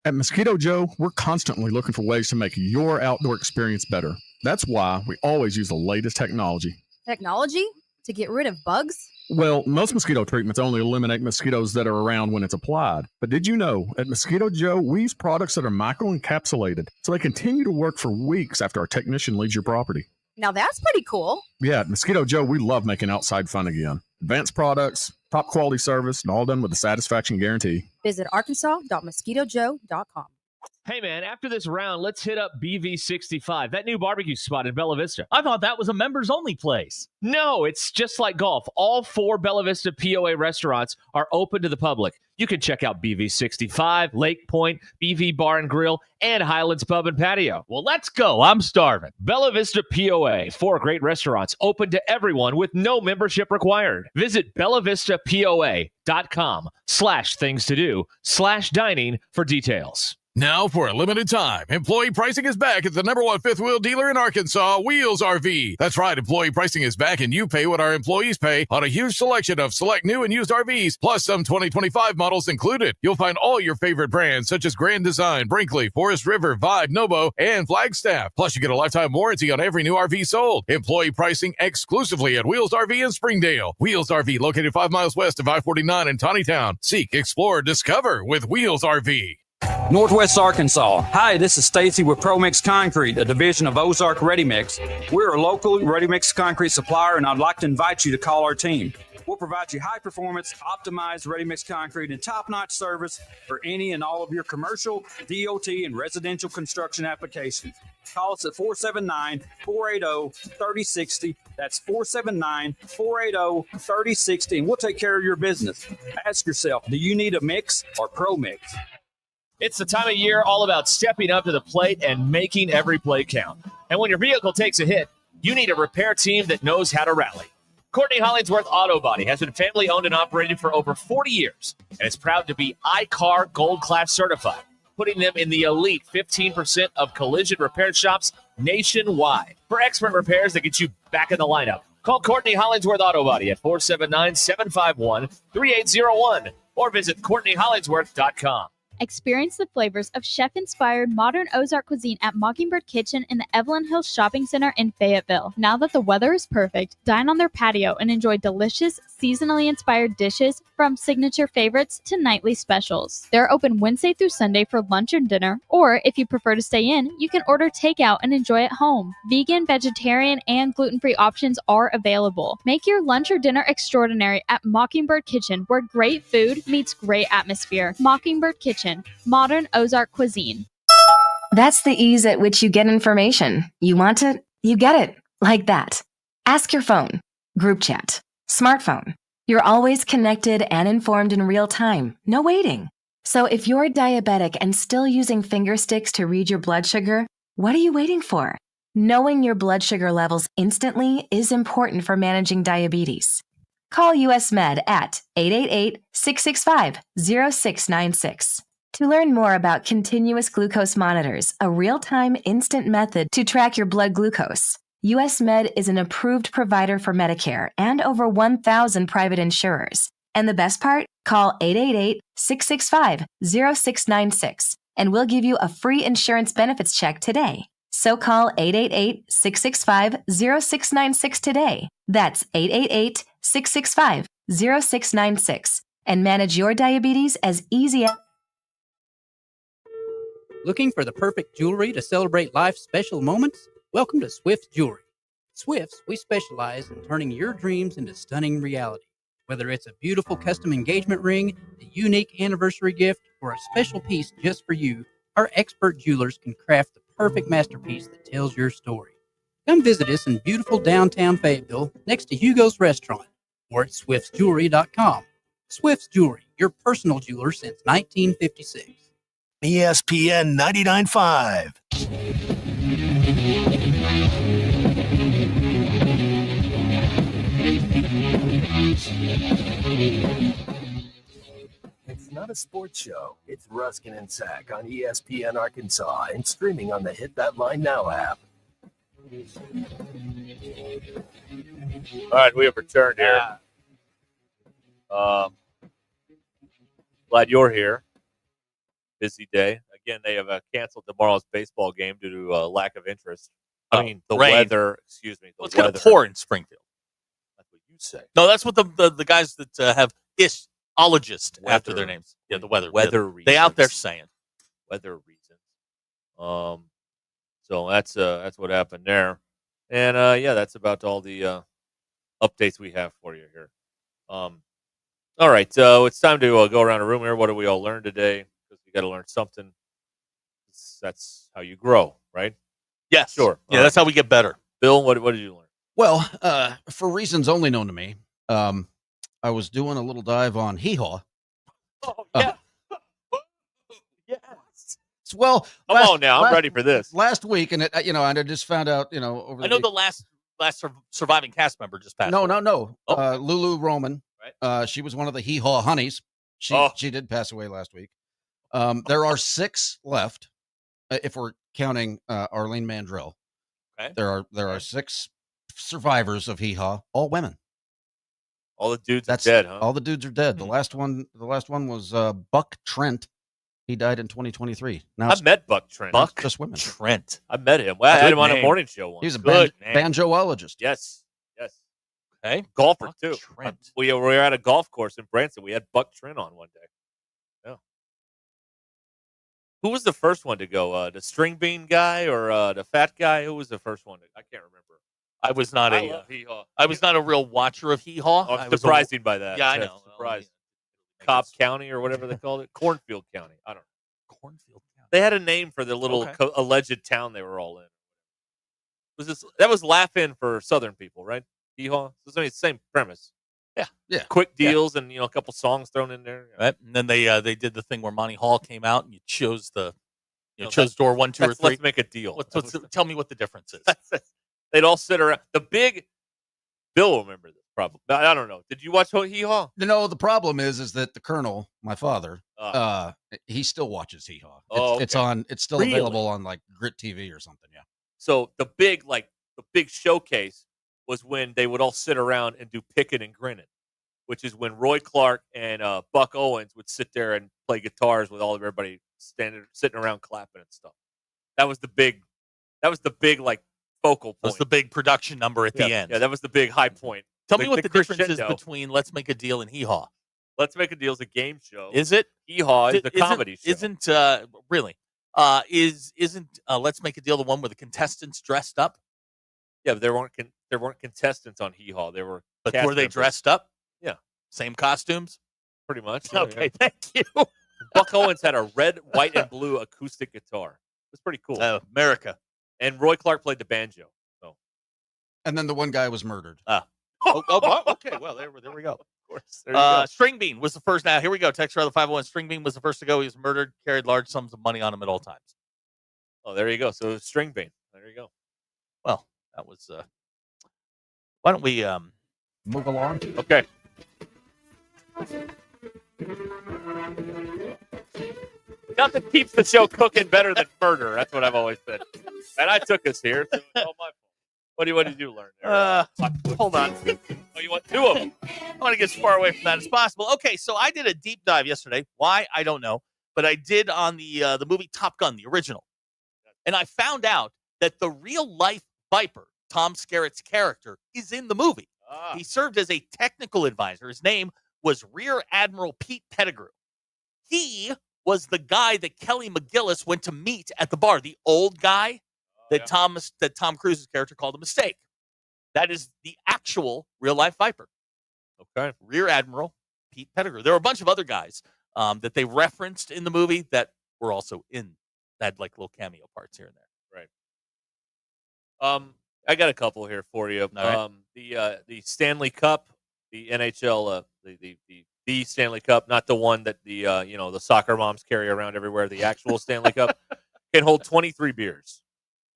At Mosquito Joe, we're constantly looking for ways to make your outdoor experience better. That's why we always use the latest technology. Technology? To get rid of bugs? Well, most mosquito treatments only eliminate mosquitoes that are around when it's applied. But did you know, at Mosquito Joe, we use products that are microencapsulated, so they continue to work for weeks after our technician leaves your property. Now that's pretty cool. Yeah, at Mosquito Joe, we love making outside fun again. Advanced products, top quality service, and all done with a satisfaction guarantee. Visit arkansas.mosquitojoe.com. Hey, man, after this round, let's hit up BV65, that new barbecue spot in Bella Vista. I thought that was a members-only place. No, it's just like golf. All 4 Bella Vista POA restaurants are open to the public. You can check out BV65, Lake Point, BV Bar and Grill, and Highlands Pub and Patio. Well, let's go. I'm starving. Bella Vista POA, 4 great restaurants open to everyone with no membership required. Visit bellavistapoa.com/things-to-do/dining for details. Now, for a limited time, employee pricing is back at the #1 fifth wheel dealer in Arkansas, Wheels RV. That's right, employee pricing is back, and you pay what our employees pay on a huge selection of select new and used RVs, plus some 2025 models included. You'll find all your favorite brands, such as Grand Design, Brinkley, Forest River, Vibe, Novo, and Flagstaff. Plus, you get a lifetime warranty on every new RV sold. Employee pricing exclusively at Wheels RV in Springdale. Wheels RV, located 5 miles west of I-49 in Tawnytown. Seek, explore, discover with Wheels RV. Northwest Arkansas. Hi, this is Stacy with ProMix Concrete, a division of Ozark Ready Mix. We're a local ready mix concrete supplier, and I'd like to invite you to call our team. We'll provide you high-performance, optimized ready-mix concrete and top-notch service for any and all of your commercial, DOT, and residential construction applications. Call us at 479-480-3060. That's 479-480-3060, and we'll take care of your business. Ask yourself, do you need a mix or ProMix? It's the time of year all about stepping up to the plate and making every play count. And when your vehicle takes a hit, you need a repair team that knows how to rally. Courtney Hollingsworth Auto Body has been family owned and operated for over 40 years and is proud to be iCar Gold Class certified, putting them in the elite 15% of collision repair shops nationwide. For expert repairs that get you back in the lineup, call Courtney Hollingsworth Auto Body at 479-751-3801 or visit CourtneyHollingsworth.com. Experience the flavors of chef-inspired modern Ozark cuisine at Mockingbird Kitchen in the Evelyn Hills Shopping Center in Fayetteville. Now that the weather is perfect, dine on their patio and enjoy delicious, seasonally inspired dishes from signature favorites to nightly specials. They're open Wednesday through Sunday for lunch and dinner, or if you prefer to stay in, you can order takeout and enjoy at home. Vegan, vegetarian, and gluten-free options are available. Make your lunch or dinner extraordinary at Mockingbird Kitchen, where great food meets great atmosphere. Mockingbird Kitchen. Modern Ozark cuisine. That's the ease at which you get information. You want it, you get it. Like that. Ask your phone. Group chat. Smartphone. You're always connected and informed in real time. No waiting. So if you're diabetic and still using finger sticks to read your blood sugar, what are you waiting for? Knowing your blood sugar levels instantly is important for managing diabetes. Call US Med at 888-665-0696. To learn more about continuous glucose monitors, a real-time instant method to track your blood glucose, US Med is an approved provider for Medicare and over 1,000 private insurers. And the best part? Call 888-665-0696 and we'll give you a free insurance benefits check today. So call 888-665-0696 today. That's 888-665-0696 and manage your diabetes as easy as... Looking for the perfect jewelry to celebrate life's special moments? Welcome to Swift's Jewelry. At Swift's, we specialize in turning your dreams into stunning reality. Whether it's a beautiful custom engagement ring, a unique anniversary gift, or a special piece just for you, our expert jewelers can craft the perfect masterpiece that tells your story. Come visit us in beautiful downtown Fayetteville next to Hugo's Restaurant or at swiftsjewelry.com. Swift's Jewelry, your personal jeweler since 1956. ESPN 99.5. It's not a sports show. It's Ruscin and Sack on ESPN Arkansas and streaming on the Hit That Line Now app. All right, we have returned here. Glad you're here. Busy day. Again, they have canceled tomorrow's baseball game due to lack of interest. I mean, the rain. weather. Excuse me. It's going to pour in Springfield. That's what you say. No, that's what the guys that have ologist after their names. Yeah, the weather. Reasons. They out there saying weather reasons. So that's what happened there, and that's about all the updates we have for you here. All right, so it's time to go around the room here. What did we all learn today? Because we got to learn something. That's how you grow, right? yes, Sure. Yeah, All that's how we get better. Bill, what did you learn? Well, for reasons only known to me, I was doing a little dive on Hee Haw. Oh, yeah. Yes. Well, come on now, I'm ready for this. Last week, and I just found out, over. I know the last surviving cast member just passed. No. Oh. Lulu Roman. Right. She was one of the Hee Haw honeys. She did pass away last week. There are 6 left, if we're counting Arlene Mandrell. Okay. There are 6 survivors of Hee Haw, all women. All the dudes are dead, huh? All the dudes are dead. The last one was Buck Trent. He died in 2023. Now I met Buck Trent. Just women. Trent. I met him. Well, I had him on a morning show once. He was a Good banjoologist. Yes. Okay. Golfer Buck too. Trent. We were at a golf course in Branson. We had Buck Trent on one day. Yeah. Who was the first one to go? The string bean guy or the fat guy? Who was the first one? I can't remember. I was not I was not a real watcher of Hee Haw. I'm surprising by that. Yeah, I know. Surprised. Cobb County or whatever they called it. Cornfield County. I don't know. Cornfield County. They had a name for the little alleged town they were all in. That was laugh-in for Southern people, right? Hee Haw. It's the same premise. Yeah. Quick deals and a couple songs thrown in there. Right. And then they did the thing where Monty Hall came out and you chose chose door 1, 2, or 3. Let's make a deal. Tell me what the difference is. They'd all sit around. The big Bill will remember this probably. I don't know. Did you watch Hee Haw? No, the problem is that the Colonel, my father, he still watches Hee Haw. It's still available on like Grit TV or something. Yeah. So the big showcase was when they would all sit around and do picking and grinning, which is when Roy Clark and Buck Owens would sit there and play guitars with everybody sitting around clapping and stuff. That was the big like focal point. That's the big production number at the end. Yeah, that was the big high point. Tell me what the difference is between Let's Make a Deal and Hee Haw. Let's Make a Deal is a game show. Is it? Hee Haw is the comedy show. Isn't really? Isn't Let's Make a Deal the one where the contestants dressed up? Yeah, but there weren't contestants on Hee Haw. There were. But were they dressed up? Yeah, same costumes. Pretty much. Okay, thank you. Buck Owens had a red, white, and blue acoustic guitar. It's pretty cool. America. And Roy Clark played the banjo. So. And then the one guy was murdered. Okay. Well, there we go. Of course. There you go. String Bean was the first. Now, here we go. Text rather 501. String Bean was the first to go. He was murdered, carried large sums of money on him at all times. Oh, there you go. So String Bean. There you go. Well, that was. Why don't we move along? Okay. Nothing keeps the show cooking better than murder. That's what I've always said. And I took us here. So it's all my fault. What did you learn there? Hold on. Oh, you want 2 of them? I want to get as far away from that as possible. Okay, so I did a deep dive yesterday. Why? I don't know. But I did on the movie Top Gun, the original. And I found out that the real-life Viper, Tom Skerritt's character, is in the movie. He served as a technical advisor. His name was Rear Admiral Pete Pettigrew. He was the guy that Kelly McGillis went to meet at the bar, the old guy that Tom Cruise's character called a mistake. That is the actual real-life Viper. Okay. Rear Admiral Pete Pettigrew. There were a bunch of other guys that they referenced in the movie that were also that like little cameo parts here and there. Right. I got a couple here for you. Right. The Stanley Cup, the NHL, the Stanley Cup, not the one that the soccer moms carry around everywhere. The actual Stanley Cup can hold 23 beers,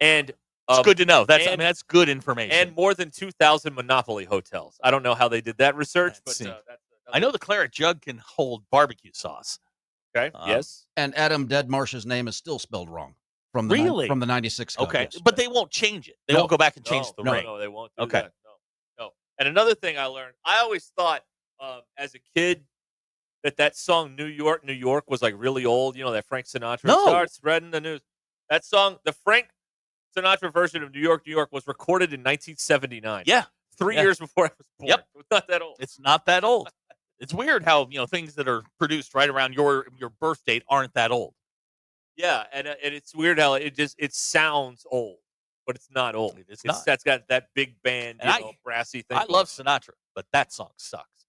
and it's good to know. That's good information. And more than 2,000 Monopoly hotels. I don't know how they did that research, but I know the Claret jug can hold barbecue sauce. Okay. Yes. And Adam Deadmarsh's name is still spelled wrong from the from the 96 Cup. Okay, yes. but they won't change it. They won't go back and change the ring. No, they won't do Okay. that. No. And another thing I learned, I always thought as a kid that song New York, New York was like really old. You know, that Frank Sinatra starts spreading the news. That song, the Frank Sinatra version of New York, New York was recorded in 1979. Yeah. 3 years before I was born. Yep. It's not that old. It's not that old. It's weird how, things that are produced right around your birth date aren't that old. Yeah, and it's weird how it sounds old, but it's not old. It's not. That's got that big band, brassy thing. I love Sinatra, but that song sucks.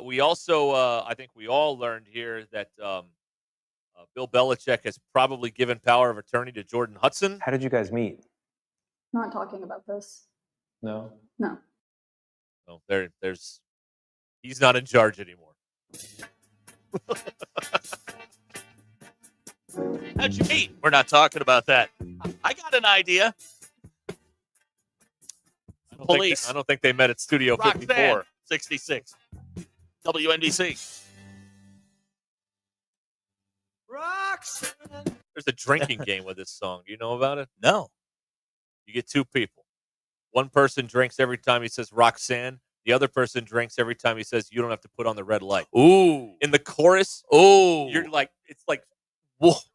We also, I think we all learned here that Bill Belichick has probably given power of attorney to Jordan Hudson. How did you guys meet? Not talking about this. No. No. No, there's he's not in charge anymore. How'd you meet? We're not talking about that. I got an idea. Police. I don't think they met at Studio Roxanne, 54. 66. WNBC. There's a drinking game with this song. Do you know about it? No. You get two people. One person drinks every time he says Roxanne. The other person drinks every time he says you don't have to put on the red light. Ooh. In the chorus, you're like, it's like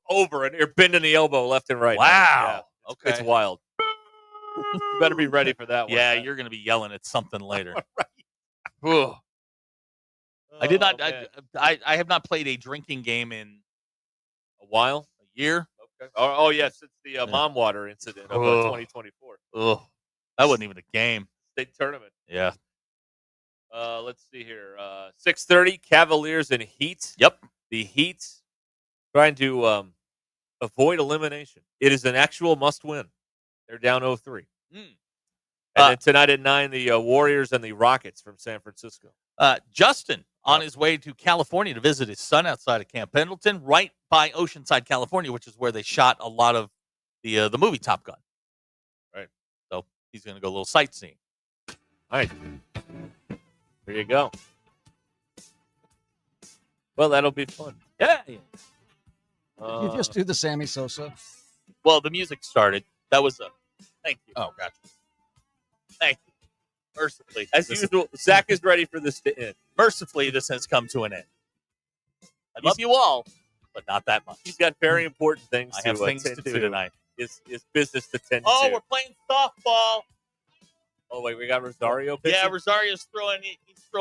over and you're bending the elbow left and right. Wow. Yeah, Okay. It's wild. You better be ready for that one. Yeah, you're going to be yelling at something later. Right. I did not. man. I have not played a drinking game in A while? a year. Okay. Oh yes, it's the mom water incident of 2024. Ugh. That wasn't even a game. State tournament. Yeah. Let's see here. 6:30, Cavaliers and Heat. Yep. The Heat trying to avoid elimination. It is an actual must-win. They're down 0-3. And then tonight at 9, the Warriors and the Rockets from San Francisco. Justin on his way to California to visit his son outside of Camp Pendleton, right by Oceanside, California, which is where they shot a lot of the movie Top Gun. Right. So he's going to go a little sightseeing. All right. There you go. Well, that'll be fun. Yeah. Did you just do the Sammy Sosa? Well, the music started. That was a thank you. Oh, gotcha. Thank you. Mercifully, As usual, Zach is ready for this to end. Mercifully, this has come to an end. I love you all, but not that much. He's got very important things I have to things attend to do tonight. His business to tend Oh, to. we're playing softball. Oh, wait, we got Rosario pitching? Yeah, Rosario's throwing. He's throwing